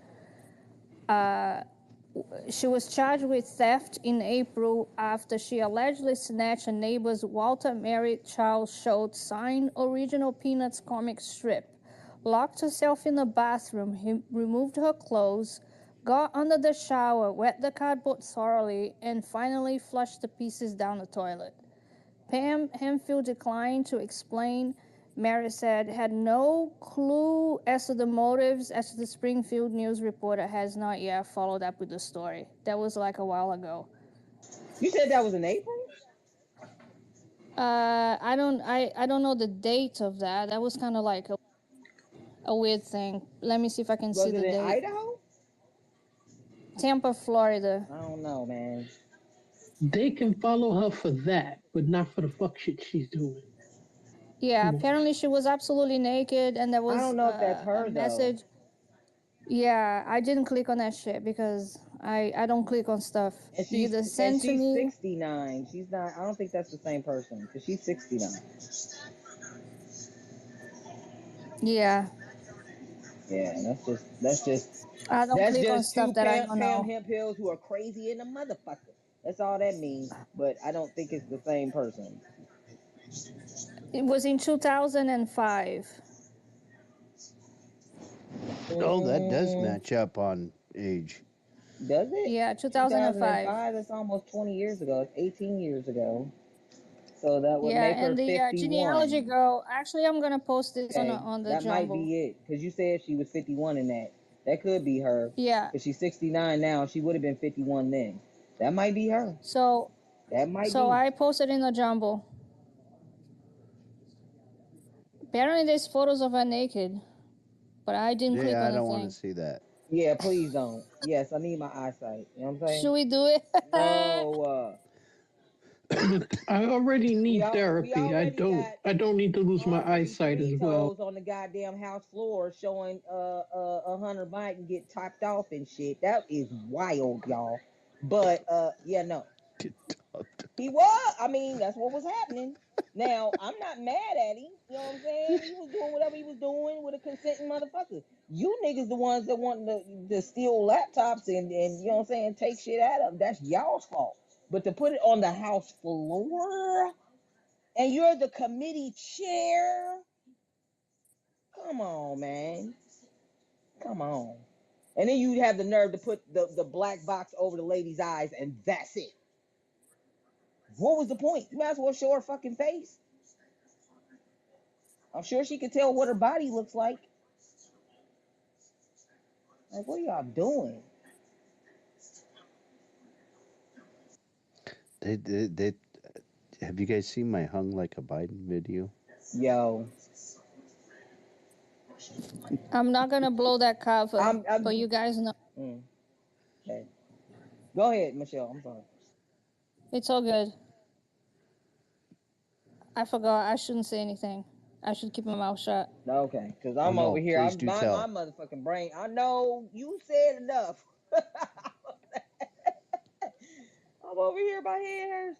She was charged with theft in April after she allegedly snatched a neighbor's Walter Merritt Charles Schultz signed original Peanuts comic strip, locked herself in the bathroom, removed her clothes, got under the shower, wet the cardboard thoroughly, and finally flushed the pieces down the toilet. Pam Hemfield declined to explain. Mary said had no clue as to the motives as the Springfield News reporter has not yet followed up with the story. That was like a while ago. You said that was in April? I don't know the date of that. That was kind of like a weird thing. Let me see if I can see Was it the in date. Idaho? Tampa, Florida. I don't know, man. They can follow her for that, but not for the fuck shit she's doing. Yeah, Come on. apparently she was absolutely naked, and there I was don't know if that's a her though. message. Yeah, I didn't click on that shit because I don't click on stuff. And Either she's send to me. 69. She's not. I don't think that's the same person because she's 69. Yeah, Yeah, I don't that's click on just two stuff that I don't Pam know. Hemp Hills who are crazy in the motherfucker. That's all that means. But I don't think it's the same person. It was in 2005. Oh, that does match up on age. Does it? Yeah, 2005. 2005. That's almost 20 years ago. It's 18 years ago. So that would Yeah, make her and the genealogy 51. girl. Actually, I'm gonna post this Okay, on the that might Jumble. be it. Because you said she was 51 in that. That could be her. Yeah. Because she's 69 now. She would have been 51 then. That might be her. So That might so be. I posted in the Jumble. Apparently, there's photos of her naked, but I didn't click Yeah, on I the don't want to thing. see that. Yeah, please don't. Yes, I need my eyesight. You know what I'm saying? Should we do it? No. I already need we therapy. already got I don't need to lose my Andre eyesight three as well. toes on the goddamn house floor showing a Hunter Biden get topped off and shit. That is wild, y'all. But yeah, no. He was. I mean, that's what was happening. Now, I'm not mad at him. You know what I'm saying? He was doing whatever he was doing with a consenting motherfucker. You niggas the ones that want to steal laptops and you know what I'm saying, take shit out of them. That's y'all's fault. But to put it on the house floor and you're the committee chair, come on, man. Come on. And then you have the nerve to put the black box over the lady's eyes and that's it. What was the point? You might as well show her fucking face. I'm sure she could tell what her body looks like. Like, what are y'all doing? They have you guys seen my hung like a Biden video? Yo, I'm not gonna blow that cover, I'm but you guys know okay. Go ahead, Michelle. I'm sorry. it's all good. I forgot. I shouldn't say anything. I should keep my mouth shut. Okay, because Oh I'm over no, here. please I'm do my tell. motherfucking brain. I know you said enough. I'm over here. My head hurts.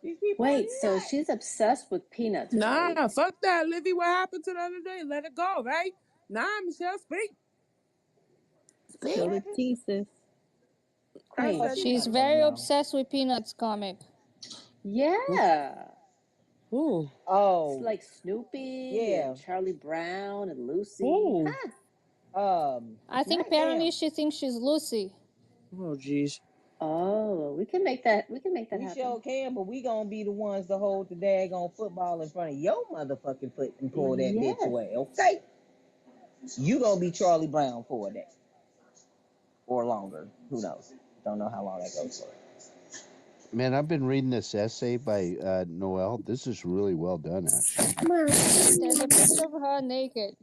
These people are Wait, so nuts. she's obsessed with peanuts, right? Nah, fuck that, Livy. What happened to the other day? Let it go, right? Nah, Michelle, speak. What Speak. Spill the happened? tea, sis. I Queen. Oh, said, she's She's not funny, very y'all. obsessed with Peanuts comic. Yeah. ooh, It's Oh, like Snoopy and yeah. Charlie Brown and Lucy. ooh. Huh. I think Smack apparently Bam. she thinks she's Lucy. Oh, jeez. Oh, we can make that. We can make that We happen. sure can, but we gonna be the ones to hold the daggone football in front of your motherfucking foot and pull that bitch Yes. away, okay? You gonna be Charlie Brown for a day or longer. Who knows? Don't know how long that goes for. Man, I've been reading this essay by Noel. This is really well done, actually. There's a picture of her naked.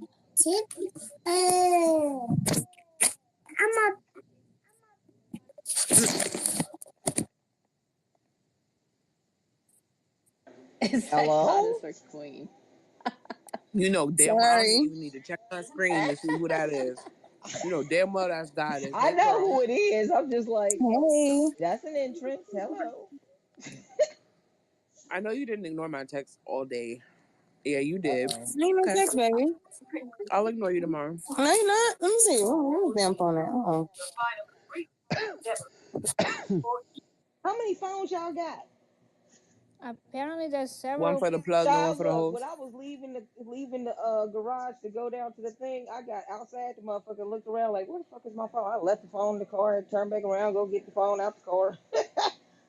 Is that Hello? goddess or queen? You know, damn, I don't Sorry. even need to check her screen to see who that is. You know, damn well that's Goddess. I Hey, know girl. who it is. I'm just like, Hey. that's an entrance. Hello. I know you didn't ignore my text all day. Yeah, you did. Uh-oh. I ain't no Okay. text, baby. I'll ignore you tomorrow. No, you're not. Let me see. Where's damn phone at? Oh. How many phones y'all got? Apparently there's One several. for the plug and one Child, for the look, when hose. I was leaving the garage to go down to the thing, I got outside the motherfucker, looked around like, where the fuck is my phone? I left the phone in the car and turned back around, go get the phone out the car.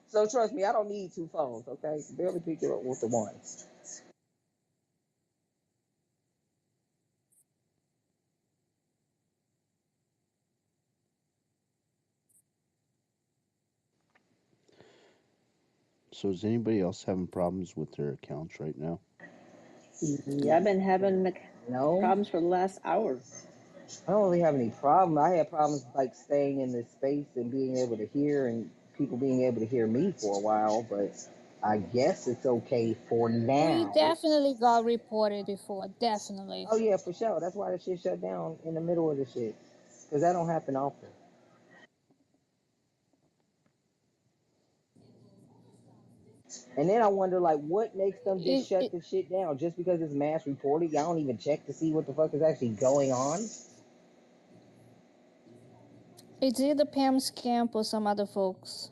So trust me, I don't need two phones, okay? Barely pick it up with the one. So is anybody else having problems with their accounts right now? Yeah, I've been having No, problems for the last hour. I don't really have any problem. I had problems like staying in this space and being able to hear and people being able to hear me for a while, but I guess it's okay for We now. definitely got reported before. Definitely. Oh yeah, for sure. That's why the shit shut down in the middle of the shit. Cause that don't happen often. And then I wonder like what makes them just shut the shit down? Just because it's mass reported? Y'all don't even check to see what the fuck is actually going on? It's either Pam's camp or some other folks.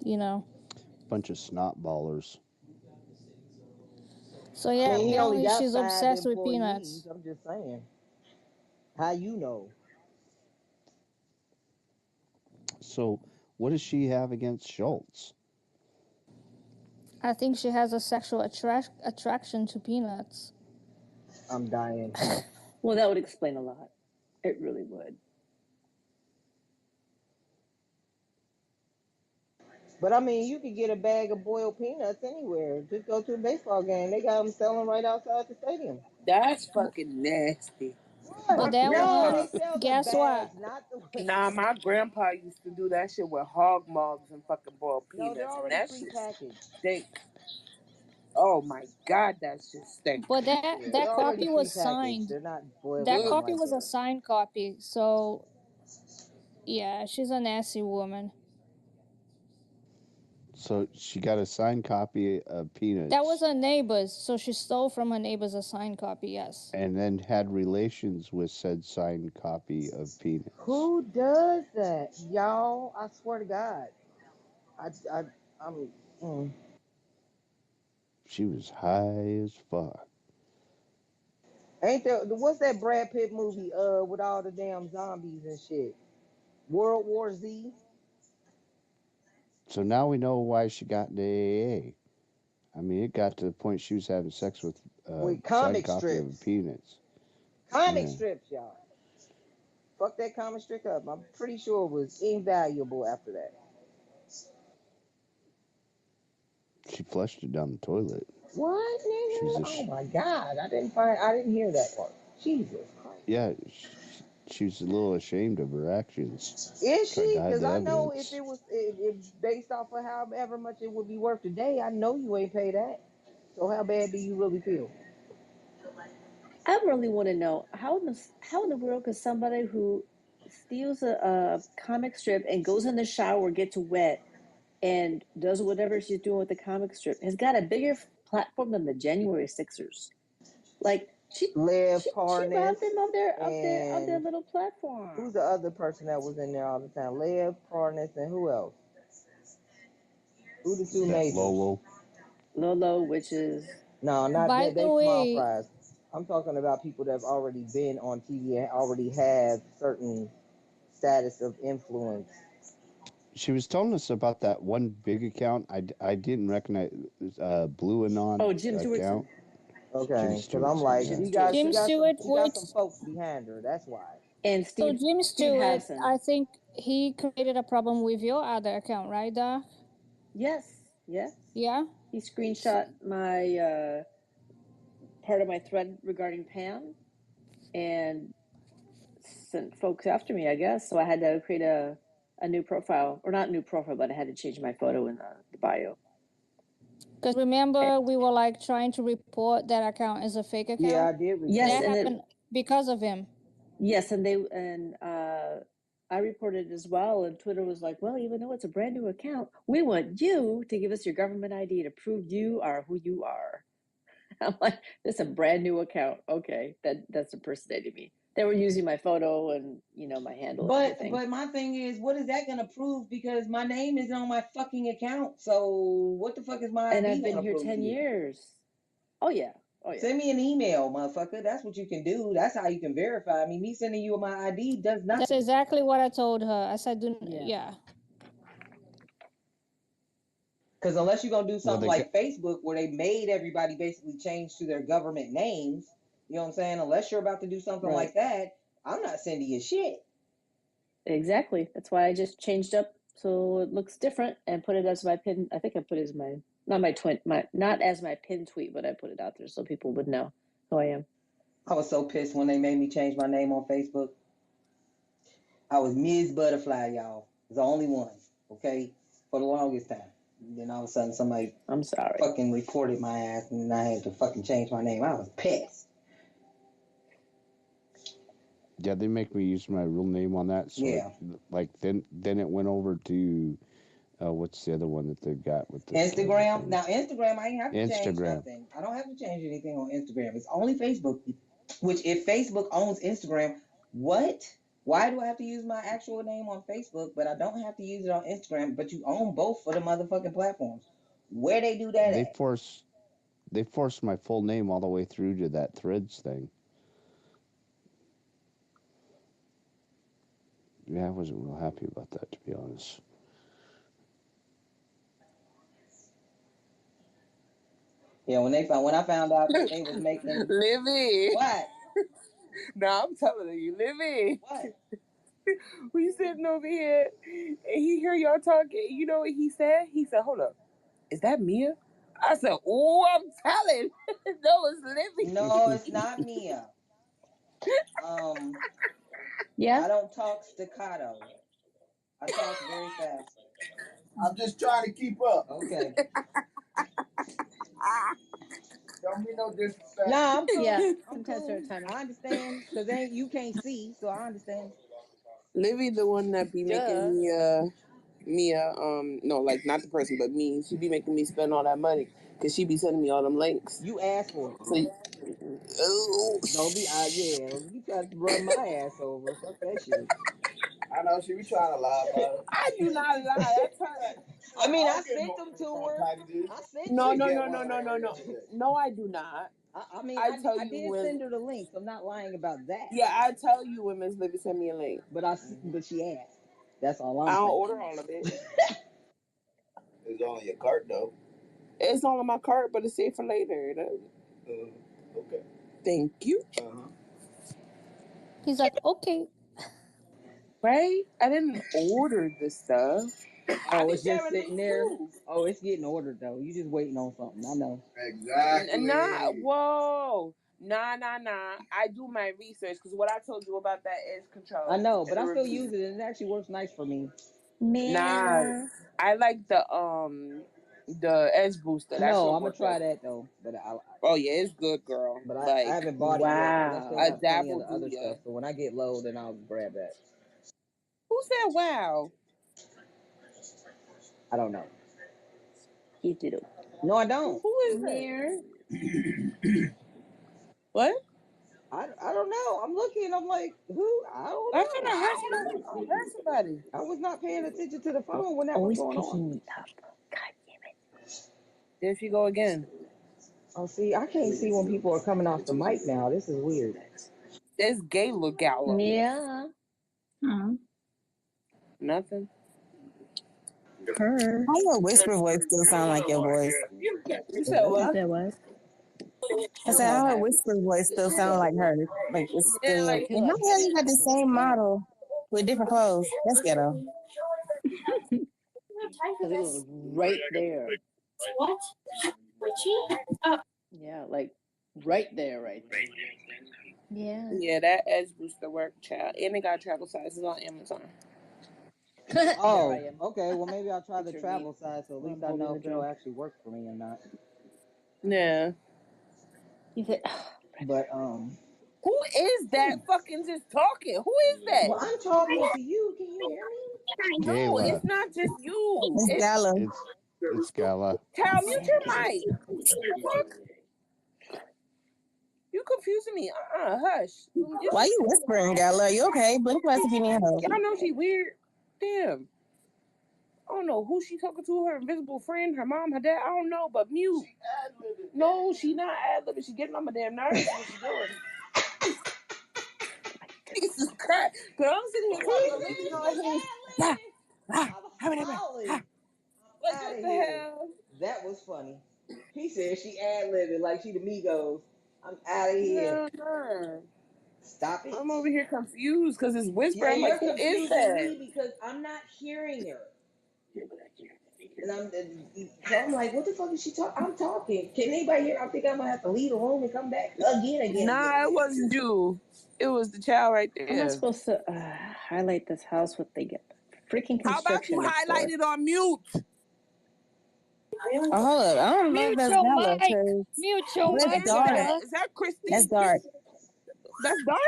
You know. Bunch of snot ballers. So I yeah, mean, he only apparently got she's 5 obsessed with Peanuts. employees. I'm just saying. How you know? So what does she have against Schultz? I think she has a sexual attraction to Peanuts. I'm dying. Well, that would explain a lot. It really would. But I mean, you could get a bag of boiled peanuts anywhere. Just go to a baseball game. They got them selling right outside the stadium. That's fucking nasty. But that No, they one, sell the guess what? bags, not the. Nah, my grandpa used to do that shit with hog mugs and fucking boiled No, they're peanuts, and already that shit prepackaged. stink. Oh my god, that shit stink. But Yeah, that they're already copy was prepackaged. signed. They're not boiled That in Ugh. copy like was a that. signed copy. So yeah, she's a nasty woman. So she got a signed copy of Peanuts. That was her neighbor's, so she stole from her neighbor's a signed copy. Yes. And then had relations with said signed copy of Peanuts. Who does that, y'all? I swear to God, I'm. She was high as fuck. Ain't there? What's that Brad Pitt movie? With all the damn zombies and shit. World War Z. So now we know why she got into AA. I mean, it got to the point she was having sex with With signed comic copy of strips. Peanuts. Comic Yeah. strips, y'all. Fuck that comic strip up. I'm pretty sure it was invaluable after that. She flushed it down the toilet. What, nigga? Oh my God! I didn't hear that part. Jesus Christ. Yeah, she was a little ashamed of her actions. Is Tried she? to hide Because the I know if evidence. it was based off of however much it would be worth today, I know you ain't pay that. So how bad do you really feel? I really want to know how in the world could somebody who steals a comic strip and goes in the shower, gets wet, and does whatever she's doing with the comic strip has got a bigger platform than the January Sixers. Like she Lev she Parnas robbed them of their and little platform. who's the other person that was in there all the time? Lev Parnas and who else? Who the two majors? Lolo, which is No, not By that. the They small way, fries. I'm talking about people that have already been on TV and already have certain status of influence. She was telling us about that one big account. I didn't recognize Blue Anon Jim account. Stewartson. Okay, because I'm like, yeah. Jim Stewart, she got which some folks behind her. That's why. And so Jim Steve Stewart, Hassan. I think he created a problem with your other account, right, Doc? Yes. Yeah. He screenshot my part of my thread regarding Pam and sent folks after me, I guess. So I had to create a new profile, or not new profile, but I had to change my photo in the bio. Because remember, we were like trying to report that account as a fake account. Yeah, I did. Yes, that and happened because of him. Yes, and I reported it as well, and Twitter was like, "Well, even though it's a brand new account, we want you to give us your government ID to prove you are who you are." I'm like, "This is a brand new account. Okay, that's impersonating me." They were using my photo and my handle and everything. But my thing is, what is that gonna prove? Because my name isn't on my fucking account. So what the fuck is my ID? And I've been gonna here prove 10 years. Oh yeah. Send me an email, motherfucker. That's what you can do. That's how you can verify me. Me sending you my ID does nothing. That's exactly what I told her. I said, yeah. Because unless you're going to do something like Facebook where they made everybody basically change to their government names, you know what I'm saying? Unless you're about to do something like that, I'm not sending you shit. Exactly. That's why I just changed up so it looks different and put it as my pin. I think I put it as my, not as my pin tweet, but I put it out there so people would know who I am. I was so pissed when they made me change my name on Facebook. I was Ms. Butterfly, y'all. I was the only one, okay? For the longest time. And then all of a sudden somebody fucking reported my ass and I had to fucking change my name. I was pissed. Yeah, they make me use my real name on that. So then it went over to what's the other one that they got with the Instagram. Now Instagram, I ain't have to change nothing. I don't have to change anything on Instagram. It's only Facebook. Which if Facebook owns Instagram, what? Why do I have to use my actual name on Facebook, but I don't have to use it on Instagram? But you own both for the motherfucking platforms. Where they do that at? They forced my full name all the way through to that Threads thing. Yeah, I wasn't real happy about that, to be honest. Yeah, when I found out that they was making Livy. What? No, I'm telling you, Livy. What? We sitting over here and he hear y'all talking. You know what he said? He said, "Hold up, is that Mia?" I said, "Oh, I'm telling." No, it's Livy. No, it's not Mia. Yeah. I don't talk staccato. I talk very fast. I'm just trying to keep up. Okay. Don't be no disrespect. Nah, I'm cool. Yeah. I'm Sometimes cool. there are times. I understand because ain't you can't see, so I understand. Livy, the one that be making Duh. no, like not the person, but me. She be making me spend all that money because she be sending me all them links. You asked for it. So, oh, Don't be don't be trying to run my ass over. Fuck that shit. I know she be trying to lie about it. I do not lie. That's her. I mean, I I'll get sent them to more her. packages. I sent No, She them. no, get no, one no, no, no, already no. today. No, I do not. I mean, I tell I you did when. send her the links. I'm not lying about that. Yeah, I tell you when Miss Livy send me a link. But she asked. That's all I I'm don't saying. order all of it. It's on your cart though. It's all in my cart, but it's saved for later. Okay. Thank you. He's like, okay. Right? I didn't order this stuff. I Oh, be it's just sharing sitting them there. too. Oh, it's getting ordered though. You just waiting on something. I know. Nah, Exactly. whoa. Nah. I do my research because what I told you about that edge I control know, but and the I still review. use it, and it actually works nice for me. Nah, Meow. I like the edge booster. I That know. shit I'm gonna work try good. that though, Oh yeah, it's good, girl. but I Like haven't bought it yet because I still a Wow. got plenty dab of will the do other ya. stuff. So when I get low, then I'll grab that. Who said wow? I don't know. You do. No, I don't. Who is that? Meow. What? I don't know. I'm looking. I'm like, who? I don't I thought know. I heard somebody. I heard somebody. I was not paying attention to the You're phone when that was always going on. picking me up. God damn it. There she go again. Oh, see, I can't see when people are coming off the mic now. This is weird. There's Gayla Gala. Yeah. Nothing. Her. How your whisper voice still sound like your voice? You Is said that You what? true? said what? I said, how her whisper voice still sound like her? Like it's Yeah, still. like And how the hell you got the same model with different clothes? That's ghetto. Because it was right there. What? Yeah, like right there, right there. Yeah. yeah, that edge booster work, child. And it got travel sizes on Amazon. There I Oh, am. okay. Well, maybe I'll try the Picture me travel size, so at when least I'm I holding know the if it'll drone. actually work for me or not. Yeah. You said, But Who is that fucking just talking? Who is that? well, I'm talking to you. Can you hear me? No, Gala. it's not just you. It's It's Gala. It's Gala. child, mute damn your kids. mic. Fuck. You confusing me. Hush. Why you whispering, Gala? You okay? Blink twice if you need help. Y'all know she weird. Damn. I don't know who she talking to, her invisible friend, her mom, her dad. I don't know, but mute. No, she not ad-libbing. She getting on my damn nerves. What she doing? Jesus Christ. But I'm sitting here He talking to said Livy she on his. ad-libbing. I'm hollering. I'm out What of the here. hell? That was funny. He said she ad-libbing like she the Migos. I'm out of here. No, no. Stop it. I'm over here confused because it's whisper. Yeah, I'm like, you're who is confusing that? me because I'm not hearing her. And I'm like, what the fuck is she talking? I'm talking. Can anybody hear? I think I'm gonna have to leave the room and come back Nah, it again. wasn't you. It was the child right How am I there. supposed to highlight this house with the freaking How about you construction next highlight door? it on mute? Oh, hold up. I don't know if Mute that's your Gala, mic. because Mute your Who that's mic, is dark. that? Gala. Is that That's Christine? dark. That's Dark?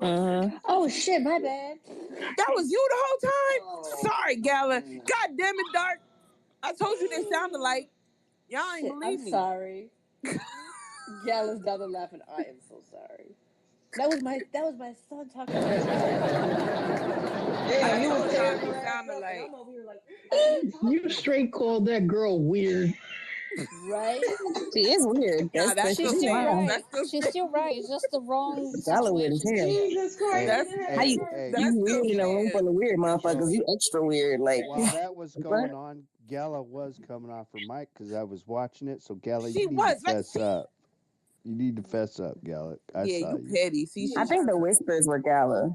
Mm-hmm. Oh shit, my bad. That was you the whole time? Oh, Sorry, Gala. God damn it, Dark. I told you they sounded like. Y'all ain't Shit, I'm believe me. sorry. Gala's down there laughing. I am so sorry. That was my son talking to his dad. I damn, you was told y'all tearing they her ass sounded up, and like. I'm over here like, who the fuck are you You talking to? straight called that girl weird. Right? She is weird. Nah, that That's still She's she's still stands. wild. That right. still She's stands. still right. It's just the wrong Gala weird as situation. hell. Jesus Christ, Hey, you That's didn't have How to hey, you curse. hey. that you still weird in a room full stands. of weird motherfuckers? So You extra weird. Like while that was what? going on, Gala was coming off her mic because I was watching it. So Gala, She you need to was. Like, fess up. You need to fess up, Gala. I yeah, saw you you. petty. See, I she think trying the to. whispers were Gala.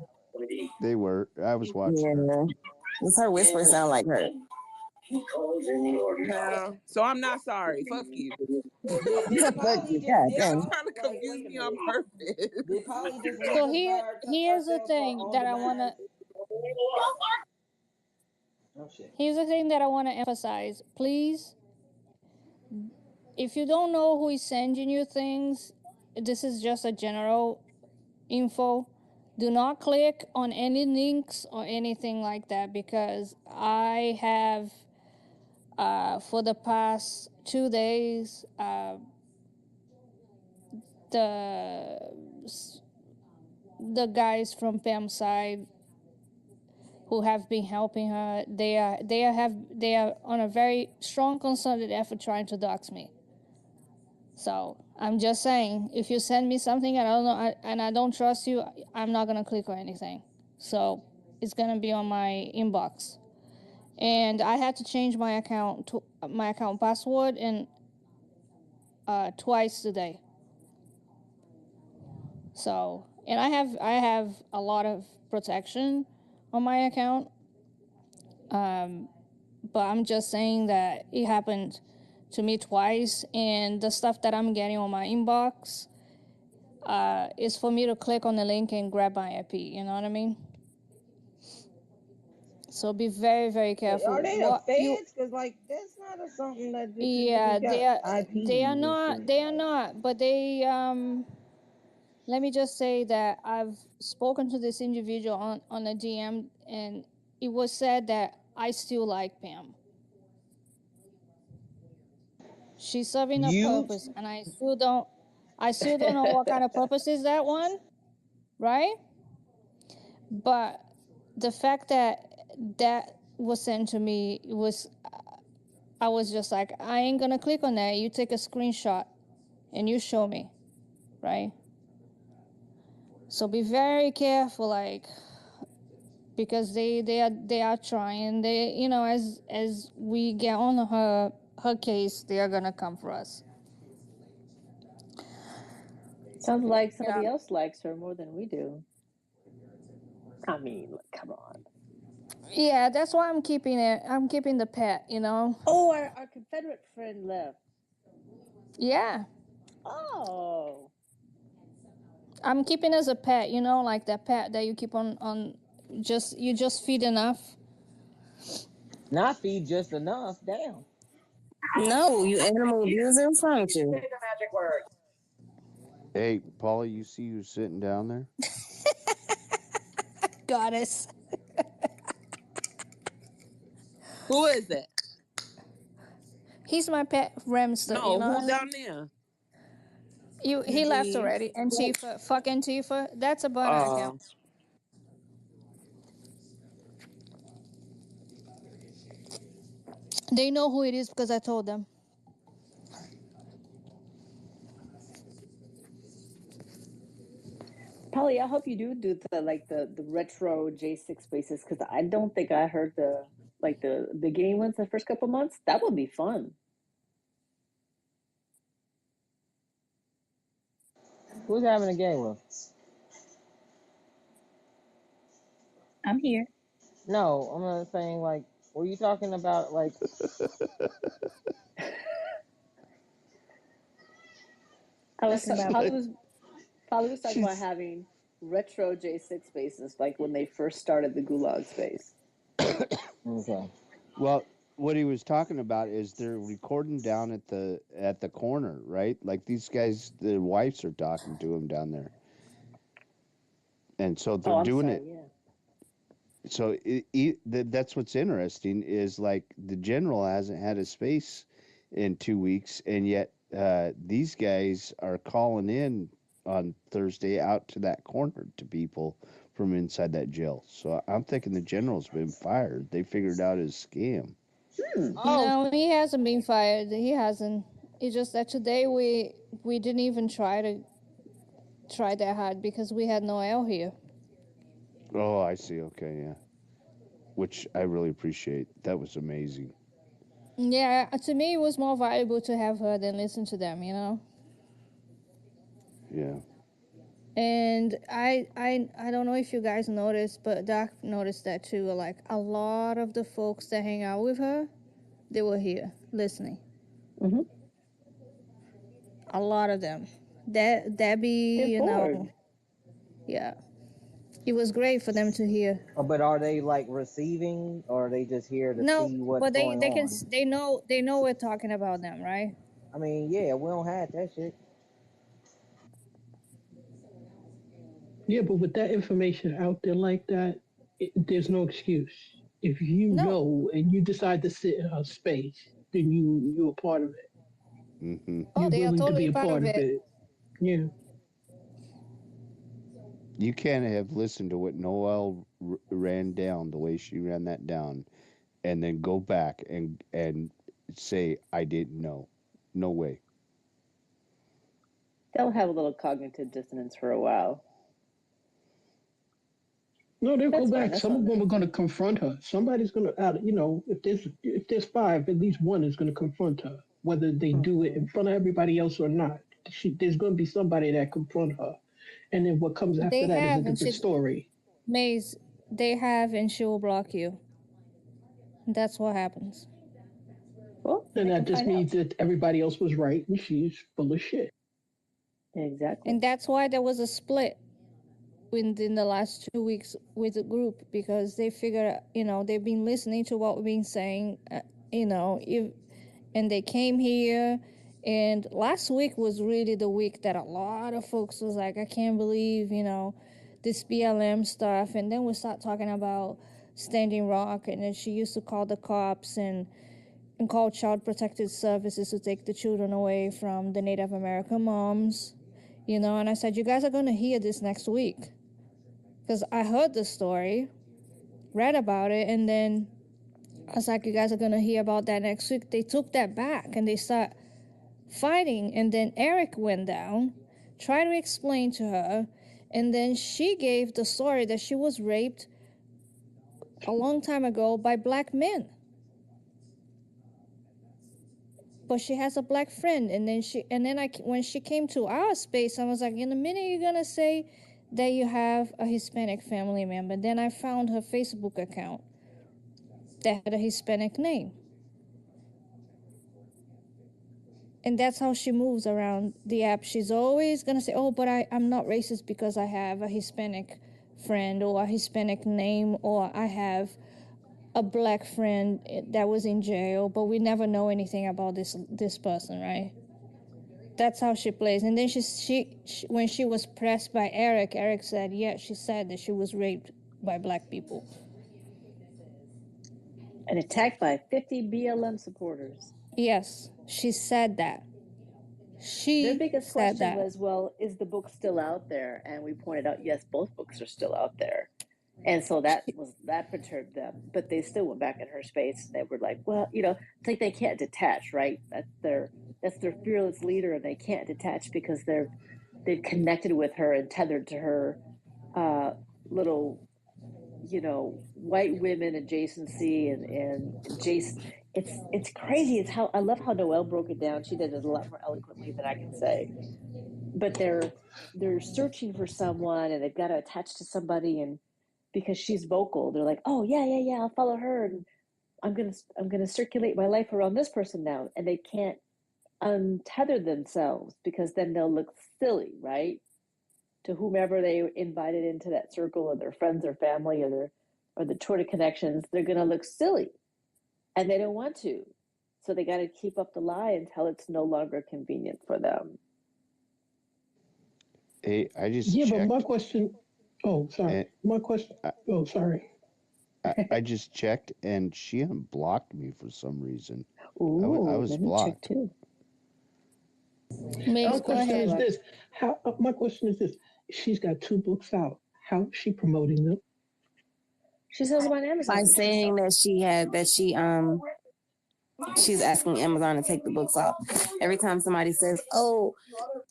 They were. I was watching her. Yeah. It's her whisper sound like her. Yeah. So I'm not sorry. Fuck you. Did Polly just dip Y'all out? trying to Like, confuse wait a me on minute. purpose. Did Polly just leave So us by here's the ourselves for thing on that I want demand? to Oh shit. here's the thing that I want to emphasize. Please, if you don't know who is sending you things, this is just a general info. Do not click on any links or anything like that, because I have for the past 2 days the guys from Pam's side who have been helping her, they are on a very strong concerted effort trying to dox me. So I'm just saying, if you send me something and I don't know and I don't trust you, I'm not gonna click or anything. So it's gonna be on my inbox. And I had to change my account password and twice today. So, and I have a lot of protection on my account. But I'm just saying that it happened to me twice, and the stuff that I'm getting on my inbox is for me to click on the link and grab my IP. You know what I mean? So be very, very careful. Are they the feds? Because like that's not something that people Yeah, just got IPs they are and not. shit. They are not. But they let me just say that I've spoken to this individual on a DM, and it was said that I still like Pam. She's serving a You purpose, and I still don't know what kind of purpose is that one, right? But the fact that that was sent to me, it was, I was just like, I ain't gonna click on that. You take a screenshot and you show me, right? So be very careful, like, because they are trying. They, you know, as we get on her case, they are gonna come for us. Sounds like somebody Yeah. else likes her more than we do. I mean, like, come on. Yeah, that's why I'm keeping it. I'm keeping the pet, you know. Oh, our Confederate friend left. Yeah, Oh. I'm keeping as a pet, you know, like that pet that you keep on just you just feed enough. not feed just enough. Damn. No, you animal abuser, what's wrong with you? Hey, Paula, you see who's sitting down there? Goddess. Who is it? He's my pet Ramster, you No, who know. down there? He left Eugene. already. Antifa, fuck Antifa. That's a burner account. They know who it is because I told them. Polly, I hope you do the retro J6 spaces, because I don't think I heard the beginning ones the first couple months. That would be fun. Who's having a game with? I'm here. No, I'm not saying like. Were you talking about like? I was Talking about Polly was talking about She's having retro J6 spaces, like when they first started the Gulag space. Okay. well. What he was talking about is they're recording down at the corner, right? Like these guys, the wives are talking to him down there, and so they're Oh, I'm doing it. sorry. Yeah. So that's what's interesting is like the general hasn't had a space in 2 weeks, and yet these guys are calling in on Thursday out to that corner to people from inside that jail. So I'm thinking the general's been fired. They figured out his scam. Oh, No, he hasn't been fired. He hasn't. It's just that today we didn't even try that hard because we had no L here. Oh, I see. Okay, yeah. Which I really appreciate. That was amazing. Yeah, to me it was more valuable to have her than listen to them, you know. Yeah. And I don't know if you guys noticed, but Doc noticed that too. Like a lot of the folks that hang out with her they were here listening. Mm-hmm. A lot of them. Debbie, you know, yeah. It was great for them to hear. Oh, but are they like receiving, or are they just here to No, see what's but going on? they know we're talking about them, right? I mean, yeah, we don't have that shit. Yeah, but with that information out there like that, there's no excuse. If you know and you decide to sit in her space, then you're a part of it. Mm-hmm. Oh, You're they are willing to be totally a part part of of it. it. Yeah. You can't have listened to what Noelle ran down the way she ran that down, and then go back and say I didn't know. No way. They'll have a little cognitive dissonance for a while. No, they'll That's go fine. back. That's Some of on them them. are going to confront her. Somebody's going to, if there's five, at least one is going to confront her, whether they do it in front of everybody else or not. There's going to be somebody that confront her, and then what comes after They that is a have, and different story. Maze, they have, and she will block you. That's what happens. Well, and that just means that everybody else was right and she's full of shit. Exactly. And that's why there was a split within the last 2 weeks with the group, because they figure, you know, they've been listening to what we've been saying, you know, and they came here. And last week was really the week that a lot of folks was like, I can't believe, you know, this BLM stuff. And then we start talking about Standing Rock, and then she used to call the cops and call Child Protective Services to take the children away from the Native American moms, you know. And I said, you guys are going to hear this next week, because I heard the story, read about it, and then I was like, you guys are going to hear about that next week. They took that back and they start fighting. And then Eric went down, tried to explain to her, and then she gave the story that she was raped a long time ago by black men. But she has a black friend. And then when she came to our space, I was like, in a minute you're going to say that you have a Hispanic family member. Then I found her Facebook account that had a Hispanic name. And that's how she moves around the app. She's always going to say, oh, but I'm not racist because I have a Hispanic friend or a Hispanic name, or I have a black friend that was in jail, but we never know anything about this person, right? That's how she plays. And then she when she was pressed by Eric said, yeah, she said that she was raped by black people. And attacked by 50 BLM supporters. Yes, she said that. Their biggest question was, well, is the book still out there? And we pointed out, yes, both books are still out there. And so that perturbed them. But they still went back in her space. They were like, well, you know, it's like they can't detach, right? That's their fearless leader, and they can't detach because they've connected with her and tethered to her little, you know, white women adjacency and Jason. It's crazy. It's how I love how Noelle broke it down. She did it a lot more eloquently than I can say. But they're searching for someone, and they've got to attach to somebody, and because she's vocal, they're like, oh yeah, I'll follow her, and I'm gonna circulate my life around this person now, and they can't untether themselves because then they'll look silly, right? To whomever they invited into that circle, or their friends or family, or the Twitter connections, they're gonna look silly, and they don't want to, so they got to keep up the lie until it's no longer convenient for them. Hey, I just yeah, checked. but my question. Oh, sorry. My question. Oh, sorry. I just checked, and she unblocked me for some reason. Ooh, I was let me blocked. check too. My question is this: my question is this: she's got 2 books out. How is she promoting them? She sells them on Amazon. By saying that she's asking Amazon to take the books off. Every time somebody says, "Oh,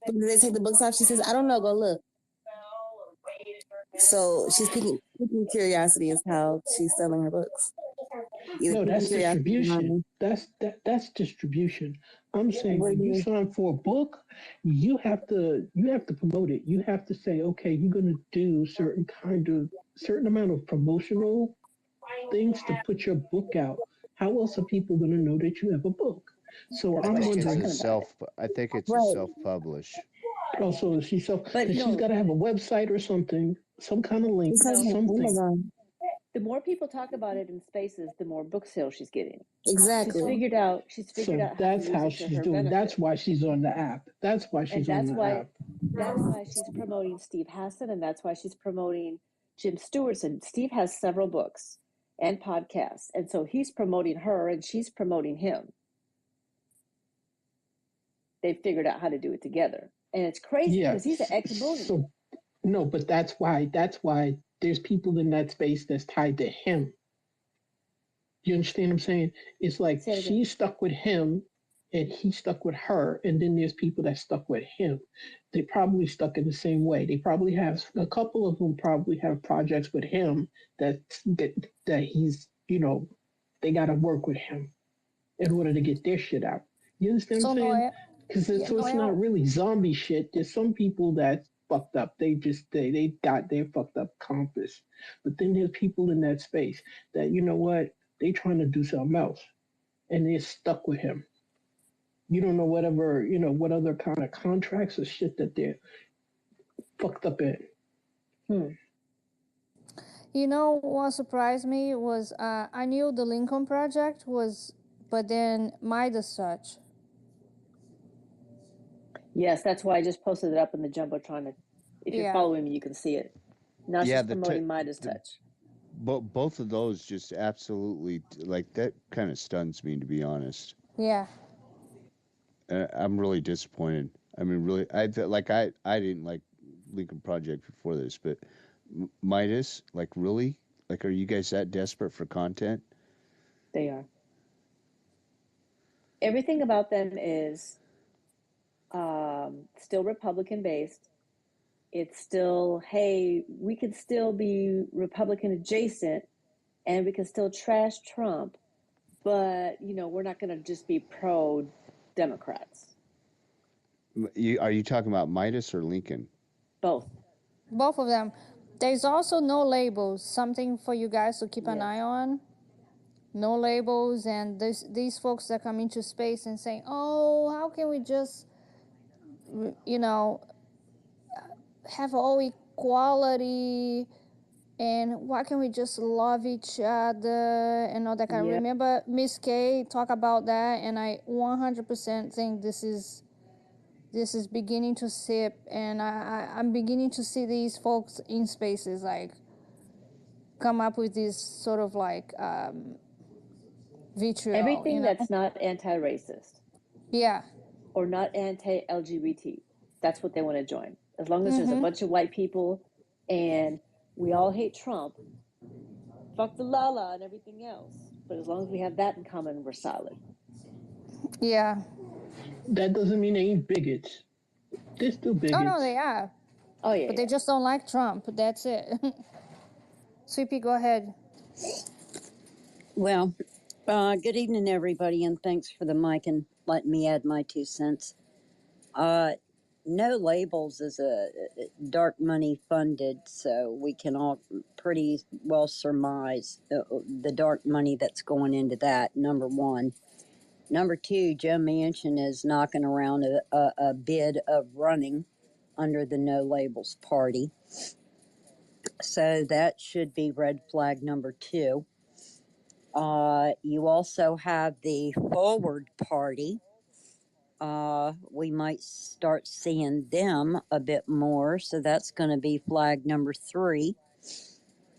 did they take the books off?" She says, "I don't know. Go look." So she's picking curiosity is how she's selling her books. No, that's distribution. That's distribution. I'm saying when you sign for a book, you have to promote it. You have to say, okay, you're going to do certain amount of promotional things to put your book out. How else are people going to know that you have a book? So That's I'm what she's wondering. talking about. I think it's a Right. self-publish. Also, she's But she's got to have a website or something, some kind of link, something. The more people talk about it in spaces, the more book sales she's getting. Exactly. She's figured out how That's to use how it to she's her doing. benefit. That's why she's on the app. That's why she's on the app. That's why she's promoting Steve Hassan, and that's why she's promoting Jim Stewartson. Steve has several books and podcasts, and so he's promoting her and she's promoting him. They figured out how to do it together, and it's crazy because he's an ex-movie. So no, but that's why there's people in that space that's tied to him. You understand what I'm saying? It's like she's stuck with him and he's stuck with her, and then there's people that stuck with him. They probably stuck in the same way. They probably have a couple of them probably have projects with him that he's they got to work with him in order to get their shit out. You understand what I'm saying? Because it's not really zombie shit. There's some people that fucked up. They got their fucked up compass. But then there's people in that space that they trying to do something else, and they're stuck with him. You don't know what other kind of contracts or shit that they're fucked up in. You know what surprised me was I knew the Lincoln Project was, but then Midas Touch. Yes, that's why I just posted it up in the Jumbotron. If you're following me, you can see it. Now she's promoting Midas Touch. Both of those just absolutely, like, that kind of stuns me, to be honest. Yeah. I'm really disappointed. I mean, really, I didn't like Lincoln Project before this, but Midas, like, really? Like, are you guys that desperate for content? They are. Everything about them is still Republican based. It's still, hey, we can still be Republican adjacent and we can still trash Trump, but we're not going to just be pro Democrats. Are you talking about Midas or Lincoln? Both of them. There's also no labels, something for you guys to keep an eye on. No labels, and these folks that come into space and saying, oh, how can we just have all equality, and why can't we just love each other and all that kind of. Remember Miss K talk about that, and I 100% think this is beginning to sip, and I'm beginning to see these folks in spaces like come up with this sort of like vitriol. Everything that's not anti-racist. Yeah. Or not anti-LGBT. That's what they want to join. As long as there's a bunch of white people and we all hate Trump, fuck the Lala and everything else. But as long as we have that in common, we're solid. Yeah. That doesn't mean they ain't bigots. They're still bigots. Oh, no, they are. Oh, yeah. But they just don't like Trump. That's it. Sweepy, go ahead. Well, good evening, everybody, and thanks for the mic and letting me add my 2 cents. No Labels is a dark money funded, so we can all pretty well surmise the dark money that's going into that, number one. Number two, Joe Manchin is knocking around a bid of running under the No Labels party. So that should be red flag number two. You also have the Forward Party. We might start seeing them a bit more, so that's going to be flag number three.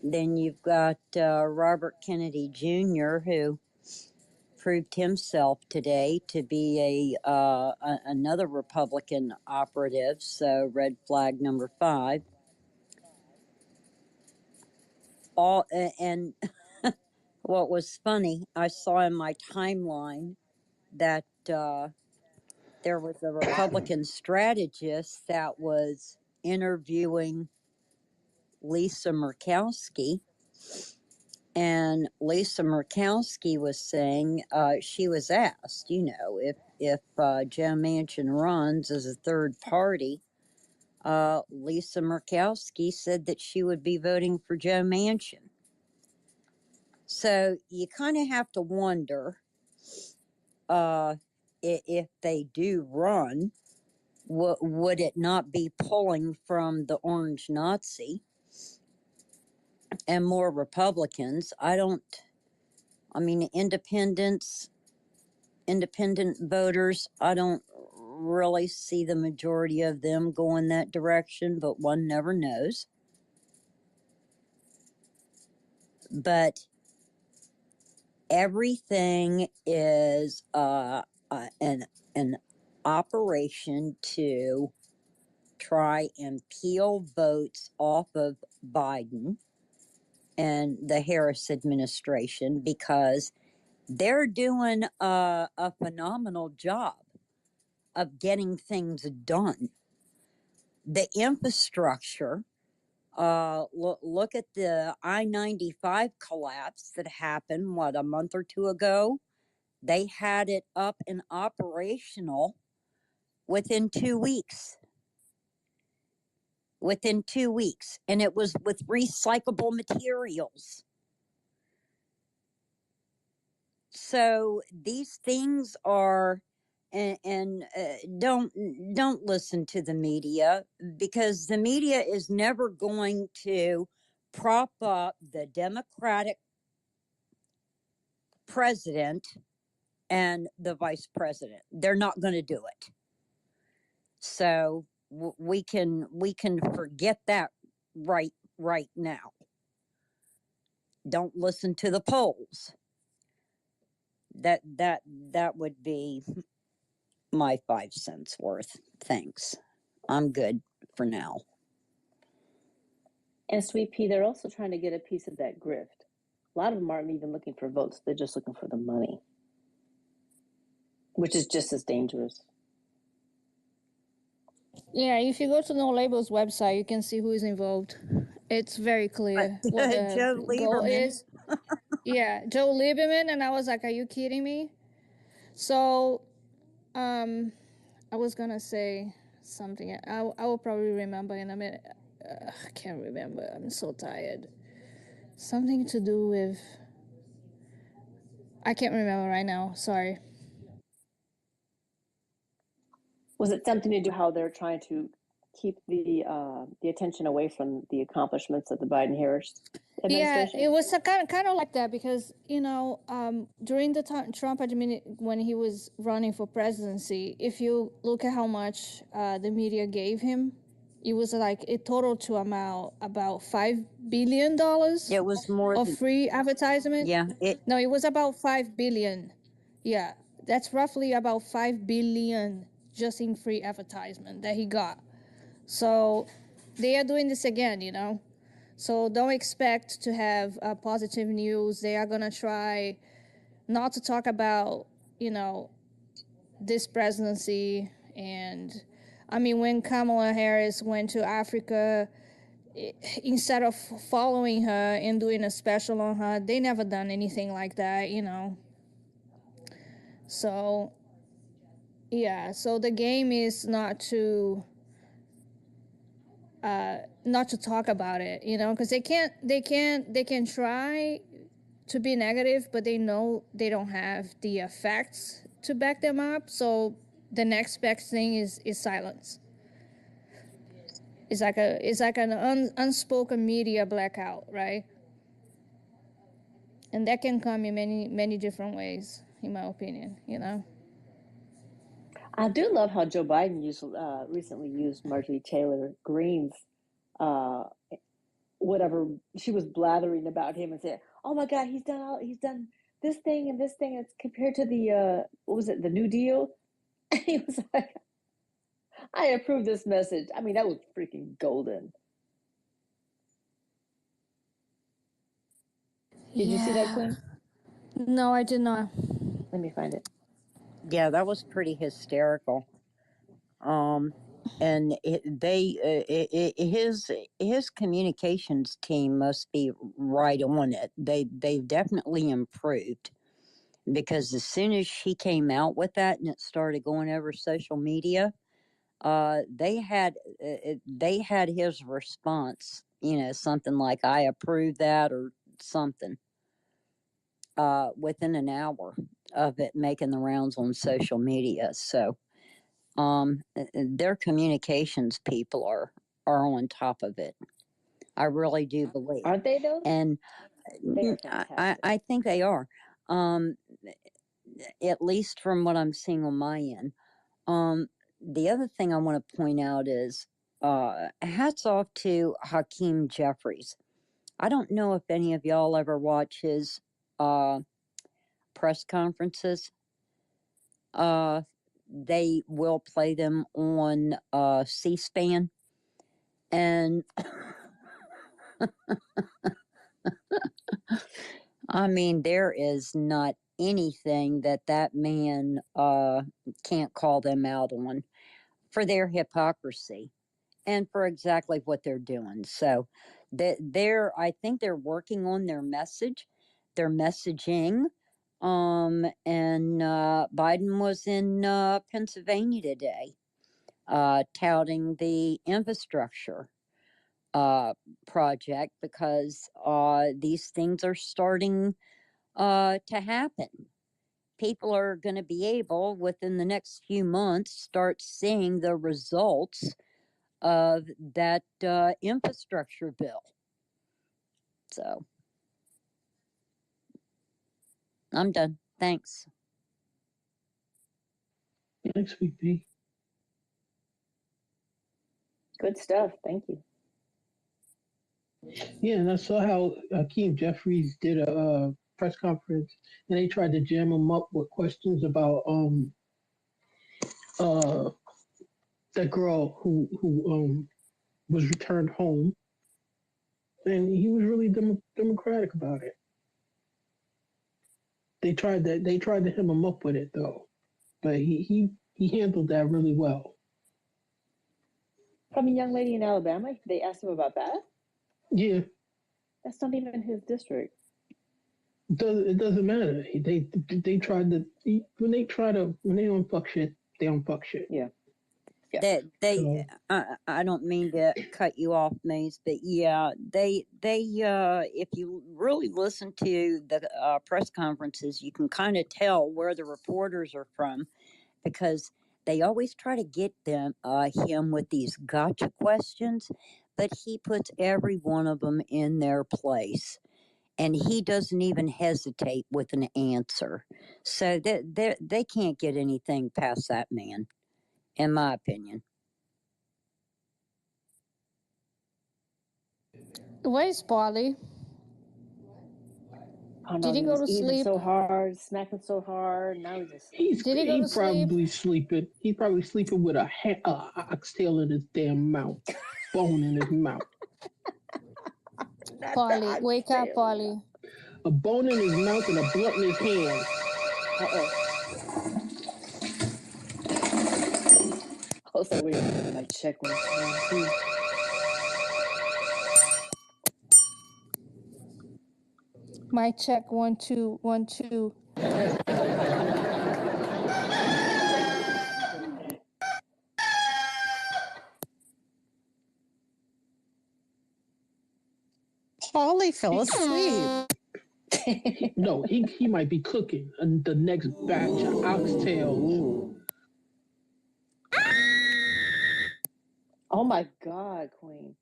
Then you've got Robert Kennedy Jr., who proved himself today to be another Republican operative, so red flag number five. And what was funny, I saw in my timeline that there was a Republican strategist that was interviewing Lisa Murkowski. And Lisa Murkowski was saying, she was asked, if Joe Manchin runs as a third party, Lisa Murkowski said that she would be voting for Joe Manchin. So you kind of have to wonder if they do run, would it not be pulling from the orange Nazi and more Republicans? I mean, independent voters, I don't really see the majority of them going that direction, but one never knows. But everything is an operation to try and peel votes off of Biden and the Harris administration, because they're doing a phenomenal job of getting things done. The infrastructure, look at the I-95 collapse that happened, what, a month or two ago? They had it up and operational within 2 weeks. Within 2 weeks. And it was with recyclable materials. So these things are, and don't listen to the media, because the media is never going to prop up the Democratic president and the vice president. They're not going to do it. So we can forget that right now. Don't listen to the polls. That would be my 5 cents worth. Thanks. I'm good for now. And Sweet Pea, they're also trying to get a piece of that grift. A lot of them aren't even looking for votes. They're just looking for the money, which is just as dangerous. Yeah, if you go to No Label's website, you can see who is involved. It's very clear what the Joe goal Lieberman. is. Yeah, Joe Lieberman, and I was like, are you kidding me? So, I was gonna say something. I will probably remember in a minute. I can't remember. I'm so tired. Something to do with... I can't remember right now. Sorry. Was it something to do how they're trying to keep the attention away from the accomplishments of the Biden-Harris administration? Yeah, it was kind of like that, because during the Trump administration, when he was running for presidency, if you look at how much the media gave him, it was like it totaled to amount about $5 billion. It was more of than, free advertisement. yeah. No, it was about 5 billion. Yeah, that's roughly about 5 billion just in free advertisement that he got. So they are doing this again. So don't expect to have positive news. They are gonna try not to talk about, this presidency. And I mean, when Kamala Harris went to Africa, instead of following her and doing a special on her, they never done anything like that. So yeah, so the game is not to talk about it, because they can try to be negative, but they know they don't have the facts to back them up. So the next best thing is silence. It's like an unspoken media blackout, right? And that can come in many different ways, in my opinion. I do love how Joe Biden recently used Marjorie Taylor Greene's whatever she was blathering about him and said, "Oh my God, he's done this thing and this thing." It's compared to the what was it, the New Deal? And he was like, "I approve this message." I mean, that was freaking golden. Did you see that, Queen? No, I did not. Let me find it. Yeah, that was pretty hysterical. And his communications team must be right on it. They've definitely improved, because as soon as she came out with that and it started going over social media, they had his response, something like, "I approve that," or something. within an hour of it making the rounds on social media. So their communications people are on top of it. I really do believe. Aren't they though? And They are I think they are. At least from what I'm seeing on my end. The other thing I want to point out is hats off to Hakeem Jeffries. I don't know if any of y'all ever watch his press conferences. They will play them on C-SPAN. And I mean, there is not anything that man can't call them out on for their hypocrisy and for exactly what they're doing. So I think they're working on their message, their messaging. And Biden was in Pennsylvania today, touting the infrastructure project because these things are starting to happen. People are going to be able, within the next few months, start seeing the results of that infrastructure bill. So I'm done. Thanks. Next week, B. Good stuff. Thank you. Yeah, and I saw how Hakeem Jeffries did a press conference, and they tried to jam him up with questions about uh that girl who was returned home, and he was really democratic about it. They tried to hem him up with it though, but he handled that really well. From a young lady in Alabama, they asked him about that. Yeah, that's not even his district. It doesn't matter. They tried to when they don't fuck shit, they don't fuck shit. Yeah. I don't mean to cut you off, Maze, but yeah, they if you really listen to the press conferences, you can kind of tell where the reporters are from, because they always try to get him with these gotcha questions, but he puts every one of them in their place. And he doesn't even hesitate with an answer. So they can't get anything past that man, in my opinion. Where's Polly? Oh, no, Did he go to eating sleep? so hard, smacking so hard. Now he's asleep. Did he go to probably sleeping. He's probably sleeping with a oxtail in his damn mouth, bone in his mouth. Polly, wake up, Polly. A bone in his mouth and a blunt in his hand. Also, wait, mic check 1, 2. Mic check 1, 2, 1, 2. Polly fell asleep. No, he might be cooking the next batch of oxtails. Oh my God, Queen.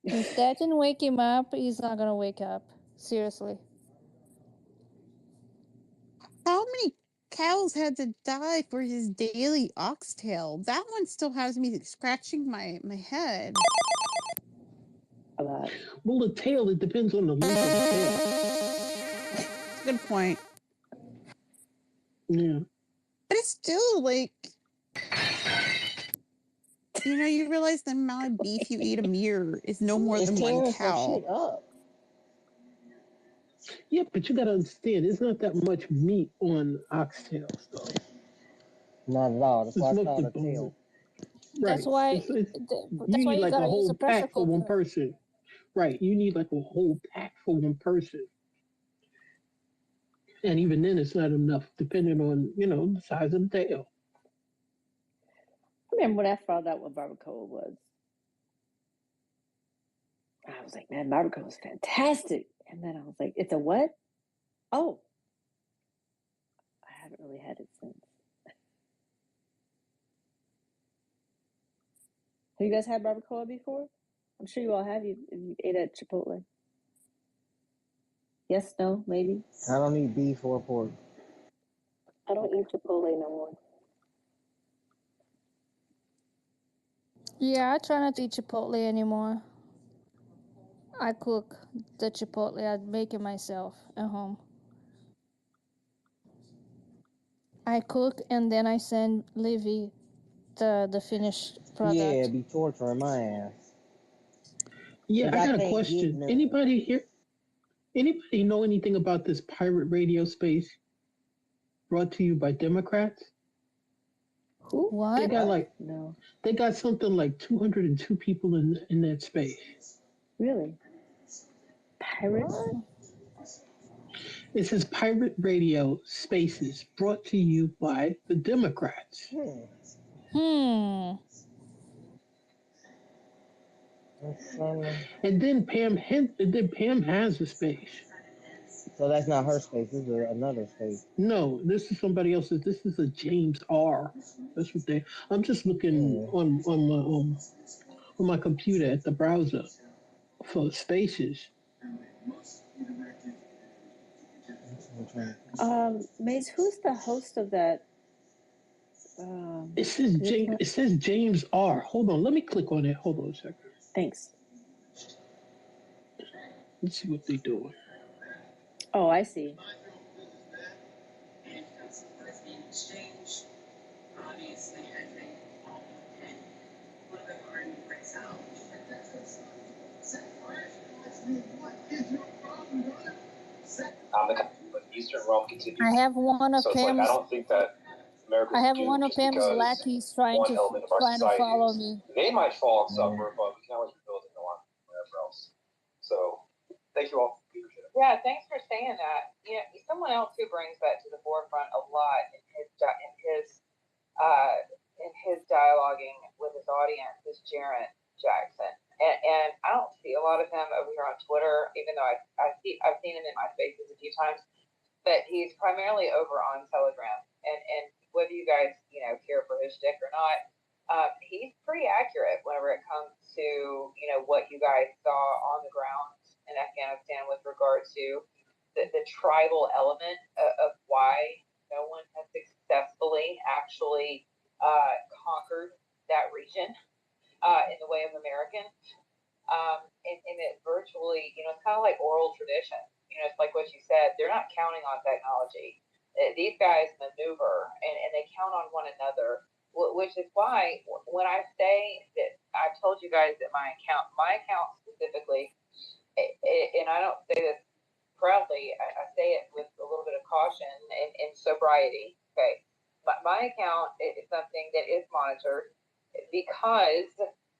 If that didn't wake him up, he's not gonna wake up. Seriously. How many cows had to die for his daily oxtail? That one still has me scratching my head. A lot. Well, the tail, it depends on the length of the tail. Good point. Yeah. But it's still like, you realize the amount of beef you eat a year is no more than one cow. Yeah, but you gotta understand, there's not that much meat on oxtails, though. Not at all. That's why it's called a bone. tail. That's why. You That's need why you like gotta a use whole a pressure pack for one cooker. person. Right, you need like a whole pack for one person. And even then, it's not enough, depending on, the size of the tail. I remember when I found out what barbacoa was. I was like, man, barbacoa is fantastic. And then I was like, it's a what? Oh, I haven't really had it since. Have you guys had barbacoa before? I'm sure you all have. If you ate at Chipotle. Yes, no, maybe. I don't eat beef or pork. I don't eat Chipotle no more. Yeah, I try not to eat Chipotle anymore. I cook the Chipotle. I make it myself at home. I cook and then I send Livy the finished product. Yeah, be torturing my ass. Yeah, 'Cause I got a can't question. get Anybody here? Anybody know anything about this pirate radio space brought to you by Democrats? Who? What? They got like No. they got something like 202 people in that space. Really? Pirates? It says Pirate Radio Spaces brought to you by the Democrats. Hmm. And then Pam has a space. So that's not her space. This is another space. No, this is somebody else's. This is a James R. That's what they. I'm just looking on my computer at the browser for spaces. Maze, who's the host of that? It says James R. Hold on, let me click on it. Hold on a second. Thanks. Let's see what they're doing. Oh, I see. Eastern Rome continues. I have one of So it's Pam's. like I don't think that America's I have doomed one of just Pam's because lackeys trying one to element of our society follow is. me. They might fall and suffer, but we can always rebuild and go on wherever else. So thank you all. Yeah, thanks for saying that. You know, someone else who brings that to the forefront a lot in his dialoguing with his audience is Jaron Jackson, and I don't see a lot of him over here on Twitter, even though I've seen him in my spaces a few times. But he's primarily over on Telegram, and whether you guys care for his shtick or not, he's pretty accurate whenever it comes to what you guys saw on the ground in Afghanistan with regard to the tribal element of why no one has successfully actually conquered that region in the way of Americans. And it virtually, it's kind of like oral tradition. It's like what you said, they're not counting on technology. These guys maneuver and they count on one another, which is why when I say that, I've told you guys that my account specifically, and I don't say this proudly, I say it with a little bit of caution and sobriety. Okay. But my account is something that is monitored because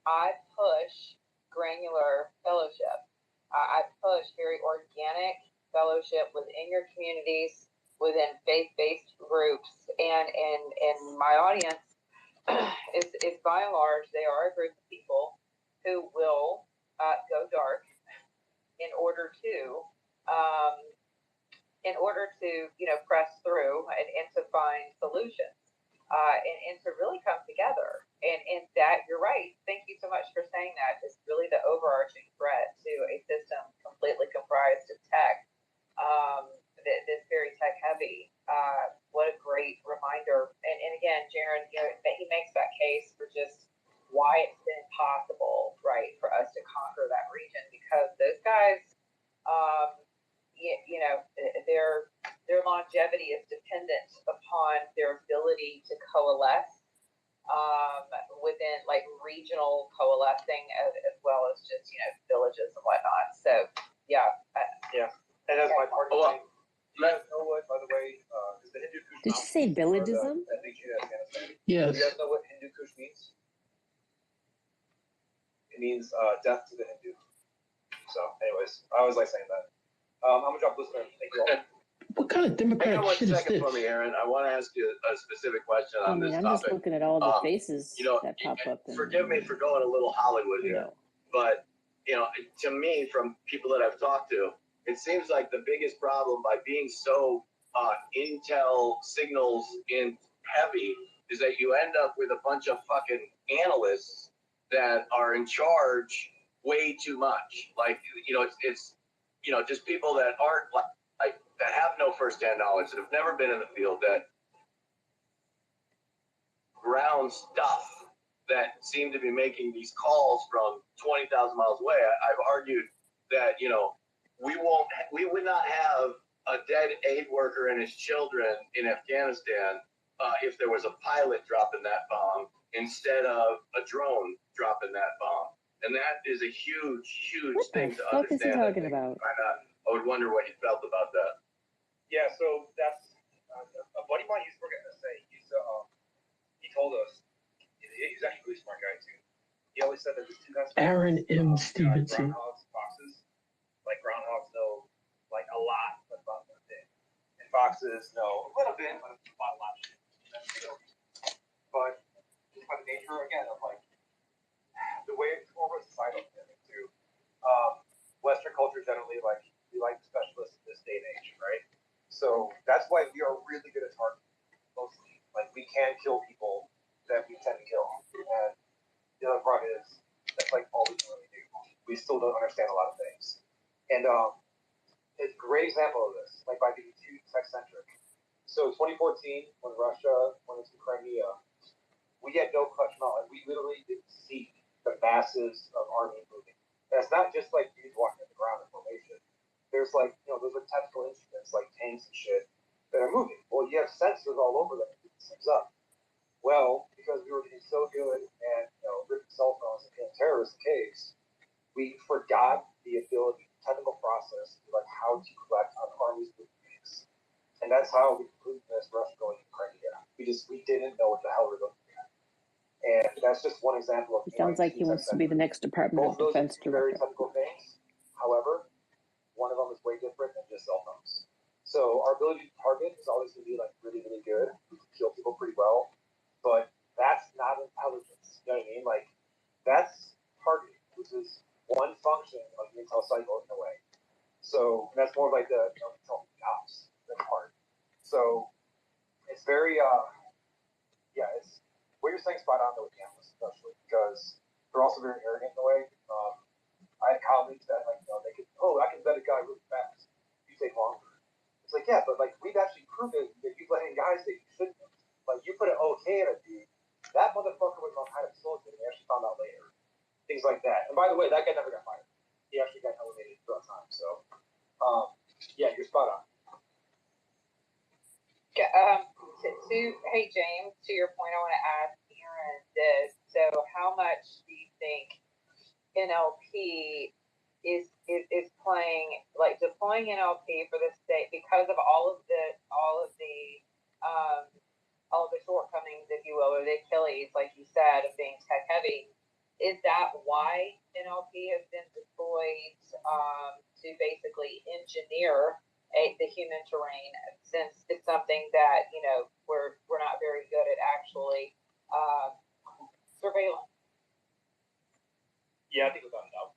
I push granular fellowship. I push very organic fellowship within your communities, within faith-based groups, and my audience is by and large, they are a group of people who will go dark in order to press through and to find solutions and to really come together. And that, you're right. Thank you so much for saying that. It's really the overarching threat to a system completely comprised of tech that's very tech heavy. What a great reminder. And again, Jaron, he makes that case for just why it's been impossible, right, for us to conquer that region, because those guys, their longevity is dependent upon their ability to coalesce within like regional coalescing as well as just villages and whatnot. So yeah. And that's my part. Do you guys know what, by the way, is the Hindu Kush? Did you say villagism? Yes. Do you guys know what Hindu Kush means? It means death to the Hindu. So, anyways, I always like saying that. I'm gonna drop this there. Thank you all. What kind of Democrat Hang on 1 shit is second this? for me, Aaron. I want to ask you a specific question on this I'm topic. just looking at all the faces that pop up. Forgive me for going a little Hollywood here, but to me, from people that I've talked to, it seems like the biggest problem by being so intel signals in heavy is that you end up with a bunch of fucking analysts that are in charge way too much. Like, it's just people that aren't like that have no firsthand knowledge, that have never been in the field, that ground stuff, that seem to be making these calls from 20,000 miles away. I've argued that, we would not have a dead aid worker and his children in Afghanistan if there was a pilot dropping that bomb instead of a drone dropping that bomb. And that is a huge, huge thing to understand. What is he talking about? I would wonder what you felt about that. Yeah, so that's a buddy of mine used to work at NSA. He told us, he's actually a really smart guy too. He always said that there's two kinds of Aaron M. Stevenson. groundhogs, foxes. Like groundhogs know like a lot about one thing, and foxes know a little bit, but a lot of shit. But just by the nature again of like the way it's more of a societal thing too. Western culture generally we like specialists in this day and age, right? So that's why we are really good at targeting mostly. Like we can kill people that we tend to kill. And the other part is that's like all we can really do. We still don't understand a lot of things. And a great example of this, like by being too tech-centric. So 2014, when Russia went into Crimea, we had no clutch knowledge. We literally didn't see the masses of army moving. And it's not just like dudes walking on the ground in formation. There's like, those are tactical instruments like tanks and shit that are moving. Well, you have sensors all over them to pick these things up. Well, because we were getting so good at ripping cell phones and hitting terrorists in caves, we forgot the ability, technical process, like how to collect on armies with things. And that's how we concluded this Russia going to Crimea. We didn't know what the hell we were looking at. And that's just one example of. It sounds like he wants to be the next Department of Defense very director. technical things. However, one of them is way different than just cell phones. So our ability to target is always going to be like really, really good. We can kill people pretty well, but that's not intelligence. You know what I mean? Like that's targeting, which is one function of the intel cycle in a way. So that's more like the intel ops than part. So it's very it's what you're saying spot on though with the analysts, especially because they're also very arrogant in a way. I had colleagues that they could, I can bet a guy really fast. You take longer. It's like, yeah, but like we've actually proven that you letting guys that you shouldn't. Like you put an okay at a dude, that motherfucker was on high facility and we actually found out later. Things like that. And by the way, that guy never got fired. He actually got elevated throughout time. So yeah, you're spot on. Hey James, to your point, I want to ask Aaron this. So how much do you think NLP is playing, like deploying NLP for the state because of all of the shortcomings, if you will, or the Achilles, like you said, of being tech heavy? Is that why NLP has been deployed to basically engineer the human terrain, since it's something that we're not very good at actually surveilling? Yeah, I think without a doubt.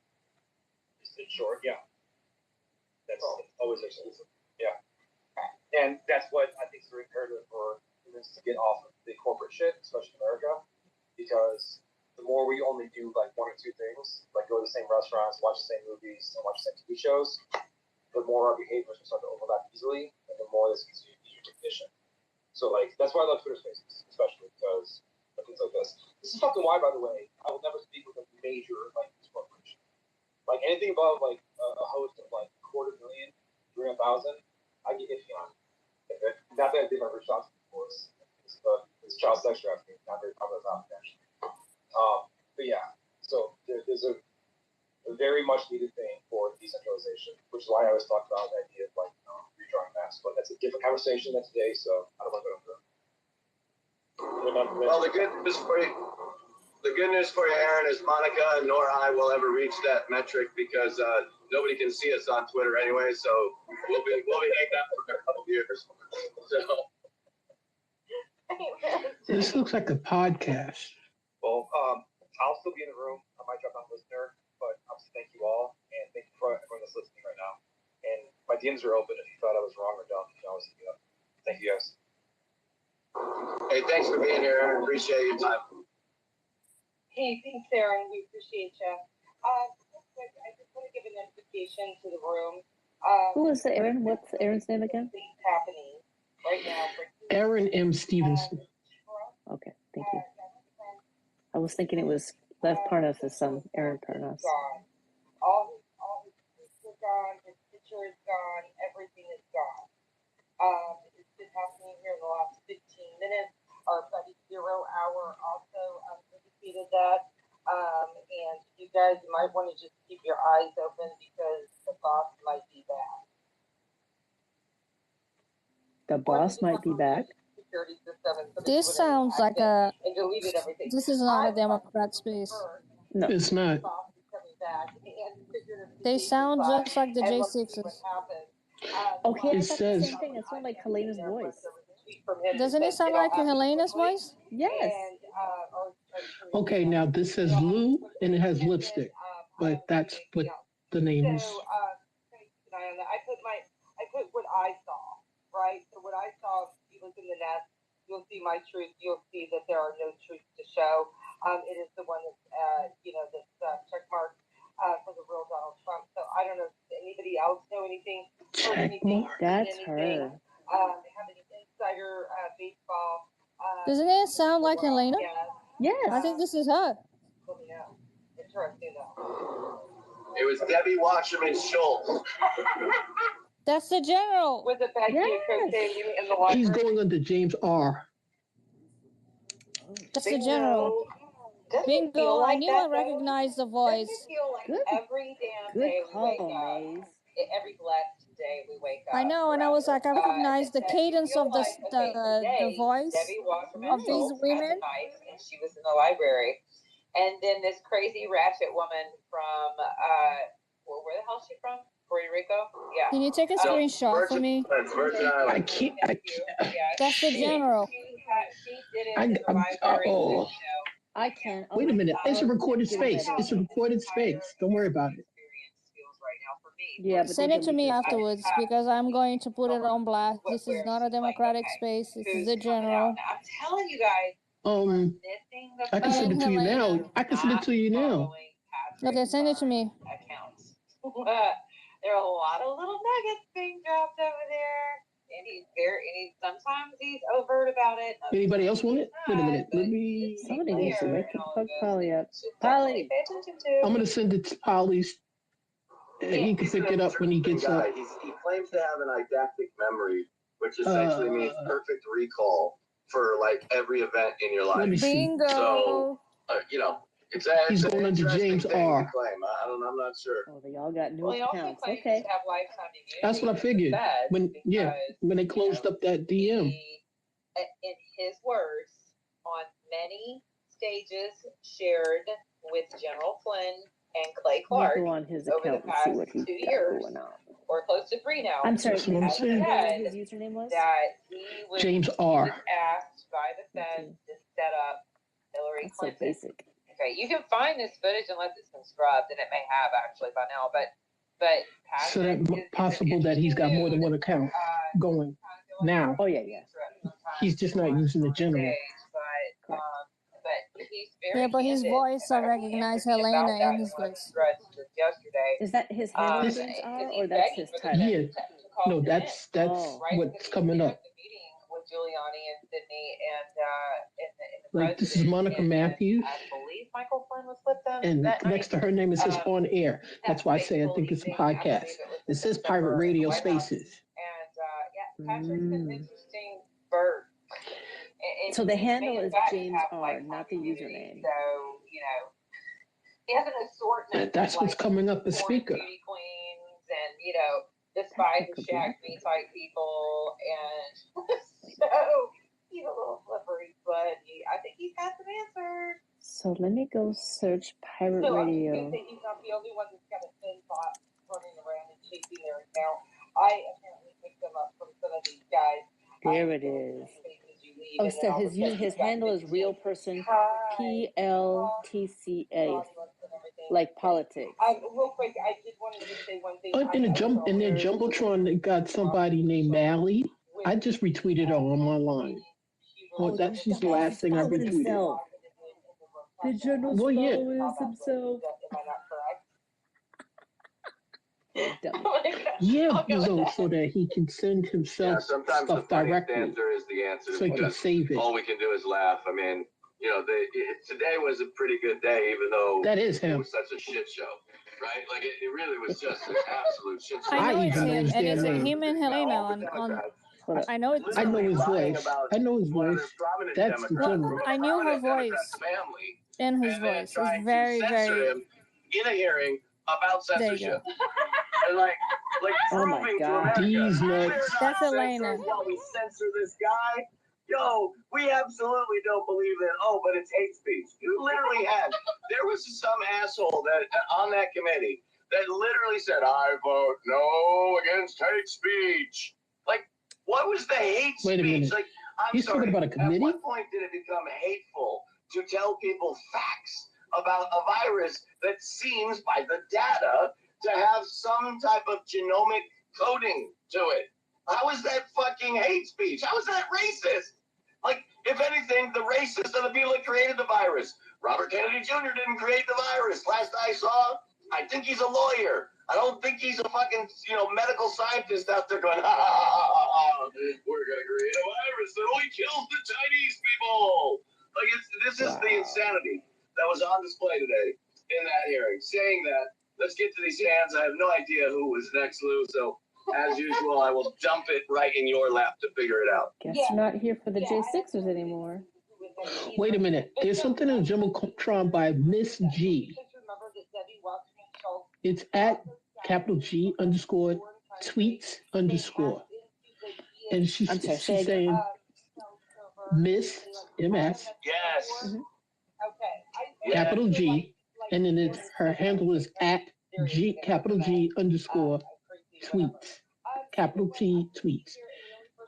Just in short, yeah. That's always exclusive. Yeah. And that's what I think is very imperative for humans to get off of the corporate shit, especially in America, because the more we only do like one or two things, like go to the same restaurants, watch the same movies, and watch the same TV shows, the more our behaviors will start to overlap easily, and the more this gets easier recognition. So like that's why I love Twitter Spaces, especially because of things like this. This is fucking why, by the way, I will never speak with a major like news corporation. Like anything above like a host of like 250,000, 300,000, I get iffy on. Not that I did my first shots before. It's child sex trafficking. Not very popular topic actually. But yeah, so there's a very much needed thing for decentralization, which is why I always talk about the idea of like redrawing maps. But that's a different conversation than today, so I don't want to go into it. Well, the good news for you, Aaron, is Monica nor I will ever reach that metric because nobody can see us on Twitter anyway. So we'll be hanging out for a couple of years. So this looks like a podcast. Well, I'll still be in the room. I might drop on listener, but obviously thank you all, and thank you for everyone that's listening right now. And My DMs are open. If you thought I was wrong or dumb, you can always hit me up. Thank you guys. Hey, thanks for being here, Aaron. Appreciate your time. Hey, thanks, Aaron. We appreciate you. I just want to give a notification to the room. Who is Aaron? What's Aaron's name again? Happening right now. Aaron M. Stevenson. Okay, thank you. I was thinking it was Lev Parnas' son, Aaron Parnas. All his tweets are gone, his picture is gone, everything is gone. It's been happening here in the last 15 minutes. Our buddy 0 Hour also indicated that. And you guys might want to just keep your eyes open because the boss might be back. The boss might be back. This sounds like a. This is not a Democrat space. No, it's not. They sound just like the J6s. Okay, I It thought says- the same thing. It sounded like Helena's voice. Doesn't it sound like Helena's voice? Yes. Okay, now this says Lou and it has lipstick, but that's what the name is. I put what I saw, right? So what I saw, if you look in the nest, you'll see my truth. You'll see that there are no truths to show. It is the one that's, that's check mark for the real Donald Trump. So I don't know if anybody else know anything. That's her. Have any insider baseball? Doesn't it sound like Helena? Yes. I think this is her. Let me know. Interesting though. It was Debbie Wasserman Schultz. That's the general. With the Becky in the library. He's going under James R. That's the general. Bingo! I knew I recognized the voice. Like every damn day we wake up. Every blessed day we wake up. I know, and I was like, I recognize the cadence of the voice of these women. And she was in the library, and then this crazy ratchet woman from where the hell is she from? Puerto Rico? Yeah. Can you take a screenshot for me? I can't. That's the general. She did it in the library. I can't. Wait a minute. It's a recorded space. It's a recorded space. Don't worry about it. Yeah, but send it to me afterwards because I'm going to put it on blast. This is not a Democratic space. This is a general. I'm telling you guys. I can send it to you now. I can send it to you now. Okay, send it to me. Accounts. There are a lot of little nuggets being dropped over there. And sometimes he's overt about it. Anybody else want it? Wait a minute. Let me. Somebody needs to wake the fuck Polly up. Polly. I'm going to send it to Polly's. He can pick it up when he gets up. He claims to have an eidetic memory, which essentially means perfect recall for like every event in your life. Let me see. Bingo. So, he's going under James R. I'm not sure. Oh, they all got new accounts. Okay. That's what I figured. When they closed up that DM. In his words, on many stages shared with General Flynn and Clay Clark go on his over the account and past see what he's 2 got years, going on. or close to 3 now. I'm sorry, That's what I'm saying. His username was? That he was James R. asked by the Fed to set up Hillary That's so Clinton. basic. Okay, you can find this footage unless it's been scrubbed, and it may have actually by now. But So that possible that he's got more than one account going now. Oh yeah. He's just not using the general. But his voice, I recognize Helena in his voice. Is that his handle James R, or that's his title? Yeah. No, that's what's coming up. With Giuliani and Sidney and Like this is Monica Matthews. I believe Michael Flynn was with them. And next to her name it says On Air. That's why I say I think it's a podcast. It says Pirate Radio Spaces. And Patrick's an interesting bird. So the handle is James R, not the username. So, he has an assortment. That's what's coming up as speaker. Beauty queens and, the Spies of Shaq Me type people. And so he's a little slippery, but I think he's got some answers. So let me go search Pirate Radio. I think he's not the only one that's got a thin thought running around and chasing their account. I apparently picked them up from some of these guys. There it is. Oh, so his handle is real person PLTCA. Like politics. Real quick, I just wanted to say one thing. In their Jumbotron, they got somebody named Mally. I just retweeted her on my line. Oh, she's the last thing I retweeted. The general's Well, yeah. following himself. Yeah, so that he can send himself sometimes the stuff funniest directly. answer is the answer, So he can because save it. all we can do is laugh. I mean, you know, today was a pretty good day, even though that is him. It was such a shit show, right? Like it really was just an absolute shit show. I know it's him, and it's him and Helena on. I know it's. I know his voice. I know his voice. That's the general. I knew her voice and his voice. It's very, very. Him in a hearing about censorship. And like oh my proving to God. America, These nuts. That's Elena. While we censor this guy, yo, we absolutely don't believe that. Oh, but it's hate speech. You literally had. There was some asshole that on that committee that literally said, "I vote no against hate speech." Like, what was the hate Wait a speech? minute. Like, He's talking about a committee? At what point did it become hateful to tell people facts about a virus that seems, by the data, to have some type of genomic coding to it? How is that fucking hate speech? How is that racist? Like, if anything, the racists are the people that created the virus. Robert Kennedy Jr. didn't create the virus. Last I saw, I think he's a lawyer. I don't think he's a fucking, medical scientist out there going, we're going to create a virus that only kills the Chinese people. Like, this is the insanity that was on display today in that hearing. Saying that, let's get to these hands. I have no idea who was next, Lou, so as usual, I will dump it right in your lap to figure it out. Guess you're not here for the J6ers anymore. Wait a minute. There's something in Jumbotron by Miss G. It's at capital G _ tweets _ and she's saying Miss MS. Yes. Mm-hmm. Capital G, and then her handle is at G capital G _ tweets, capital T tweets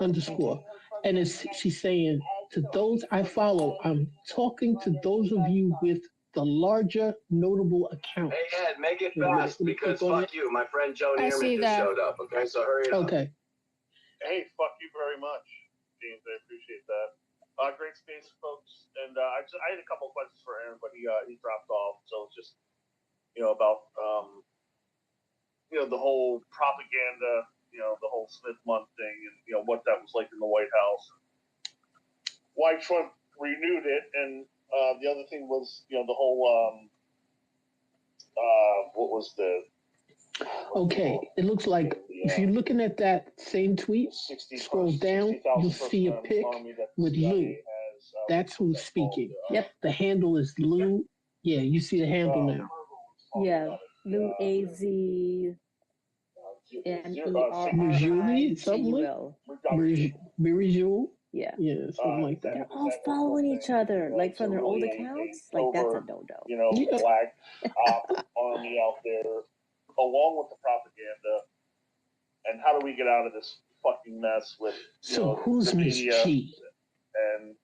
_ and she's saying, to those I follow, I'm talking to those of you with the larger notable accounts. Hey Ed, make it fast because fuck you. My friend Joe Neerman just showed up. Okay, so hurry up. Okay. Hey, fuck you very much, James. I appreciate that. Great space, folks. And I had a couple of questions for Aaron, but he dropped off. So it's just about the whole propaganda, the whole Smith month thing, and what that was like in the White House. Why Trump renewed it, and the other thing was the whole what was the okay, it looks like if you're looking at that same tweet, scroll down, you'll see a pic with Lou. That's who's speaking. Yep. The handle is Lou. Yeah, you see the handle now. Yeah, Lou AZ Julie, something like Julie. Yeah. Yeah, something like that. They're all following each other, like from their old accounts. Like that's a no-no. Flag army out there, along with the propaganda. And how do we get out of this fucking mess with who's the Miss media G? and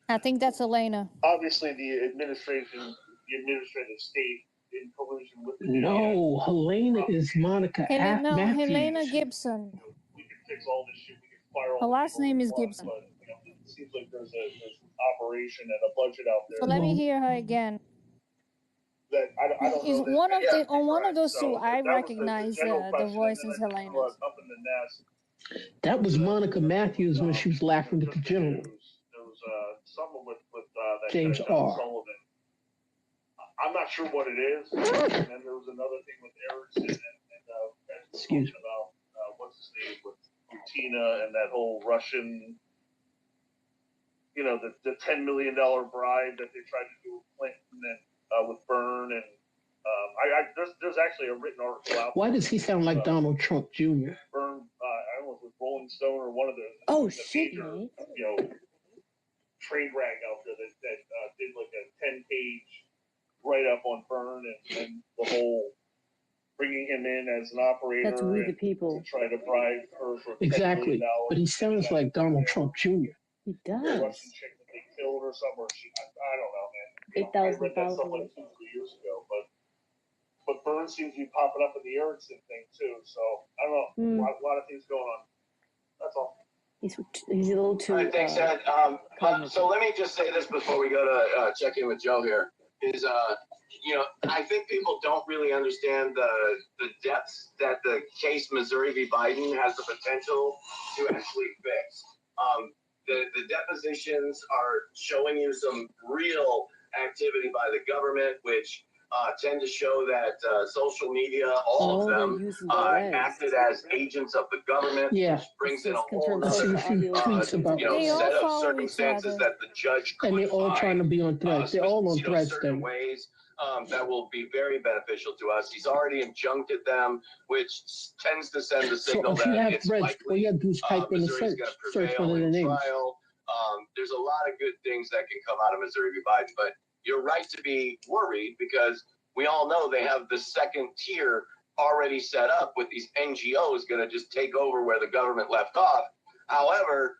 I think that's Elena. Obviously the administrative state in collusion with the media. No, Helena is Monica Matthews. Helena Gibson. We can fix all this shit. We can fire all Her last name is but, Gibson. it seems like there's an operation and a budget out there. So let me hear her again. That I don't Is know. one of the on one of those two I recognize the voice is Helena. Up in the nest. That was Monica Matthews when she was laughing at the general. There was someone with that James guy, John R. Sullivan. I'm not sure what it is. And then there was another thing with Erickson and excuse me. About what's his name with Tina and that whole Russian, the $10 million bribe that they tried to do with Clinton and with Byrne and there's actually a written article out. Why does he sound like Donald Trump Jr.? Byrne, I don't know if it was Rolling Stone or one of the major, trade rag out there that did like a 10-page write-up on Byrne and the whole bringing him in as an operator. That's We the People. To try to bribe her for Exactly, $10 million. but he sounds like Donald Trump Jr. He The does. Russian chick that they killed or something, or I don't know, man. 8,000 I read that stuff followers. like 2-3 years ago, but but Burns seems to be popping up in the Erickson thing too. So I don't know, a lot of things going on. That's all. He's a little too. I think so. So let me just say this before we go to check in with Joe here. Is I think people don't really understand the depths that the case Missouri v. Biden has the potential to actually fix. The depositions are showing you some real activity by the government, which tend to show that social media, all of them, acted as agents of the government, which brings in a whole other set of circumstances that the judge could and they're all trying to be on threads. They're all on threads certain then. ways that will be very beneficial to us. He's already injuncted them, which tends to send the signal So if you that have it's threads, all you likely have to do is type in the Missouri's search one of the in names. trial. There's a lot of good things that can come out of Missouri v. Biden, but you're right to be worried because we all know they have the second tier already set up with these NGOs going to just take over where the government left off. However,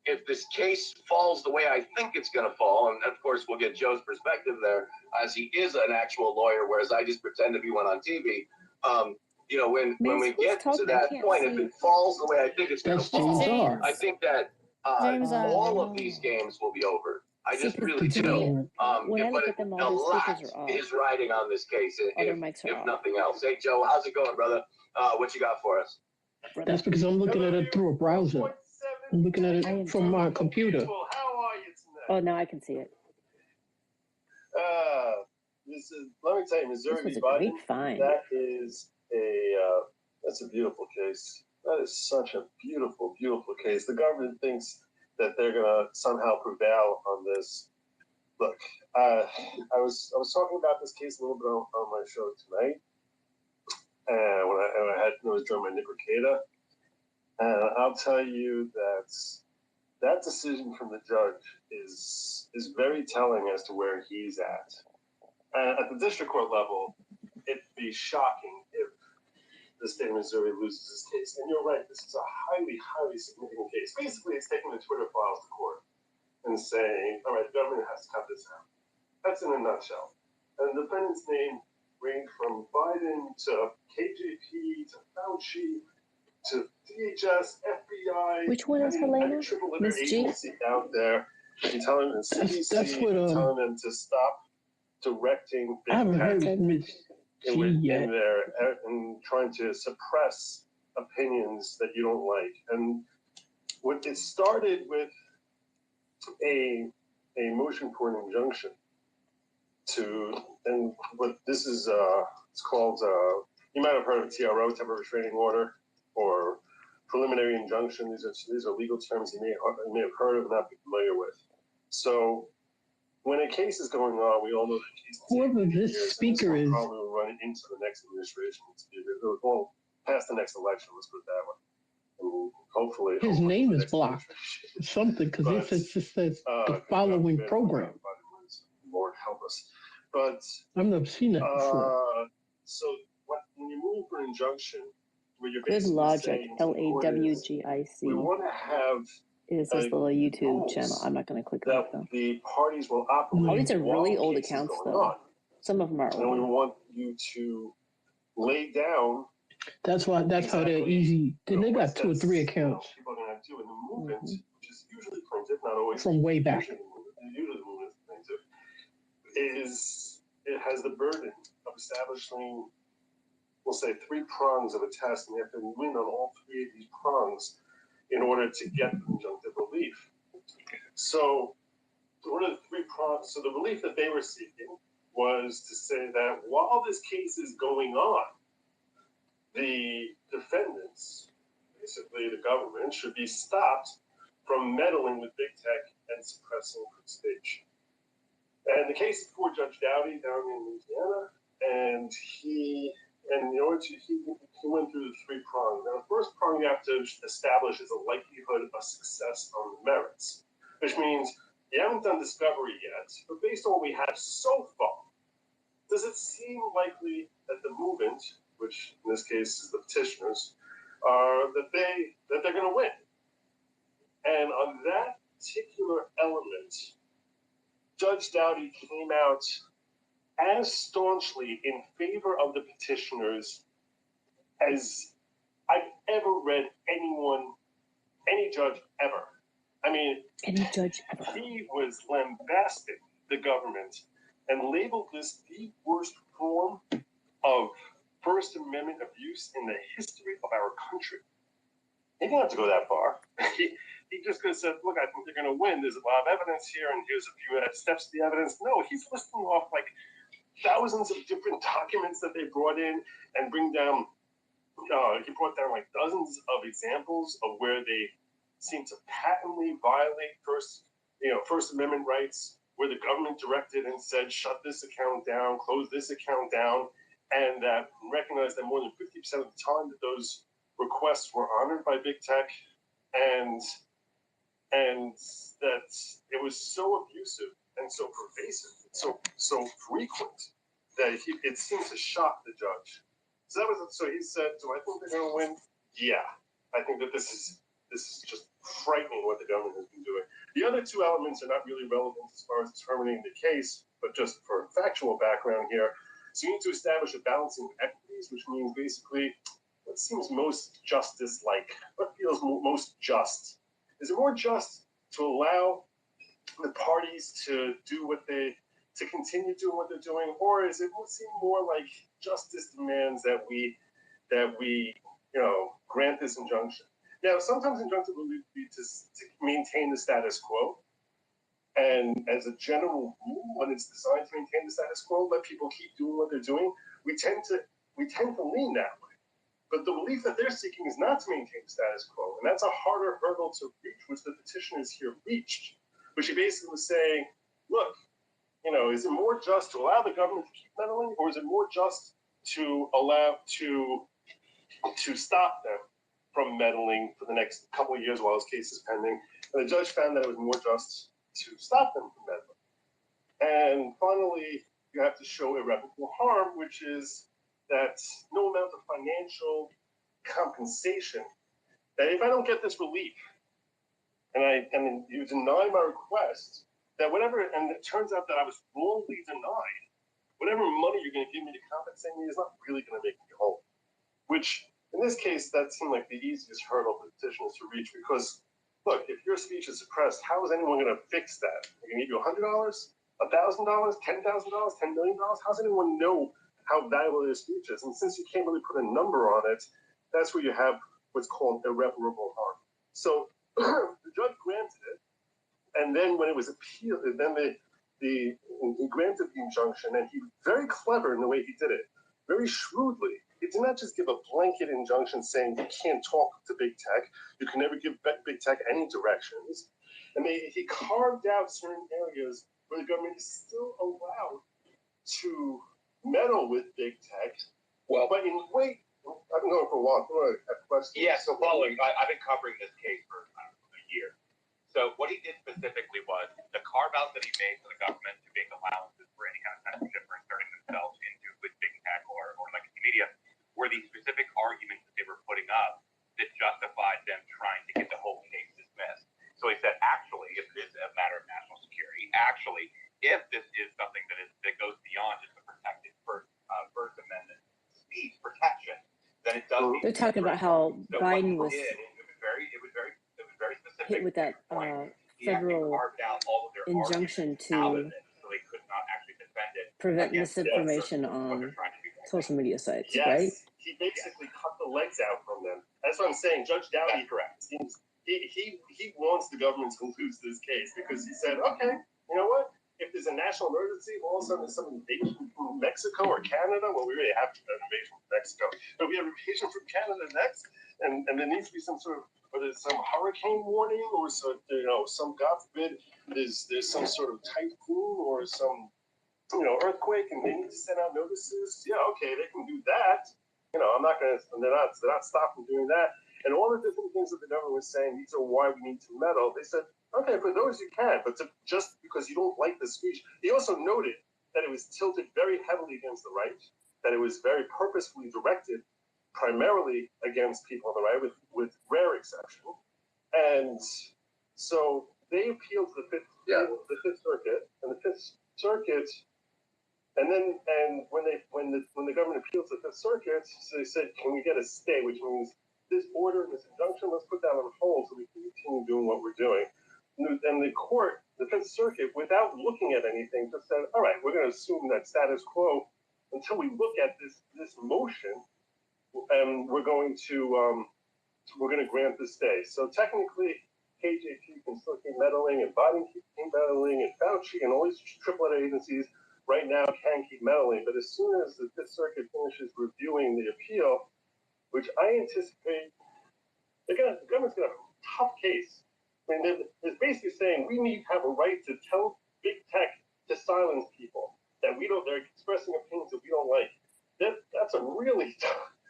if this case falls the way I think it's going to fall, and of course we'll get Joe's perspective there, as he is an actual lawyer, whereas I just pretend to be one on TV. When we get to that point, if it falls the way I think it's going to fall, I think that all of these games will be over. I just really do. When I look at them, all the speakers are off. Is riding on this case, if nothing else. Hey, Joe, how's it going, brother? What you got for us? That's because I'm looking at it through a browser. I'm looking at it from my computer. How are you tonight? Oh, now I can see it. Let me tell you, Missouri v. Biden, that is that's a beautiful case. That is such a beautiful, beautiful case. The government thinks that they're going to somehow prevail on this. Look, I was talking about this case a little bit on my show tonight, and when I had it was during my Nibricata, and I'll tell you that decision from the judge is very telling as to where he's at. And at the district court level, it'd be shocking if the state of Missouri loses this case. And you're right, this is a highly, highly significant case. Basically, it's taking the Twitter files to court and saying, all right, the government has to cut this out. That's in a nutshell. And the defendant's name range from Biden to KJP to Fauci to DHS, FBI. Which one is Helena? Miss G? Agency out there. And telling them, CDC, telling them to stop directing big I haven't heard tech Miss G yet. in there and trying to suppress opinions that you don't like. And what it started with a motion for an injunction and what this is it's called you might have heard of TRO, temporary restraining order, or preliminary injunction. These are legal terms you may have heard of and not be familiar with. So when a case is going on, we all know that cases. Whoever this speaker is, probably will run into the next administration. Well, past the next election, let's put it that way. And hopefully, his name is blocked. Something, because it just says the following program. Lord help us. But I've never seen that before. So when you move for an injunction, where you're Good basically logic. saying LAWGIC. we want to have is this little YouTube channel. I'm not going to click on it though. The parties will operate. All these are really while old cases accounts going though. on. Some of them are And we old. want you to lay down. That's how they're easy. Then they got 2 or 3 accounts People are going to do in the movement, which is usually plaintiff, not always. from way back. Usually the movement is it has the burden of establishing, we'll say, 3 prongs of a test, and you have to win on all 3 of these prongs in order to get injunctive relief. So what are the 3 prongs? So the relief that they were seeking was to say that while this case is going on, the defendants, basically the government, should be stopped from meddling with big tech and suppressing free speech. And the case is before Judge Dowdy down in Louisiana, and he went through the 3 prongs. Now, the first prong you have to establish is a likelihood of success on the merits, which means you haven't done discovery yet, but based on what we have so far, does it seem likely that the movement, which in this case is the petitioners, that they're going to win? And on that particular element, Judge Dowdy came out as staunchly in favor of the petitioners as I've ever read any judge ever. I mean, any judge ever. He was lambasting the government and labeled this the worst form of First Amendment abuse in the history of our country. He didn't have to go that far. He just could have said, look, I think they're going to win. There's a lot of evidence here, and here's a few steps to the evidence. No, he's listing off like thousands of different documents that they brought in and bring down. He brought down like dozens of examples of where they seem to patently violate First Amendment rights, where the government directed and said, shut this account down, close this account down, and recognized that more than 50% of the time that those requests were honored by big tech, and that it was so abusive and so pervasive, so frequent that it seemed to shock the judge. So he said, do I think they're going to win? Yeah, I think that this is just frightening what the government has been doing. The other two elements are not really relevant as far as determining the case, but just for factual background here. So you need to establish a balancing of equities, which means basically what seems most justice-like, what feels most just. Is it more just to allow the parties to continue doing what they're doing, or is it seem more like justice demands that we grant this injunction? Now, sometimes injunctive relief will be to maintain the status quo, and as a general rule, when it's designed to maintain the status quo, let people keep doing what they're doing, we tend to lean that way. But the relief that they're seeking is not to maintain the status quo, and that's a harder hurdle to reach, which the petitioners here reached. Which he basically was saying, look, is it more just to allow the government to keep meddling, or is it more just to allow to stop them from meddling for the next couple of years while his case is pending? And the judge found that it was more just to stop them from meddling. And finally, you have to show irreparable harm, which is that no amount of financial compensation, that if I don't get this relief, and you deny my request, that whatever, and it turns out that I was wrongly denied, whatever money you're going to give me to compensate me is not really going to make me whole. Which, in this case, that seemed like the easiest hurdle for petitioners to reach, because, look, if your speech is suppressed, how is anyone going to fix that? They're going to give you $100, $1,000, $10,000, $10 million? How does anyone know how valuable their speech is? And since you can't really put a number on it, that's where you have what's called irreparable harm. So the judge granted it, and then when it was appealed, then he granted the injunction, and he was very clever in the way he did it, very shrewdly. He did not just give a blanket injunction saying you can't talk to big tech, you can never give big tech any directions, and he carved out certain areas where the government is still allowed to meddle with big tech. Well, but in a way, I've been going for a while. I have questions. Yeah, so following, I've been covering this case for a year. So what he did specifically was the carve-out that he made for the government to make allowances for any kind of censorship for inserting themselves into with big tech or legacy media were these specific arguments that they were putting up that justified them trying to get the whole case dismissed. So he said, actually, if it is a matter of national security, actually, if this is something that goes beyond just the protected First Amendment speech protection, then it does. They're talking about how Biden was it was very specific. hit with that federal injunction to prevent misinformation on social media sites, right? He basically cut the legs out from them. That's what I'm saying. Judge Dowdy, he wants the government to lose this case because he said, okay, you know what? If there's a national emergency, all of a sudden there's some invasion from Mexico or Canada. Well, we already have an invasion from Mexico, but we have an invasion from Canada next, and there needs to be some sort of, whether it's some hurricane warning or some God forbid, there's some sort of typhoon or some earthquake, and they need to send out notices. Yeah, okay, they can do that. I'm not gonna. They're not stopping doing that. And all the different things that the government was saying, these are why we need to meddle. They said, okay, for those you can, but just because you don't like the speech. He also noted that it was tilted very heavily against the right, that it was very purposefully directed primarily against people on the right, with rare exception. And so they appealed to the Fifth Circuit, and the Fifth Circuit And then, when the government appeals to the Fifth Circuit, so they said, can we get a stay, which means this order, this injunction, let's put that on hold so we can continue doing what we're doing. And the court, the Fifth Circuit, without looking at anything, just said, all right, we're going to assume that status quo until we look at this motion, and we're going to grant the stay. So technically, KJP can still keep meddling, and Biden keep meddling, and Fauci and all these AAA agencies right now can keep meddling. But as soon as the Fifth Circuit finishes reviewing the appeal, which I anticipate, the government's going to have a tough case. I mean, they're basically saying we need to have a right to tell big tech to silence people that we don't. They're expressing opinions that we don't like. That's a really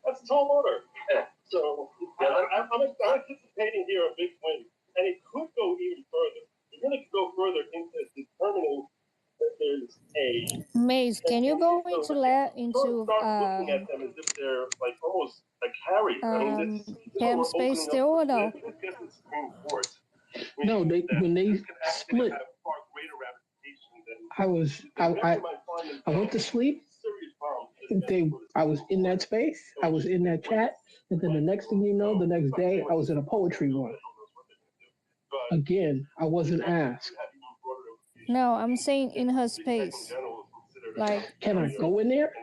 that's a tall order. Yeah. So I'm anticipating here a big win, and it could go even further. It really could go further into determining that there's a. Maze, can you go into looking at them as if they're like almost a carrier. I mean, Pam space still or no? No, when they split, I went to sleep. I was in that space. I was in that chat, and then the next thing you know, the next day I was in a poetry room. Again, I wasn't asked. No, I'm saying in her space. Like, can I go in there?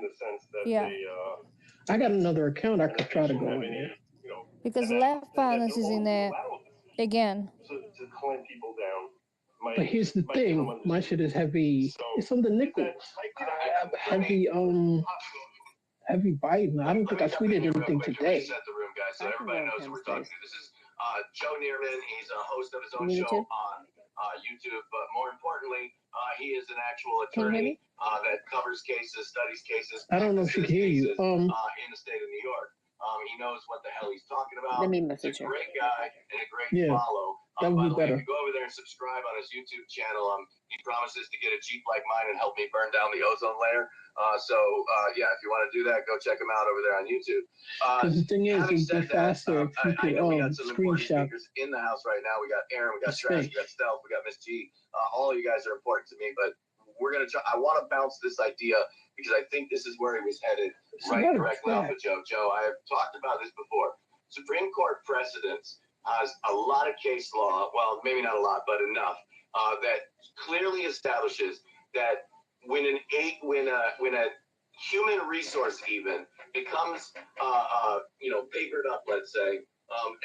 Yeah. I got another account. I could try to go in there. Because left violence is in there again. To clamp people down. But here's the thing, my shit is heavy. It's on the nickels. Heavy Biden. I don't think I tweeted anything today. Set the room, guys, so everybody knows who we're talking to. This is Joe Neerman. He's a host of his own show on YouTube, but more importantly, he is an actual attorney that covers cases, studies cases. I don't know if she can hear you. In the state of New York. He knows what the hell he's talking about. Let me He's a great guy and a great follow. That would be better. If you go over there and subscribe on his YouTube channel, he promises to get a Jeep like mine and help me burn down the ozone layer. Yeah, if you want to do that, go check him out over there on YouTube. Because the thing is, it's faster if you I know we got can some important screenshot. speakers in the house right now. We got Aaron, we got Trash, we got Stealth, we got Miss G. All of you guys are important to me, but we're gonna try. I want to bounce this idea because I think this is where he was headed, right directly off of Joe. Joe, I have talked about this before. Supreme Court precedents has a lot of case law. Well, maybe not a lot, but enough that clearly establishes that when a human resource even becomes papered up, let's say,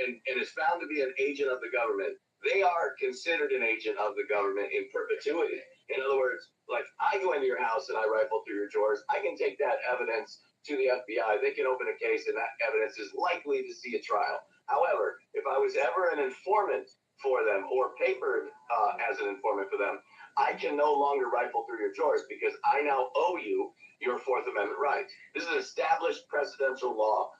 and is found to be an agent of the government, they are considered an agent of the government in perpetuity. In other words, like I go into your house and I rifle through your drawers, I can take that evidence to the FBI. They can open a case and that evidence is likely to see a trial. However, if I was ever an informant for them or papered as an informant for them, I can no longer rifle through your drawers because I now owe you your Fourth Amendment rights. This is established presidential law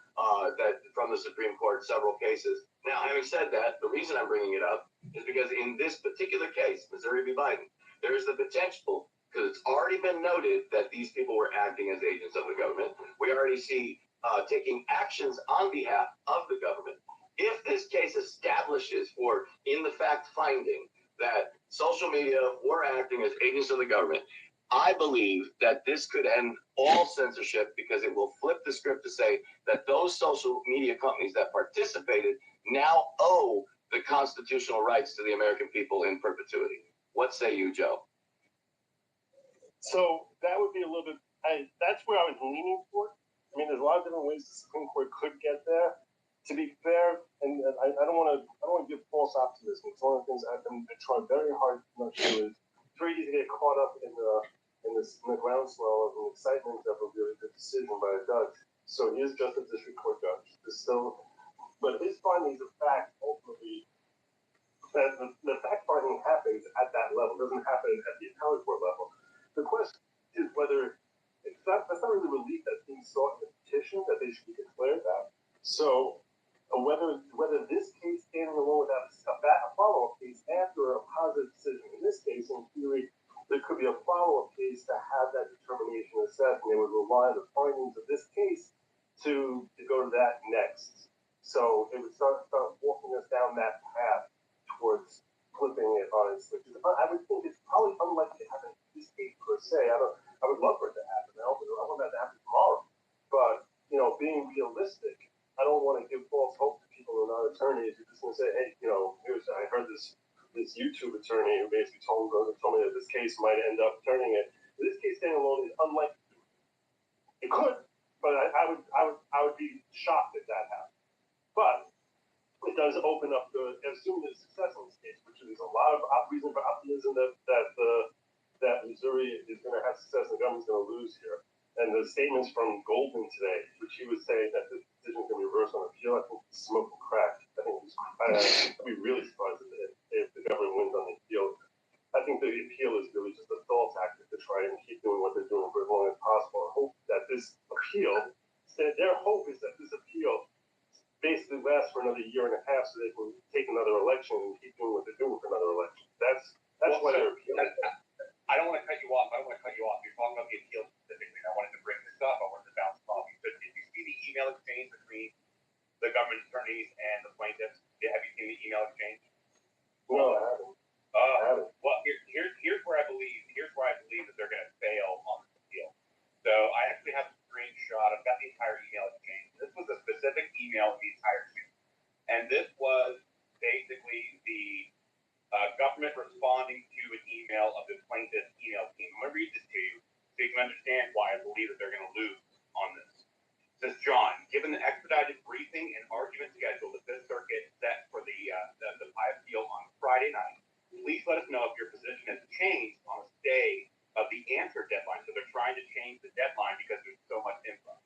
that from the Supreme Court, several cases. Now, having said that, the reason I'm bringing it up is because in this particular case, Missouri v. Biden, there is the potential, because it's already been noted that these people were acting as agents of the government. We already see taking actions on behalf of the government. If this case establishes in the fact finding that social media were acting as agents of the government, I believe that this could end all censorship because it will flip the script to say that those social media companies that participated now owe the constitutional rights to the American people in perpetuity. What say you, Joe? So that would be a little bit. That's where I was leaning toward. I mean, there's a lot of different ways the Supreme Court could get there. To be fair, and I don't want to give false optimism. It's one of the things I've been trying very hard not to do. Is it's very easy to get caught up in the groundswell of the excitement of a really good decision by a judge. So he is just a district court judge. But his findings of fact ultimately. That the fact finding happens at that level. It doesn't happen at the appellate court level. The question is whether that's not really relief that's being sought in the petition that they should be declared that. So whether this case standing alone without a follow-up case after a positive decision. In this case, in theory, there could be a follow-up case to have that determination assessed, and they would rely on the findings of this case to go to that next. So it would start walking us down that path towards flipping it on its switches. I would think it's probably unlikely to happen in this case per se. I would love for it to happen. I want that to happen tomorrow. But, being realistic, I don't want to give false hope to people who are not attorneys. You're just going to say, hey, I heard this YouTube attorney who basically told me that this case might end up turning it. This case standing alone is unlikely. It could, but I would be shocked if that happened. But it does open up assuming there's success in this case, which is a lot of reason for optimism that Missouri is going to have success and the government's going to lose here. And the statements from Goldman today, which he was saying that the decision is going to be reversed on appeal, I think he's smoking crack. I think I'd be really surprised if the government wins on the appeal. I think the appeal is really just a stall tactic to try and keep doing what they're doing for as long as possible. I hope that this appeal, their hope is that this appeal basically lasts for another year and a half so they can take another election and keep doing what they're doing for another election. That's why they're appealing. I don't want to cut you off. You're talking about the appeal specifically, and I wanted to bring this up. I wanted to bounce off. Did you see the email exchange between the government attorneys and the plaintiffs? Have you seen the email exchange? No, I haven't. Well, here's where I believe that they're going to fail on this appeal. So I actually have a screenshot. I've got the entire email exchange. This was a specific email in the entire exchange, and this was basically the government responding to an email of the plaintiff's email team. I'm going to read this to you so you can understand why I believe that they're going to lose on this. It says, John, given the expedited briefing and argument schedule the Fifth Circuit set for the appeal on Friday night, please let us know if your position has changed on a stay of the answer deadline. So they're trying to change the deadline because there's so much info.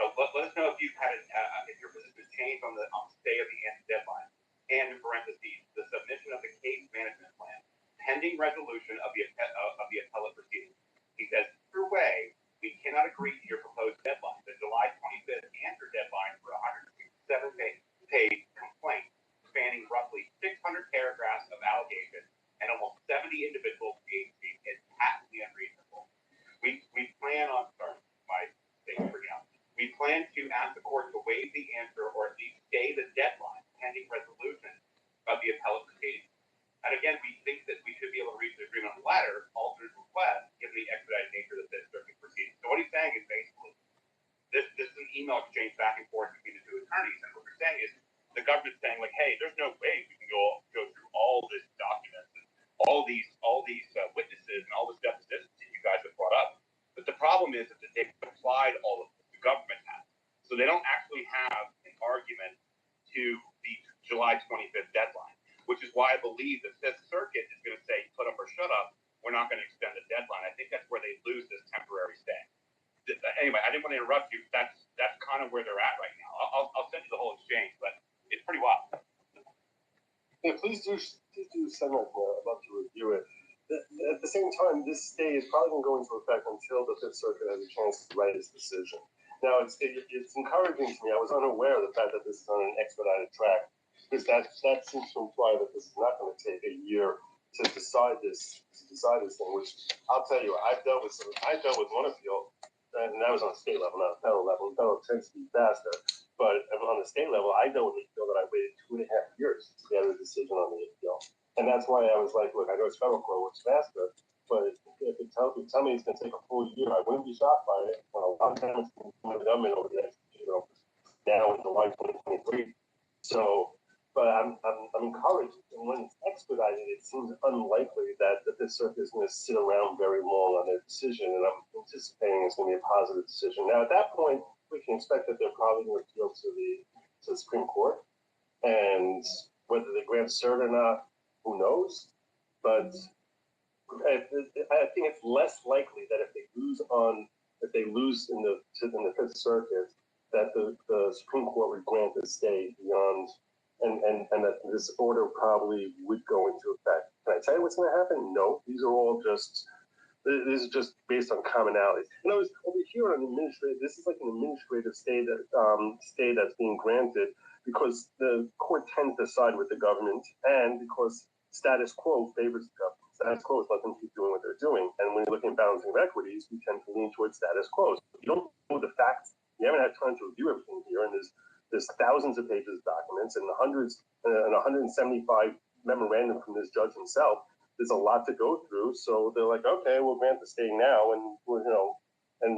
So let us know if you've had if your position has changed on the stay of the answer deadline. And in parentheses, the submission of the case management plan, pending resolution of the appellate proceedings. He says, either way, we cannot agree to your proposed deadline. The July 25th answer deadline for a 167-page complaint spanning roughly 600 paragraphs of allegations and almost 70 individual page sheets is patently unreasonable. We plan on, we plan to ask the court to waive the answer or at least stay the deadline pending resolution of the appellate proceedings. And again, we think that we should be able to reach an agreement on the latter, alternate request, given the expedited nature of the Fifth Circuit proceedings. So what he's saying is basically, this is an email exchange back and forth between the two attorneys, and what we're saying is the government's saying like, hey, there's no way we can go through all this documents and all these witnesses and all this depositions that you guys have brought up. But the problem is that they've applied all of this. The government has. So they don't actually have an argument to the July 25th deadline, which is why I believe the Fifth Circuit is going to say, put up or shut up. We're not going to extend the deadline. I think that's where they lose this temporary stay. Anyway, I didn't want to interrupt you. That's kind of where they're at right now. I'll send you the whole exchange, but it's pretty wild. Yeah, please do send that. I'd love to review it. At the same time, this stay is probably going to go into effect until the Fifth Circuit has a chance to write its decision. Now, it's encouraging to me. I was unaware of the fact that this is on an expedited track, because that seems to imply that this is not going to take a year to decide this thing. Which I'll tell you, I've dealt with one appeal, and that was on the state level, not the federal level. The federal tends to be faster, but on the state level, I dealt with an appeal that I waited 2.5 years to get a decision on the appeal, and that's why I was like, look, I know it's federal court works faster. But if you tell me it's going to take a full year, I wouldn't be shocked by it. A lot of times from the government over the next, now in July 2023. So, but I'm encouraged. And when it's expedited, it seems unlikely that the Fifth Circuit is going to sit around very long on their decision. And I'm anticipating it's going to be a positive decision. Now, at that point, we can expect that they're probably going to appeal to the Supreme Court. And whether they grant cert or not, who knows? But I think it's less likely that if they lose in the Fifth Circuit, that the Supreme Court would grant a stay beyond, and that this order probably would go into effect. Can I tell you what's going to happen? No, these are all just. This is just based on commonalities. In other words, over here on this is like an administrative stay that's being granted because the court tends to side with the government, and because status quo favors the government. Status quo is let them keep doing what they're doing. And when you're looking at balancing of equities, we tend to lean towards status quo. So if you don't know the facts, you haven't had time to review everything here, and there's thousands of pages of documents and 175 memorandum from this judge himself. there's a lot to go through. So they're like, okay, we'll grant the stay now, and and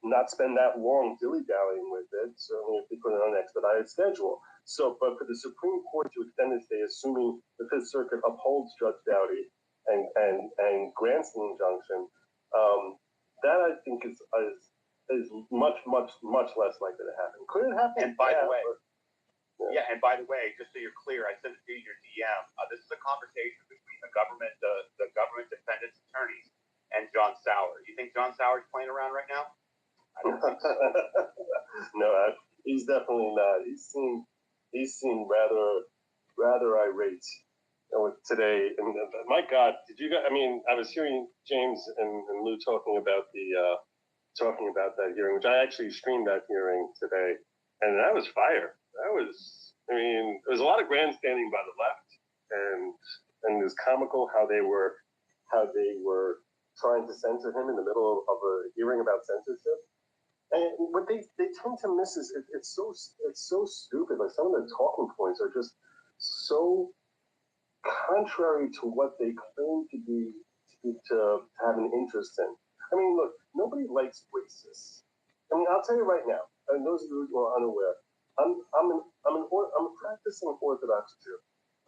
not spend that long dilly-dallying with it. Certainly, if they put it on an expedited schedule. So, but for the Supreme Court to extend this stay, assuming the Fifth Circuit upholds Judge Doughty and grants the injunction, that I think is much less likely to happen. Could it happen? And by the way, and by the way, just so you're clear, I sent it to you in your DM. This is a conversation between the government defendants attorneys and John Sauer. You think John Sauer's playing around right now? I don't think so. No, he's definitely not. He seemed rather irate today. And my God, did you guys? I mean, I was hearing James and Lou talking about that hearing, which I actually streamed that hearing today, and that was fire. There was a lot of grandstanding by the left, and it was comical how they were trying to censor him in the middle of a hearing about censorship. And what they tend to miss is it's so stupid. Like, some of the talking points are just so contrary to what they claim to have an interest in. I mean, look, nobody likes racists. I mean, I'll tell you right now, and those of you who are unaware, I'm a practicing Orthodox Jew.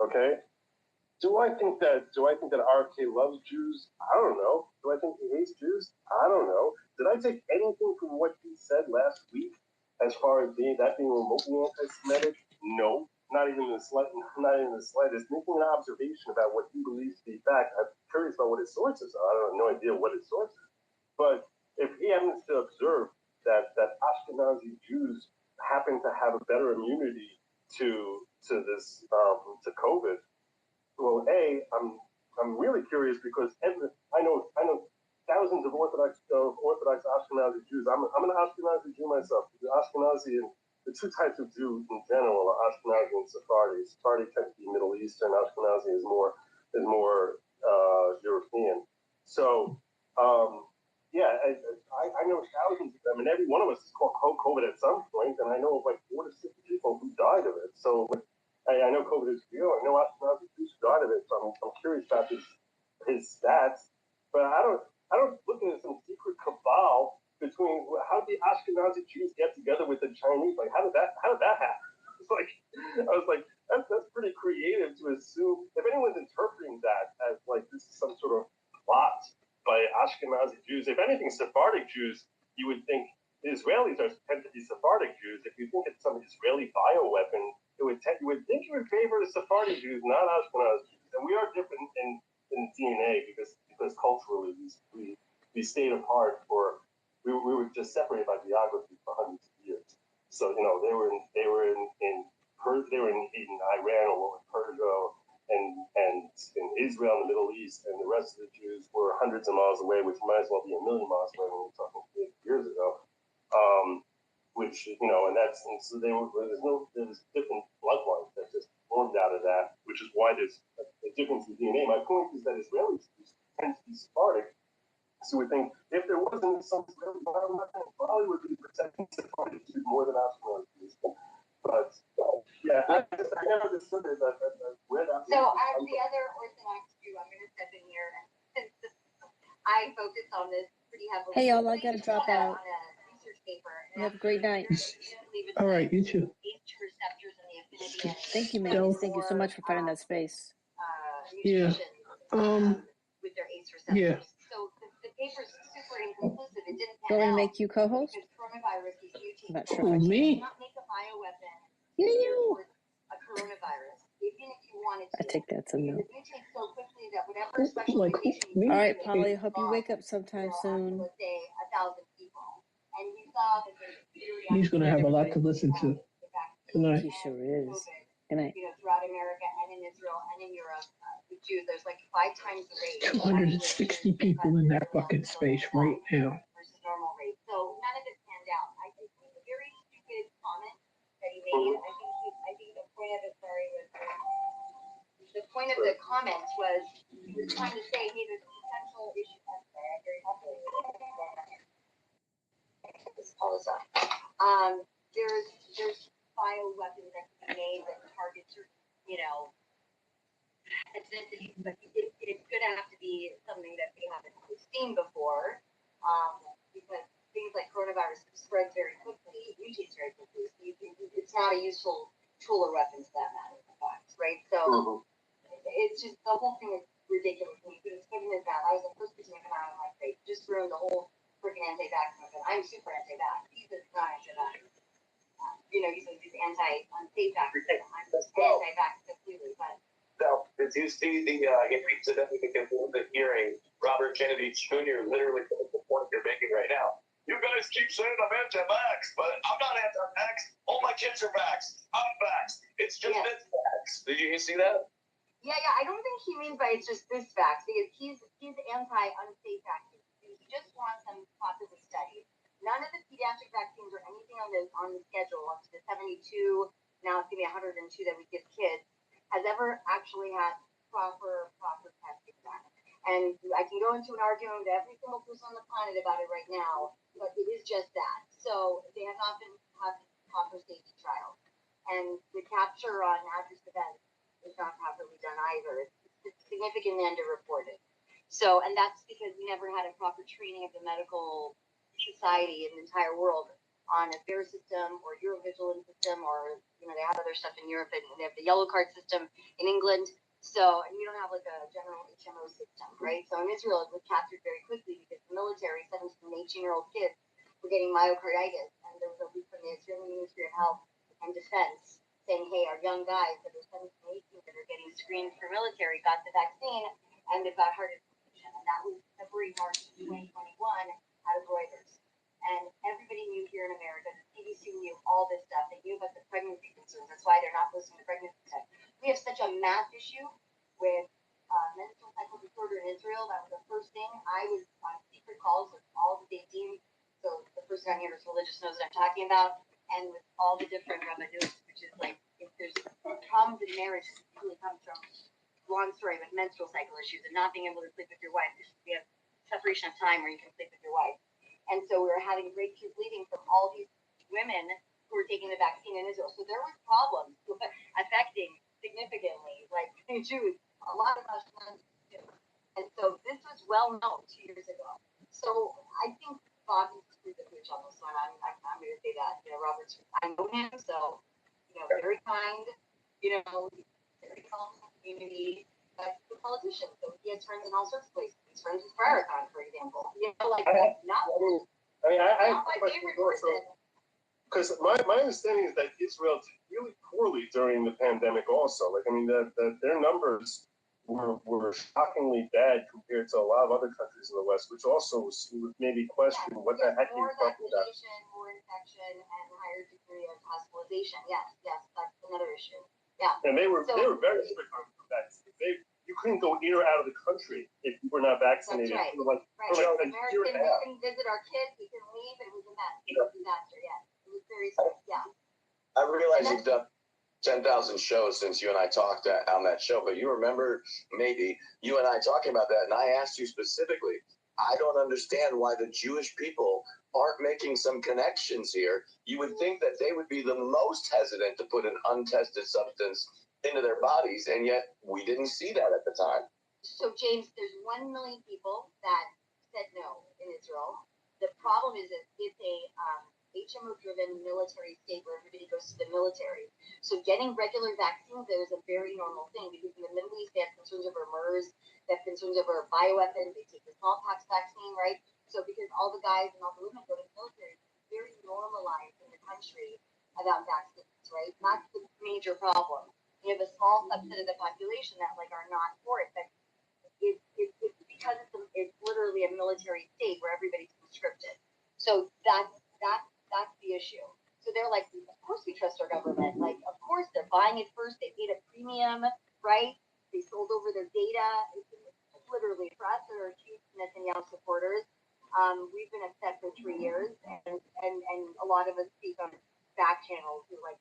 Okay. Do I think that RK loves Jews? I don't know. Do I think he hates Jews? I don't know. Did I take anything from what he said last week as far as that being remotely anti-Semitic? No, not even the slightest. Making an observation about what he believes to be fact. I'm curious about what his sources are. I have no idea what his sources are. But if he happens to observe that Ashkenazi Jews happen to have a better immunity to this to COVID, well, I'm really curious because I know thousands of Orthodox Ashkenazi Jews. I'm an Ashkenazi Jew myself. The Ashkenazi and the two types of Jews in general are Ashkenazi and Sephardi. Sephardi tends to be Middle Eastern. Ashkenazi is more European. So I know thousands of them, and every one of us has caught COVID at some point, and I know of like 4 to 6 people who died of it. So I know COVID is real. I know Ashkenazi Jews who died of it. So I'm curious about his stats, but I don't look at some secret cabal between how did the Ashkenazi Jews get together with the Chinese? Like, how did that happen? I was like, that's pretty creative to assume. If anyone's interpreting that as like this is some sort of plot by Ashkenazi Jews, if anything, Sephardic Jews, you would think the Israelis tend to be Sephardic Jews. If you think it's some Israeli bioweapon, you would think you would favor the Sephardic Jews, not Ashkenazi Jews. And we are different in DNA because culturally we stayed apart we were just separated by geography for hundreds of years. So they were in Iran or in Persia and in Israel and the Middle East, and the rest of the Jews were hundreds of miles away, which might as well be a million miles away when we were talking years ago. And so there was different bloodlines that just formed out of that, which is why there's a difference in DNA. My point is that Israelis tend to be Sephardic. So we think if there wasn't some Israeli bioweapon, it probably would be protecting Sephardic Jews more than Ashkenazi Jews. But I never understood it. Where that. So as the other Orthodox Jew, I'm going to step in here, and since I focus on this pretty heavily. Hey y'all, I got to drop out. You have a great night. All right, you too. Thank you, man. Thank you so much for finding that space. Yeah. With their ACE receptors. Yeah. So the paper's super inconclusive. It didn't You want me to make you co-host? because coronavirus is mutating. I'm not sure. Who, me? Not make a bioweapon. You. A coronavirus. Even if you wanted to. I think that's a no. It mutates so quickly that whatever special Like, mutation All right, Polly. Hope you wake up sometime soon. let's say 1,000 people. And you saw that there's He's going to have a lot to listen to tonight. He sure is. Good night. Throughout America and in Israel and in Europe, the Jews, there's like 5 times the rate. 260 people in that fucking space right now. Versus normal rate. So none of it panned out. I think it was a very stupid comment that he made. I think the point of it, the point of the comments was he was trying to say, hey, there's a potential issue. I'm sorry, I'm very happy. This call is up. There's bioweapons that can be made that target certain, ethnicities, but it's going to have to be something that we haven't seen before, because things like coronavirus spread very quickly, mutates very quickly. So it's not a useful tool or weapon for that matter, in fact, right? So it's just, the whole thing is ridiculous. When you put a spin in his mouth, I was the first person to come out of my face, just ruined the whole freaking anti-vax movement. I'm super anti-vax. He's not anti-vax. He's anti-unsafe vax. I'm anti-vax completely, but. So, did you see the incident in the hearing? Robert Kennedy Jr. literally put the point you're making right now. You guys keep saying I'm anti-vax, but I'm not anti-vax. All my kids are vaxxed. I'm vaxxed. It's just this vax. Did you see that? Yeah. I don't think he means by it's just this vax, because he's anti-unsafe vaccines. He just wants them properly studied. None of the pediatric vaccines or anything on the schedule up to the 72, now it's going to be 102 that we give kids, has ever actually had proper testing done. And I can go into an argument with every single person on the planet about it right now, but it is just that. So they have not been having proper safety trials. And the capture on adverse events is not properly done either. It's significantly underreported. So, and that's because we never had a proper training of the medical society in the entire world on a fair system or Eurovigilance system, or they have other stuff in Europe, and they have the yellow card system in England. So, and we don't have like a general HMO system, right? So in Israel, it was captured very quickly because the military, 17 and 18-year-old kids, were getting myocarditis, and there was a leak from the Israeli Ministry of Health and Defense saying, hey, our young guys that are 17 and 18 that are getting screened for military got the vaccine, and they've got heart inflammation. And that was February, March 2021 out of Reuters. And everybody knew here in America, the CDC knew all this stuff. They knew about the pregnancy concerns. That's why they're not listening to pregnancy stuff. We have such a mass issue with menstrual cycle disorder in Israel. That was the first thing. I was on secret calls with all the big teams. So the person on here who's religious knows what I'm talking about. And with all the different rabbanus, which is like, if there's problems in marriage, it usually comes from, long story, with menstrual cycle issues and not being able to sleep with your wife. We have separation of time where you can sleep with your wife. And so we were having breakthrough bleeding from all these women who were taking the vaccine in Israel. So there was problems affecting significantly, like Jews, a lot of Ashkenazis too. And so this was well known 2 years ago. So I think Bobby's screwed the pooch on this one. I'm going to say that. Robert's, I know him, so very kind. Very calm community. But he's a politician, so he has friends in all sorts of places. He's friends with Cry-A-Thon, for example. Not my favorite person. Because my understanding is that Israel did really poorly during the pandemic also. Their numbers were shockingly bad compared to a lot of other countries in the West, which also would maybe question what the heck you're talking about. More infection, and higher degree of hospitalization. Yes, that's another issue. Yeah. And they were very strict on that. You couldn't go in or out of the country if you were not vaccinated. That's right. For Americans, we can visit our kids, we can leave, and we can disaster. Yeah, it was very strict. Yeah. I realize you've done 10,000 shows since you and I talked on that show, but you remember maybe you and I talking about that, and I asked you specifically, I don't understand why the Jewish people aren't making some connections here. You would think that they would be the most hesitant to put an untested substance into their bodies, and yet we didn't see that at the time. So, James, there's 1 million people that said no in Israel. The problem is that it's a HMO-driven military state where everybody goes to the military. So getting regular vaccines there is a very normal thing, because in the Middle East, they have concerns over MERS, they have concerns over bioweapons, they take the smallpox vaccine, right? So because all the guys and all the women go to the military, it's very normalized in the country about vaccines, right? That's the major problem. You have a small subset of the population that are not for it, but it's because it's literally a military state where everybody's conscripted. So that's the issue. So they're like, of course we trust our government. Of course they're buying it first. They paid a premium, right? They sold over their data. It's literally, for us, they're huge Netanyahu supporters. We've been upset for 3 years, and a lot of us speak on back channels who I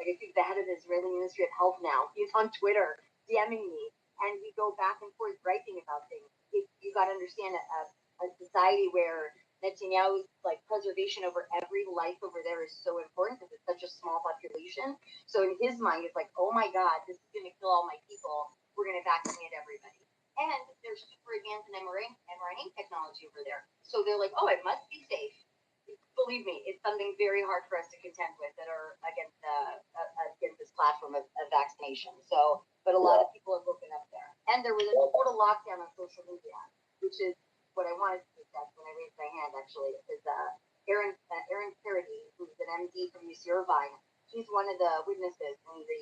think the head of the Israeli Ministry of Health now, he's on Twitter DMing me, and we go back and forth writing about things. You got to understand a society where Netanyahu's preservation over every life over there is so important because it's such a small population. So in his mind, it's oh my God, this is going to kill all my people. we're going to vaccinate everybody. And they're super advanced in mRNA technology over there. So they're like, oh, it must be safe. Believe me, it's something very hard for us to contend with that are against this platform of vaccination. So, but a lot of people are looking up there. And there was a total lockdown on social media, which is what I wanted to discuss when I raised my hand, actually, is Aaron Parody, who's an MD from UC Irvine. He's one of the witnesses in the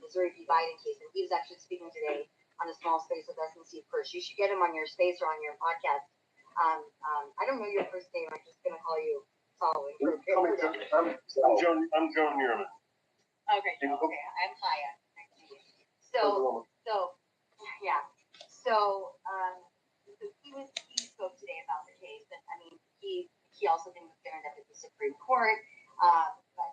Missouri v. Biden case, and he was actually speaking today on a small space with SNC First. You should get him on your space or on your podcast. I don't know your first name. I'm just going to call you Solomon. I'm Joe Nierman. Okay, I'm Kaya. Nice to meet you. So yeah. So he spoke today about the case, and I mean, he also thinks it's going to end up at the Supreme Court. But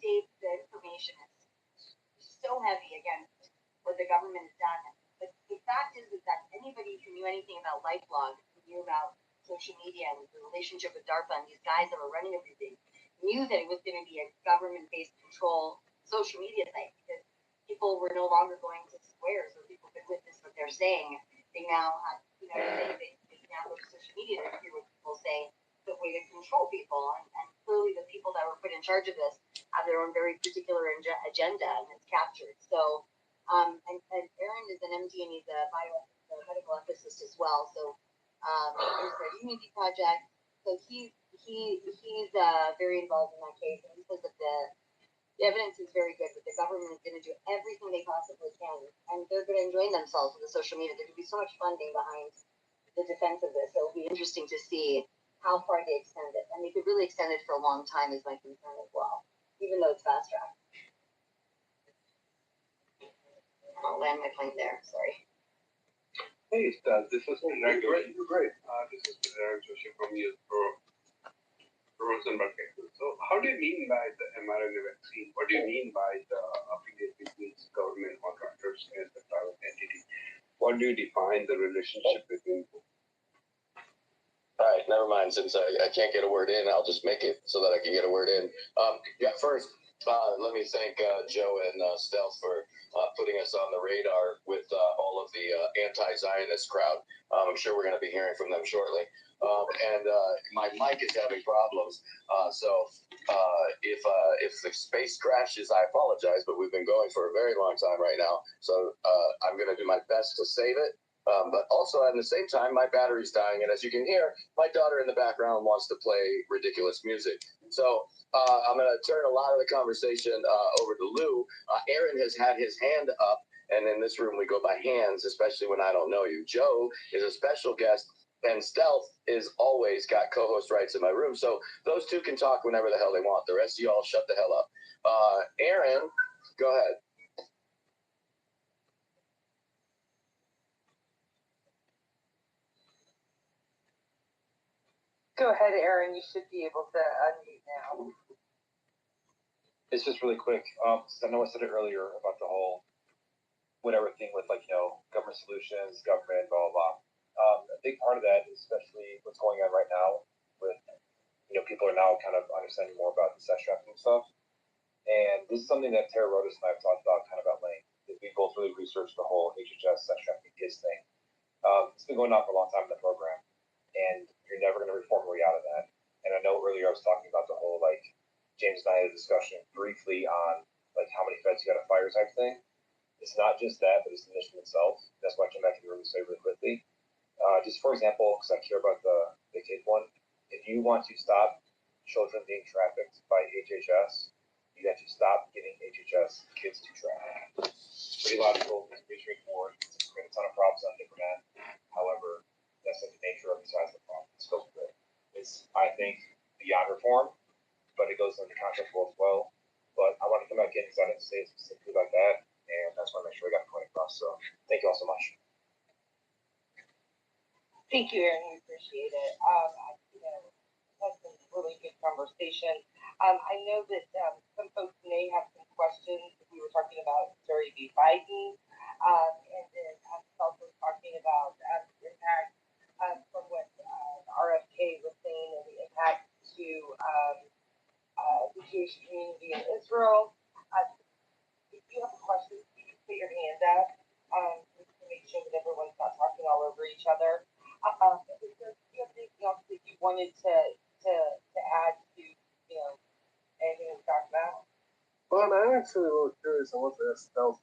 the information is so heavy against what the government has done. But the fact is that anybody who knew anything about LifeLog, who knew about social media and the relationship with DARPA and these guys that were running everything, knew that it was going to be a government-based control social media site, because people were no longer going to squares where people could witness what they're saying. They now have, they now go to social media to hear what people say, the way to control people. And clearly the people that were put in charge of this have their own very particular agenda, and it's captured. So, and Aaron is an MD, and he's a medical ethicist as well. So, there's the Unity Project. So he's very involved in that case, and he says that the evidence is very good, but the government is going to do everything they possibly can, and they're going to enjoy themselves with the social media. There could be so much funding behind the defense of this. So it'll be interesting to see how far they extend it, and they could really extend it for a long time, is my concern as well, even though it's fast track. I'll land my plane there. Sorry. Hey, this is Gulag. You're great. This is Gulag Joshi from Rosenberg. So, how do you mean by the mRNA vaccine? What do you mean by the affiliate between government contractors and the private entity? What do you define the relationship between them? All right, never mind. Since I can't get a word in, I'll just make it so that I can get a word in. First, let me thank Joe and Stealth for putting us on the radar with all of the anti-Zionist crowd. I'm sure we're going to be hearing from them shortly. And my mic is having problems, so if the space crashes, I apologize, but we've been going for a very long time right now, so I'm going to do my best to save it. But also at the same time, my battery's dying, and as you can hear, my daughter in the background wants to play ridiculous music. So I'm going to turn a lot of the conversation over to Lou. Aaron has had his hand up, and in this room we go by hands, especially when I don't know you. Joe is a special guest, and Stealth is always got co-host rights in my room, so those two can talk whenever the hell they want. The rest of y'all shut the hell up. Aaron, go ahead. Go ahead, Aaron. You should be able to unmute now. It's just really quick. I know I said it earlier about the whole whatever thing with government solutions, government, blah blah blah. A big part of that is especially what's going on right now with people are now kind of understanding more about the sex trafficking stuff. And this is something that Tara Rodas and I have talked about kind of at length. We both really researched the whole HHS sex trafficking kids thing. It's been going on for a long time in the program, and you're never going to reform your way out of that. And I know earlier I was talking about the whole James and I had a discussion briefly on how many feds you got to fire type thing. It's not just that, but it's the mission itself. That's why I came back to really say really quickly. Just for example, because I care about the kid one, if you want to stop children being trafficked by HHS, you have to stop getting HHS kids to traffic. Pretty logical, it's pretty straightforward. It's create a ton of problems on different end. However, that's the nature of the size of the problem. The scope of it. It's, I think, beyond reform, but it goes into the contract world as well. But I want to come back in because I didn't say it specifically like that, and that's why I make sure I got the point across. So thank you all so much. Thank you, Aaron. We appreciate it. That's been a really good conversation. I know that some folks may have some questions. We were talking about Missouri v. Biden, and then also talking about the impact from what RFK was saying and the impact to the Jewish community in Israel. If you have a question, you can put your hand up. other. Is there anything else that you wanted to add to, anything we talked about? Well, I'm actually a little curious. I want to ask Stella.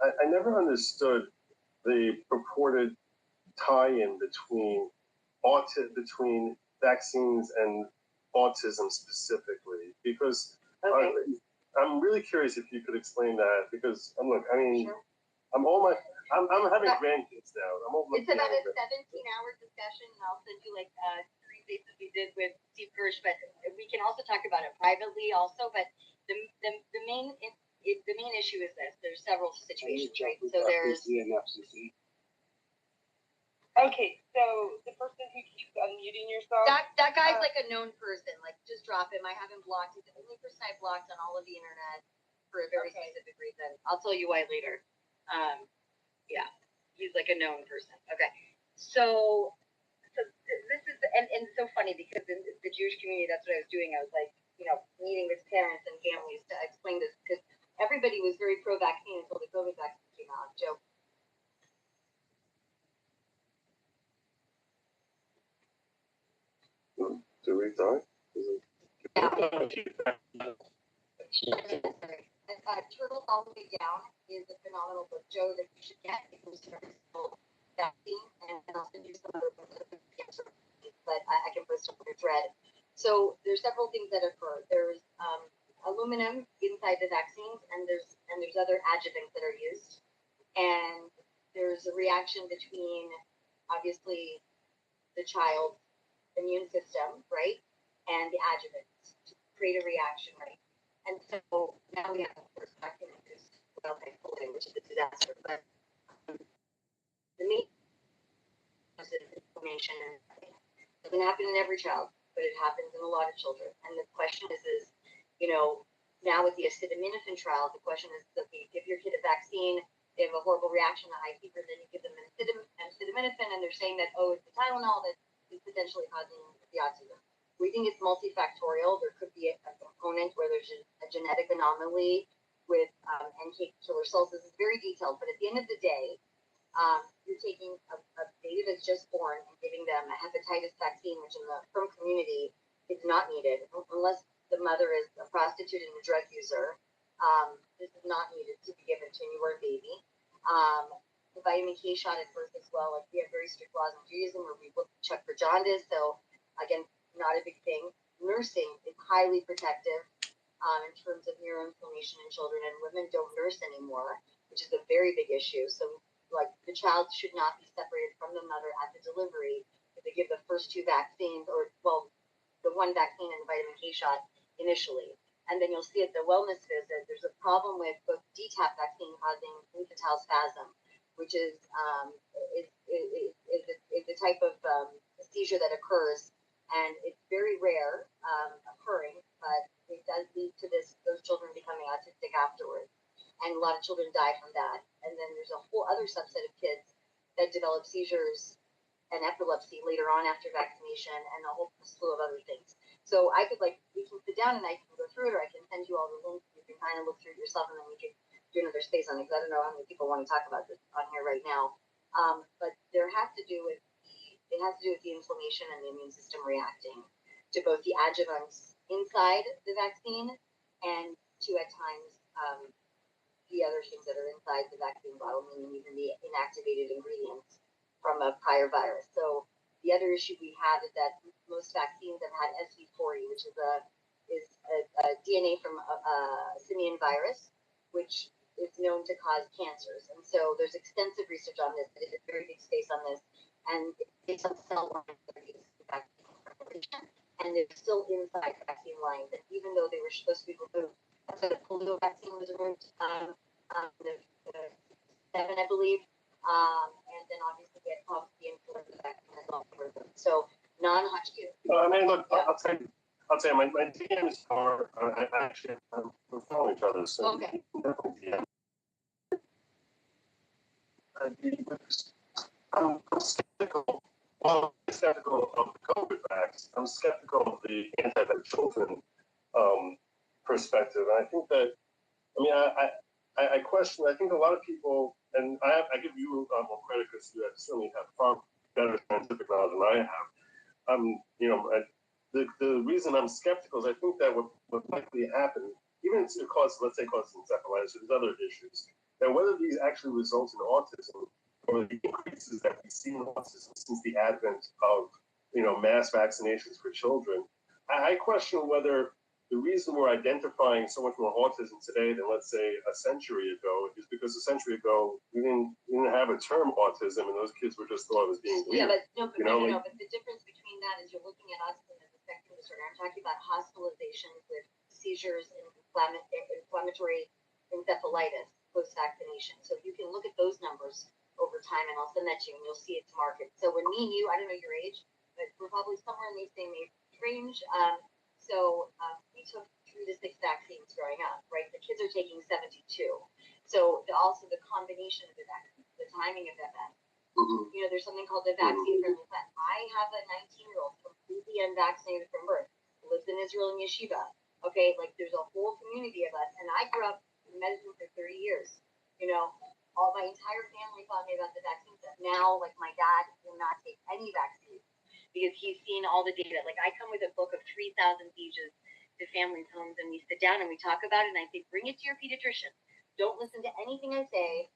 I never understood the purported tie-in between vaccines and autism specifically, because I'm really curious if you could explain that. Because I'm having grandkids now. It's about a 17-hour discussion, and I'll send you like 3 dates that we did with Steve Kirsch. But we can also talk about it privately, also. But the main issue is this: there's several situations, right? So there's. Okay, so the person who keeps unmuting yourself. That guy's like a known person. Like, just drop him. I have him blocked. He's the only person I blocked on all of the internet for a very specific reason. I'll tell you why later. Yeah, he's like a known person. Okay, so this is and it's so funny because in the Jewish community, that's what I was doing. I was like, meeting with parents and families to explain this because everybody was very pro-vaccine until the COVID vaccine came out. Joe. Do we die? Turtle All the Way Down is a phenomenal book, Joe, that you should get. It was vaccine, and I'll send you some other books, but I can post up your thread. So there's several things that occur. There's aluminum inside the vaccines, and there's other adjuvants that are used, and there's a reaction between obviously the child's immune system, right, and the adjuvants to create a reaction, right? And so now we have the first vaccine induced well-type which is a disaster. But the main inflammation doesn't happen in every child, but it happens in a lot of children. And the question is now with the acetaminophen trial, the question is that you give your kid a vaccine, they have a horrible reaction to high fever, then you give them acetaminophen, and they're saying that, it's the Tylenol that is potentially causing the autism. We think it's multifactorial. There could be a component where there's a genetic anomaly with NK killer cells. This is very detailed, but at the end of the day, you're taking a baby that's just born and giving them a hepatitis vaccine, which in the frum community is not needed unless the mother is a prostitute and a drug user. This is not needed to be given to a newborn baby. The vitamin K shot at birth as well. Like, we have very strict laws in Judaism where we check for jaundice. So again, not a big thing. Nursing is highly protective in terms of neuroinflammation in children, and women don't nurse anymore, which is a very big issue. So, like, the child should not be separated from the mother at the delivery if they give the first 2 vaccines, or, the 1 vaccine and the vitamin K shot initially. And then you'll see at the wellness visit, there's a problem with both DTaP vaccine causing infantile spasm, which is a type of seizure that occurs, and it's very rare occurring, but it does lead to those children becoming autistic afterwards, and a lot of children die from that. And then there's a whole other subset of kids that develop seizures and epilepsy later on after vaccination, and a whole slew of other things. So we can sit down and I can go through it, or I can send you all the links. You can kind of look through it yourself, and then we can do another space on it, because I don't know how many people want to talk about this on here right now. But it has to do with the inflammation and the immune system reacting to both the adjuvants inside the vaccine and to, at times, the other things that are inside the vaccine bottle, meaning even the inactivated ingredients from a prior virus. So the other issue we have is that most vaccines have had SV40, which is a DNA from a simian virus, which is known to cause cancers. And so there's extensive research on this. There's a very big space on this, and it's based on cell line vaccine preparation, and they're still inside vaccine lines. And even though they were supposed to be removed, so the polio vaccine was removed, the 7, I believe, and then obviously we had the influenza vaccine as well. So non-Hodgkin. Look, I'll tell you, my DMs are actually we're following each other. So okay. I'm skeptical. Well, I'm skeptical of the COVID vax. I'm skeptical of the anti-children perspective, and I think that, I question. I think a lot of people, and I give you more credit because you certainly have far better scientific knowledge than I have. The reason I'm skeptical is I think that what likely happened, even to cause, let's say, cause encephalitis or these other issues, that whether these actually result in autism or the increases that we've seen in autism since the advent of, mass vaccinations for children, I question whether the reason we're identifying so much more autism today than, let's say, a century ago is because a century ago we didn't have a term autism, and those kids were just thought of as being weird. Yeah, but but the difference between that is you're looking at autism as a spectrum disorder. I'm talking about hospitalizations with seizures and inflammatory encephalitis post-vaccination. So you can look at those numbers over time, and I'll send that to you, and you'll see its market. So when me and you, I don't know your age, but we're probably somewhere in the same age range. We took 3 to 6 vaccines growing up, right? The kids are taking 72. So also the combination of the vaccines, the timing of that vaccine. There's something called the vaccine-friendly plan. I have a 19-year-old completely unvaccinated from birth, lives in Israel in yeshiva. Okay, like there's a whole community of us, and I grew up in medicine for 30 years. All my entire family taught me about the vaccine stuff. Now, like my dad will not take any vaccines because he's seen all the data. Like I come with a book of 3,000 pages to families' homes, and we sit down and we talk about it, and I say, bring it to your pediatrician. Don't listen to anything I say.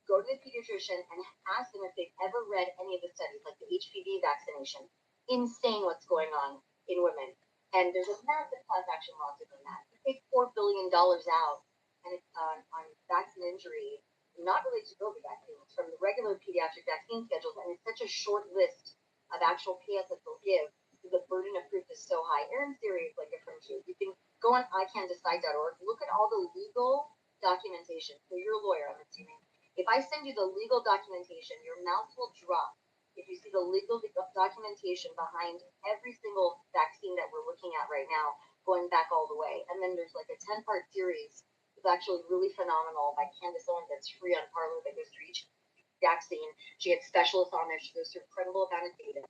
Go to the pediatrician and ask them if they've ever read any of the studies, like the HPV vaccination. Insane what's going on in women. And there's a massive class action lawsuit on that. You take $4 billion out and it's on vaccine injury, not related to COVID vaccines, from the regular pediatric vaccine schedules, and it's such a short list of actual PS that they'll give. The burden of proof is so high. Aaron Siri is like a friend to you. You can go on iCanDecide.org, look at all the legal documentation. So you're a lawyer, I'm assuming. If I send you the legal documentation, your mouth will drop if you see the legal documentation behind every single vaccine that we're looking at right now, going back all the way. And then there's like a 10-part series. It's actually really phenomenal by Candace Owens that's free on Parler that goes through each vaccine. She had specialists on there. She goes through a credible amount of data.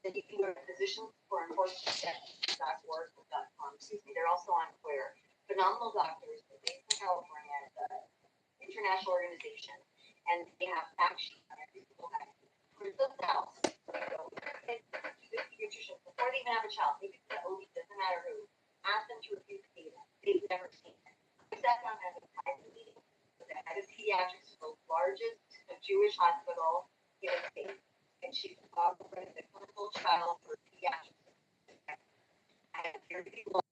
Then you can go to physiciansforenforcement.org.com. Excuse me. They're also on Twitter. Phenomenal doctors. They're based in California. It's an international organization. And they have fact sheets on every single vaccine. For themselves, the pediatrician, before they even have a child, maybe it's the OB, doesn't matter who, ask them to review the data. They've never seen it. I sat down at a private meeting with the head of pediatrics, the largest Jewish hospital in the state. And she's offering the clinical trial for pediatrics. And very people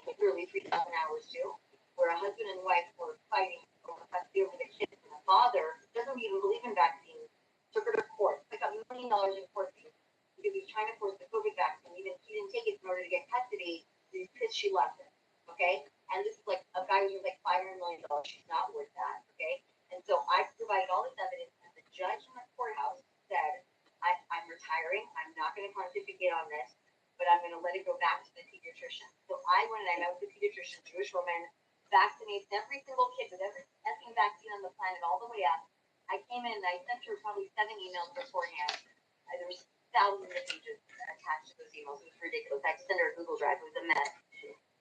literally 3,000 hours too, where a husband and wife were fighting over the kids, and the father doesn't even believe in vaccines, took her to court, like $1 million in court fees because he was trying to force the COVID vaccine. He didn't take it in order to get custody. He's pissed she left him. Okay, and this is like a guy who's like $500 million. She's not worth that. Okay, and so I provided all this evidence, and the judge in the courthouse said, I'm retiring. I'm not going to pontificate on this, but I'm going to let it go back to the pediatrician. So I went and I met with the pediatrician, Jewish woman, vaccinates every single kid with every effing vaccine on the planet all the way up. I came in and I sent her probably 7 emails beforehand. There was thousands of pages attached to those emails. It was ridiculous. I had to send her a Google Drive. It was a mess.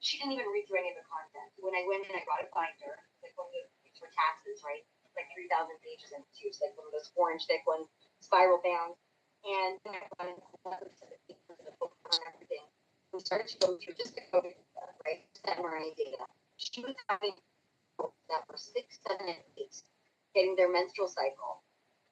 She didn't even read through any of the content. When I went in, I brought a binder, like one of those for taxes, right? It's like 3,000 pages and it's huge, like one of those 4-inch thick ones, spiral bound. And then I brought in another set of papers and a book on everything. We started to go through just the COVID stuff, right? mRNA data. She was having that for 6, 7, and 8, getting their menstrual cycle.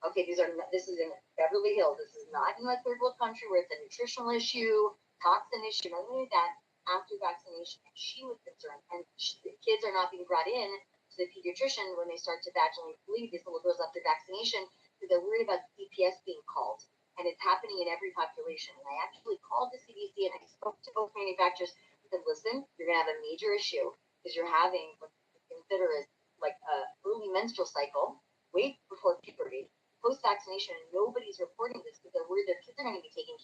Okay, this is in Beverly Hills. This is not in a third world country where it's a nutritional issue, toxin issue, nothing like that. After vaccination, and she was concerned, and the kids are not being brought in to the pediatrician when they start to vaginally bleed these little girls after vaccination because they're worried about CPS being called, and it's happening in every population. And I actually called the CDC and I spoke to both manufacturers and said, listen, you're going to have a major issue because you're having what you consider as like a early menstrual cycle, way before puberty. Post-vaccination, nobody's reporting this because they're worried their kids are going to be taken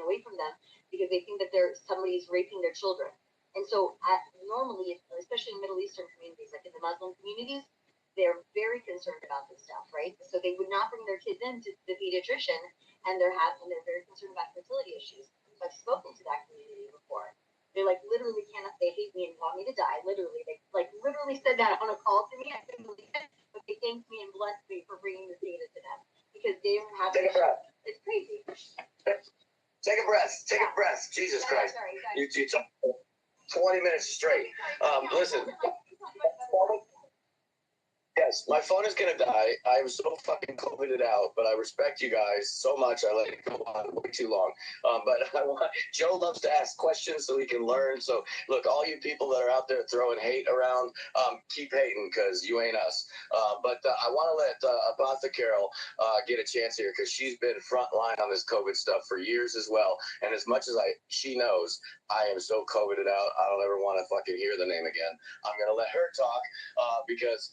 away from them because they think that somebody's raping their children. And so normally, especially in Middle Eastern communities, like in the Muslim communities, they're very concerned about this stuff, right? So they would not bring their kids in to the pediatrician, and they're very concerned about fertility issues. So I've spoken to that community before. They like literally they hate me and want me to die. Literally, they like literally said that on a call to me. I couldn't believe it. But they thanked me and blessed me for bringing this data to them. Take a breath. It's crazy. Take a breath. Take a breath. Jesus Christ. You talk 20 minutes straight. Listen. Yes, my phone is going to die. I'm so fucking COVIDed out, but I respect you guys so much. I let it go on way too long. But Joe loves to ask questions so he can learn. So, look, all you people that are out there throwing hate around, keep hating because you ain't us. But I want to let Apothecary get a chance here because she's been front line on this COVID stuff for years as well. And as much as she knows, I am so COVIDed out, I don't ever want to fucking hear the name again. I'm going to let her talk because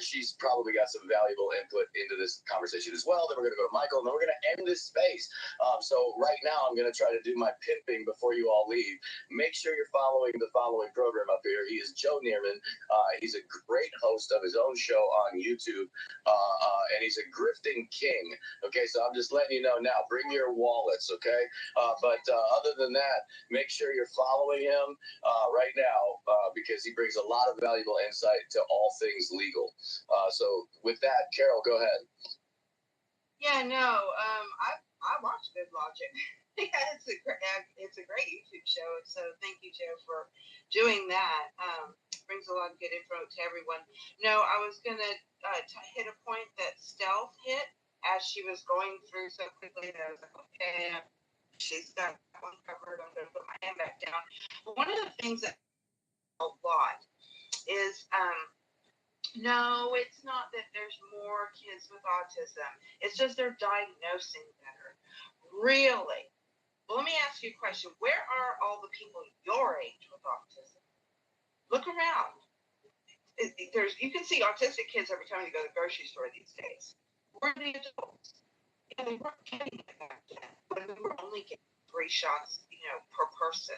she's probably got some valuable input into this conversation as well. Then we're going to go to Michael, and then we're going to end this space. So right now, I'm going to try to do my pimping before you all leave. Make sure you're following the following program up here. He is Joe Neerman. He's a great host of his own show on YouTube, and he's a grifting king. Okay, so I'm just letting you know now. Bring your wallets, okay? But other than that, make sure you're following him right now because he brings a lot of valuable insight to all things legal. So with that, Carol, go ahead. Yeah, no, I watched Good Logic. Yeah, it's a great YouTube show. So thank you, Joe, for doing that. Brings a lot of good info to everyone. No, I was gonna hit a point that Stealth hit as she was going through so quickly that I was like, okay, she's got that one covered. I'm gonna put my hand back down. But one of the things that a lot is no, it's not that there's more kids with autism. It's just they're diagnosing better. Really? Well, let me ask you a question. Where are all the people your age with autism? Look around. You can see autistic kids every time you go to the grocery store these days. We're the adults. And we weren't getting it back then. But we were only getting 3 shots, per person.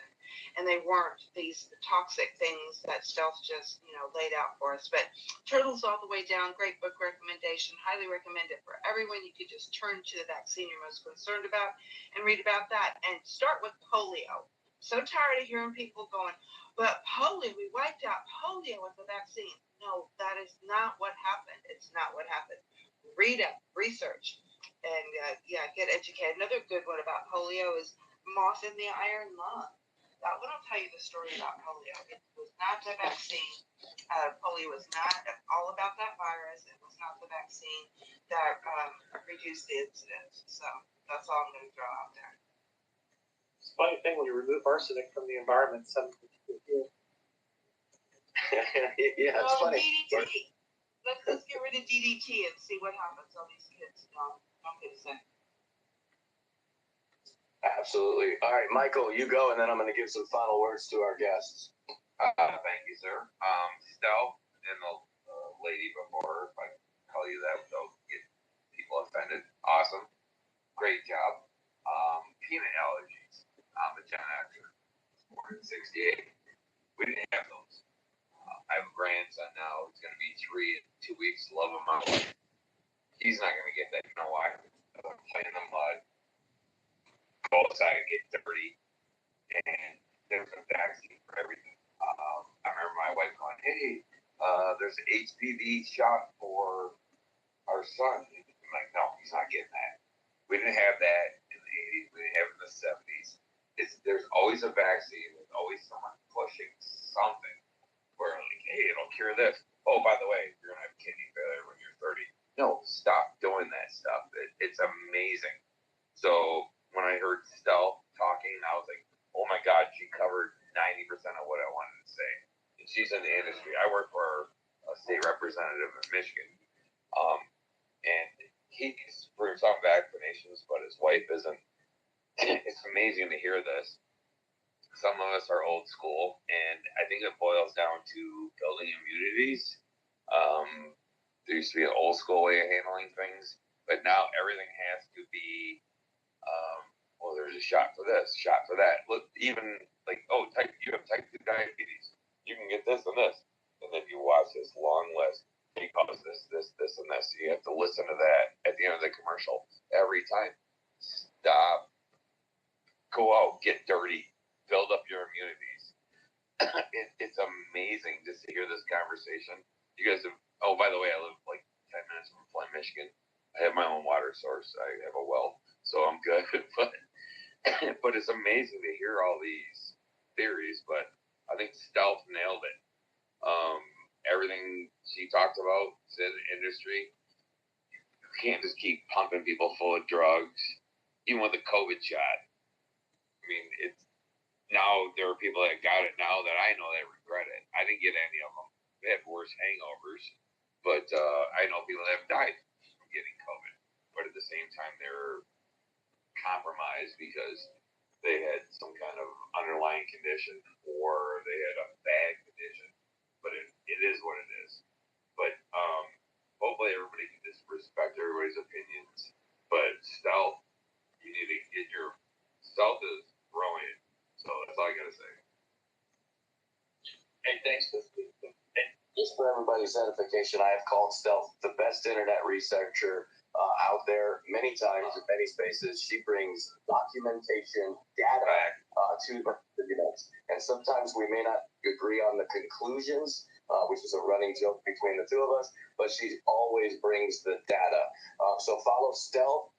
And they weren't these toxic things that Stealth just, laid out for us. But Turtles All the Way Down, great book recommendation. Highly recommend it for everyone. You could just turn to the vaccine you're most concerned about and read about that. And start with polio. So tired of hearing people going, but polio, we wiped out polio with the vaccine. No, that is not what happened. It's not what happened. Read up, research, and get educated. Another good one about polio is moth in the iron lung. That one will tell you the story about polio. It was not the vaccine. Polio was not all about that virus. It was not the vaccine that reduced the incidence. So that's all I'm going to throw out there. It's a funny thing when you remove arsenic from the environment, some people feel. Yeah, it's funny. DDT. Let's get rid of DDT and see what happens. All these kids don't get sick. Absolutely. All right, Michael, you go, and then I'm going to give some final words to our guests. Thank you, sir. Stealth and the lady before, if I call you that without getting people offended. Awesome. Great job. Peanut allergies. I'm a Gen Xer. Born in 68. We didn't have those. I have a grandson now. He's going to be 3 in 2 weeks. Love him out. He's not going to get that. You know why? I'm playing in the mud. Go outside and get dirty, and there's a vaccine for everything. I remember my wife going, hey, there's an HPV shot for our son. I'm like, no, he's not getting that. We didn't have that in the 80s. We didn't have it in the 70s. There's always a vaccine. There's always someone pushing something where, like, hey, it'll cure this. Oh, by the way, you're going to have kidney failure when you're 30. No, stop doing that stuff. It's amazing. So when I heard Stealth talking, I was like, oh my God, she covered 90% of what I wanted to say. And she's in the industry. I work for a state representative in Michigan. And he's for some vaccinations, but his wife isn't. It's amazing to hear this. Some of us are old school, and I think it boils down to building immunities. There used to be an old school way of handling things, but now everything has to be well, there's a shot for this, shot for that. Look, even like, you have type 2 diabetes. You can get this and this. And then you watch this long list. Because this, and this. You have to listen to that at the end of the commercial every time. Stop. Go out, get dirty, build up your immunities. It's amazing just to hear this conversation. You guys have, by the way, I live like 10 minutes from Flint, Michigan. I have my own water source. I have a well, so I'm good. But it's amazing to hear all these theories. But I think Stealth nailed it. Everything she talked about, said industry. You can't just keep pumping people full of drugs, even with the COVID shot. I mean, it's now there are people that got it now that I know that regret it. I didn't get any of them. They have worse hangovers, but I know people that have died from getting COVID. But at the same time, they're compromised because they had some kind of underlying condition or they had a bad condition. But it is what it is. But hopefully everybody can just respect everybody's opinions. But Stealth, you need to get your Stealth is brilliant. So that's all I gotta say. Hey, thanks. And just for everybody's edification, I have called Stealth the best internet researcher out there many times in many spaces. She brings documentation, data to the events. And sometimes we may not agree on the conclusions, which is a running joke between the two of us, but she always brings the data. So follow Stealth.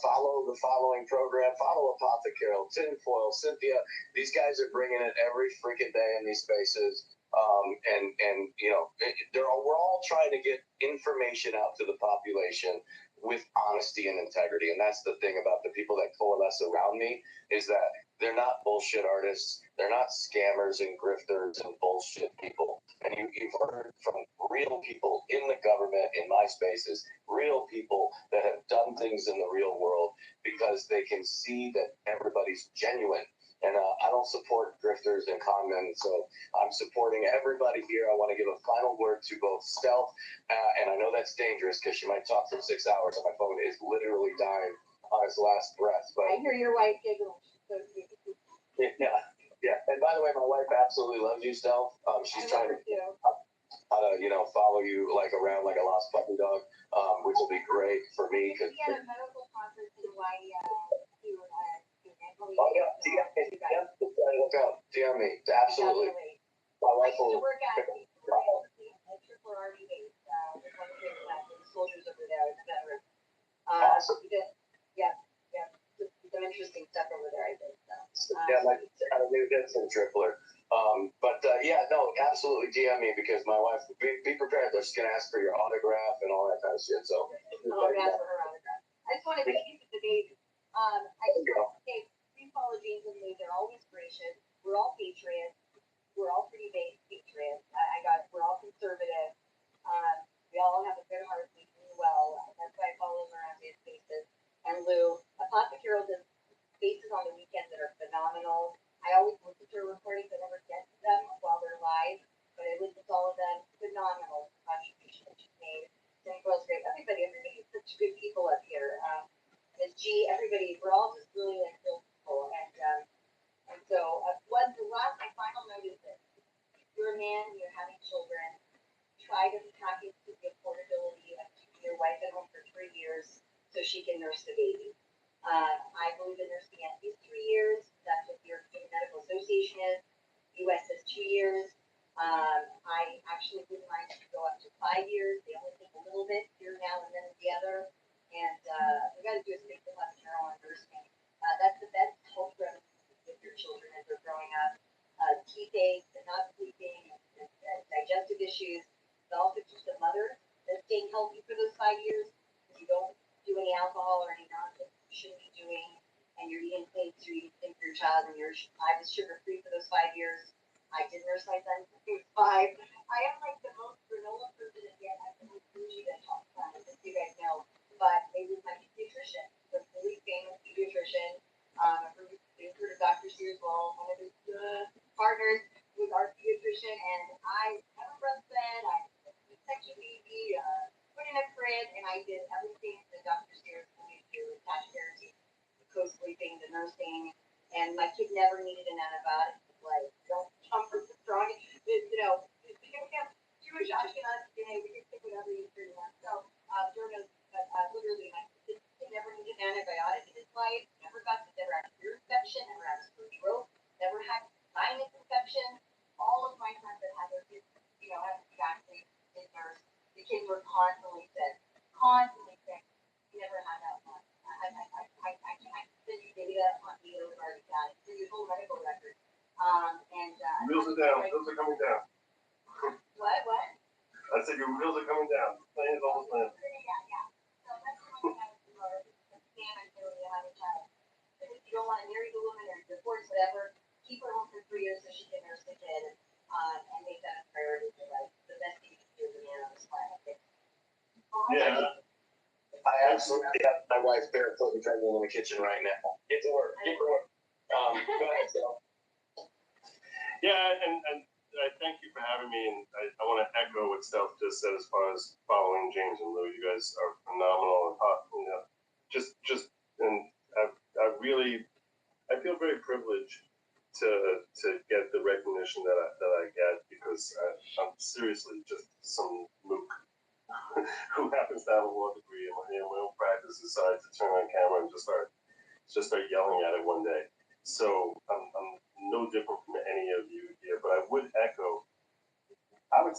Follow the following program. Follow Apothecary, Tinfoil, Cynthia. These guys are bringing it every freaking day in these spaces. And you know, we're all trying to get information out to the population with honesty and integrity. And that's the thing about the people that coalesce around me, is that they're not bullshit artists. They're not scammers and grifters and bullshit people. And you've heard from real people in the government, in my spaces, real people that have done things in the real world because they can see that everybody's genuine. And I don't support grifters and con men, so I'm supporting everybody here. I want to give a final word to both Stealth, and I know that's dangerous because she might talk for 6 hours, and my phone is literally dying on its last breath. But I hear your wife giggle. Yeah. And by the way, my wife absolutely loves you, Stealth. She's trying to how to, follow you like around like a lost puppy dog, which will be great for me. We had a medical conference in Hawaii. Oh yeah, look out, DM me, absolutely. My wife I used to will. work at Triple Army base. One of the soldiers over there, the veteran. Awesome. Some interesting stuff over there, I think. I knew that's some tripler. Absolutely DM me because my wife, be prepared. They're just gonna ask for your autograph and all that kind of shit. So. I'll ask for her autograph. I just want to thank you for the baby. I just want to say, please follow James and me. They're always gracious. We're all patriots. We're all pretty base patriots. We're all conservative. We all have a good heart. We do well. That's why I follow them around his spaces. And Lou, Apothecary does spaces on the weekends that are phenomenal. I always listen to her recordings. I never get to them while they're live, but I listen to all of them. Phenomenal contribution that she's made. Tinfoil's great. Everybody's such good people up here. Ms. G, everybody, we're all just really like real people. And so my final note is this. If you're a man and you're having children, try to package the affordability of keeping your wife at home for 3 years so she can nurse the baby. I believe in nursing at least 3 years. That's what the European Medical Association is. US is 2 years. I actually wouldn't mind to go up to 5 years. They only take a little bit here now and then the other. And we got to do a space in West Carolina nursing. That's the best health remedy with your children as they're growing up. Teeth aches and not sleeping, and digestive issues. It also keeps the mother staying healthy for those 5 years. If you don't do any alcohol or any nonsense you shouldn't be doing, and you're eating plates, you're eating things for your child, and I was sugar-free for those 5 years. I did nurse my son since he was 5. I am like the most granola person yet. I'm really bougie to talk about it, as you guys know. But they was my pediatrician, the really famous pediatrician. They heard of Dr. Sears, one of his partners was our pediatrician, and I never breastfed. I C-section baby, put in a crib, and I did everything that Dr. Sears told me to do: attached parenting, the co-sleeping, the nursing, and my kid never needed an antibiotic. Like, don't come from the strong, Jewish Ashkenaz DNA, we can pick whatever you pretty want. So, literally, my kid never needed an antibiotic in his life, never had a ear infection, never had a sore throat, never had sinus infection. All of my friends that had their kids, had vaccinated in nurse, the kids were constantly sick. are down. Wheels are coming down. What? I said your wheels are coming down. The plane is almost landed. Yeah. So that's what I have to do. If you don't want to marry the woman or divorce, whatever, keep her home for 3 years so she can nurse the kid, and make that a priority for like the best thing you can do as a man on this planet. Yeah. I absolutely have my wife barefooted pregnant in the kitchen right now. Get to work. Go ahead, Phil. Yeah, and I thank you for having me, and I want to echo what Steph just said as far as following James and Lou. You guys are phenomenal and hot. You know, and I feel very privileged to get the recognition that I get because I'm seriously just some mook who happens to have a law degree and my own practice decided to turn on camera and just start yelling at it one day. So I'm no different from any of you here, but I would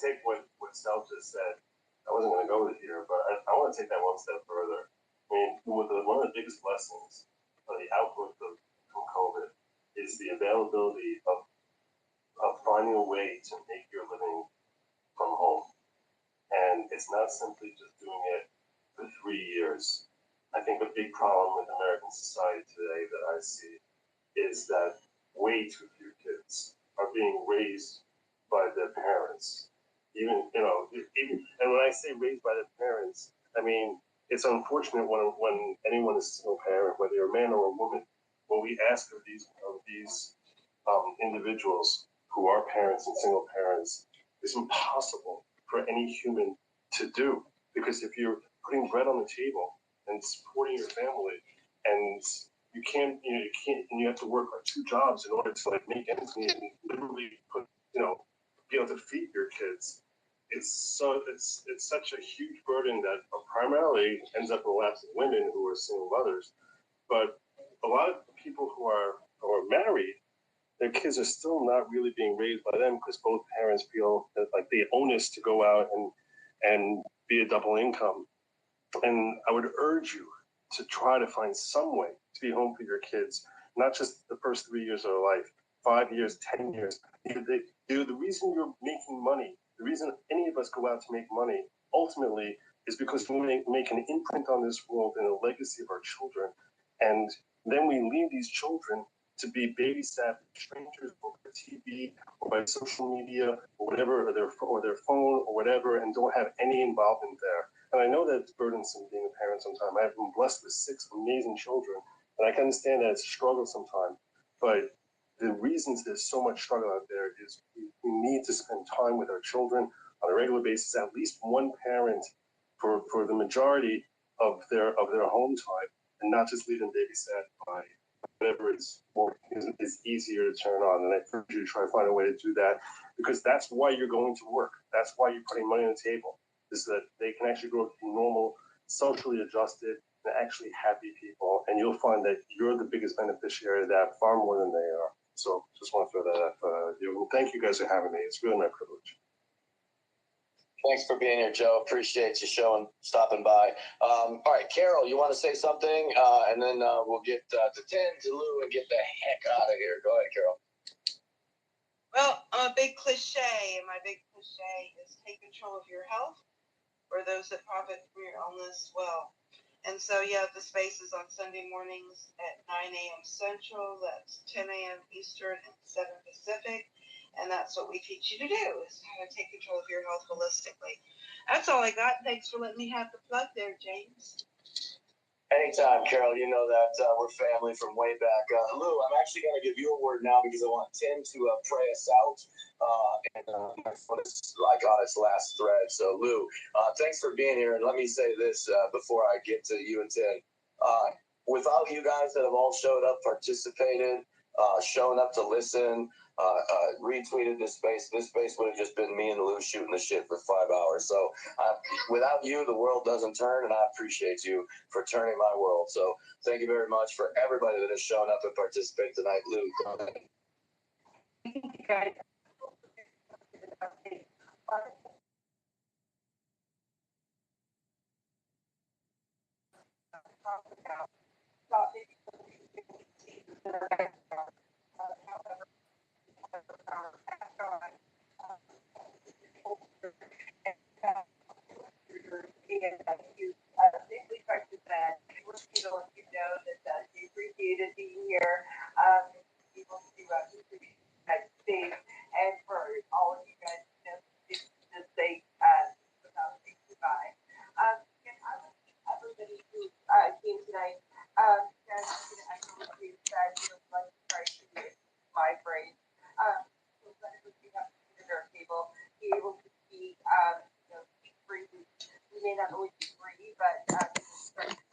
take what Stel just said. I wasn't going to go with here, but I want to take that one step further. I mean, one of the biggest lessons of the output from COVID is the availability of finding a way to make your living from home. And it's not simply just doing it for 3 years. I think a big problem with American society today that I see is that way too few kids are being raised by their parents. And when I say raised by their parents, I mean, it's unfortunate when anyone is a single parent, whether you're a man or a woman, when we ask of these individuals who are parents and single parents, it's impossible for any human to do. Because if you're putting bread on the table and supporting your family, and and you have to work like 2 jobs in order to like make ends meet and literally be able to feed your kids. It's such a huge burden that primarily ends up in the laps of women who are single mothers. But a lot of people who are married, their kids are still not really being raised by them because both parents feel that like the onus to go out and be a double income. And I would urge you to try to find some way to be home for your kids, not just the first 3 years of their life, 5 years, 10 years. The reason you're making money, the reason any of us go out to make money, ultimately, is because we make an imprint on this world and a legacy of our children. And then we leave these children to be babysat by strangers over TV or by social media or whatever, or their phone or whatever, and don't have any involvement there. And I know that it's burdensome being a parent sometimes. I've been blessed with 6 amazing children, and I can understand that it's a struggle sometimes. But the reasons there's so much struggle out there is we need to spend time with our children on a regular basis, at least one parent for the majority of their home time, and not just leave them babysat by whatever is easier to turn on. And I urge you to try to find a way to do that, because that's why you're going to work. That's why you're putting money on the table, is that they can actually grow to be normal, socially adjusted, and actually happy people. And you'll find that you're the biggest beneficiary of that far more than they are. So just want to throw that up. Thank you guys for having me. It's really my privilege. Thanks for being here, Joe. Appreciate you stopping by. All right, Carol, you want to say something? And then we'll get to Tim, to Lou, and get the heck out of here. Go ahead, Carol. Well, I'm a big cliche, and my big cliche is take control of your health for those that profit from your illness well. And so, the space is on Sunday mornings at 9 a.m. Central. That's 10 a.m. Eastern and 7 Pacific. And that's what we teach you to do, is how to take control of your health holistically. That's all I got. Thanks for letting me have the plug there, James. Anytime, Carol. You know that we're family from way back. Lou, I'm actually going to give you a word now because I want Tim to pray us out. My phone is like on its last thread. So, Lou, thanks for being here. And let me say this before I get to you and Tim. Without you guys that have all showed up, participated, shown up to listen, retweeted this space would have just been me and Lou shooting the shit for 5 hours. So without you, the world doesn't turn, and I appreciate you for turning my world. So thank you very much for everybody that has shown up and participated tonight. Lou, go ahead. Basically tried to say, you know that he appreciated being here, people to contribute to the United States, and for all of you guys to say without saying goodbye. And everybody who came tonight, guys, I'm going to echo what you said, like try to my phrase. So let everybody have at our table, be able to speak, speak freely. We may not always agree, but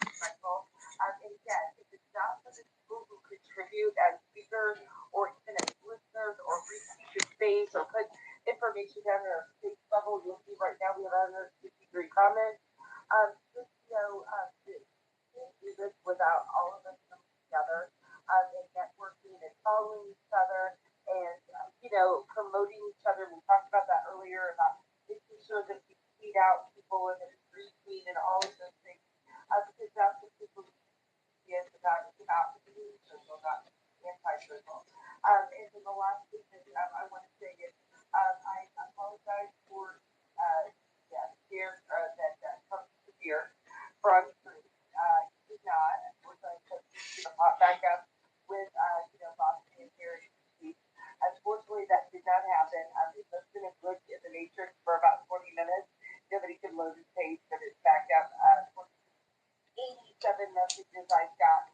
respectful. And yes, if it's not for the people who contribute as speakers or even as listeners or retweet the space or put information down in our space level, you'll see right now we have 153 comments. Just do this without all of us coming together and networking and following each other and promoting each other. We talked about that earlier about making sure that we tweet out people and retweet and all of those things because that's what people is about. It's about being social, not anti-social. And then the last thing that I want to say is I apologize for that comes to fear from did not, unfortunately, pop back up with Boston and Harry. Unfortunately, that did not happen. It's just been a glitch in the matrix for about 40 minutes. Nobody could load his page, but it's back up. 87 messages I've got.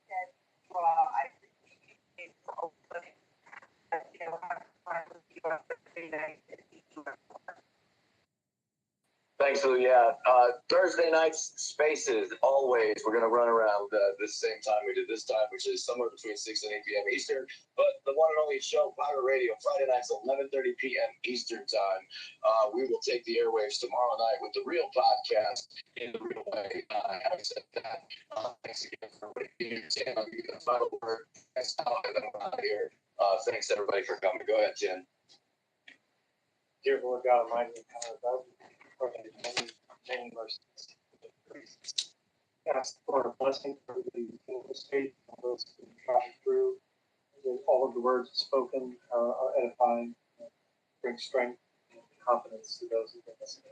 Said, well, I appreciate it for opening. Have fun with you on Thursday night. Thanks, Lou. Yeah, Thursday nights spaces, always. We're going to run around this same time we did this time, which is somewhere between 6 and 8 p.m. Eastern. But the one and only show, Pirate Radio, Friday nights, 11:30 p.m. Eastern time. We will take the airwaves tomorrow night with the real podcast in the real way. Having said that, thanks again for everybody. Tim, I'll give you the final word. Thanks, and then we're out of here. Thanks, everybody, for coming. Go ahead, Tim. Dear Lord God Almighty, many mercies. Ask for a blessing for the state, those who travel through. All of the words spoken are edifying, bring strength and confidence to those who listen.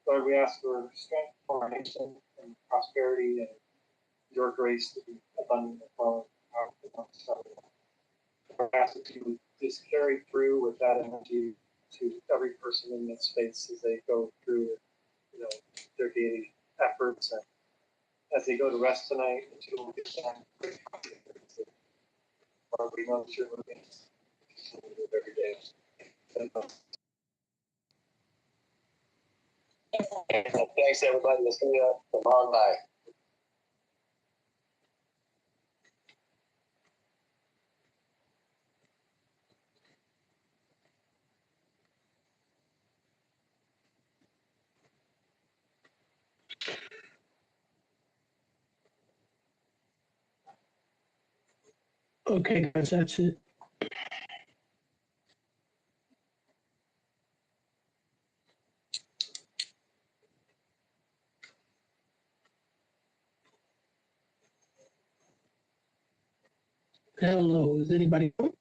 Lord, we ask for strength for our nation and prosperity and your grace to be abundant and flowing amongst us. We ask that you just carry through with that energy to every person in this space as they go through, their daily efforts, and as they go to rest tonight, that you will get them. Lord, we know that you're moving every day. Thanks, everybody. We'll see you tomorrow night. Okay, guys, that's it. Hello, is anybody home?